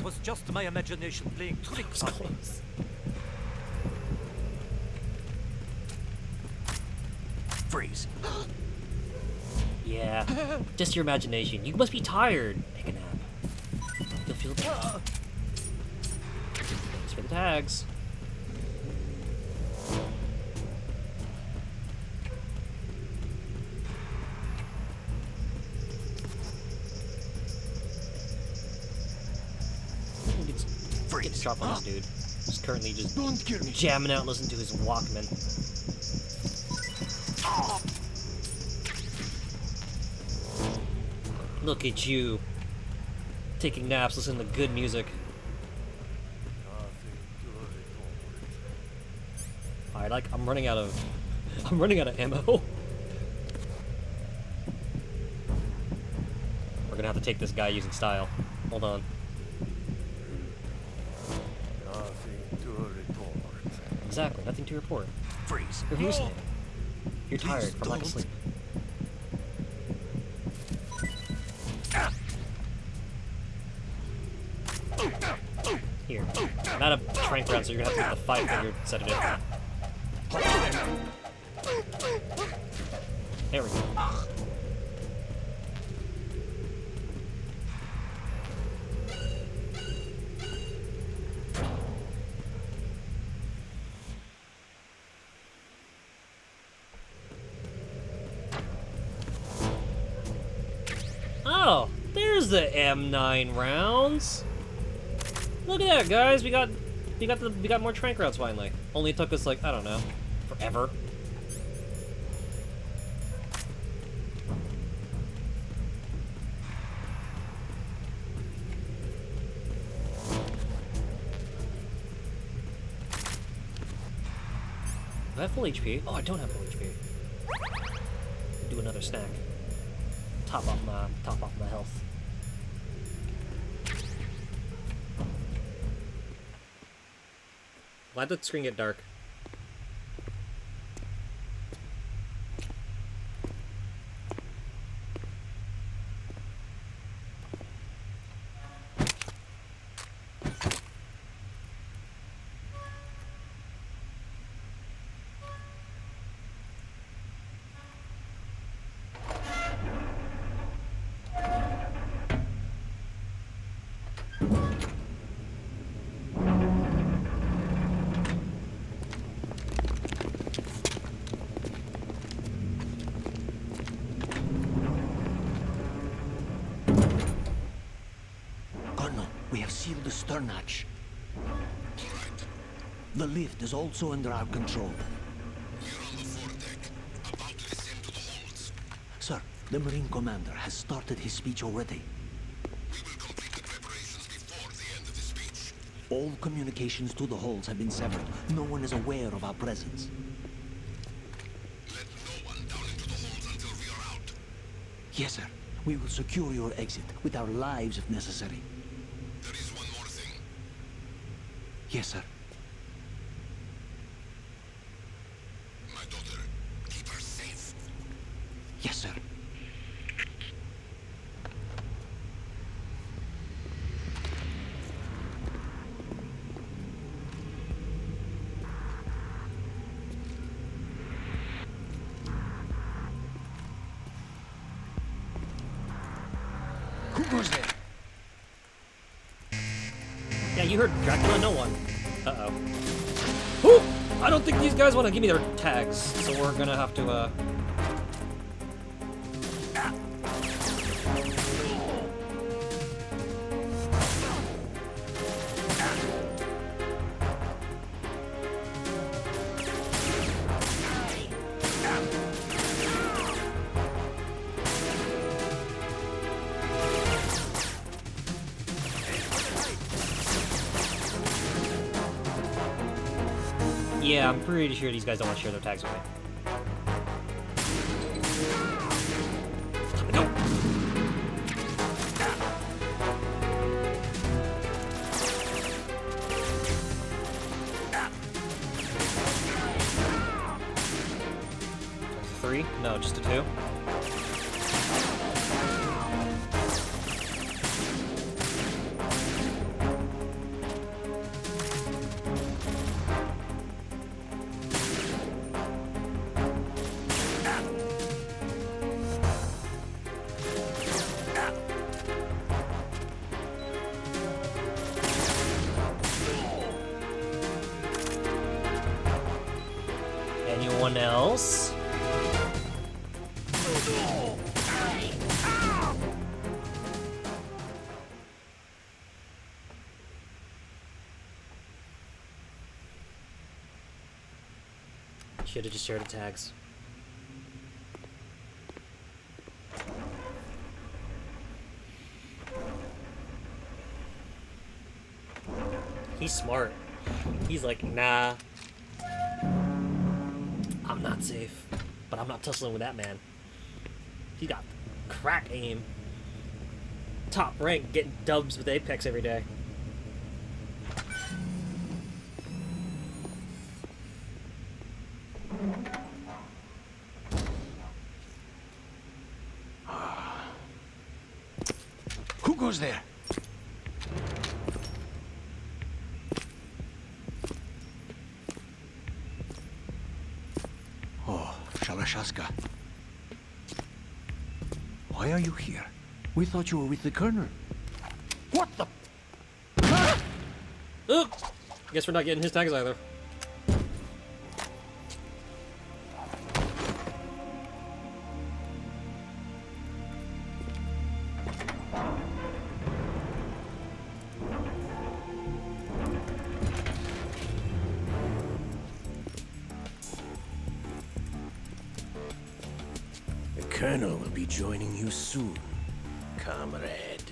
was just my imagination playing tricks on me. Freeze. Yeah, just your imagination. You must be tired. Take a nap. You'll feel better. Thanks for the tags. Freeze. Drop on this dude. He's currently just jamming out, listening to his Walkman. Look at you, taking naps, listening to good music. Alright, I'm running out of ammo. We're gonna have to take this guy using style. Hold on. Exactly, nothing to report. Freeze. You're hallucinating. You're tired from lack of sleep. Here. I'm out of trank rounds, so you're gonna have to get the 5-finger sedative. There we go. Oh, there's the M9 rounds. Look at that, guys. We got more trank rounds finally. Only took us like, I don't know, forever. Do I have full HP? Oh, I don't have full HP. Do another snack. Top off my health. Why'd the screen get dark? We have sealed the stern hatch. The lift is also under our control. We're on the foredeck, about to descend to the holds. Sir, the Marine Commander has started his speech already. We will complete the preparations before the end of the speech. All communications to the holds have been severed. No one is aware of our presence. Let no one down into the holds until we are out. Yes, sir. We will secure your exit with our lives if necessary. There is one more thing. Yes, sir. My daughter, keep her safe. Yes, sir. Who goes there? Yeah, you heard Dracula, no one. Uh-oh. Whew! I don't think these guys want to give me their tags, so we're gonna have to, Yeah, I'm pretty sure these guys don't want to share their tags with me. Go! Three? No, just a two. anyone else. Should have just shared the tags. He's smart. He's like, nah. I'm not safe. But I'm not tussling with that man. He got crack aim. Top rank, getting dubs with Apex every day. Who goes there? Oh, Shalashaska. Why are you here? We thought you were with the Colonel. What the? Oop! Guess we're not getting his tags either. The Colonel will be joining you soon, comrade.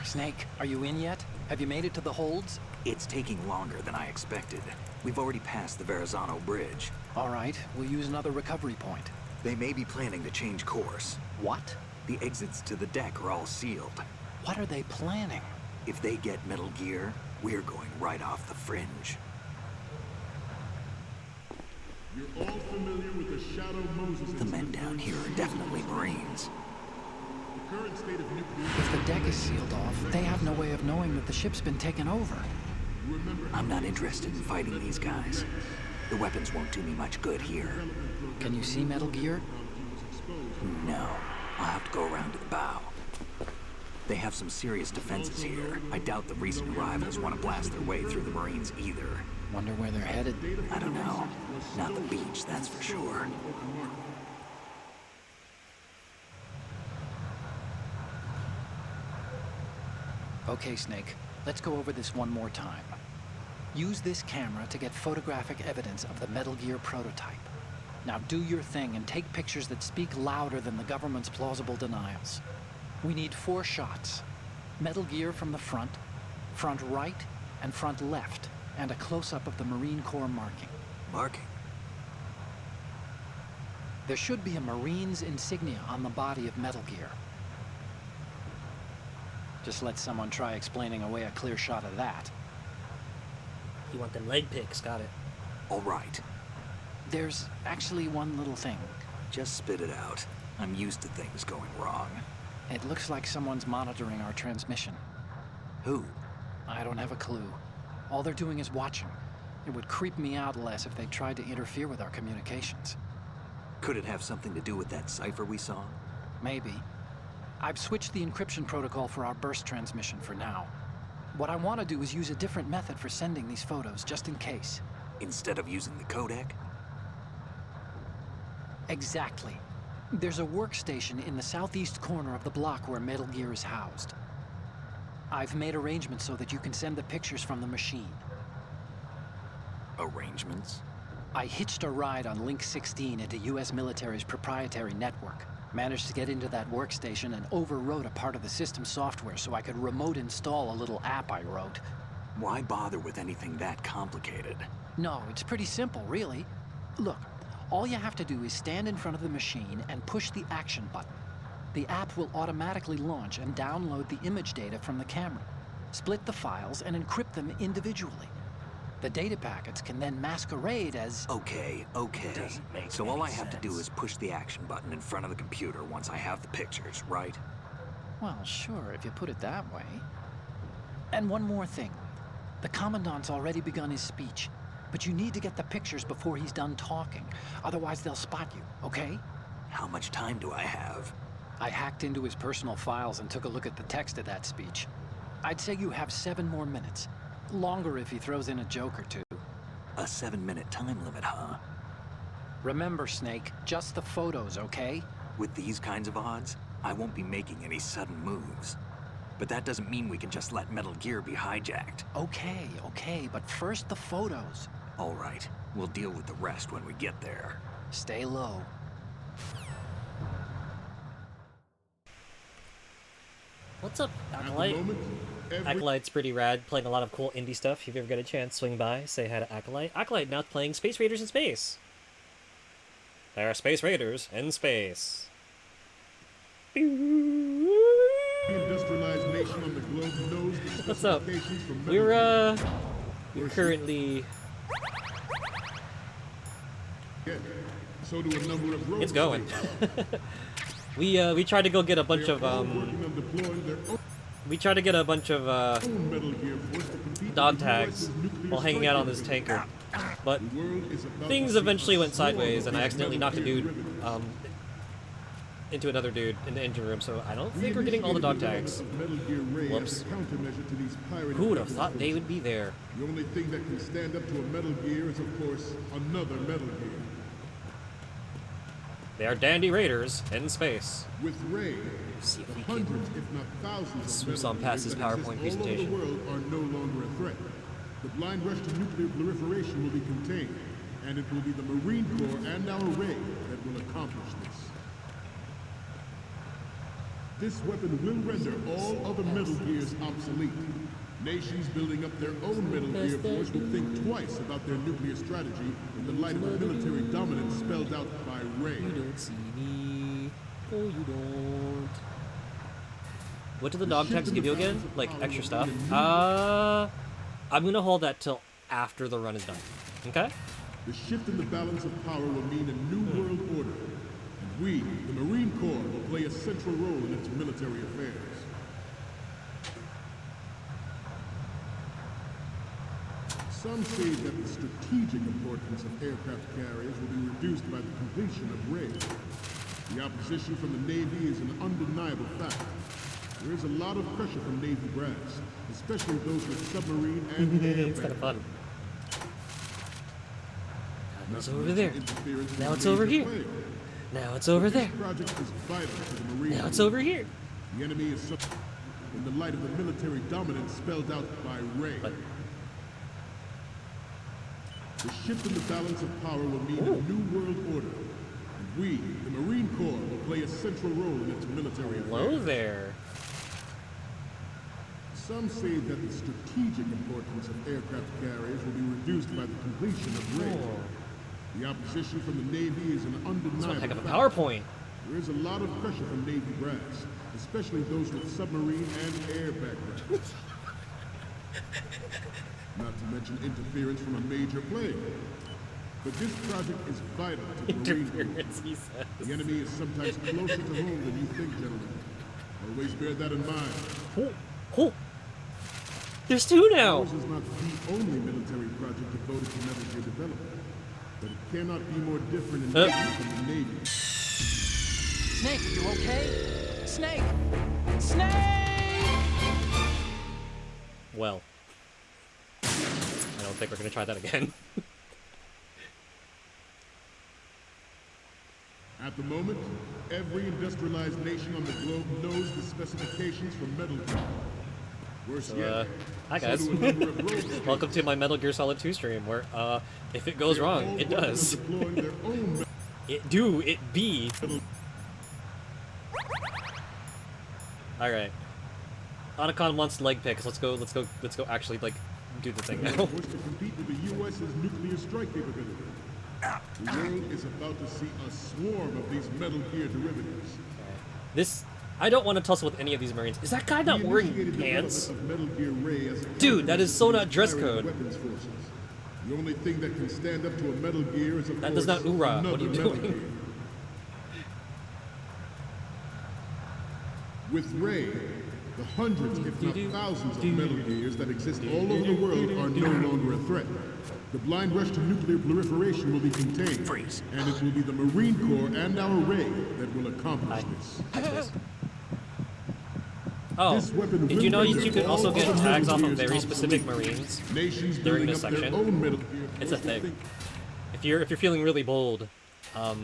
Snake, are you in yet? Have you made it to the holds? It's taking longer than I expected. We've already passed the Verrazano Bridge. All right, we'll use another recovery point. They may be planning to change course. What? The exits to the deck are all sealed. What are they planning? If they get Metal Gear, we're going right off the fringe. You're all familiar with the Shadow Moses. The men down here are definitely Marines. The current state of nuclear... If the deck is sealed off, they have no way of knowing that the ship's been taken over. I'm not interested in fighting these guys. The weapons won't do me much good here. Can you see Metal Gear? No. I'll have to go around to the bow. They have some serious defenses here. I doubt the recent arrivals want to blast their way through the Marines either. Wonder where they're headed. I don't know. Not the beach, that's for sure. Okay, Snake. Let's go over this one more time. Use this camera to get photographic evidence of the Metal Gear prototype. Now do your thing and take pictures that speak louder than the government's plausible denials. We need 4 shots. Metal Gear from the front right, and front left, and a close-up of the Marine Corps marking. Marking? There should be a Marine's insignia on the body of Metal Gear. Just let someone try explaining away a clear shot of that. You want them leg picks, got it. All right. There's actually one little thing. Just spit it out. I'm used to things going wrong. It looks like someone's monitoring our transmission. Who? I don't have a clue. All they're doing is watching. It would creep me out less if they tried to interfere with our communications. Could it have something to do with that cipher we saw? Maybe. I've switched the encryption protocol for our burst transmission for now. What I want to do is use a different method for sending these photos, just in case. Instead of using the codec? Exactly. There's a workstation in the southeast corner of the block where Metal Gear is housed. I've made arrangements so that you can send the pictures from the machine. Arrangements? I hitched a ride on Link 16 into US military's proprietary network. Managed to get into that workstation and overwrote a part of the system software so I could remote install a little app I wrote. Why bother with anything that complicated? No, it's pretty simple, really. Look, all you have to do is stand in front of the machine and push the action button. The app will automatically launch and download the image data from the camera, split the files, and encrypt them individually. The data packets can then masquerade as... Okay. So all I have to do is push the action button in front of the computer once I have the pictures, right? Well, sure, if you put it that way. And one more thing. The Commandant's already begun his speech, but you need to get the pictures before he's done talking. Otherwise, they'll spot you, okay? How much time do I have? I hacked into his personal files and took a look at the text of that speech. I'd say you have 7 more minutes. Longer if he throws in a joke or two. A 7-minute time limit, huh? Remember, Snake, just the photos, okay? With these kinds of odds, I won't be making any sudden moves. But that doesn't mean we can just let Metal Gear be hijacked. Okay, but first the photos. All right, we'll deal with the rest when we get there. Stay low. What's up, Acolyte? Acolyte's pretty rad, playing a lot of cool indie stuff. If you ever get a chance, swing by, say hi to Acolyte. Acolyte now playing Space Raiders in space. There are Space Raiders in space. Industrialized nation on the globe knows the What's up? specifications for metal We're gear. currently... Yeah. So do a number of road It's going. stations. we tried to go get a bunch They're of all working on deploying their own we tried to get a bunch of Metal Gear force to compete dog with the tags US's nuclear while hanging strike out on this capability. tanker, but The world is about things to see eventually a went swarm sideways, of and I these accidentally Metal knocked a Gear dude riveters. into another dude in the engine room. So I don't We think we're getting all the dog initiated tags. development of Metal Gear Ray Whoops. as a countermeasure to these pirated Who would have weapons thought they forces. would be there? The only thing that can stand up to a Metal Gear is, of course, another Metal Gear. They are dandy raiders in space. With Ray, See if we the can hundreds, if not thousands, swoosh of on Metal past Gears his that PowerPoint exist all over presentation. the world are no longer a threat. The blind rush to nuclear proliferation will be contained, and it will be the Marine Corps and our Ray that will accomplish this. This weapon will render all other Metal Gears obsolete. Nations building up their own Metal Gear force will think twice about their nuclear strategy in the light of the military dominance spelled out by Ray. You don't see me. Oh, you don't. What do the dog tags give you again? Like extra stuff? I'm gonna hold that till after the run is done. Okay? The shift in the balance of power will mean a new world order, and we, the Marine Corps, will play a central role in its military affairs. Some say that the strategic importance of aircraft carriers will be reduced by the completion of Ray. The opposition from the Navy is an undeniable fact. There is a lot of pressure from Navy brass, especially those with submarine and air It's kind of fun. Not It's to over mention there. interference from Now a it's over major here. player. Now it's over there. This project is vital to the Marine Now it's Corps. over here. The enemy is in the light of the military dominance spelled out by Ray. The shift in the balance of power will mean a new world order, and we, the Marine Corps, will play a central role in its military Hello affairs. there. Some say that the strategic importance of aircraft carriers will be reduced by the completion of Ray. The opposition from the Navy is an That's undeniable one heck of a fact. PowerPoint. There is a lot of pressure from Navy brass, especially those with submarine and air backgrounds. Not to mention interference from a major player. But this project is vital to the Marine Corps. Interference, he says. The enemy is sometimes closer to home than you think, gentlemen. Always bear that in mind. Oh, oh. There's two now. Ours is not the only military project devoted to Metal Gear development, but it cannot be more different in nature from the Navy. Snake, you okay? Snake! Snake! Well, I don't think we're gonna try that again. At the moment, every industrialized nation on the globe knows the specifications for Metal Gear. Worse So, yet, hi so guys. do a number of rogue states. Welcome to my Metal Gear Solid 2 stream, where, if it goes They're all wrong, it working on does. deploying their own It do, it be. Alright. Otacon wants leg picks. Let's go actually, like, do the thing now. force to compete with the U.S.'s nuclear strike capability. The world is about to see a swarm of these Metal Gear derivatives. This, I don't want to tussle with any of these Marines. Is that guy not We wearing initiated pants? development of Metal Gear Ray as a Dude, that is so not dress pirate code. weapons forces. The only thing that can stand up to a Metal Gear is, of That course, does not oorah. another What are you Metal doing? Gear. With Ray, The hundreds, if not thousands, of Metal Gears that exist all over the world are no longer a threat. The blind rush to nuclear proliferation will be contained. Freeze. And it will be the Marine Corps and our Ray that will accomplish this. Oh, This weapon did will you know render you can all also get other tags Metal off of Gears very specific obsolete. Marines Nations during building this up their section? own Metal Gear It's a thing. If you're feeling really bold, The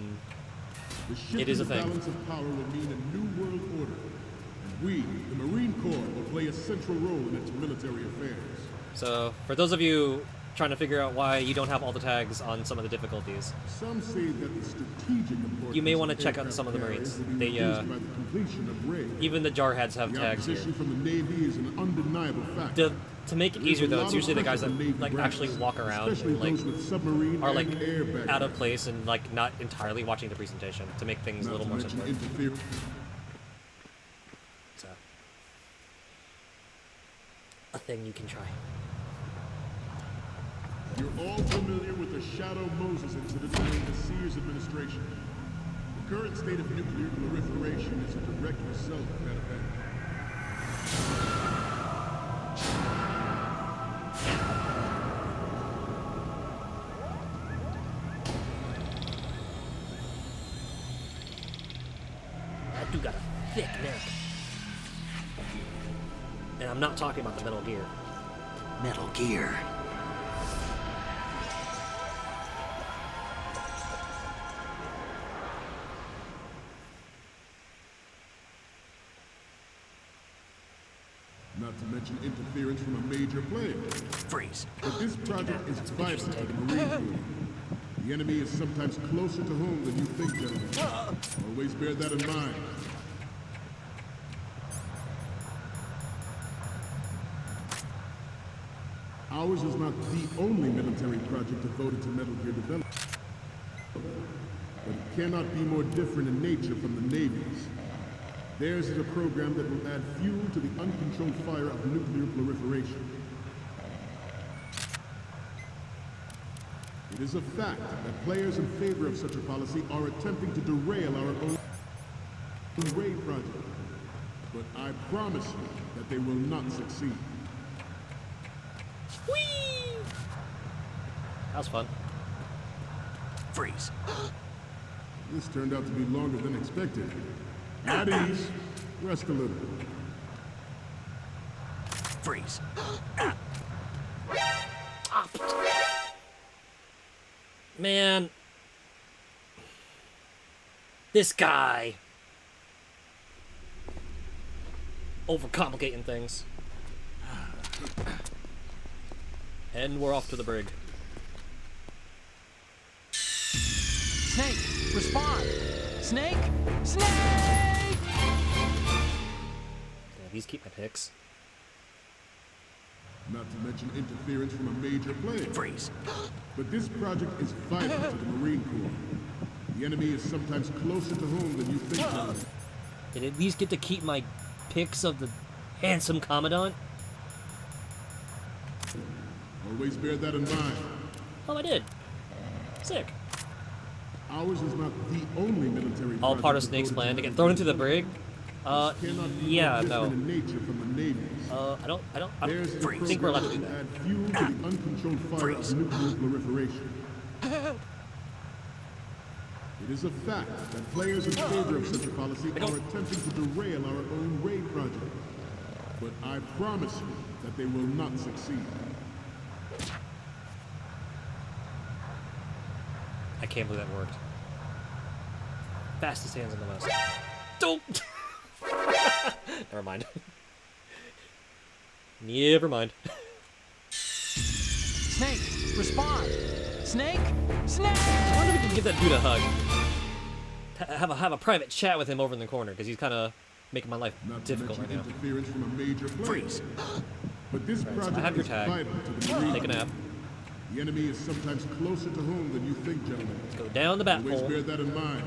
shift it is in a the thing. balance of power will mean a new world order. And we, the Marine Corps, will play a central role in its military affairs. So for those of you trying to figure out why you don't have all the tags on some of the difficulties, Some say that the strategic importance you may want to of check out aircraft some of the carriers Marines. will be They reduced by the completion of Ray. even the jarheads have The tags here. opposition from the Navy is an undeniable fact. To make it There's easier a though, lot it's of usually the guys pressure that from Navy like brass, actually walk around especially and like those with submarine are like and air baggage. out of place and like not entirely watching the presentation to make things a Not little to more mention simpler. interference. It's a thing you can try. You're all familiar with the Shadow Moses incident during the Sears administration. The current state of nuclear proliferation is a direct result of that event. That dude got a thick neck. And I'm not talking about the Metal Gear. Metal Gear. Not to mention interference from a major player. Freeze. But this project is vital to the Marine Corps. The enemy is sometimes closer to home than you think, gentlemen. Always bear that in mind. Ours is not the only military project devoted to Metal Gear development. But it cannot be more different in nature from the Navy's. Theirs is a program that will add fuel to the uncontrolled fire of nuclear proliferation. It is a fact that players in favor of such a policy are attempting to derail our own Ray project. But I promise you that they will not succeed. Whee! That was fun. Freeze. This turned out to be longer than expected. At ease. Rest a little. Freeze. Man. This guy. Overcomplicating things. And we're off to the brig. Snake, respond! Snake! Snake! Yeah, these keep my picks. Not to mention interference from a major player. Freeze. But this project is vital to the Marine Corps. The enemy is sometimes closer to home than you think, gentlemen. Did I at least get to keep my picks of the handsome Commandant? Always bear that in mind. Oh, I did. Sick. Ours is not the only military All part of project Snake's devoted plan to to get Metal thrown Gear into the brig? This cannot be Yeah, more no. different in nature from the Navy's. I Theirs is a don't think we're allowed to do program that. add fuel to the uncontrolled fire of nuclear proliferation. It is a fact that players in favor of such a policy are attempting to derail our own Ray project. But I promise you that they will not succeed. I can't believe that worked. Fastest hands in the West. Don't! Never mind. Never mind. Snake, respond! Snake! Snake! I wonder if we can give that dude a hug. Have a private chat with him over in the corner, because he's kind of making my life Not to difficult right mention now. interference from a major player. Freeze. But this So project I have your is tag. vital to the Marine Take a nap. The enemy is sometimes closer to home than you think, gentlemen. Let's go down the bat Always hole. bear that in mind.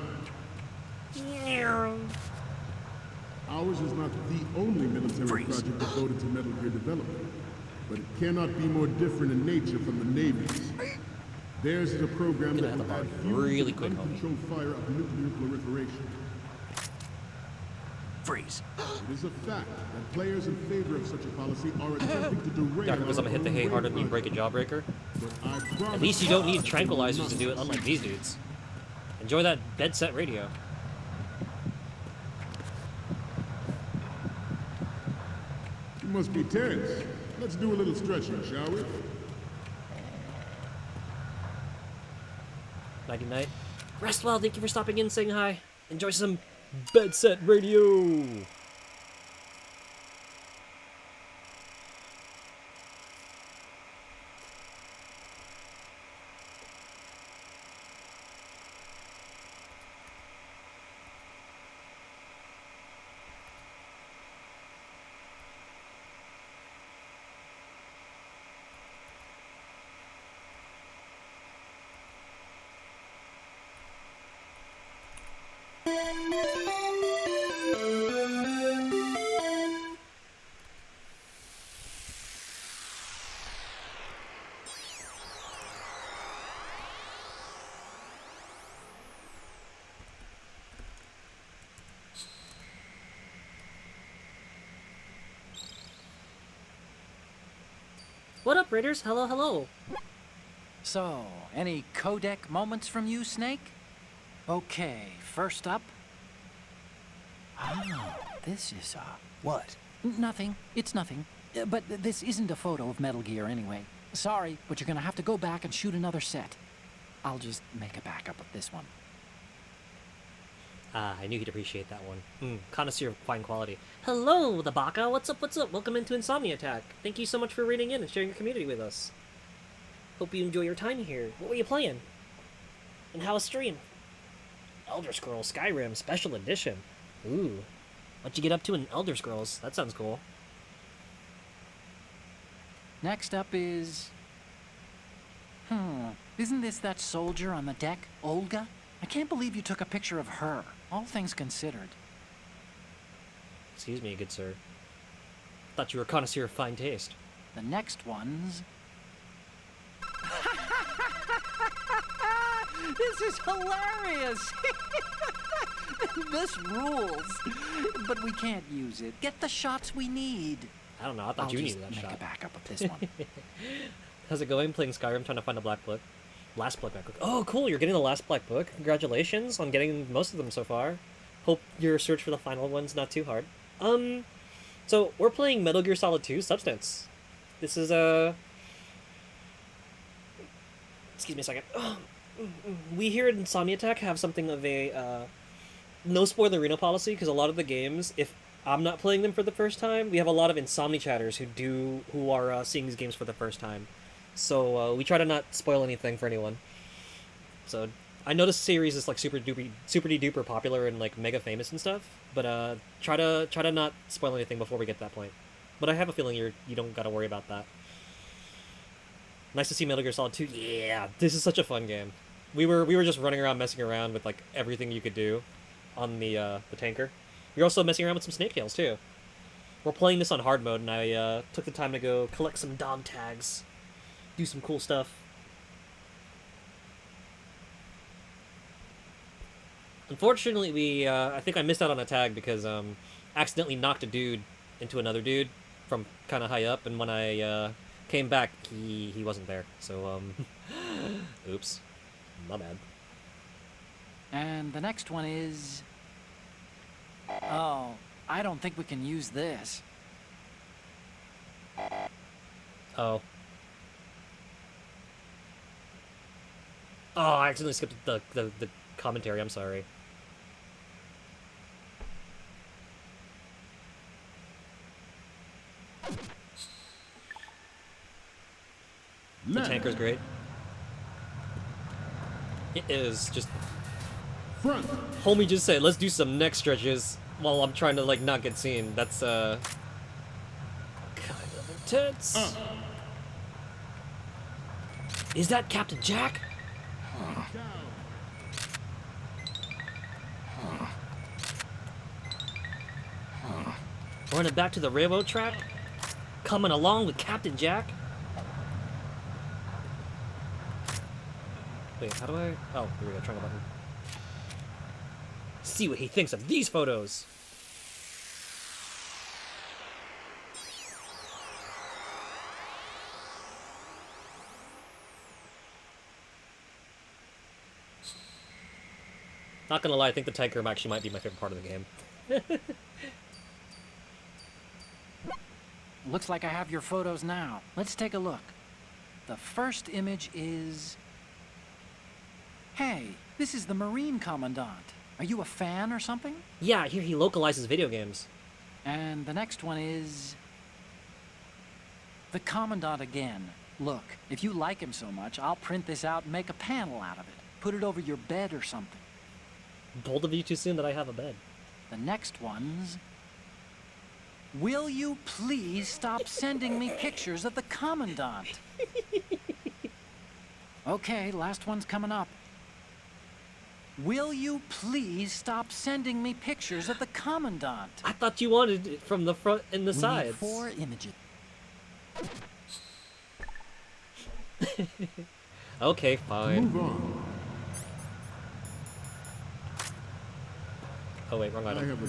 Ours is not the only military project devoted to Metal Gear development, but it cannot be more different in nature from the Navy's. Theirs is a program that will add fuel really to quick, the uncontrolled fire of nuclear proliferation. Freeze. It is a fact that players in favor of such a policy are attempting to derail Yeah, because I'm gonna hit the hay harder than you break a jawbreaker. At least you don't need tranquilizers to do it, unlike these dudes. Enjoy that bed set radio. You must be tense. Let's do a little stretching, shall we? Nighty night. Rest well, thank you for stopping in, saying hi. Enjoy some bed set radio. What up, Raiders? Hello, hello. So, any codec moments from you, Snake? Okay, first up. Oh, this is, What? Nothing. It's nothing. But this isn't a photo of Metal Gear anyway. Sorry, but you're gonna have to go back and shoot another set. I'll just make a backup of this one. Ah, I knew he'd appreciate that one. Connoisseur of fine quality. Hello, the Baka. What's up, what's up? Welcome into Insomni-Attack. Thank you so much for reading in and sharing your community with us. Hope you enjoy your time here. What were you playing? And how was stream? Elder Scrolls Skyrim Special Edition. Ooh. What'd you get up to in Elder Scrolls? That sounds cool. Next up is... Isn't this that soldier on the deck, Olga? I can't believe you took a picture of her, all things considered. Excuse me, good sir. Thought you were a connoisseur of fine taste. The next one's... This is hilarious! This rules. But we can't use it. Get the shots we need. I don't know, I thought you needed that shot. I'll just make a backup of this one. How's it going playing Skyrim, trying to find a black book? Last black book. Oh, cool, you're getting the last black book. Congratulations on getting most of them so far. Hope your search for the final one's not too hard. So we're playing Metal Gear Solid 2 Substance. This is excuse me a second. We here at Insomni-Attack have something of a no spoilerino policy, because a lot of the games, if I'm not playing them for the first time, we have a lot of Insomni chatters who are seeing these games for the first time. So we try to not spoil anything for anyone. So I know this series is like super duper popular and like mega famous and stuff, but try to not spoil anything before we get to that point. But I have a feeling you don't gotta worry about that. Nice to see Metal Gear Solid 2. Yeah, this is such a fun game. We were just running around messing around with like everything you could do on the tanker. You're also messing around with some snake tails too. We're playing this on hard mode, and I took the time to go collect some dog tags, do some cool stuff. Unfortunately, I think I missed out on a tag because accidentally knocked a dude into another dude from kind of high up, and when I came back, he wasn't there. So oops, my bad. And the next one is... Oh, I don't think we can use this. Oh. Oh, I accidentally skipped the commentary, I'm sorry. The tanker's great. It is just... Front. Homie just said, let's do some neck stretches while I'm trying to, like, not get seen. That's, kind of intense. Is that Captain Jack? Running back to the railroad track? Coming along with Captain Jack? Wait, how do I... Oh, here we go, triangle button. See what he thinks of these photos! Not gonna lie, I think the tank room actually might be my favorite part of the game. Looks like I have your photos now. Let's take a look. The first image is... Hey, this is the Marine Commandant. Are you a fan or something? Yeah, I hear he localizes video games. And the next one is... the Commandant again. Look, if you like him so much, I'll print this out and make a panel out of it. Put it over your bed or something. Bold of you to assume that I have a bed. The next one's... Will you please stop sending me pictures of the Commandant? Okay, last one's coming up. Will you please stop sending me pictures of the Commandant? I thought you wanted it from the front and the sides. Need 4 images. Okay, fine. Move on. Oh wait, wrong I item. have a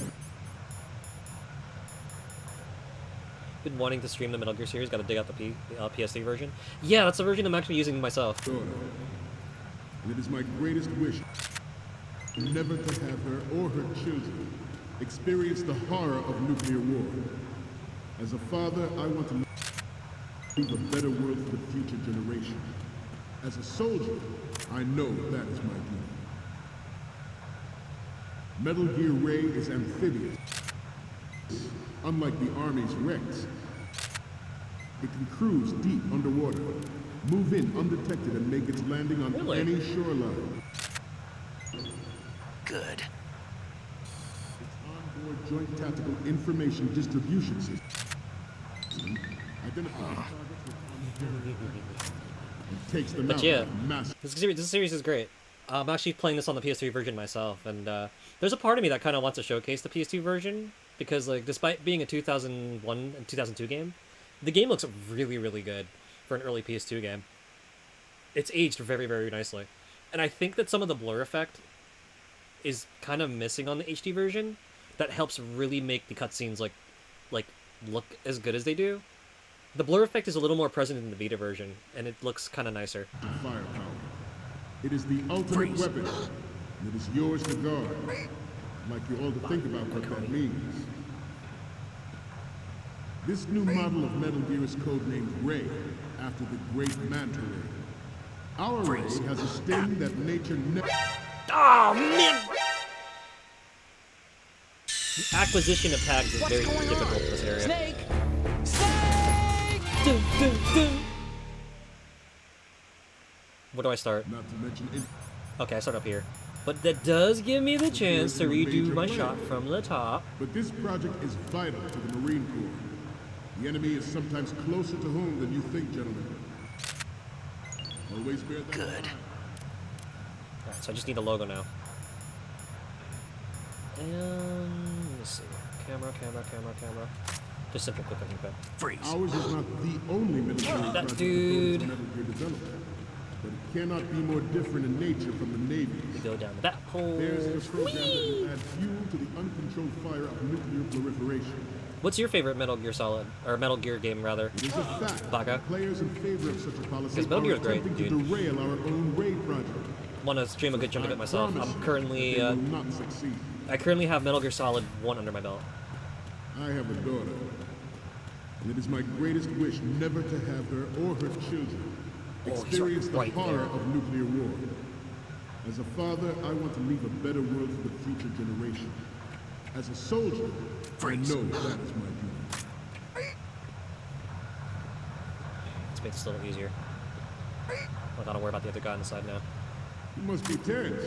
Been wanting to stream the Metal Gear series, gotta dig out the PS3 version. Yeah, that's the version I'm actually using myself. daughter, and it is my greatest wish never to have her or her children experience the horror of nuclear war. As a father, I want to leave a better world for the future generation. As a soldier, I know that is my duty. Metal Gear Ray is amphibious. Unlike the Army's Rex, it can cruise deep underwater, move in undetected, and make its landing on any shoreline. Good. Its onboard Joint Tactical Information Distribution System identifies targets with and takes them But out yeah, with massive. this series is great. I'm actually playing this on the PS3 version myself, and there's a part of me that kind of wants to showcase the PS2 version, because like despite being a 2001 and 2002 game, the game looks really, really good for an early PS2 game. It's aged very, very nicely. And I think that some of the blur effect is kind of missing on the HD version. That helps really make the cutscenes like look as good as they do. The blur effect is a little more present in the Vita version, and it looks kind of nicer. Firepower. It is the ultimate weapon, and it is yours to guard. I'd like you all to think about what that means. This new model of Metal Gear is codenamed Ray, after the great Manta Ray. Our Ray has a sting that nature never... Oh, man! The acquisition of tags is very difficult in this area. Snake! Snake! Dun, dun, dun. Where do I start? Not to mention it. Okay, I start up here. But that does give me the chance to redo my shot from the top. But this project is vital to the Marine Corps. The enemy is sometimes closer to home than you think, gentlemen. Always bear that in mind. Alright, so I just need a logo now. And let me see. Camera. Just simple quick, I think that. Freeze. Ours is not the only military That project dude. in Metal Gear development, but it cannot be more different in nature from the Navy's. Go down to that hole. There's the program that will add fuel to the uncontrolled fire of nuclear proliferation. What's your favorite Metal Gear Solid, or Metal Gear game rather? It is a fact Baka? that players in favor of such a policy Because Metal are Gear's great, attempting to dude. derail our own Ray project. Want to stream a good chunk of it myself. promise I'm you currently, they will not succeed. I currently have Metal Gear Solid 1 under my belt. I have a daughter, and it is my greatest wish never to have her or her children experience the right horror there. of nuclear war. As a father, I want to leave a better world for the future generation. As a soldier, I know that is my duty. Let's make this a little easier. I gotta worry about the other guy on the side now. You must be tense.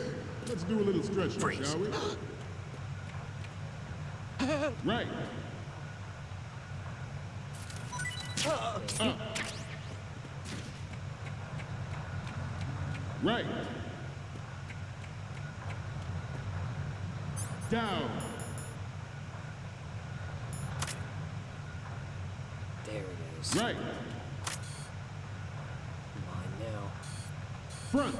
Let's do a little stretching, shall we? Right. Up. Right. Down. There it is. Right. Mine now. Front.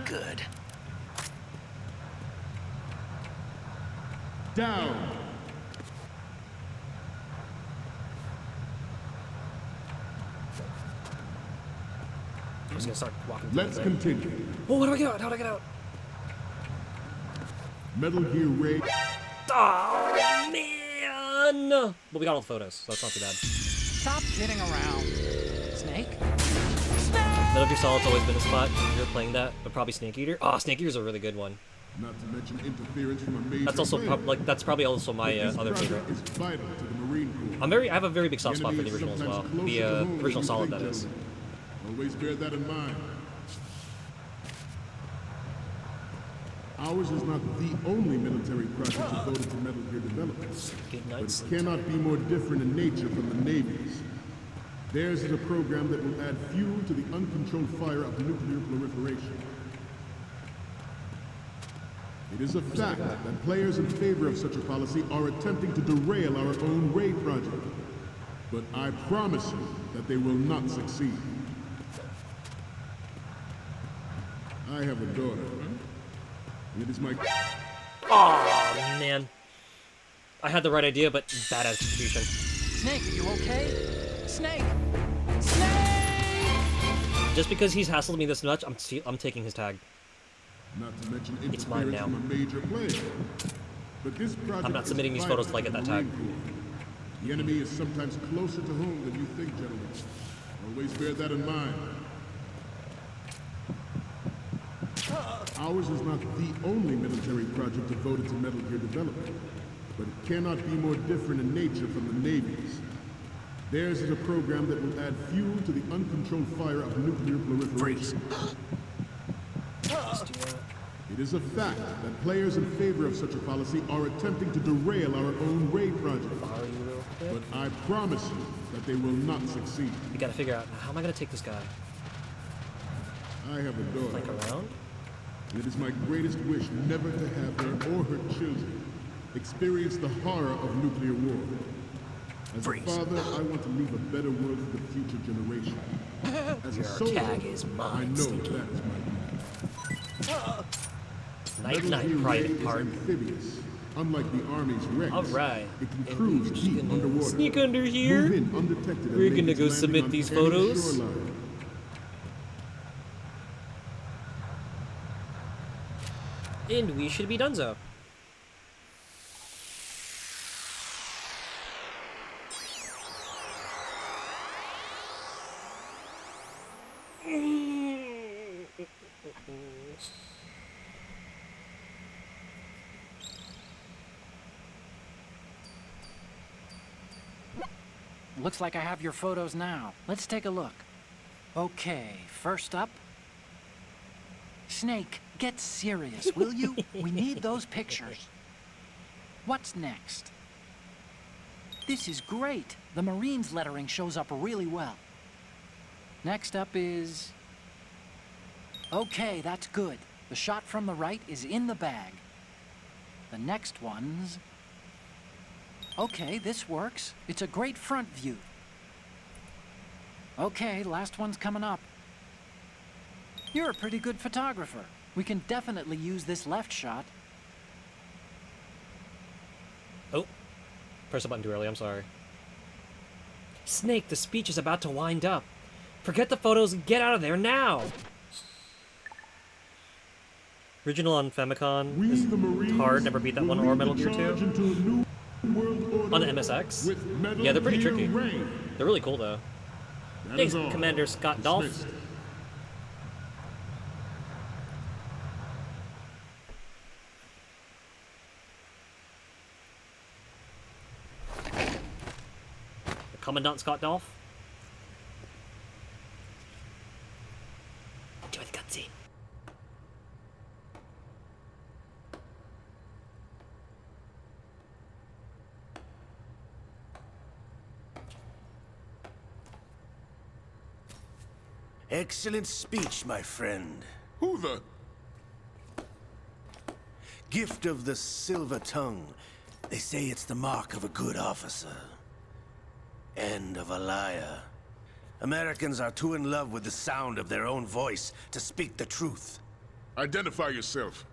Good. Down. just gonna start walking. Let's continue. Oh, how do I get out? How do I get out? Metal Gear Ray. Oh man! But we got all the photos, so that's not too bad. Stop kidding around. Snake? Metal Gear Solid's always been a spot. You're playing that, but probably Snake Eater. Oh, Snake Eater's a really good one. Not to mention interference from a major That's also player. that's probably also my This other project favorite. is vital to the Marine Corps. I have a very big soft spot for the enemy is original as well. sometimes The closer to home original than you Solid, think, that is. gentlemen. Always bear that in mind. Ours is not the only military project devoted to Metal Gear development, Good but night. it cannot be more different in nature from the Navy's. Theirs is a program that will add fuel to the uncontrolled fire of nuclear proliferation. It is a fact that players in favor of such a policy are attempting to derail our own Ray project. But I promise you that they will not succeed. I have a daughter. It is my... Oh man. I had the right idea, but bad execution. Snake, are you okay? Snake! Snake! Just because he's hassled me this much, I'm taking his tag. Not to mention It's mine interference now. from a major player. But this project I'm not is submitting these vital photos till I get that to the tag. Marine Corps. The enemy is sometimes closer to home than you think, gentlemen. Always bear that in mind. Ours is not the only military project devoted to Metal Gear development, but it cannot be more different in nature from the Navy's. Theirs is a program that will add fuel to the uncontrolled fire of nuclear proliferation. It is a fact that players in favor of such a policy are attempting to derail our own Ray project. But I promise you that they will not succeed. We gotta figure out, how am I gonna take this guy? I have a daughter. Flank around? It is my greatest wish never to have her or her children experience the horror of nuclear war. As a father, I want to leave a better world for the future generation. As a soldier, tag is I mine, know Stinky. that is my duty. Night, Metal Gear private Ray is part. amphibious. Unlike the Army's Rex, Alright. it can cruise deep underwater. Sneak under here. Move in undetected and We're make gonna its go landing submit on these any photos. shoreline. And we should be donezo. Looks like I have your photos now. Let's take a look. Okay, first up. Snake, get serious, will you? We need those pictures. What's next? This is great. The Marines lettering shows up really well. Next up is... Okay, that's good. The shot from the right is in the bag. The next one's... Okay, this works. It's a great front view. Okay, last one's coming up. You're a pretty good photographer. We can definitely use this left shot. Oh. Press the button too early, I'm sorry. Snake, the speech is about to wind up. Forget the photos and get out of there now! Original on Famicom is hard, never beat that one or Metal Gear 2. On the MSX? Yeah, they're pretty tricky. They're really cool though. Thanks, Commander Scott Dolph. Commandant Scott Dolph. Enjoy the cutscene. Excellent speech, my friend. Who the... Gift of the silver tongue. They say it's the mark of a good officer. And of a liar. Americans are too in love with the sound of their own voice to speak the truth. Identify yourself.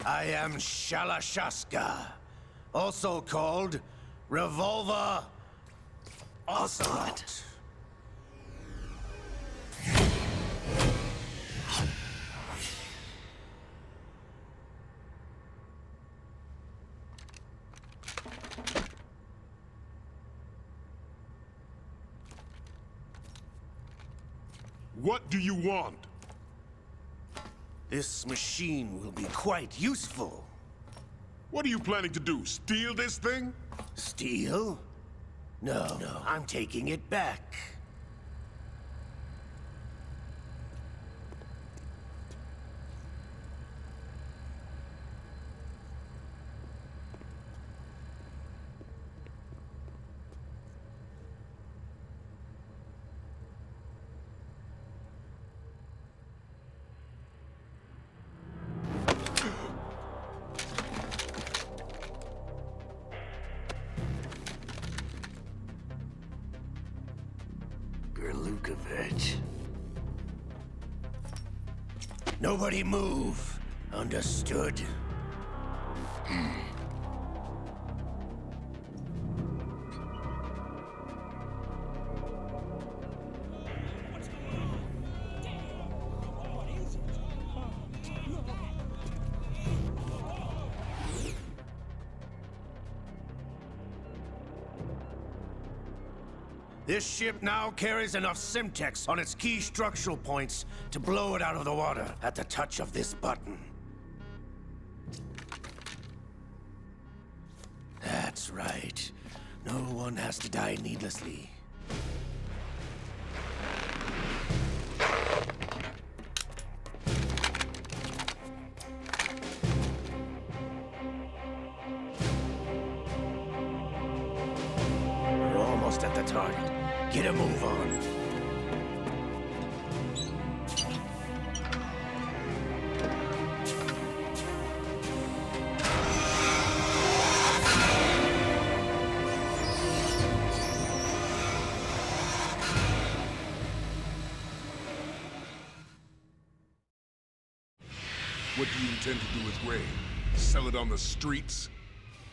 I am Shalashaska, also called Revolver Ocelot. What do you want? This machine will be quite useful. What are you planning to do? Steal this thing? Steal? No, I'm taking it back. Nobody move. Understood? This ship now carries enough Simtex on its key structural points to blow it out of the water at the touch of this button. That's right. No one has to die needlessly. We're almost at the target. Get a move on. What do you intend to do with Ray? Sell it on the streets?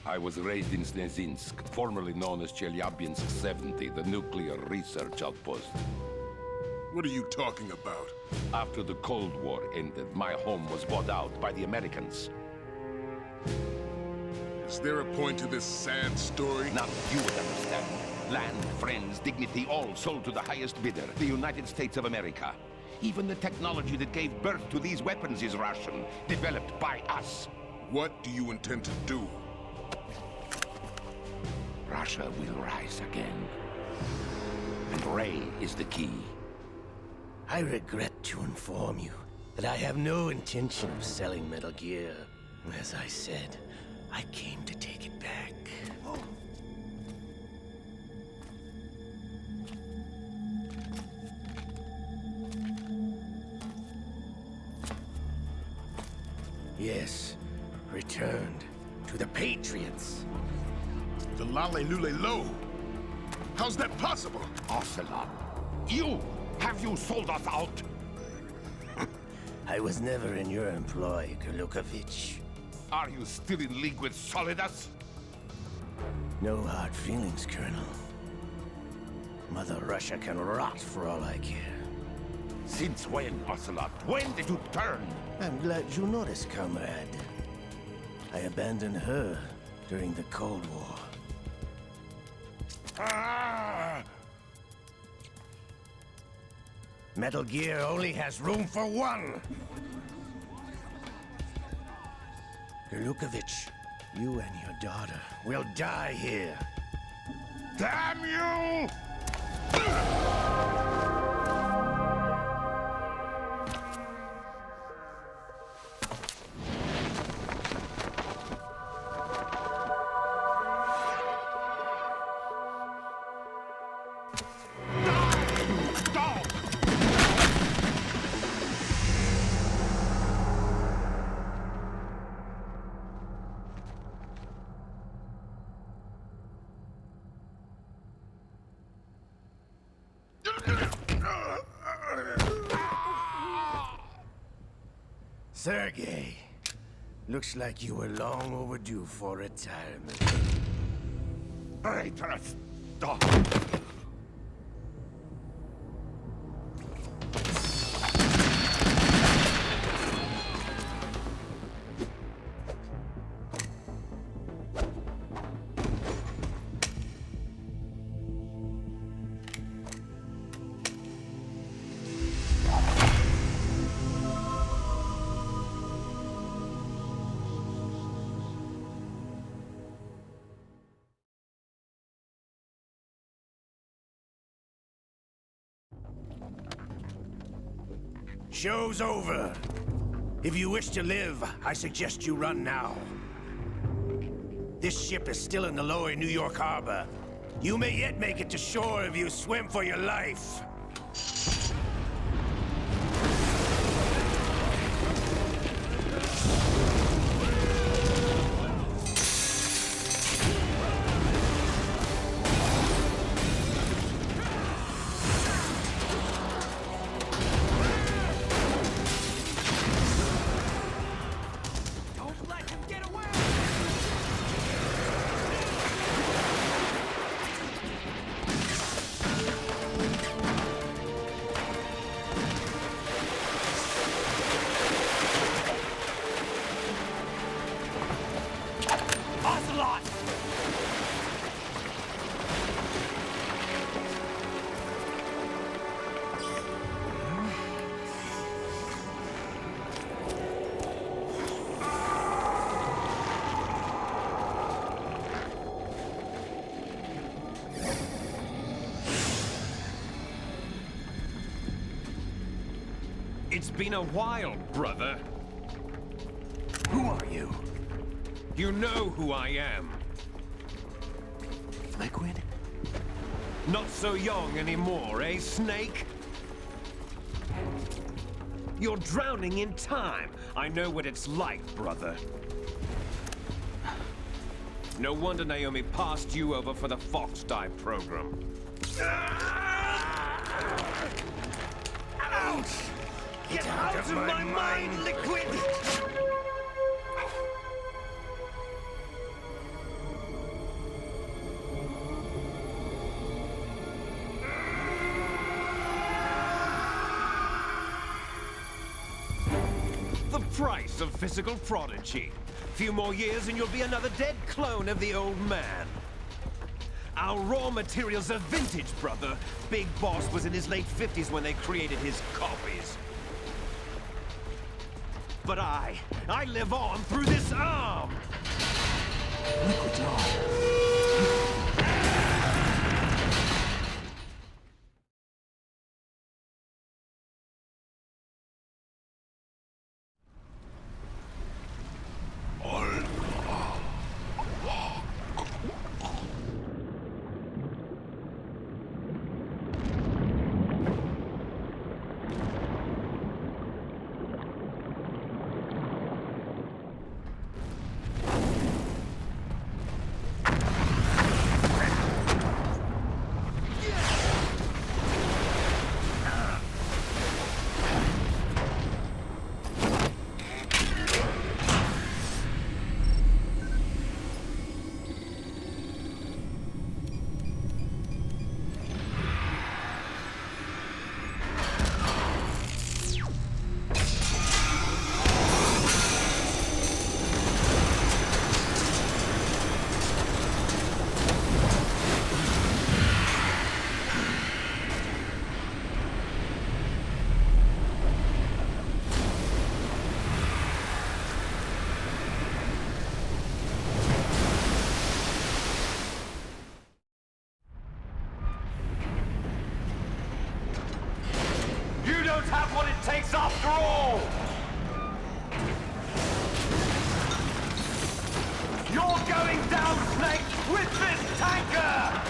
I was raised in Snezinsk, formerly known as Chelyabinsk 70, the nuclear research outpost. What are you talking about? After the Cold War ended, my home was bought out by the Americans. Is there a point to this sad story? Now you would understand. Land, friends, dignity, all sold to the highest bidder, the United States of America. Even the technology that gave birth to these weapons is Russian, developed by us. What do you intend to do? Russia will rise again. And Ray is the key. I regret to inform you that I have no intention of selling Metal Gear. As I said, I came to take it back. Yes, returned to the Patriots. The Lale Lule Lo? How's that possible? Ocelot, have you sold us out? I was never in your employ, Kurlukovich. Are you still in league with Solidus? No hard feelings, Colonel. Mother Russia can rot for all I care. Since when, Ocelot? When did you turn? I'm glad you noticed, comrade. I abandoned her during the Cold War. Ah! Metal Gear only has room for one! Kurlukovich, you and your daughter will die here. Damn you! Sergei, looks like you were long overdue for retirement. Traitorous dog! Show's over. If you wish to live, I suggest you run now. This ship is still in the lower New York harbor. You may yet make it to shore if you swim for your life. It's been a while, brother. Who are you? You know who I am. Liquid? Not so young anymore, eh, Snake? You're drowning in time. I know what it's like, brother. No wonder Naomi passed you over for the Fox Dive program. Ouch! Get out of my mind, Liquid! The price of physical prodigy. Few more years and you'll be another dead clone of the old man. Our raw materials are vintage, brother. Big Boss was in his late 50s when they created his copies. But I live on through this arm! Liquid's on. You don't have what it takes after all! You're going down, Snake, with this tanker!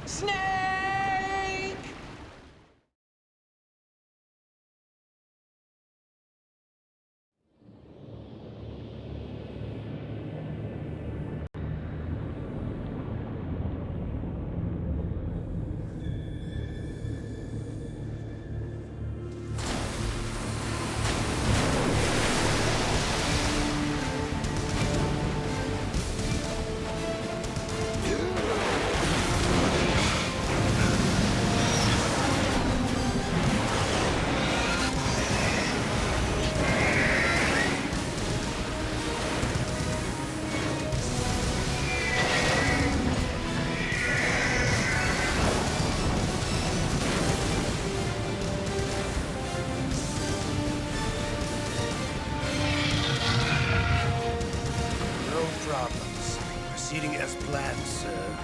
Snake! No problems. Proceeding as planned, sir.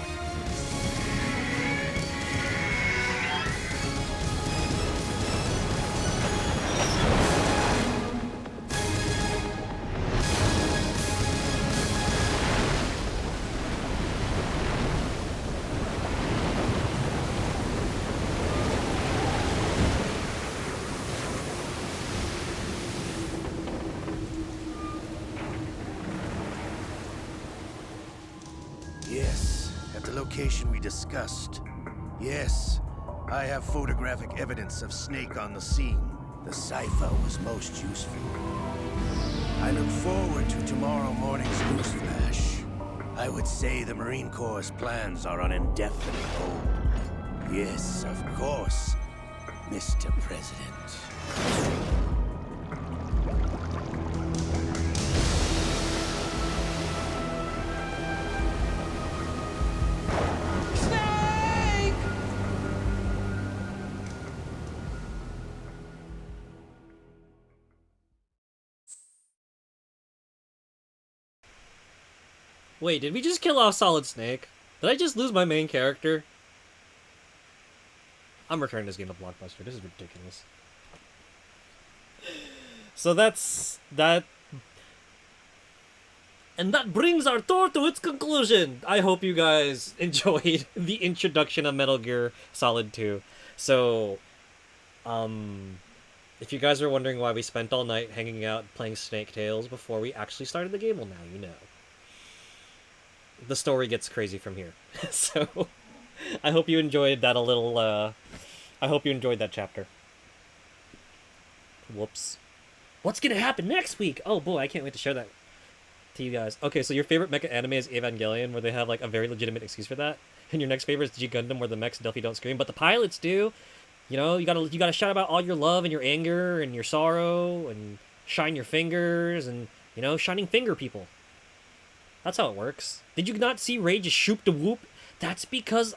Yes, at the location we discussed. Yes, I have photographic evidence of Snake on the scene. The cipher was most useful. I look forward to tomorrow morning's news flash. I would say the Marine Corps' plans are on indefinite hold. Yes, of course, Mr. President. Snake! Wait, did we just kill off Solid Snake? Did I just lose my main character? I'm returning this game to Blockbuster. This is ridiculous. So that's that. And that brings our tour to its conclusion. I hope you guys enjoyed the introduction of Metal Gear Solid 2. So, if you guys are wondering why we spent all night hanging out playing Snake Tales before we actually started the game, well, now you know. The story gets crazy from here. So, I hope you enjoyed that a little, I hope you enjoyed that chapter. Whoops. What's gonna happen next week? Oh boy, I can't wait to share that to you guys. Okay, so your favorite mecha anime is Evangelion, where they have like a very legitimate excuse for that. And your next favorite is G Gundam, where the mechs Delphi don't scream, but the pilots do. You know, you gotta shout about all your love and your anger and your sorrow and shine your fingers and, you know, shining finger people. That's how it works. Did you not see Ray just shoop the whoop? That's because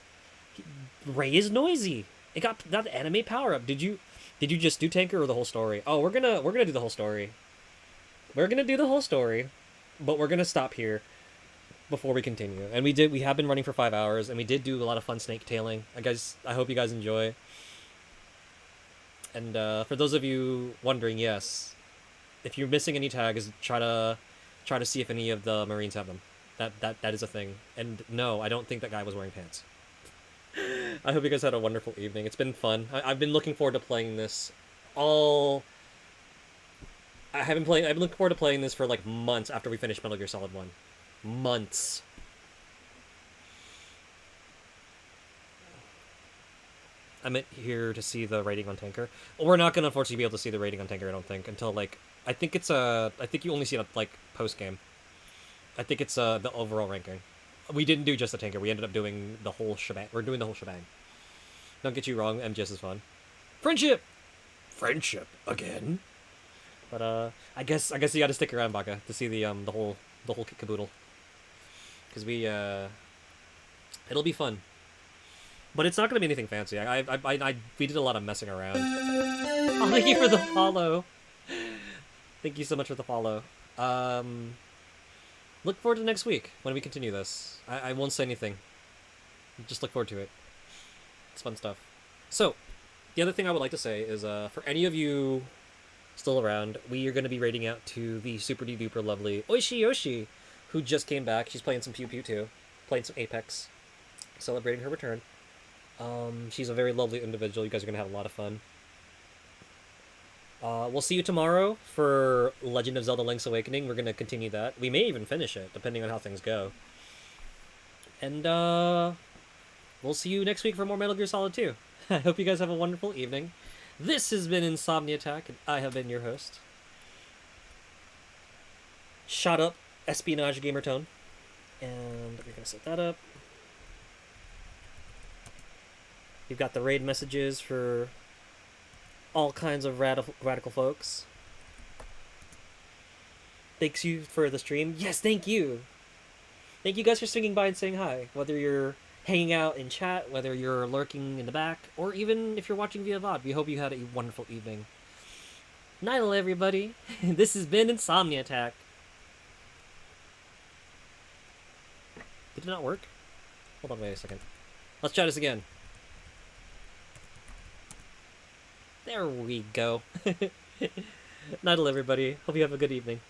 Ray is noisy. It got that anime power up. Did you just do Tanker or the whole story? Oh, we're gonna do the whole story. We're gonna do the whole story, but we're gonna stop here before we continue. And we have been running for 5 hours, and we did do a lot of fun snake tailing. I hope you guys enjoy. And for those of you wondering, yes, if you're missing any tags, try to see if any of the Marines have them. That is a thing. And no, I don't think that guy was wearing pants. I hope you guys had a wonderful evening. It's been fun. I've been looking forward to playing this I've been looking forward to playing this for like months after we finished Metal Gear Solid 1. Months. I'm here to see the rating on Tanker. We're not gonna unfortunately be able to see the rating on Tanker, I don't think, until like I think you only see it like post game. I think it's the overall ranking. We didn't do just the Tanker. We ended up doing the whole shebang. We're doing the whole shebang. Don't get you wrong, MGS is fun. Friendship again. But I guess you got to stick around, Baka, to see the whole caboodle. Because it'll be fun. But it's not gonna be anything fancy. We did a lot of messing around. Oh, thank you for the follow. Thank you so much for the follow. Look forward to next week when we continue this. I won't say anything. Just look forward to it. It's fun stuff. So, the other thing I would like to say is, for any of you still around, we are going to be raiding out to the super-duper lovely Oishi Yoshi, who just came back. She's playing some Pew Pew too. Playing some Apex. Celebrating her return. She's a very lovely individual. You guys are gonna have a lot of fun. We'll see you tomorrow for Legend of Zelda Link's Awakening. We're gonna continue that. We may even finish it, depending on how things go. And, we'll see you next week for more Metal Gear Solid 2. I hope you guys have a wonderful evening. This has been Insomni-Attack, and I have been your host. Shut up, Espionage Gamer Tone. And we're gonna set that up. You've got the raid messages for all kinds of radical folks. Thanks you for the stream. Yes, thank you. Thank you guys for swinging by and saying hi. Whether you're hanging out in chat, whether you're lurking in the back, or even if you're watching via VOD, we hope you had a wonderful evening. Night, everybody. This has been Insomni-Attack. Did it not work? Hold on, wait a second. Let's try this again. There we go. Night, everybody. Hope you have a good evening.